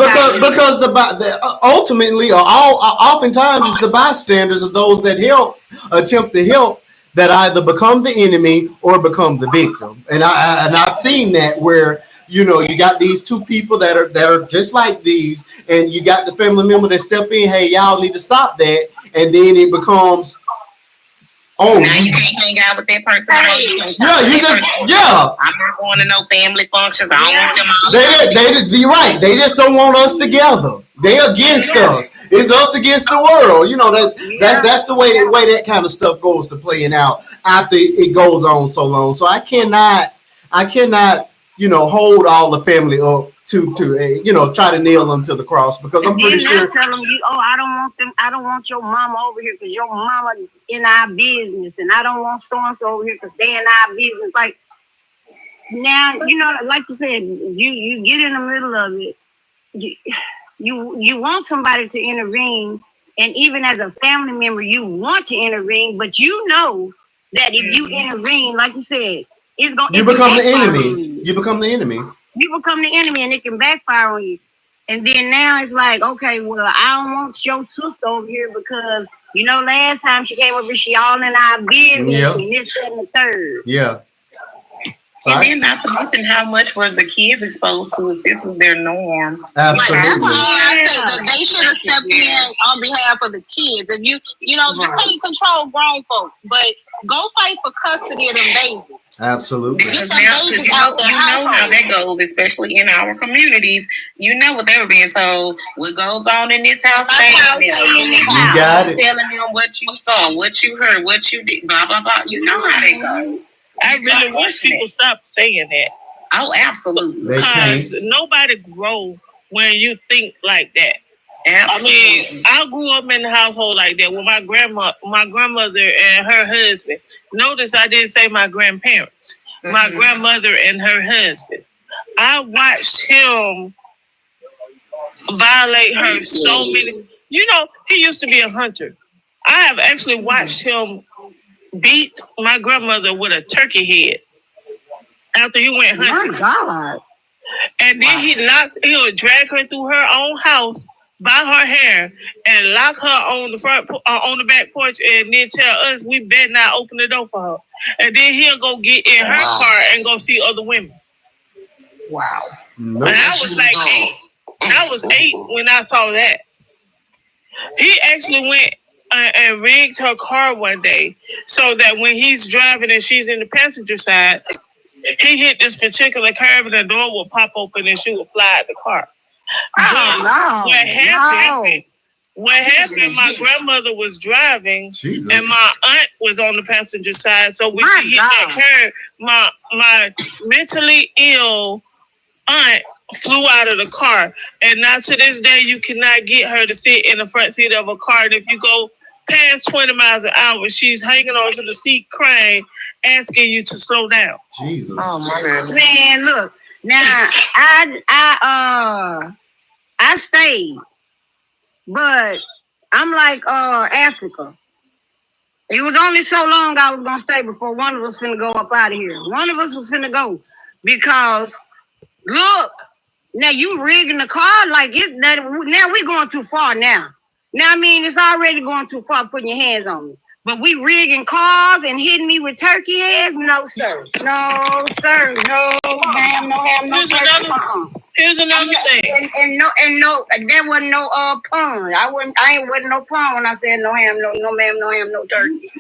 [SPEAKER 1] ultimately, or oftentimes, it's the bystanders of those that attempt to help that either become the enemy or become the victim. And I've seen that where you got these two people that are just like these, and you got the family member that step in. Hey, y'all need to stop that, and then it becomes.
[SPEAKER 7] Oh, now you can't hang out with that person.
[SPEAKER 1] I'm
[SPEAKER 7] not going to no family functions. I don't want them.
[SPEAKER 1] You're right. They just don't want us together. They against us. It's us against the world. That's the way that kind of stuff goes to playing out after it goes on so long. So I cannot hold all the family up to try to nail them to the cross, because I'm pretty sure.
[SPEAKER 11] Tell them I don't want them. I don't want your mama over here because your mama in our business, and I don't want so and so over here because they in our business. Like now, like you said, you get in the middle of it. You want somebody to intervene, and even as a family member, you want to intervene, but you know that if you intervene, like you said, it's gonna.
[SPEAKER 1] You become the enemy. You become the enemy.
[SPEAKER 11] You become the enemy, and it can backfire on you. And then now it's like, okay, well, I don't want your sister over here because, last time she came over, she all in our business, and this, that, and the third.
[SPEAKER 1] Yeah.
[SPEAKER 7] And then not to mention how much were the kids exposed to if this was their norm.
[SPEAKER 1] Absolutely.
[SPEAKER 9] That's why I said that they should have stepped in on behalf of the kids. If you can't control grown folks, but go fight for custody of them babies.
[SPEAKER 1] Absolutely.
[SPEAKER 7] Because you know how that goes, especially in our communities. You know what they were being told. What goes on in this house,
[SPEAKER 1] you got it.
[SPEAKER 7] Telling them what you saw, what you heard, what you did, blah, blah, blah. You know how that goes.
[SPEAKER 10] I really wish people stopped saying that.
[SPEAKER 7] Oh, absolutely.
[SPEAKER 10] Because nobody grow when you think like that.
[SPEAKER 7] Absolutely.
[SPEAKER 10] I mean, I grew up in a household like that with my grandmother and her husband. Notice I didn't say my grandparents. Mm-hmm. My grandmother and her husband. I watched him violate her so many. He used to be a hunter. I have actually watched him beat my grandmother with a turkey head after he went hunting.
[SPEAKER 11] My God.
[SPEAKER 10] And then he would drag her through her own house by her hair and lock her on the back porch, and then tell us we better not open the door for her. And then he'll go get in her car and go see other women.
[SPEAKER 7] Wow.
[SPEAKER 10] And I was like 8. I was 8 when I saw that. He actually went and rigged her car one day so that when he's driving and she's in the passenger side, he hit this particular curve and the door would pop open and she would fly out the car. What happened, my grandmother was driving and my aunt was on the passenger side. So when she hit that curve, my mentally ill aunt flew out of the car. And now to this day, you cannot get her to sit in the front seat of a car. And if you go past 20 miles an hour, she's hanging onto the seat crying, asking you to slow down.
[SPEAKER 1] Jesus.
[SPEAKER 7] Oh, my God.
[SPEAKER 11] Man, look. Now, I stayed. But I'm like Africa. It was only so long I was going to stay before one of us finna go up out of here. One of us was finna go. Because, look, now you rigging the car like now we going too far now. Now, I mean, it's already going too far putting your hands on me. But we rigging cars and hitting me with turkey heads? No, sir. No, sir. No, ma'am. No, ham, no turkey.
[SPEAKER 10] Here's another thing.
[SPEAKER 11] And no, there wasn't no pun. I wasn't no pun when I said no ham, no ma'am, no ham, no turkey.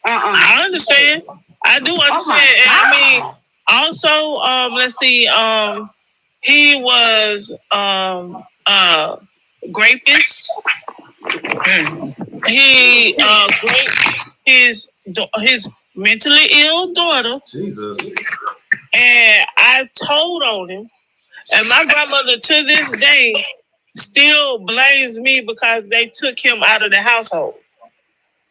[SPEAKER 10] I understand. I do understand. And I mean, also, let's see, he was rapist. He raped his mentally ill daughter.
[SPEAKER 1] Jesus.
[SPEAKER 10] And I told on him. And my grandmother to this day still blames me because they took him out of the household.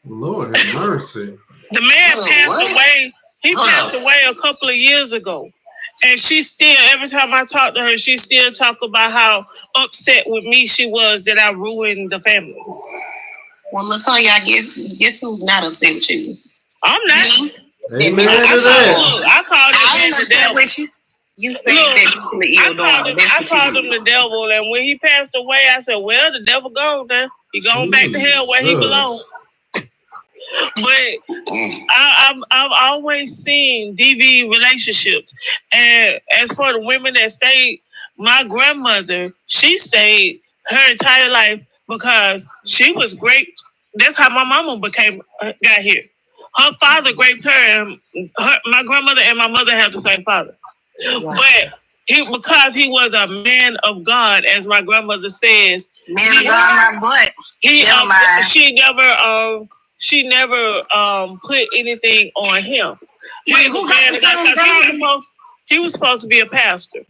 [SPEAKER 1] Lord have mercy.
[SPEAKER 10] The man passed away. He passed away a couple of years ago. And she still, every time I talk to her, she still talk about how upset with me she was that I ruined the family.
[SPEAKER 7] Well, LaToya, guess who's not upset with you?
[SPEAKER 10] I'm not.
[SPEAKER 1] Amen to that.
[SPEAKER 10] I called him the devil.
[SPEAKER 7] With you. You said that mentally ill daughter.
[SPEAKER 10] I called him the devil, and when he passed away, I said, well, the devil gone now. He going back to hell where he belongs. But I've always seen DV relationships. And as for the women that stayed, my grandmother, she stayed her entire life because she was great. That's how my mama got here. Her father raped her, and my grandmother and my mother have the same father. Wow. But because he was a man of God, as my grandmother says,
[SPEAKER 9] man of God, my butt.
[SPEAKER 10] She never put anything on him. He was a man of God. He was supposed to be a pastor.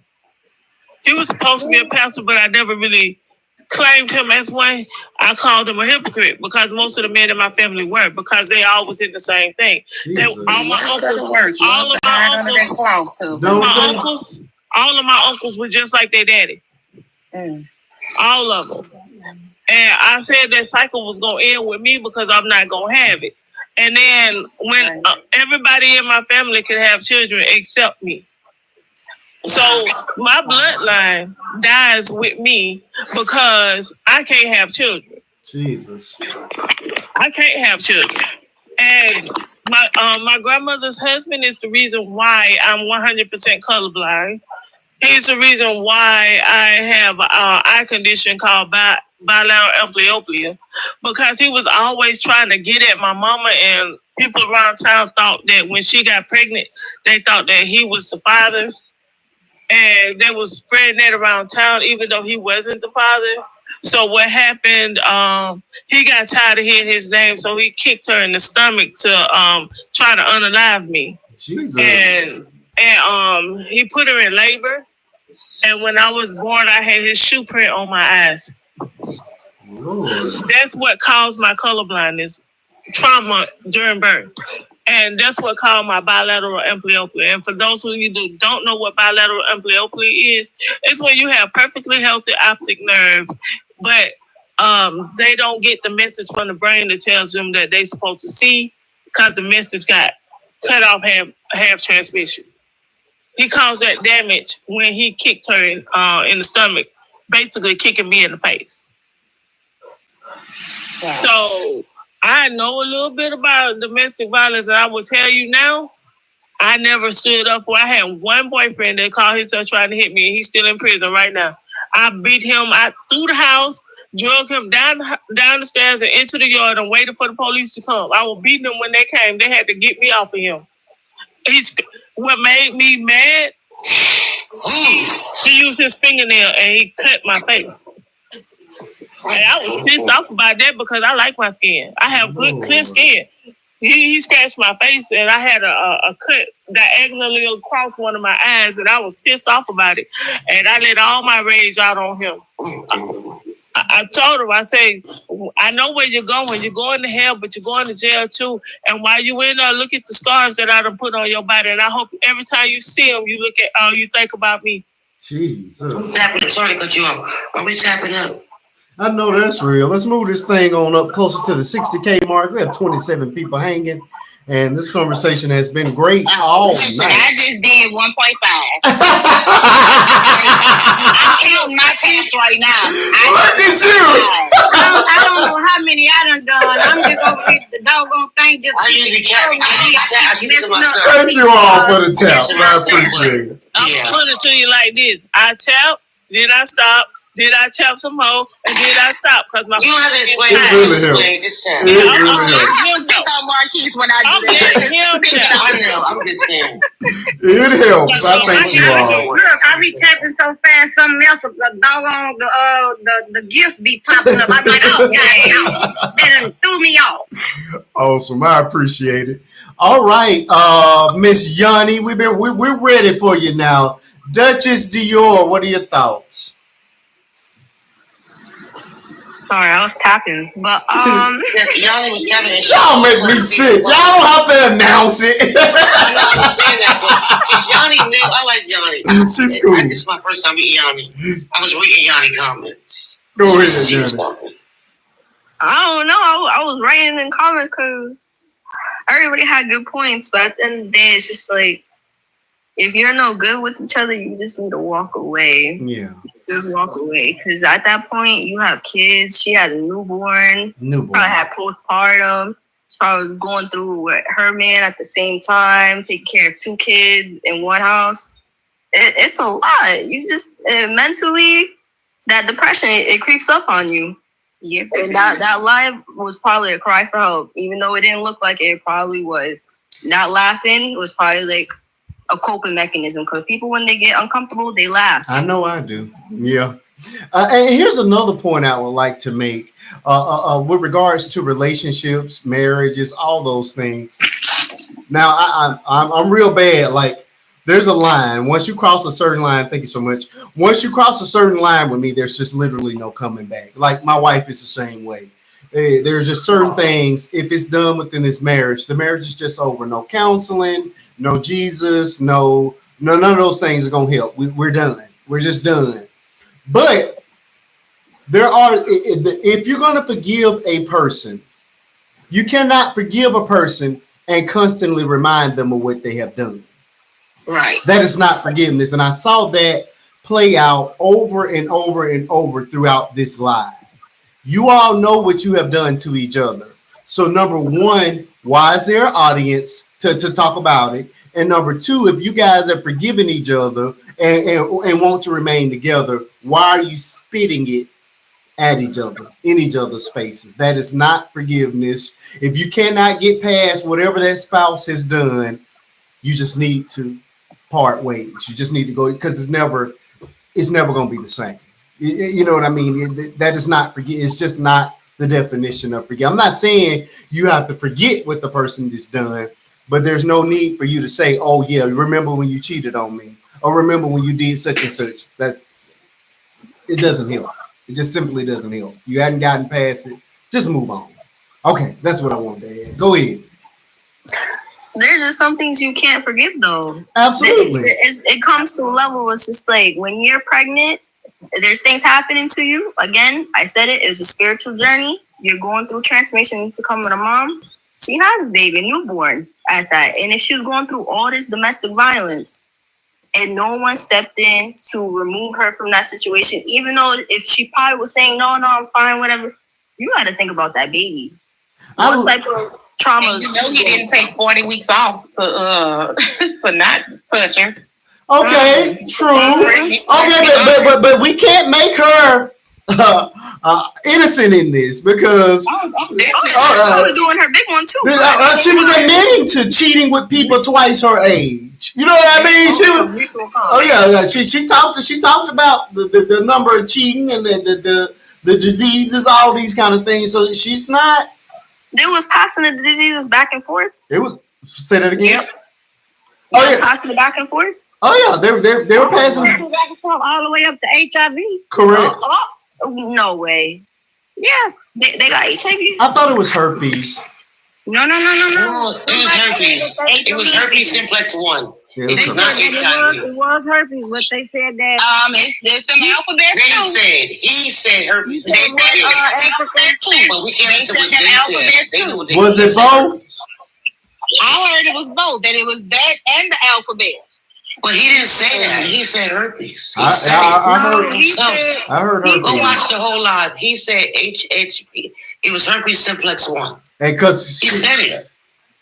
[SPEAKER 10] He was supposed to be a pastor, but I never really claimed him as one. I called him a hypocrite because most of the men in my family were, because they all was in the same thing. All of my uncles were just like their daddy. All of them. And I said that cycle was going to end with me because I'm not going to have it. And then when everybody in my family could have children except me. So my bloodline dies with me because I can't have children.
[SPEAKER 1] Jesus.
[SPEAKER 10] I can't have children. And my grandmother's husband is the reason why I'm 100% colorblind. He's the reason why I have an eye condition called bilateral amblyopia, because he was always trying to get at my mama, and people around town thought that when she got pregnant, they thought that he was the father, and they was spreading that around town even though he wasn't the father. So what happened, he got tired of hearing his name, so he kicked her in the stomach to try to unalive me.
[SPEAKER 1] Jesus.
[SPEAKER 10] And he put her in labor, and when I was born, I had his shoe print on my eyes.
[SPEAKER 1] Lord.
[SPEAKER 10] That's what caused my colorblindness, trauma during birth. And that's what caused my bilateral amblyopia. And for those who don't know what bilateral amblyopia is, it's when you have perfectly healthy optic nerves, but they don't get the message from the brain that tells them that they're supposed to see, because the message got cut off half transmission. He caused that damage when he kicked her in the stomach, basically kicking me in the face. Wow. So I know a little bit about domestic violence, and I will tell you now, I never stood up for. I had one boyfriend that called himself trying to hit me, and he's still in prison right now. I beat him out through the house, drug him down the stairs and into the yard, and waited for the police to come. I was beating them when they came. They had to get me off of him. What made me mad, he used his fingernail and he cut my face. And I was pissed off about that because I like my skin. I have good, clear skin. He scratched my face, and I had a cut diagonally across one of my eyes, and I was pissed off about it. And I let all my rage out on him. I told him, I said, I know where you're going. You're going to hell, but you're going to jail too. And while you in there, look at the scars that I done put on your body. And I hope every time you see them, you look at, you think about me.
[SPEAKER 1] Jesus.
[SPEAKER 5] What's happening? Sorry to cut you off. Are we tapping up?
[SPEAKER 1] I know that's real. Let's move this thing on up closer to the 60K mark. We have 27 people hanging, and this conversation has been great all night.
[SPEAKER 9] I just did 1.5. I'm in my pants right now.
[SPEAKER 1] Look at you.
[SPEAKER 11] I don't know how many I done done. I'm just over here, the doggone thing just.
[SPEAKER 5] I usually carry myself.
[SPEAKER 1] Thank you all for the tap. I appreciate it.
[SPEAKER 10] I'm going to put it to you like this. I tap, then I stop. Did I tap some more? And did I stop? Because my
[SPEAKER 5] you have to explain.
[SPEAKER 1] It really helps.
[SPEAKER 9] I don't think on Marquise when I do that.
[SPEAKER 5] I'm just saying.
[SPEAKER 1] It helps. I thank you all.
[SPEAKER 11] Look, I be tapping so fast, something else, the doggone the gifts be popping up. I'm like, oh God, that done threw me off.
[SPEAKER 1] Awesome, I appreciate it. All right, Miss Yanni, we're ready for you now. Dutchess, Dior, what are your thoughts?
[SPEAKER 8] Sorry, I was tapping, but
[SPEAKER 5] Yanni was tapping.
[SPEAKER 1] Y'all make me sick. Y'all don't have to announce it.
[SPEAKER 5] I'm not saying that, but Yanni knew. I like Yanni.
[SPEAKER 1] She's cool.
[SPEAKER 5] This is my first time meeting Yanni. I was reading Yanni comments.
[SPEAKER 1] Go ahead, Yanni.
[SPEAKER 8] I don't know. I was writing in comments because everybody had good points, but at the end of the day, it's just like if you're no good with each other, you just need to walk away.
[SPEAKER 1] Yeah.
[SPEAKER 8] Just walk away, because at that point you have kids. She had a newborn. Probably had postpartum. She probably was going through with her man at the same time, taking care of 2 kids in one house. It's a lot. You just mentally, that depression it creeps up on you. Yes, and that live was probably a cry for help, even though it didn't look like it. It probably was. Not laughing was probably like a coping mechanism, because people, when they get uncomfortable, they laugh. I
[SPEAKER 1] know I do. Yeah. And here's another point I would like to make with regards to relationships, marriages, all those things. Now, I'm real bad. Like, there's a line. Once you cross a certain line, thank you so much. Once you cross a certain line with me, there's just literally no coming back. Like, my wife is the same way. There's just certain things, if it's done within this marriage, the marriage is just over. No counseling, no Jesus, none of those things are going to help. We're done. We're just done. But if you're going to forgive a person, you cannot forgive a person and constantly remind them of what they have done.
[SPEAKER 5] Right.
[SPEAKER 1] That is not forgiveness. And I saw that play out over and over and over throughout this live. You all know what you have done to each other. So number one, why is there an audience to talk about it? And number two, if you guys are forgiving each other and want to remain together, why are you spitting it at each other, in each other's faces? That is not forgiveness. If you cannot get past whatever that spouse has done, you just need to part ways. You just need to go, because it's never going to be the same. You know what I mean? That is not forget. It's just not the definition of forget. I'm not saying you have to forget what the person has done, but there's no need for you to say, "Oh yeah, remember when you cheated on me?" or "Remember when you did such and such." It doesn't help. It just simply doesn't help. You hadn't gotten past it. Just move on. Okay, that's what I want to add. Go ahead.
[SPEAKER 8] There's just some things you can't forgive, though.
[SPEAKER 1] Absolutely.
[SPEAKER 8] It comes to a level. It's just like when you're pregnant. There's things happening to you. Again, I said it's a spiritual journey. You're going through transformation to becoming a mom. She has a baby, newborn at that. And if she was going through all this domestic violence and no one stepped in to remove her from that situation, even though if she probably was saying, no, I'm fine, whatever, you got to think about that baby. What type of trauma?
[SPEAKER 2] And he didn't take 40 weeks off to not touch her.
[SPEAKER 1] Okay, true. Okay, but we can't make her innocent in this, because
[SPEAKER 8] she's doing her big one too.
[SPEAKER 1] She was admitting to cheating with people twice her age. You know what I mean? She was. She talked about the number of cheating and the diseases, all these kind of things. So she's not.
[SPEAKER 8] They was passing the diseases back and forth.
[SPEAKER 1] It was. Say that again.
[SPEAKER 8] Yep. Passing it back and forth.
[SPEAKER 1] Oh yeah, they were passing
[SPEAKER 11] back and forth all the way up to HIV.
[SPEAKER 1] Correct.
[SPEAKER 8] No way.
[SPEAKER 11] Yeah,
[SPEAKER 8] they got HIV.
[SPEAKER 1] I thought it was herpes.
[SPEAKER 11] No.
[SPEAKER 5] It was herpes. It was herpes simplex 1.
[SPEAKER 1] Yeah,
[SPEAKER 5] it is not HIV.
[SPEAKER 11] It was herpes, but they said that.
[SPEAKER 9] There's some alphabets too.
[SPEAKER 5] He said herpes.
[SPEAKER 9] They said alphabet too.
[SPEAKER 5] But we can't say what they said.
[SPEAKER 1] Was it both?
[SPEAKER 9] I heard it was both, that it was that and the alphabet.
[SPEAKER 5] But he didn't say that. He said herpes.
[SPEAKER 1] I heard herpes.
[SPEAKER 5] Go watch the whole live. He said HHP. It was herpes simplex 1.
[SPEAKER 1] And because
[SPEAKER 5] he said it.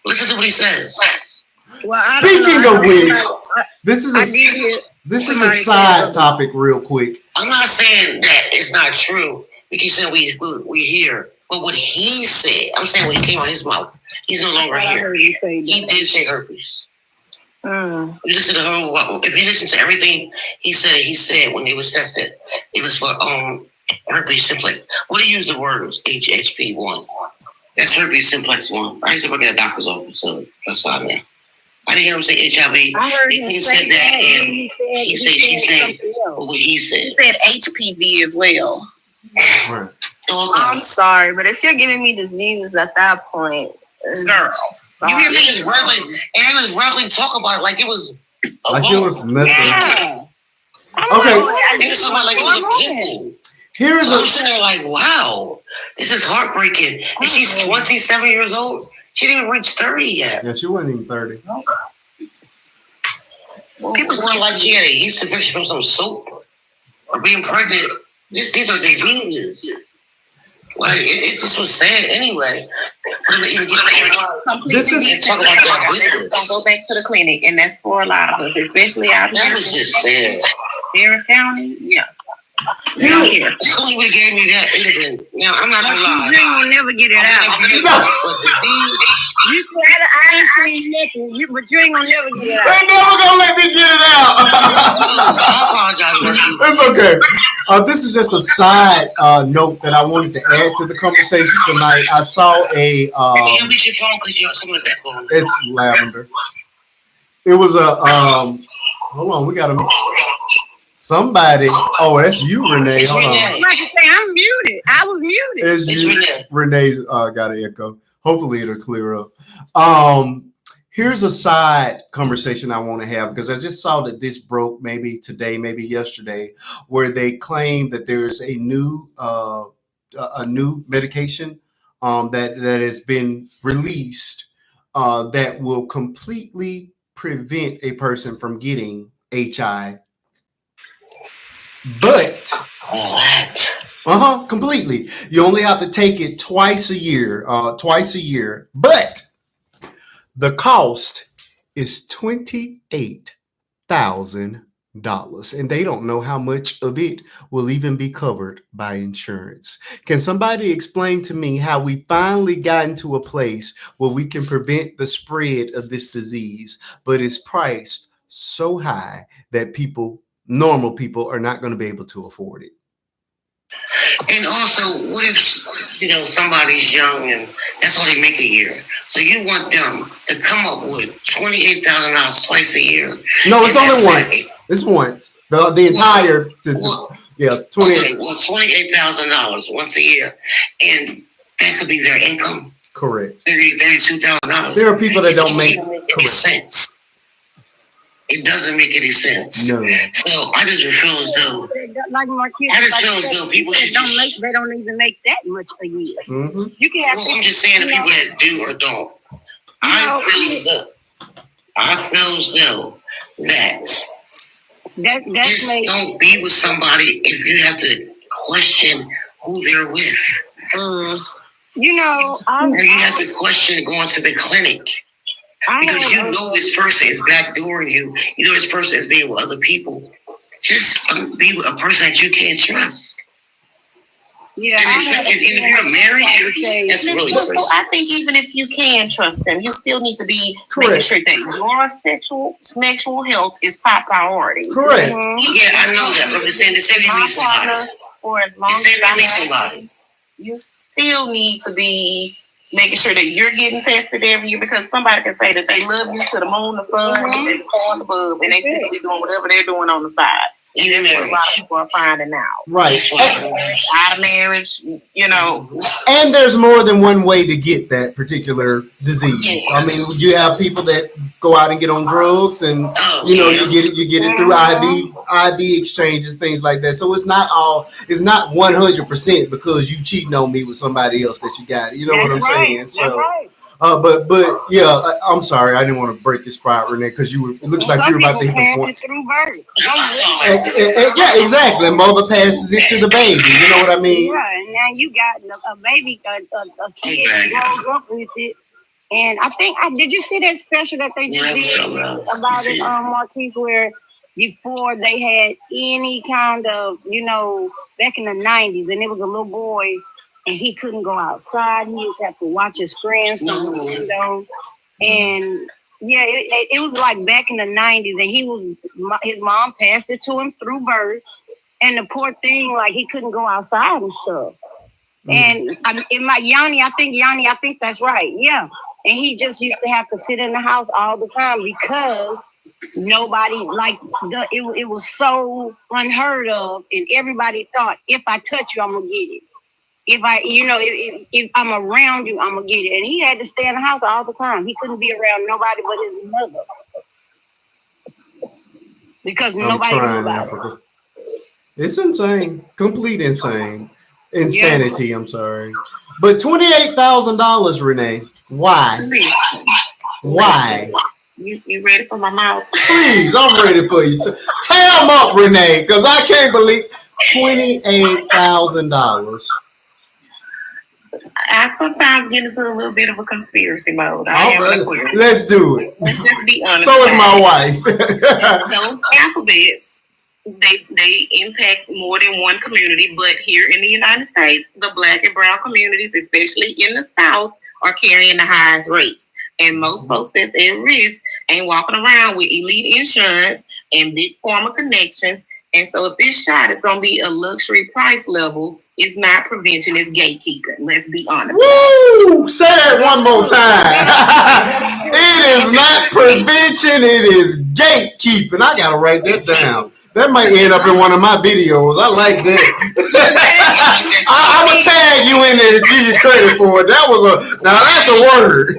[SPEAKER 5] Listen to what he says.
[SPEAKER 1] Well, speaking of which, this is a side topic real quick.
[SPEAKER 5] I'm not saying that it's not true. We keep saying we hear. But what he said, I'm saying what he came out of his mouth, he's no longer here. He did say herpes. You listen to her. If you listen to everything he said when he was tested, it was for herpes simplex. What do you use the words HHP1? That's herpes simplex 1. I used to work at a doctor's office, so that's all there. I didn't hear him say HIV.
[SPEAKER 11] I heard him say
[SPEAKER 5] that, and
[SPEAKER 11] he
[SPEAKER 5] said what he said.
[SPEAKER 7] He said HPV as well.
[SPEAKER 1] Right.
[SPEAKER 8] I'm sorry, but if you're giving me diseases at that point,
[SPEAKER 5] girl, you hear me? And they was rumbling talk about it like it was
[SPEAKER 1] like it was nothing.
[SPEAKER 11] Yeah.
[SPEAKER 1] Okay.
[SPEAKER 5] They was talking about like it was a pimple.
[SPEAKER 1] Here's
[SPEAKER 5] I'm sitting there like, wow, this is heartbreaking. And she's 27 years old. She didn't even reach 30 yet.
[SPEAKER 1] Yeah, she wasn't even 30.
[SPEAKER 5] People were like she had a yeast infection from some soap or being pregnant. These are diseases. Like it's just so sad anyway.
[SPEAKER 7] This is talk about that business. Gonna go back to the clinic, and that's for a lot of us, especially out here.
[SPEAKER 5] That was just sad.
[SPEAKER 7] Harris County, yeah.
[SPEAKER 5] If somebody would have gave me that, it would have been. You know, I'm not gonna lie.
[SPEAKER 11] You will never get it out. You said I ain't seen nothing, but you ain't gonna never get it out.
[SPEAKER 1] They never gonna let me get it out.
[SPEAKER 5] I apologize.
[SPEAKER 1] It's okay. This is just a side note that I wanted to add to the conversation tonight. I saw a. It's lavender. It was a. Hold on, we got a. Somebody. Oh, that's you, Renee. Hold on.
[SPEAKER 11] I'm about to say I'm muted. I was muted.
[SPEAKER 1] It's you. Renee's got an echo. Hopefully it'll clear up. Here's a side conversation I want to have because I just saw that this broke maybe today, maybe yesterday, where they claim that there's a new medication that has been released that will completely prevent a person from getting HIV. But completely. You only have to take it twice a year. But the cost is $28,000, and they don't know how much of it will even be covered by insurance. Can somebody explain to me how we finally gotten to a place where we can prevent the spread of this disease, but it's priced so high that normal people are not going to be able to afford it?
[SPEAKER 5] And also, what if somebody's young and that's all they make a year? So you want them to come up with $28,000 twice a year?
[SPEAKER 1] No, it's only once. It's once. The entire
[SPEAKER 5] $28,000 once a year, and that could be their income.
[SPEAKER 1] Correct.
[SPEAKER 5] $32,000.
[SPEAKER 1] There are people that don't make
[SPEAKER 5] sense. It doesn't make any sense. No. So I just feel as though, people should
[SPEAKER 11] they don't even make that much a year.
[SPEAKER 1] Mm-hmm.
[SPEAKER 11] You can have.
[SPEAKER 5] I'm just saying the people that do or don't. I feel as though that just don't be with somebody if you have to question who they're with.
[SPEAKER 11] Or
[SPEAKER 5] you have to question going to the clinic. Because you know this person is backdooring you. You know this person is being with other people. Just be with a person that you can't trust.
[SPEAKER 11] Yeah,
[SPEAKER 5] and if you're married, that's really crazy.
[SPEAKER 7] I think even if you can trust them, you still need to be making sure that your sexual health is top priority.
[SPEAKER 1] Correct.
[SPEAKER 5] Yeah, I know that. But I'm just saying,
[SPEAKER 7] for as long as you still need to be making sure that you're getting tested every year, because somebody can say that they love you to the moon, the sun, and the stars above, and they still be doing whatever they're doing on the side. And that's what a lot of people are finding out.
[SPEAKER 1] Right.
[SPEAKER 7] Out of marriage,
[SPEAKER 1] And there's more than one way to get that particular disease. Yes. I mean, you have people that go out and get on drugs, and you get it through IV exchanges, things like that. So it's not 100% because you cheating on me with somebody else that you got it. You know what I'm saying? So. But yeah, I'm sorry, I didn't want to break your spot, Renee, because it looks like you're about to hit the point. Yeah, exactly. Mother passes it to the baby. You know what I mean?
[SPEAKER 11] Right. And now you got a baby, a kid grows up with it. And I think did you see that special that they just did about it, Marquise, where before they had any kind of, back in the 90s, and it was a little boy and he couldn't go outside. He used to have to watch his friends from the window. And yeah, it was like back in the 90s, and his mom passed it to him through birth. And the poor thing, like, he couldn't go outside and stuff. And Yanni, I think that's right. Yeah. And he just used to have to sit in the house all the time because nobody, like, it was so unheard of. And everybody thought, if I touch you, I'm going to get it. If I'm around you, I'm going to get it. And he had to stay in the house all the time. He couldn't be around nobody but his mother. Because nobody knew about it.
[SPEAKER 1] It's insane. Complete insanity. Yeah. I'm sorry. But $28,000, Renee. Why? Why?
[SPEAKER 7] You ready for my mouth?
[SPEAKER 1] Please, I'm ready for you. Tear them up, Renee, because I can't believe $28,000.
[SPEAKER 7] I sometimes get into a little bit of a conspiracy mode.
[SPEAKER 1] Let's do it.
[SPEAKER 7] Let's just be honest.
[SPEAKER 1] So is my wife.
[SPEAKER 7] Those alphabets, they impact more than one community, but here in the United States, the Black and brown communities, especially in the South, are carrying the highest rates. And most folks that's at risk ain't walking around with elite insurance and big pharma connections. And so if this shot is going to be a luxury price level, it's not prevention, it's gatekeeping. Let's be honest.
[SPEAKER 1] Woo! Say that one more time. It is not prevention, it is gatekeeping. I got to write that down. That might end up in one of my videos. I like that. I'm going to tag you in there to give you credit for it. Now that's a word.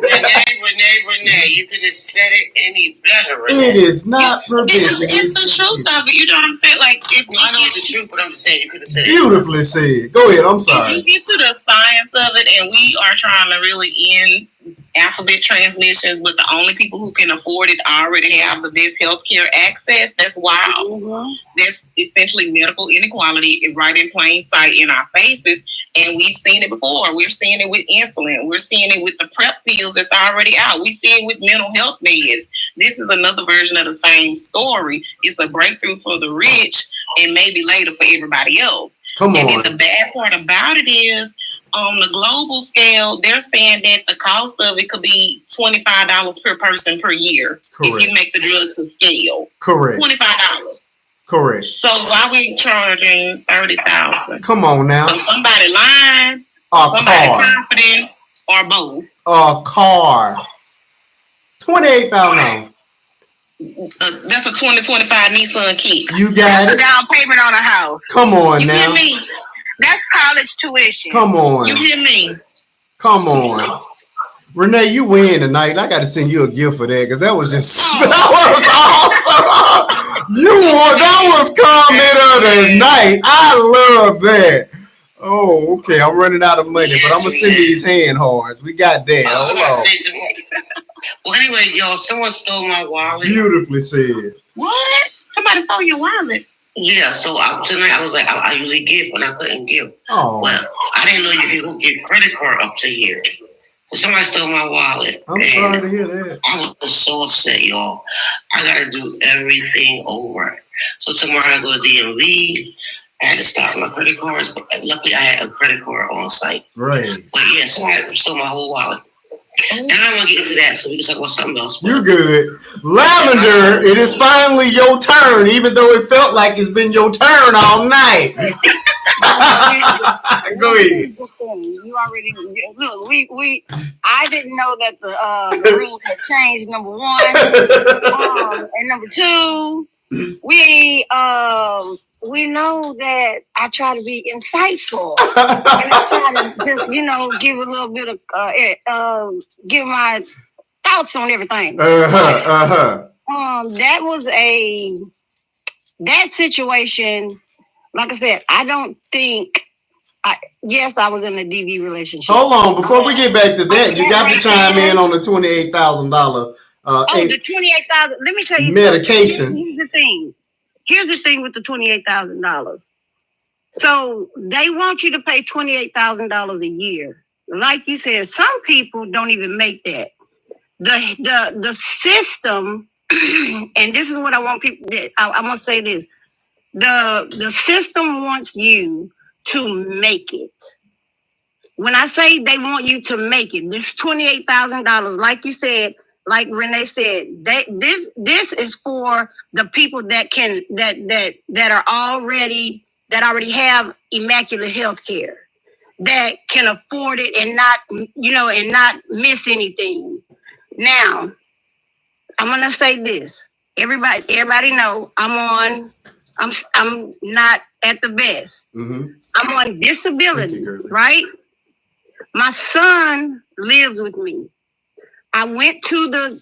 [SPEAKER 5] Renee, you could have said it any better. Renee.
[SPEAKER 1] It is not prevention.
[SPEAKER 7] It's the truth of it. You know what I'm saying? Like, I
[SPEAKER 5] know it's the truth, but I'm just saying you could have said it.
[SPEAKER 1] Beautifully said. Go ahead. I'm sorry.
[SPEAKER 7] You get to the science of it, and we are trying to really end alphabet transmissions, but the only people who can afford it already have the best healthcare access. That's wild. Mm-hmm. That's essentially medical inequality right in plain sight in our faces. And we've seen it before. We're seeing it with insulin. We're seeing it with the PrEP pills that's already out. We see it with mental health meds. This is another version of the same story. It's a breakthrough for the rich and maybe later for everybody else.
[SPEAKER 1] Come on.
[SPEAKER 7] And then the bad part about it is, on the global scale, they're saying that the cost of it could be $25 per person per year. Correct. If you make the drugs to scale.
[SPEAKER 1] Correct.
[SPEAKER 7] $25.
[SPEAKER 1] Correct.
[SPEAKER 7] So why we charging $30,000?
[SPEAKER 1] Come on now.
[SPEAKER 7] So somebody lying, somebody confident, or both.
[SPEAKER 1] A car. $28,000.
[SPEAKER 7] That's a 2025 Nissan Kick.
[SPEAKER 1] You got it.
[SPEAKER 9] Down payment on a house.
[SPEAKER 1] Come on
[SPEAKER 7] you
[SPEAKER 1] now.
[SPEAKER 7] Hear me?
[SPEAKER 9] That's college tuition.
[SPEAKER 1] Come on.
[SPEAKER 7] You hear me?
[SPEAKER 1] Come on. Renee, you win tonight. I got to send you a gift for that because that was just that was awesome. You won. That was comment of the night. I love that. Oh, okay. I'm running out of money, but I'm gonna send you these hand hards. We got that. Hold on.
[SPEAKER 5] Well, anyway, y'all, someone stole my wallet.
[SPEAKER 1] Beautifully said.
[SPEAKER 7] What? Somebody stole your wallet?
[SPEAKER 5] Yeah, so tonight I was like, I usually give when I couldn't give.
[SPEAKER 1] Oh.
[SPEAKER 5] But I didn't know you could get credit card up to here. So somebody stole my wallet.
[SPEAKER 1] I'm sorry to hear that.
[SPEAKER 5] I was so upset, y'all. I got to do everything over. So tomorrow I go to DMV. I had to stop my credit cards. But luckily, I had a credit card on site.
[SPEAKER 1] Right.
[SPEAKER 5] But yeah, somebody stole my whole wallet. And I don't want to get into that, so we can talk about something else.
[SPEAKER 1] You're good. Lavender, it is finally your turn, even though it felt like it's been your turn all night. Go ahead.
[SPEAKER 11] You already look. I didn't know that the rules had changed. Number one, and number two, we know that I try to be insightful, and I try to just give a little bit of give my thoughts on everything. That was that situation. Like I said, I don't think. Yes, I was in a DV relationship.
[SPEAKER 1] Hold on, before we get back to that, you got to chime in on the $28,000.
[SPEAKER 11] The $28,000. Let me tell you
[SPEAKER 1] medication.
[SPEAKER 11] Here's the thing. Here's the thing with the $28,000. So they want you to pay $28,000 a year. Like you said, some people don't even make that. The system, and this is what I want people. I want to say this: the system wants you to make it. when I say they want you to make it, this $28,000, like you said, like Renee said, this is for the people that already have immaculate health care, that can afford it and not miss anything. Now, I'm gonna say this. Everybody know I'm not at the best. Mm-hmm. I'm on disability, right? My son lives with me. I went to the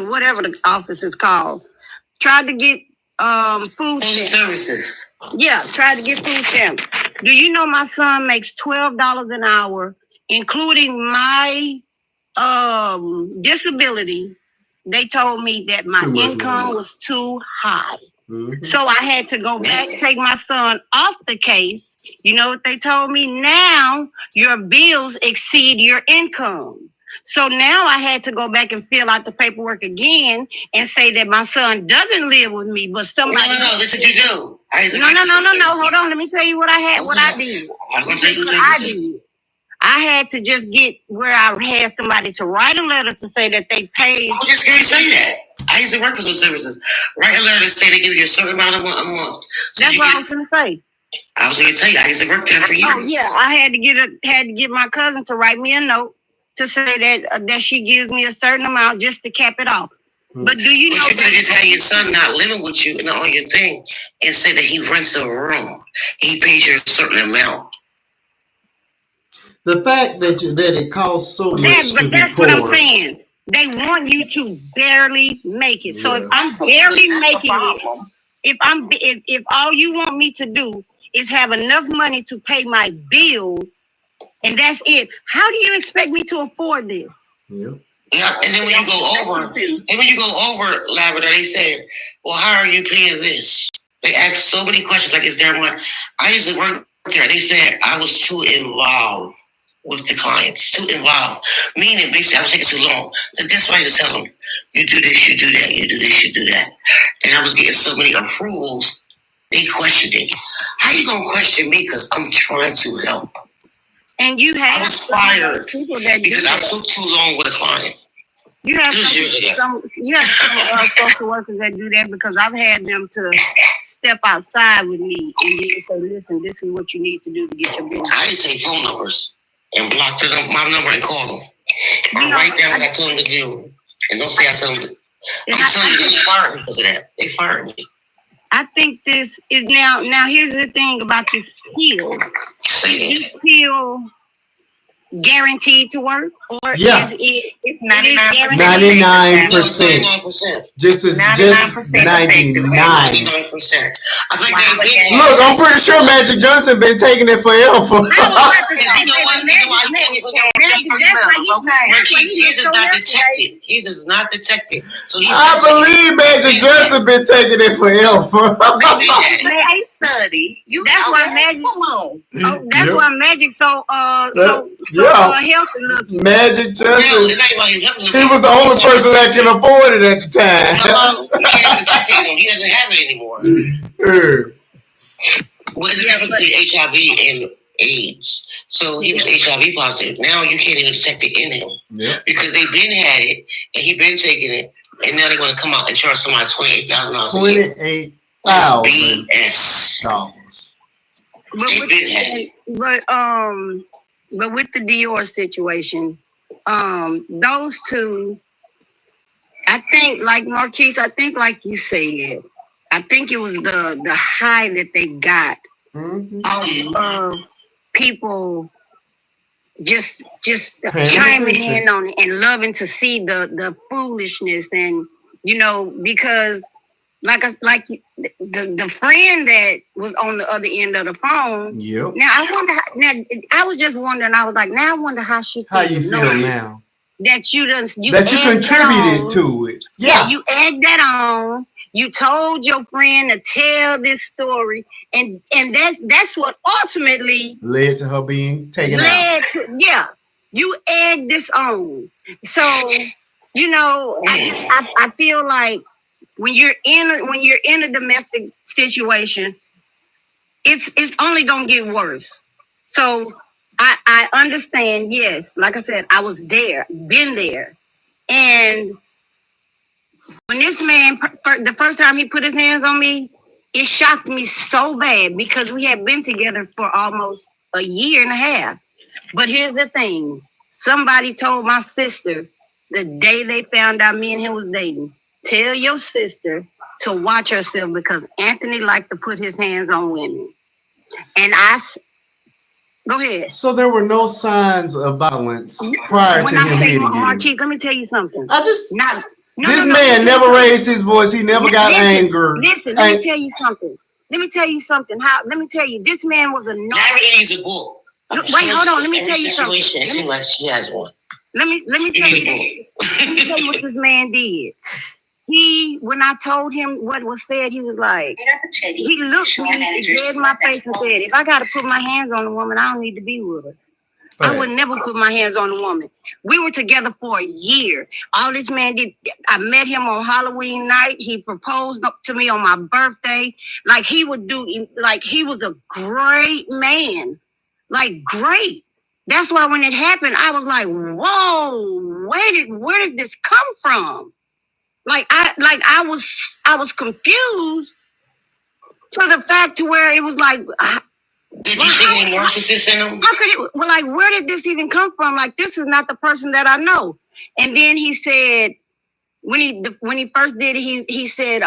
[SPEAKER 11] whatever the office is called. Tried to get food
[SPEAKER 5] services.
[SPEAKER 11] Yeah, tried to get food stamps. Do you know my son makes $12 an hour, including my disability? They told me that my income was too high. Mm-hmm. So I had to go back, take my son off the case. You know what they told me? Now your bills exceed your income. So now I had to go back and fill out the paperwork again and say that my son doesn't live with me, but somebody.
[SPEAKER 5] No, this is what you do.
[SPEAKER 11] No. Hold on. Let me tell you what I did. I had to just get where I had somebody to write a letter to say that they paid.
[SPEAKER 5] I just can't say that. I used to work for some services. Write a letter to say they give you a certain amount a month.
[SPEAKER 11] So that's what I was going to say.
[SPEAKER 5] I was going to tell you, I used to work there for years.
[SPEAKER 11] Oh yeah, I had to get my cousin to write me a note to say that she gives me a certain amount just to cap it off. But do you know?
[SPEAKER 5] You could have just had your son not living with you and all your thing, and say that he rents a room, he pays you a certain amount.
[SPEAKER 1] The fact that it costs so much
[SPEAKER 11] but that's what I'm saying. They want you to barely make it. So if I'm barely making it, if all you want me to do is have enough money to pay my bills, and that's it, how do you expect me to afford this?
[SPEAKER 1] Yeah.
[SPEAKER 5] Yeah, and then when you go over, Lavender, they said, well, how are you paying this? They asked so many questions, like, is there one? I used to work there. They said I was too involved with the clients, too involved. Meaning, basically, I was taking too long. That's why I just tell them, you do this, you do that, you do this, you do that. And I was getting so many approvals, they questioned it. How you going to question me because I'm trying to help?
[SPEAKER 11] And you have
[SPEAKER 5] I was fired because I took too long with a client.
[SPEAKER 11] You have some social workers that do that, because I've had them to step outside with me and then say, listen, this is what you need to do to get your business.
[SPEAKER 5] I used to take phone numbers and block my number and call them. I write down what I told them to do. And don't say I told them to. I'm telling you, they fired me because of that. They fired me.
[SPEAKER 11] I think this is now here's the thing about this pill. Is this pill guaranteed to work, or is it's 99%?
[SPEAKER 1] Just 99%.
[SPEAKER 5] I think
[SPEAKER 1] look, I'm pretty sure Magic Johnson been taking it forever.
[SPEAKER 5] He's just not detected. He's just not detected. So
[SPEAKER 1] I believe Magic Johnson been taking it forever.
[SPEAKER 11] I study. That's why Magic. Come on. That's why Magic healthy looking.
[SPEAKER 1] Magic Johnson. He was the only person that can afford it at the time.
[SPEAKER 5] He doesn't have it anymore. Well, it's different between HIV and AIDS. So he was HIV positive. Now you can't even detect it in him. Yep. Because they've been had it and he's been taking it, and now they're going to come out and charge somebody $28,000 a year.
[SPEAKER 1] $28,000.
[SPEAKER 11] But with the Dior situation, those two, I think, like Marquise, I think like you said, I think it was the high that they got off of people just chiming in on it and loving to see the foolishness, and because like the friend that was on the other end of the phone. Yep. Now I wonder. I was just wondering. I was like, now I wonder how she feels.
[SPEAKER 1] How you feel now?
[SPEAKER 11] That you
[SPEAKER 1] contributed to it.
[SPEAKER 11] Yeah, you add that on. You told your friend to tell this story, and that's what ultimately
[SPEAKER 1] led to her being taken out.
[SPEAKER 11] You add this on. So I feel like when you're in a domestic situation, it's only gonna get worse. So I understand. Yes, like I said, I was there, been there, and when this man the first time he put his hands on me, it shocked me so bad because we had been together for almost a year and a half. But here's the thing: somebody told my sister the day they found out me and him was dating, tell your sister to watch herself because Anthony liked to put his hands on women. And go ahead.
[SPEAKER 1] So there were no signs of violence prior to him hitting you.
[SPEAKER 11] Marquise, let me tell you something.
[SPEAKER 1] This man never raised his voice. He never got angry.
[SPEAKER 11] Listen, let me tell you something. Let me tell you, this man was a
[SPEAKER 5] Larry needs a book.
[SPEAKER 11] Wait, hold on. Let me tell you something.
[SPEAKER 5] It seems like she has one.
[SPEAKER 11] Let me tell you what this man did. When I told him what was said, he was like, he looked me dead in my face and said, if I got to put my hands on a woman, I don't need to be with her. I would never put my hands on a woman. We were together for a year. All this man did, I met him on Halloween night. He proposed to me on my birthday. Like he was a great man. Like great. That's why when it happened, I was like, whoa, where did this come from? I was confused to the fact to where it was like,
[SPEAKER 5] did you see any narcissists in him?
[SPEAKER 11] How could it? Well, like, where did this even come from? Like, this is not the person that I know. And then he said, when he first did it, he said,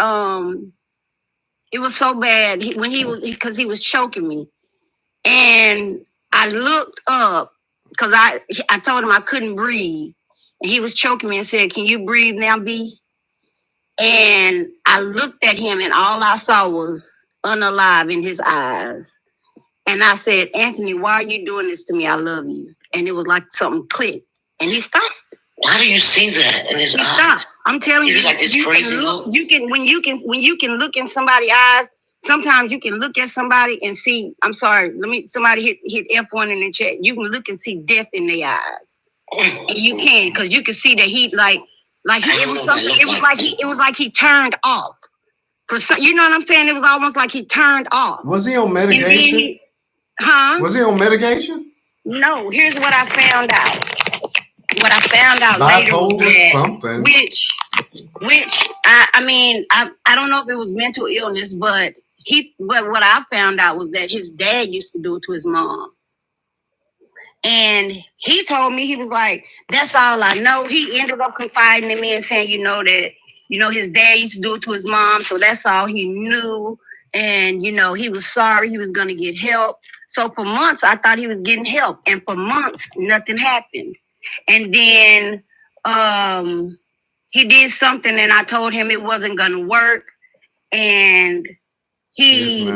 [SPEAKER 11] it was so bad because he was choking me, and I looked up because I told him I couldn't breathe, and he was choking me and said, "Can you breathe now, B?" And I looked at him, and all I saw was unalive in his eyes. And I said, Anthony, why are you doing this to me? I love you. And it was like something clicked. And he stopped.
[SPEAKER 5] How do you see that in his eyes?
[SPEAKER 11] Stopped. I'm telling you,
[SPEAKER 5] like this crazy look?
[SPEAKER 11] When you can look in somebody's eyes, sometimes you can look at somebody and see, I'm sorry, somebody hit F1 in the chat. You can look and see death in their eyes. And you can, because you can see that it was like he turned off. You know what I'm saying? It was almost like he turned off.
[SPEAKER 1] Was he on medication? Was he on medication?
[SPEAKER 11] No. Here's what I found out. What I found out later was that
[SPEAKER 1] something.
[SPEAKER 11] Which I don't know if it was mental illness, but what I found out was that his dad used to do it to his mom. And he told me, he was like, that's all I know. He ended up confiding in me and saying, his dad used to do it to his mom, so that's all he knew. And, he was sorry, he was going to get help. So for months, I thought he was getting help. And for months, nothing happened. And then he did something, and I told him it wasn't going to work. And he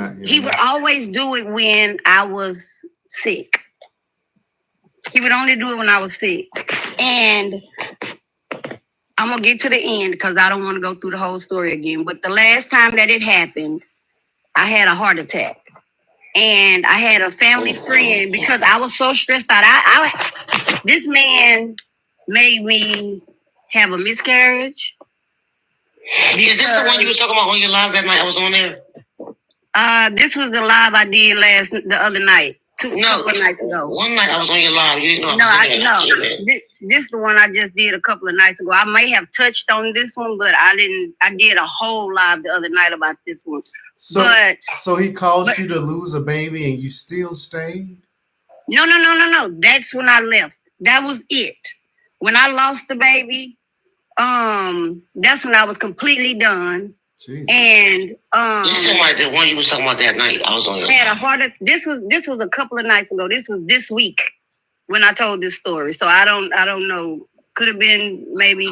[SPEAKER 11] would always do it when I was sick. He would only do it when I was sick. And I'm going to get to the end because I don't want to go through the whole story again. But the last time that it happened, I had a heart attack. And I had a family friend because I was so stressed out. This man made me have a miscarriage.
[SPEAKER 5] Is this the one you was talking about on your live that night I was on there?
[SPEAKER 11] This was the live I did the other night. Couple of nights ago.
[SPEAKER 5] One night I was on your live. You didn't know
[SPEAKER 11] This is the one I just did a couple of nights ago. I may have touched on this one, but I didn't. I did a whole live the other night about this one.
[SPEAKER 1] So he caused you to lose a baby and you still stayed?
[SPEAKER 11] No. That's when I left. That was it. When I lost the baby, that's when I was completely done.
[SPEAKER 1] Jesus.
[SPEAKER 11] And
[SPEAKER 5] this is like the one you was talking about that night. I was on your live.
[SPEAKER 11] This was a couple of nights ago. This was this week when I told this story. So I don't know. Could have been maybe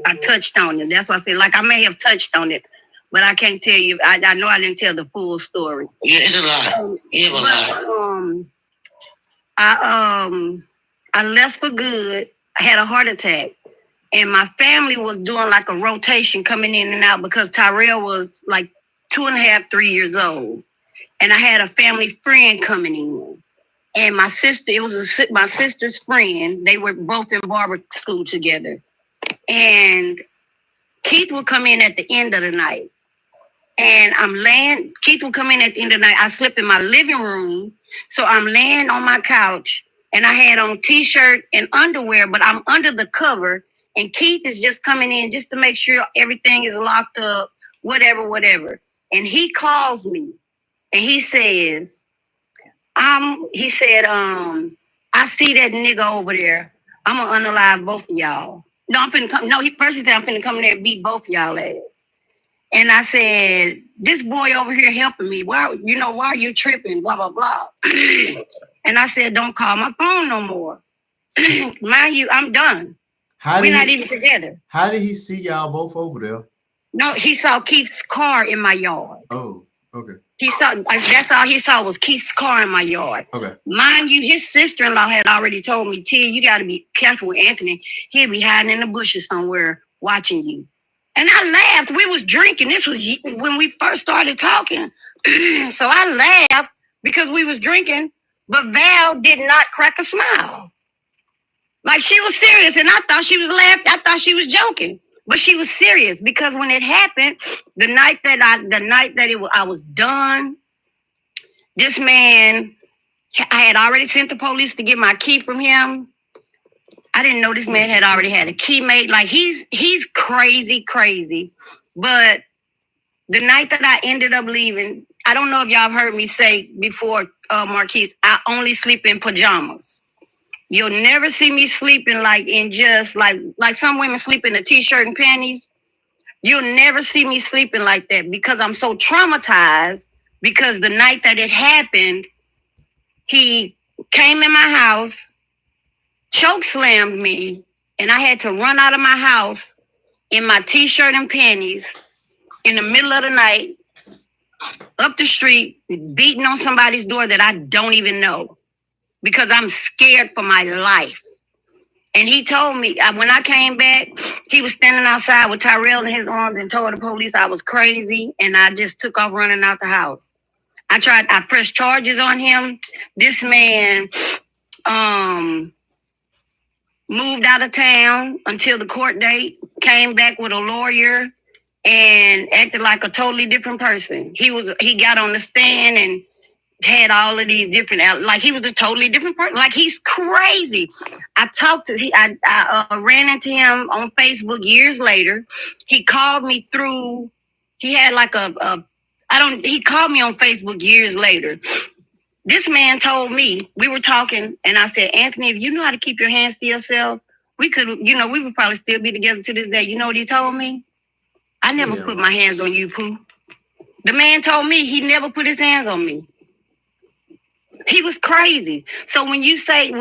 [SPEAKER 11] I touched on it. That's why I said I may have touched on it. But I can't tell you. I know I didn't tell the full story.
[SPEAKER 5] Yeah, it's a lie. You have a
[SPEAKER 11] lie. I left for good. I had a heart attack, and my family was doing like a rotation coming in and out because Tyrell was like 2.5, 3 years old, and I had a family friend coming in, and my sister. It was my sister's friend. They were both in barber school together, and Keith would come in at the end of the night. And I'm laying, Keith will come in at the end of the night. I slept in my living room. So I'm laying on my couch and I had on t-shirt and underwear, but I'm under the cover. And Keith is just coming in just to make sure everything is locked up, whatever. And he calls me and he says, I see that nigga over there. I'm gonna unalive both of y'all. No, I'm finna come. No, first he said I'm finna come in there and beat both of y'all ass. And I said, this boy over here helping me. Why are you tripping? Blah, blah, blah. And I said, don't call my phone no more. Mind you, I'm done. We're not even together.
[SPEAKER 1] How did he see y'all both over there?
[SPEAKER 11] No, he saw Keith's car in my yard.
[SPEAKER 1] Oh, okay.
[SPEAKER 11] That's all he saw was Keith's car in my yard.
[SPEAKER 1] Okay.
[SPEAKER 11] Mind you, his sister-in-law had already told me, T, you got to be careful with Anthony. He'll be hiding in the bushes somewhere watching you. And I laughed. We was drinking. This was when we first started talking. So I laughed because we was drinking, but Val did not crack a smile. Like she was serious, and I thought she was laughing. I thought she was joking, but she was serious because when it happened, the night that I was done, this man, I had already sent the police to get my key from him. I didn't know this man had already had a key made. Like he's crazy. But the night that I ended up leaving, I don't know if y'all have heard me say before, Marquise, I only sleep in pajamas. You'll never see me sleeping like in just like some women sleep in a t-shirt and panties. You'll never see me sleeping like that because I'm so traumatized because the night that it happened, he came in my house, choke slammed me, and I had to run out of my house in my t-shirt and panties in the middle of the night, up the street, beating on somebody's door that I don't even know because I'm scared for my life. And he told me, when I came back, he was standing outside with Tyrell in his arms and told the police I was crazy, and I just took off running out the house. I pressed charges on him. This man, moved out of town until the court date, came back with a lawyer and acted like a totally different person. He got on the stand and had all of these different, like he was a totally different person. Like he's crazy. I ran into him on Facebook years later. He called me through, he had like he called me on Facebook years later. This man told me, we were talking, and I said, Anthony, if you know how to keep your hands to yourself, we would probably still be together to this day. You know what he told me? I never put my hands on you, Pooh. The man told me he never put his hands on me. He was crazy. So when you say,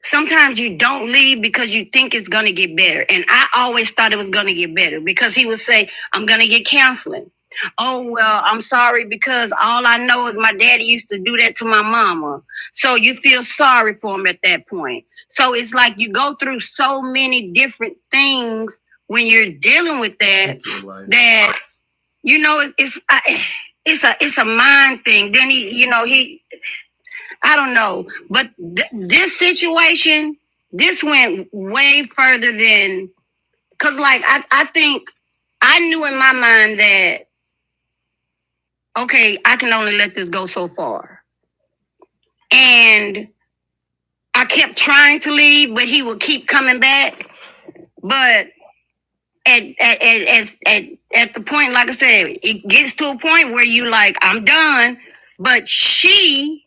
[SPEAKER 11] sometimes you don't leave because you think it's going to get better. And I always thought it was going to get better because he would say, I'm going to get counseling. Oh, well, I'm sorry because all I know is my daddy used to do that to my mama. So you feel sorry for him at that point. So it's like you go through so many different things when you're dealing with that, it's a mind thing. Then I don't know. But this situation, this went way further than, because I think I knew in my mind that, okay, I can only let this go so far. And I kept trying to leave, but he would keep coming back. But at the point, like I said, it gets to a point where you like, I'm done. But she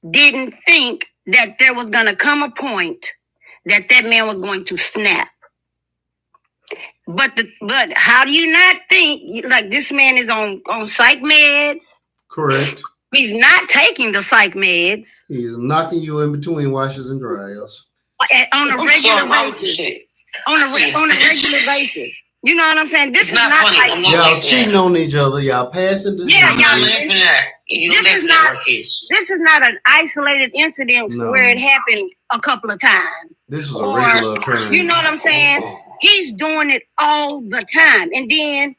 [SPEAKER 11] didn't think that there was going to come a point that man was going to snap. But how do you not think, like, this man is on psych meds?
[SPEAKER 1] Correct.
[SPEAKER 11] He's not taking the psych meds.
[SPEAKER 1] He's knocking you in between washers and dryers.
[SPEAKER 11] On a regular basis. On a regular basis. You know what I'm saying? This is not like
[SPEAKER 1] y'all cheating on each other. Y'all passing this.
[SPEAKER 11] Yeah, y'all living that. This is not an isolated incident where it happened a couple of times.
[SPEAKER 1] This was a regular occurrence.
[SPEAKER 11] You know what I'm saying? He's doing it all the time, and then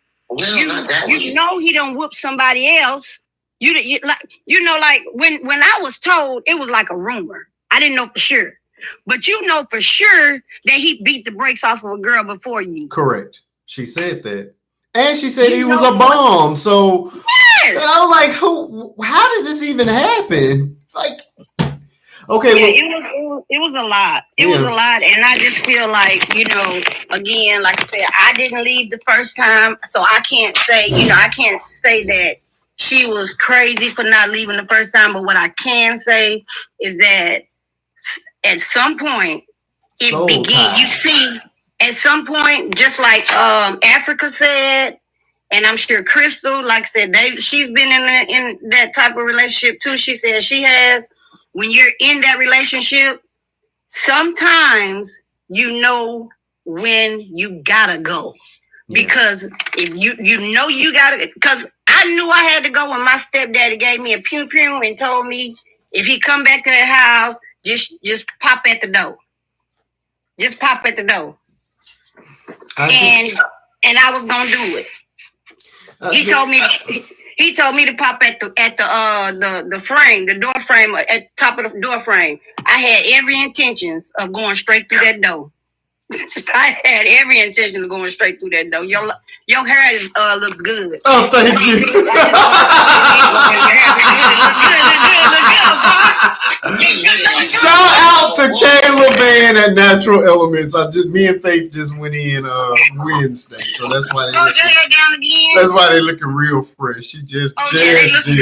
[SPEAKER 11] you know he don't whoop somebody else. Like when I was told, it was like a rumor. I didn't know for sure, but you know for sure that he beat the brakes off of a girl before you.
[SPEAKER 1] Correct. She said that. And she said he was a bum. So I was like, how did this even happen? Like, okay,
[SPEAKER 11] it was a lot. It was a lot, and I just feel like, again, like I said, I didn't leave the first time, so I can't say, I can't say that she was crazy for not leaving the first time. But what I can say is that at some point it began. You see, at some point, just like Africa said, and I'm sure Crystal, like I said, she's been in that type of relationship too. She said she has. When you're in that relationship, sometimes you know when you gotta go. Because if you gotta, because I knew I had to go when my stepdaddy gave me a pew pew and told me if he come back to that house, just pop at the door. Just pop at the door. And I was gonna do it. He told me to pop at the frame, the door frame, at the top of the door frame. I had every intentions of going straight through that door. I had every intention of going straight through that door. Your hair looks good.
[SPEAKER 1] Oh, thank you. Shout out to Kayla Van at Natural Elements. Me and Faith just went in Wednesday, so that's why that's why they looking real fresh. She just did. She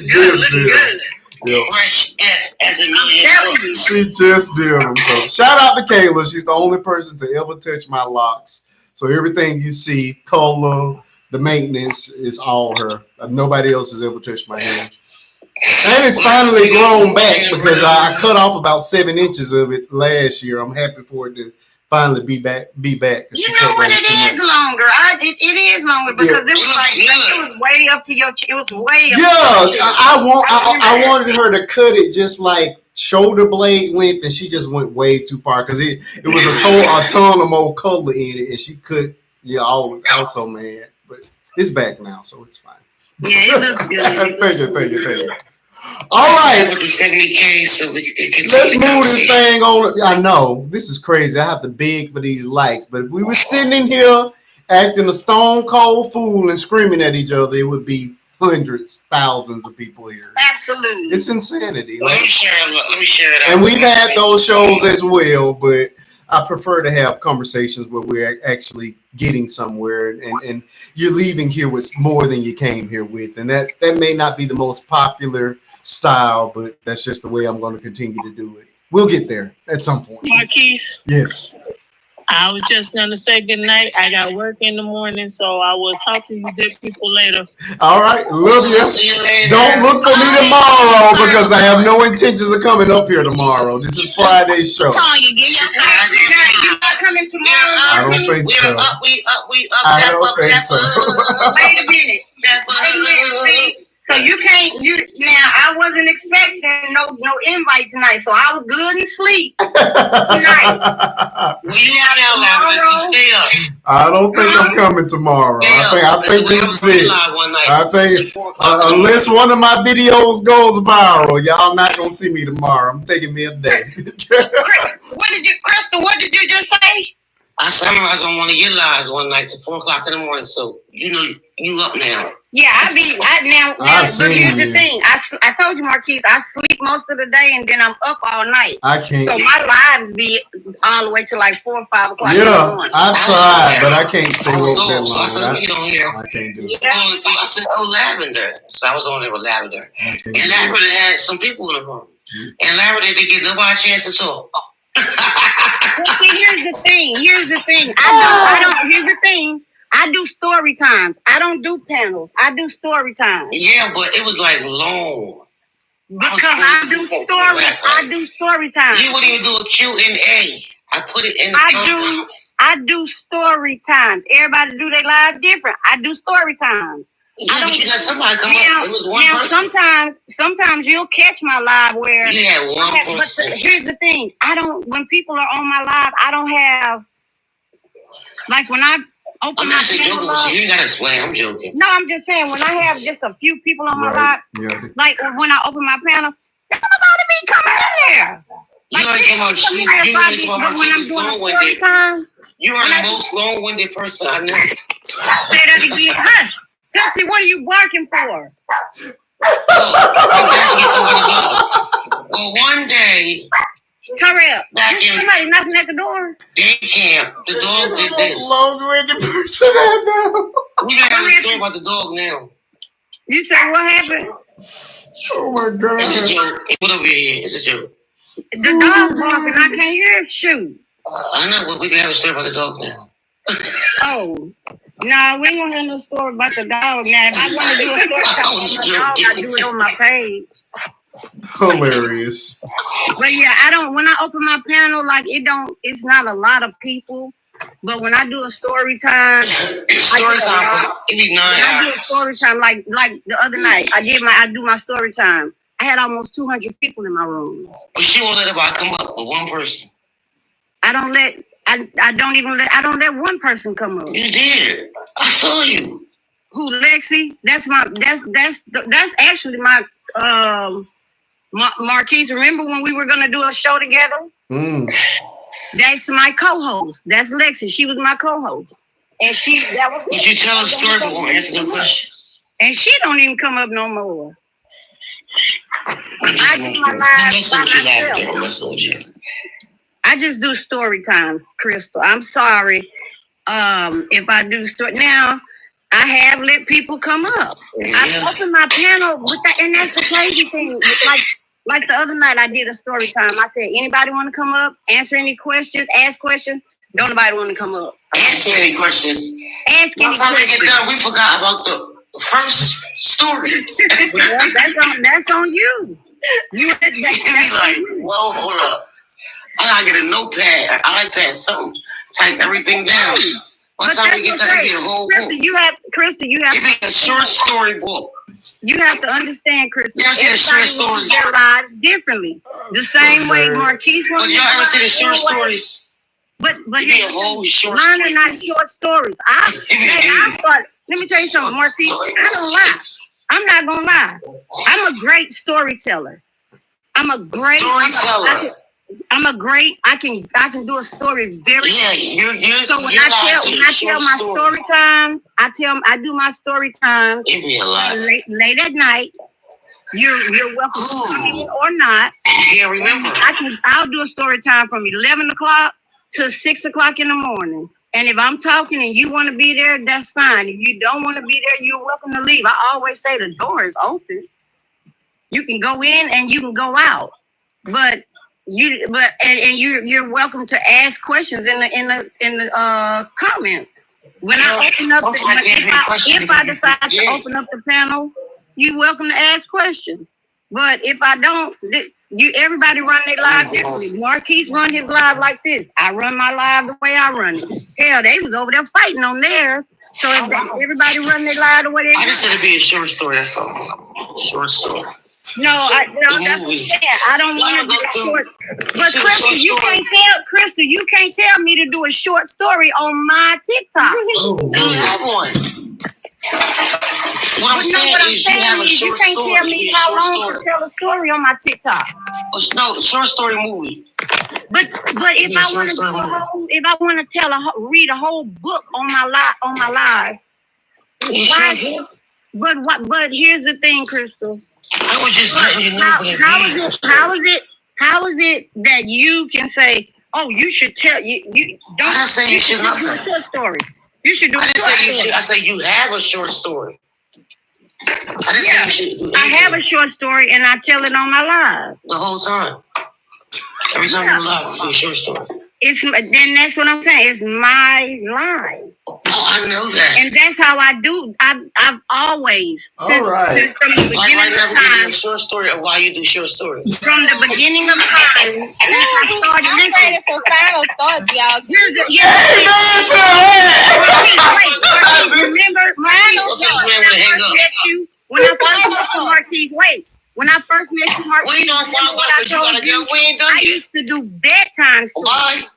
[SPEAKER 1] just did.
[SPEAKER 5] Fresh as a million.
[SPEAKER 1] She just did them. So shout out to Kayla. She's the only person to ever touch my locks. So everything you see, color, the maintenance is all her. Nobody else has ever touched my hair. And it's finally grown back because I cut off about 7 inches of it last year. I'm happy for it to finally be back.
[SPEAKER 11] You know what? It is longer. It is longer because it was like it was way up to your. It was way up.
[SPEAKER 1] I wanted her to cut it just like shoulder blade length, and she just went way too far because it was a ton of more color in it, and she could also mad. But it's back now, so it's fine.
[SPEAKER 11] Yeah, it looks good.
[SPEAKER 1] Thank you. All right.
[SPEAKER 5] $70K, so we can
[SPEAKER 1] let's move this thing on. I know this is crazy. I have to beg for these likes, but if we were sitting in here acting a stone cold fool and screaming at each other, it would be hundreds, thousands of people here.
[SPEAKER 11] Absolutely,
[SPEAKER 1] it's insanity.
[SPEAKER 5] Let me share it.
[SPEAKER 1] And we've had those shows as well, but I prefer to have conversations where we're actually getting somewhere, and you're leaving here with more than you came here with, and that may not be the most popular style, but that's just the way I'm going to continue to do it. We'll get there at some point.
[SPEAKER 10] Marquise?
[SPEAKER 1] Yes.
[SPEAKER 10] I was just going to say good night. I got work in the morning, so I will talk to you good people later.
[SPEAKER 1] All right. Love you. Don't look for me tomorrow because I have no intentions of coming up here tomorrow. This is Friday's show.
[SPEAKER 11] Tanya, you're not coming tomorrow?
[SPEAKER 1] I don't think so.
[SPEAKER 5] We up.
[SPEAKER 1] I don't think so.
[SPEAKER 11] Wait a minute. See? So you can't. Now I wasn't expecting no invite tonight, so I was good and sleep tonight.
[SPEAKER 5] Stay up.
[SPEAKER 1] I don't think I'm coming tomorrow. I think this is it. I think unless one of my videos goes viral, y'all not gonna see me tomorrow. I'm taking me a day.
[SPEAKER 11] Crystal? What did you just say?
[SPEAKER 5] I summarized on one of your lives one night till 4 o'clock in the morning, so you up now.
[SPEAKER 11] Yeah, now but here's the thing. I told you, Marquise, I sleep most of the day and then I'm up all night.
[SPEAKER 1] I can't.
[SPEAKER 11] So my lives be all the way to like 4 or 5 o'clock in the morning.
[SPEAKER 1] I tried, but I can't stay woke that long.
[SPEAKER 5] So I said,
[SPEAKER 1] I can't do it.
[SPEAKER 5] I said, Lavender. So I was on there with Lavender. And Lavender had some people in the room. And Lavender didn't give nobody a chance to talk.
[SPEAKER 11] Well, see, here's the thing. Here's the thing. I do story times. I don't do panels. I do story times.
[SPEAKER 5] Yeah, but it was like long.
[SPEAKER 11] Because I do story times.
[SPEAKER 5] You wouldn't even do a Q&A. I put it in the comments.
[SPEAKER 11] I do story times. Everybody do their live different. I do story times.
[SPEAKER 5] Yeah, but you got somebody come up. It was one person.
[SPEAKER 11] Sometimes you'll catch my live where
[SPEAKER 5] you had one person.
[SPEAKER 11] But here's the thing. When people are on my live, I don't have, like when I open my
[SPEAKER 5] channel up. You ain't gotta explain. I'm joking.
[SPEAKER 11] No, I'm just saying when I have just a few people on my live, like when I open my panel, nobody be coming in there.
[SPEAKER 5] You already come out when I'm doing a story time. You are the most long-winded person I know.
[SPEAKER 11] Say that again. Hush. Chelsea, what are you barking for?
[SPEAKER 5] Well, one day.
[SPEAKER 11] Hurry up. Somebody knocking at the door.
[SPEAKER 5] Day camp. The dog did this.
[SPEAKER 1] Long-winded person now.
[SPEAKER 5] We gotta have a story about the dog now.
[SPEAKER 11] You said what happened?
[SPEAKER 1] Oh my God.
[SPEAKER 5] It's a joke. Put over here. It's a joke.
[SPEAKER 11] The dog barking. I can't hear it. Shoot.
[SPEAKER 5] I know, but we can have a story about the dog now.
[SPEAKER 11] Oh. No, we ain't gonna have no story about the dog now. If I want to do a story about the dog, I do it on my page.
[SPEAKER 1] Hilarious.
[SPEAKER 11] But yeah, when I open my panel, like it's not a lot of people. But when I do a story time,
[SPEAKER 5] it be 9 hours.
[SPEAKER 11] I do a story time, like the other night, I do my story time. I had almost 200 people in my room.
[SPEAKER 5] But she won't let everybody come up with one person.
[SPEAKER 11] I don't let one person come up.
[SPEAKER 5] You did. I saw you.
[SPEAKER 11] Who, Lexi? That's actually my Marquise. Remember when we were gonna do a show together? That's my co-host. That's Lexi. She was my co-host, and that was.
[SPEAKER 5] Did you tell a story but won't answer no questions?
[SPEAKER 11] And she don't even come up no more. I do my live by myself. I just do story times, Crystal. I'm sorry if I do story. Now, I have let people come up. Yeah. I opened my panel with that, and that's the crazy thing. Like the other night, I did a story time. I said, anybody want to come up, answer any questions, ask questions? Don't nobody want to come up.
[SPEAKER 5] Answer any questions.
[SPEAKER 11] Ask any questions.
[SPEAKER 5] By the time we get done, we forgot about the first story.
[SPEAKER 11] Well, that's on you. You be
[SPEAKER 5] like, whoa, hold up. I gotta get a notepad, an iPad, something. Type everything down. By the time we get done, it'll be a whole book.
[SPEAKER 11] Crystal, you have
[SPEAKER 5] it'll be a short story book.
[SPEAKER 11] You have to understand, Crystal.
[SPEAKER 5] Y'all see the short stories.
[SPEAKER 11] Their lives differently. The same way Marquise wants.
[SPEAKER 5] But y'all ever see the short stories?
[SPEAKER 11] But
[SPEAKER 5] be a whole short
[SPEAKER 11] mine are not short stories. Let me tell you something, Marquise. I don't lie. I'm not gonna lie. I'm a great storyteller. I can do a story very.
[SPEAKER 5] Yeah,
[SPEAKER 11] so when I tell my story times, I do my story times late at night. You're welcome to come in or not.
[SPEAKER 5] Yeah, remember.
[SPEAKER 11] I'll do a story time from 11 o'clock to 6 o'clock in the morning. And if I'm talking and you want to be there, that's fine. If you don't want to be there, you're welcome to leave. I always say the door is open. You can go in and you can go out. But you're welcome to ask questions in the comments. When I open up, if I decide to open up the panel, you're welcome to ask questions. But if I don't, everybody run their live differently. Marquise run his live like this. I run my live the way I run it. Hell, they was over there fighting on theirs. So if everybody run their live the way they
[SPEAKER 5] I just said it'd be a short story. That's all. Short story.
[SPEAKER 11] No, that's what I'm saying. I don't want to do a short. But Crystal, you can't tell me to do a short story on my TikTok.
[SPEAKER 5] You have one. What I'm saying is you
[SPEAKER 11] can't tell me how long to tell a story on my TikTok.
[SPEAKER 5] No, short story movie.
[SPEAKER 11] But if I want to read a whole book on my live, but here's the thing, Crystal.
[SPEAKER 5] I was just letting you know.
[SPEAKER 11] How is it that you can say, oh, you should tell you don't
[SPEAKER 5] I didn't say you should not
[SPEAKER 11] do a short story. You should do a short story.
[SPEAKER 5] I said you have a short story. I didn't say you should do anything.
[SPEAKER 11] I have a short story and I tell it on my live.
[SPEAKER 5] The whole time. Every time you're live, you do a short story.
[SPEAKER 11] Then that's what I'm saying. It's my life.
[SPEAKER 5] Oh, I know that.
[SPEAKER 11] And that's how I do. I've always since from the beginning of time.
[SPEAKER 5] A short story of why you do short stories.
[SPEAKER 11] From the beginning of time, since I started listening
[SPEAKER 9] for final thoughts, y'all.
[SPEAKER 11] Remember, when I first met you, Marquise, I used to do bedtime stories.
[SPEAKER 5] Why?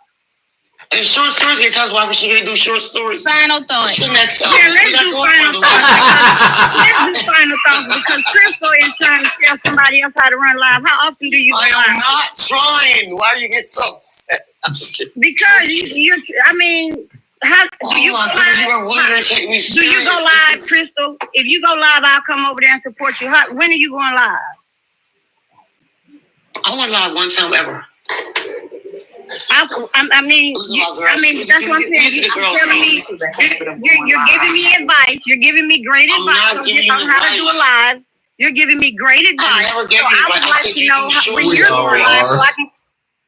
[SPEAKER 5] And short stories, can tell us why she gonna do short stories.
[SPEAKER 9] Final thoughts.
[SPEAKER 11] Let's do final thoughts. Let's do final thoughts because Crystal is trying to tell somebody else how to run live. How often do you go live?
[SPEAKER 5] I am not trying. Why do you get so upset?
[SPEAKER 11] Because How do you go live? Do you go live, Crystal? If you go live, I'll come over there and support you. When are you going live?
[SPEAKER 5] I went live one time ever.
[SPEAKER 11] I mean, that's what I'm saying. You're telling me, you're giving me advice. You're giving me great advice on how to do a live. You're giving me great advice. I would like to know when you're going live so I can.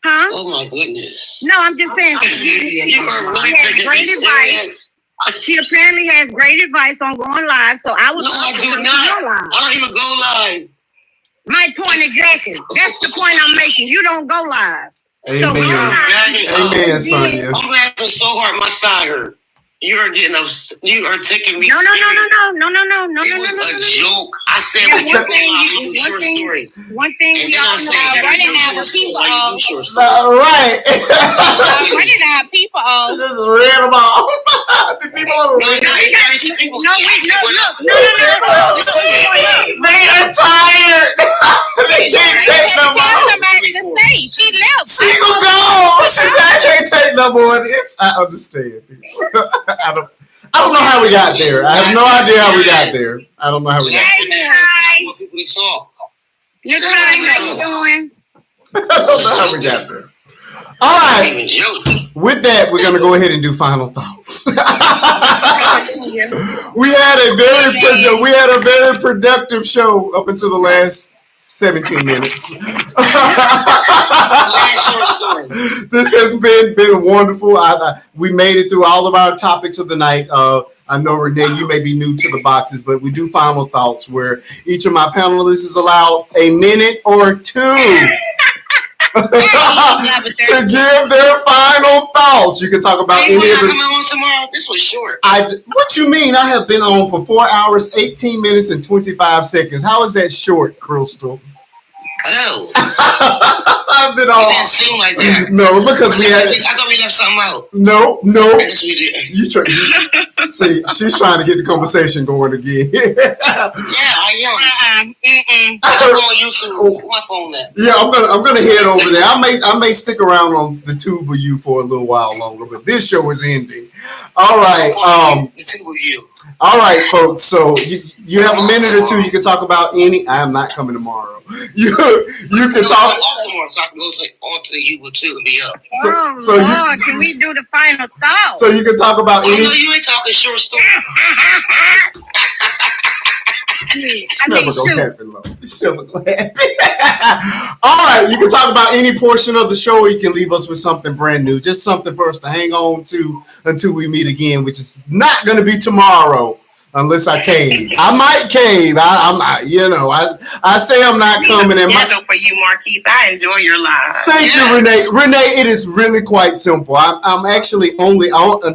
[SPEAKER 11] Huh?
[SPEAKER 5] Oh my goodness.
[SPEAKER 11] No, I'm just saying. She has great advice. She apparently has great advice on going live, so I would.
[SPEAKER 5] No, I do not. I don't even go live.
[SPEAKER 11] My point exactly. That's the point I'm making. You don't go live.
[SPEAKER 1] Amen. So Amen, Sonia.
[SPEAKER 5] I'm laughing so hard, my side hurt. You are taking me.
[SPEAKER 11] No.
[SPEAKER 5] It was a joke. I said short stories.
[SPEAKER 11] One thing we all know.
[SPEAKER 9] Running out of people.
[SPEAKER 1] Right.
[SPEAKER 9] Running out of people.
[SPEAKER 1] This is real about the people. They are tired. They can't take no more.
[SPEAKER 9] Tell somebody to stay. She left.
[SPEAKER 1] She gonna go. She said I can't take no more. I understand. I don't know how we got there. I have no idea how we got there. I don't know how we got there.
[SPEAKER 11] How you doing?
[SPEAKER 1] I don't know how we got there. All right. With that, we're gonna go ahead and do final thoughts. we had a very productive show up until the last 17 minutes. This has been wonderful. We made it through all of our topics of the night. I know, Renee, you may be new to the boxes, but we do final thoughts where each of my panelists is allowed a minute or two to give their final thoughts. You can talk about any of this.
[SPEAKER 5] On tomorrow. This was short.
[SPEAKER 1] What you mean? I have been on for 4 hours, 18 minutes, and 25 seconds. How is that short, Crystal?
[SPEAKER 5] Oh.
[SPEAKER 1] I've been on.
[SPEAKER 5] It didn't seem like that.
[SPEAKER 1] No, because
[SPEAKER 5] I thought we left something out.
[SPEAKER 1] No.
[SPEAKER 5] Yes, we did.
[SPEAKER 1] See, she's trying to get the conversation going again.
[SPEAKER 5] Yeah, I am. I'm on YouTube. My phone at?
[SPEAKER 1] Yeah, I'm gonna head over there. I may stick around on the tube of you for a little while longer, but this show is ending. All right.
[SPEAKER 5] The tube of you.
[SPEAKER 1] All right, folks. So you have a minute or two. You can talk about any. I am not coming tomorrow. You can talk.
[SPEAKER 5] Tomorrow, so I can go on to the YouTube too and be up.
[SPEAKER 11] So Lord, can we do the final thought?
[SPEAKER 1] So you can talk about any.
[SPEAKER 5] No, you ain't talking short story.
[SPEAKER 1] It's never gonna happen, Lord. It's never gonna happen. All right, you can talk about any portion of the show, or you can leave us with something brand new, just something for us to hang on to until we meet again, which is not gonna be tomorrow. Unless I cave. I might cave. I'm not, I say I'm not coming in.
[SPEAKER 7] For you, Marquise. I enjoy your live.
[SPEAKER 1] Thank you, Renee. Renee, it is really quite simple. I'm actually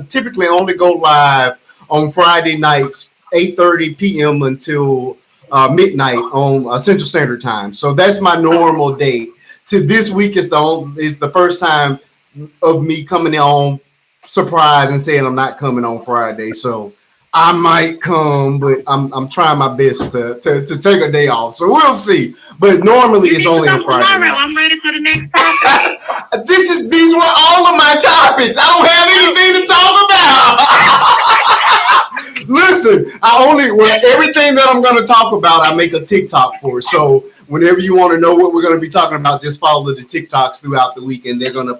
[SPEAKER 1] typically only go live on Friday nights, 8:30 p.m. until midnight on Central Standard Time. So that's my normal date. To this week is the first time of me coming in on surprise and saying I'm not coming on Friday. So I might come, but I'm trying my best to take a day off. So we'll see. But normally it's only on Friday nights.
[SPEAKER 7] I'm ready for the next topic.
[SPEAKER 1] These were all of my topics. I don't have anything to talk about. Listen, everything that I'm going to talk about, I make a TikTok for. So whenever you want to know what we're going to be talking about, just follow the TikToks throughout the week, and they're gonna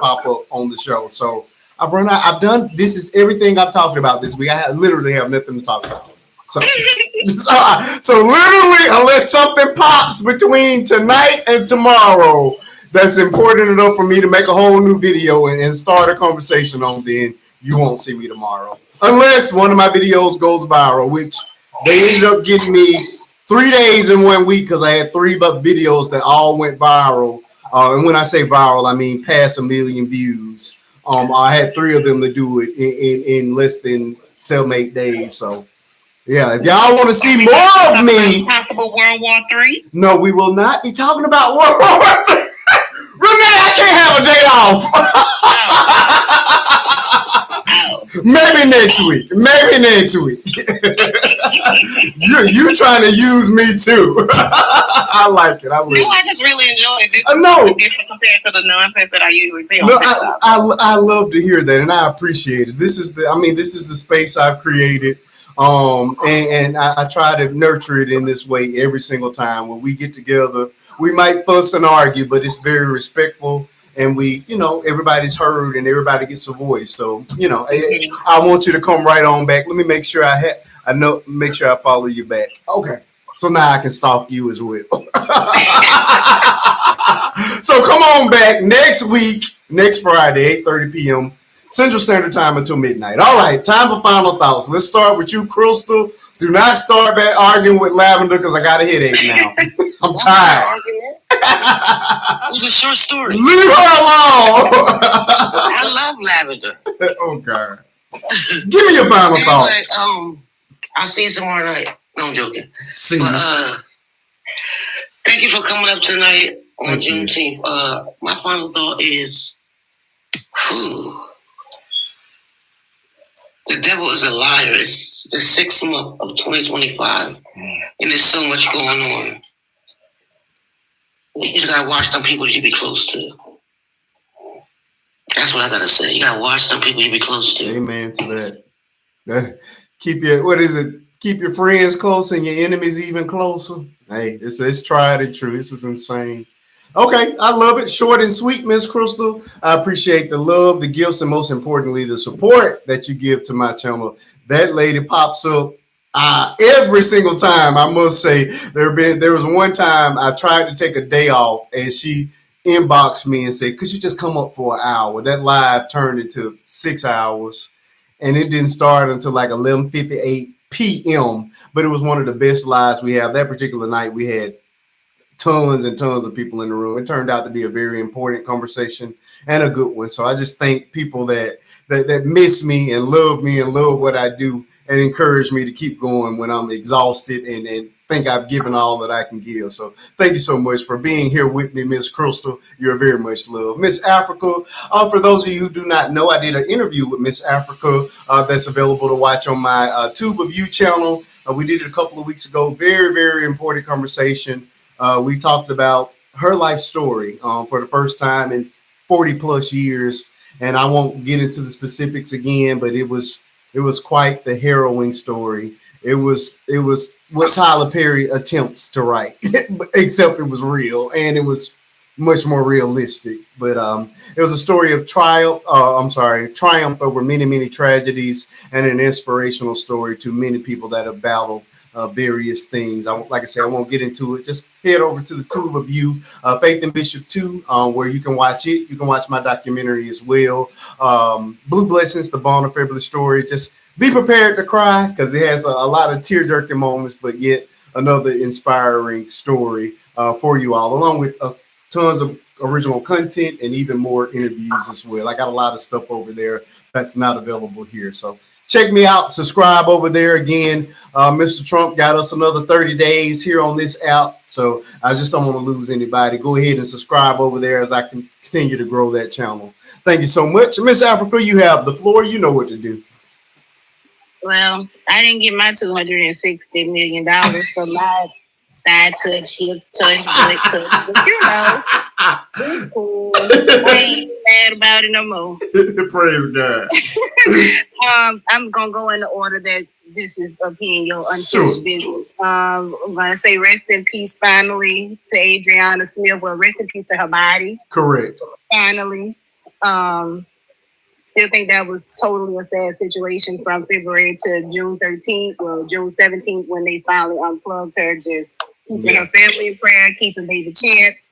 [SPEAKER 1] pop up on the show. So I've done. This is everything I've talked about this week. I literally have nothing to talk about. So literally, unless something pops between tonight and tomorrow that's important enough for me to make a whole new video and start a conversation on, then you won't see me tomorrow. Unless one of my videos goes viral, which they ended up getting me 3 days in 1 week because I had 3 videos that all went viral. And when I say viral, I mean past 1 million views. I had 3 of them to do it in less than 7-8 days. So, yeah, if y'all want to see more of me,
[SPEAKER 7] possible World War III.
[SPEAKER 1] No, we will not be talking about World War III. Renee, I can't have a day off. Maybe next week. Maybe next week. you trying to use me too. I like it. I like
[SPEAKER 5] I just really enjoy it. This
[SPEAKER 1] I know.
[SPEAKER 5] different compared to the nonsense that I usually see on
[SPEAKER 1] No,
[SPEAKER 5] TikTok.
[SPEAKER 1] I love to hear that, and I appreciate it. This is the space I've created. And I try to nurture it in this way every single time. When we get together, we might fuss and argue, but it's very respectful. And we, everybody's heard and everybody gets a voice. So, I want you to come right on back. Let me make sure make sure I follow you back. Okay. So now I can stalk you as well. So come on back next week, next Friday, 8:30 p.m. Central Standard Time until midnight. All right, time for final thoughts. Let's start with you, Crystal. Do not start back arguing with Lavender because I got a headache now. I'm tired.
[SPEAKER 5] It was a short story.
[SPEAKER 1] Leave her alone.
[SPEAKER 5] I love Lavender.
[SPEAKER 1] Oh, God. Give me your final thought.
[SPEAKER 5] I'll see you tomorrow night. No, I'm joking.
[SPEAKER 1] See
[SPEAKER 5] you. Thank you for coming up tonight on Juneteenth. My final thought is, the devil is a liar. It's the 6th month of 2025, and there's so much going on. You just gotta watch them people you be close to. That's what I gotta say. You gotta watch them people you be close to.
[SPEAKER 1] Amen to that. Keep your friends close and your enemies even closer. Hey, it's tried and true. This is insane. Okay, I love it. Short and sweet, Miss Crystal. I appreciate the love, the gifts, and most importantly, the support that you give to my channel. That lady pops up every single time. I must say, there was one time I tried to take a day off, and she inboxed me and said, "Could you just come up for an hour?" That live turned into 6 hours, and it didn't start until like 11:58 p.m. But it was one of the best lives we have. That particular night, we had tons and tons of people in the room. It turned out to be a very important conversation and a good one. So I just thank people that miss me and love what I do and encourage me to keep going when I'm exhausted and think I've given all that I can give. So thank you so much for being here with me, Miss Crystal. You're very much loved. Miss Africa, for those of you who do not know, I did an interview with Miss Africa that's available to watch on my Tube of You channel. We did it a couple of weeks ago. Very, very important conversation. We talked about her life story for the first time in 40 plus years. And I won't get into the specifics again, but it was quite the harrowing story. It was what Tyler Perry attempts to write, except it was real and it was much more realistic. But it was a story of triumph over many, many tragedies and an inspirational story to many people that have battled various things. Like I said, I won't get into it. Just head over to the Tube of You, Faith and Bishop 2, where you can watch it. You can watch my documentary as well. Blue Blessings, the Bond of Fabulous Story. Just be prepared to cry because it has a lot of tear-jerking moments, but yet another inspiring story for you all, along with tons of original content and even more interviews as well. I got a lot of stuff over there that's not available here. So check me out. Subscribe over there. Again, Mr. Trump got us another 30 days here on this app. So I just don't want to lose anybody. Go ahead and subscribe over there as I continue to grow that channel. Thank you so much. Miss Africa, you have the floor. You know what to do.
[SPEAKER 11] Well, I didn't get my $260 million for my thigh touch, hip touch, butt touch. But you know, it's cool. I ain't mad about it no more.
[SPEAKER 1] Praise God.
[SPEAKER 11] I'm going to go in the order that this is up here in your unfinished business. I'm going to say rest in peace finally to Adriana Smith. Well, rest in peace to her body.
[SPEAKER 1] Correct.
[SPEAKER 11] Finally. Still think that was totally a sad situation from February to June 13th or June 17th when they finally unplugged her. Just keeping her family in prayer, keeping Baby Chance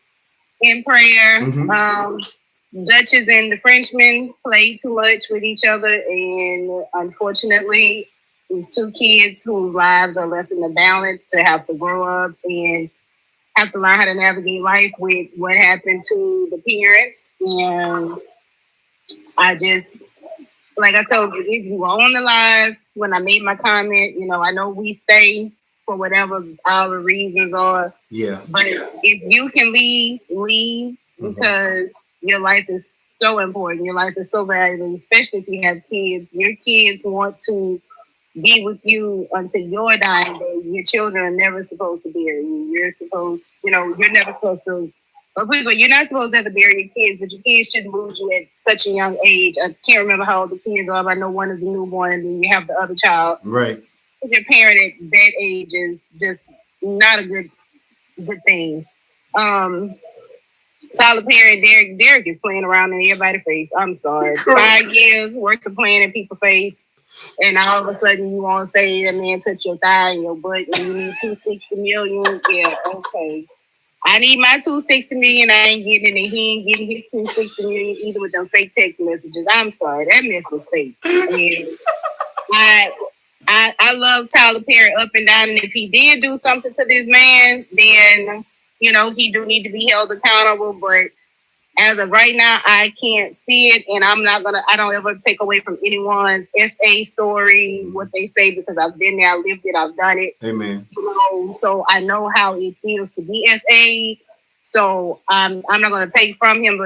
[SPEAKER 11] in prayer.
[SPEAKER 1] Mm-hmm.
[SPEAKER 11] Dutchess and the Frenchman played too much with each other, and unfortunately, these two kids whose lives are left in the balance to have to grow up and have to learn how to navigate life with what happened to the parents. And I just, like I told you, if you were on the live when I made my comment, you know, I know we stay for whatever all the reasons are.
[SPEAKER 1] Yeah.
[SPEAKER 11] But if you can leave, because your life is
[SPEAKER 9] so important. Your life is so valuable, especially if you have kids. Your kids want to be with you until your dying day. Your children are never supposed to bury you. You're never supposed to. But please, you're not supposed to have to bury your kids, but your kids shouldn't lose you at such a young age. I can't remember how old the kids are, but I know one is a newborn, and then you have the other child.
[SPEAKER 1] Right.
[SPEAKER 9] Your parent at that age is just not a good thing. Tyler Perry and Derek is playing around in everybody's face. I'm sorry. 5 years worth of playing in people's face. And all of a sudden you want to say that man touched your thigh and your butt and you need $260 million. Yeah, okay. I need my $260 million. I ain't getting it, and he ain't getting his $260 million either with them fake text messages. I'm sorry. That mess was fake. And I love Tyler Perry up and down, and if he did do something to this man, then he do need to be held accountable. But as of right now, I can't see it, and I don't ever take away from anyone's SA story, what they say, because I've been there, I lived it, I've done it.
[SPEAKER 1] Amen.
[SPEAKER 9] So I know how it feels to be SA. So I'm not going to take from him, but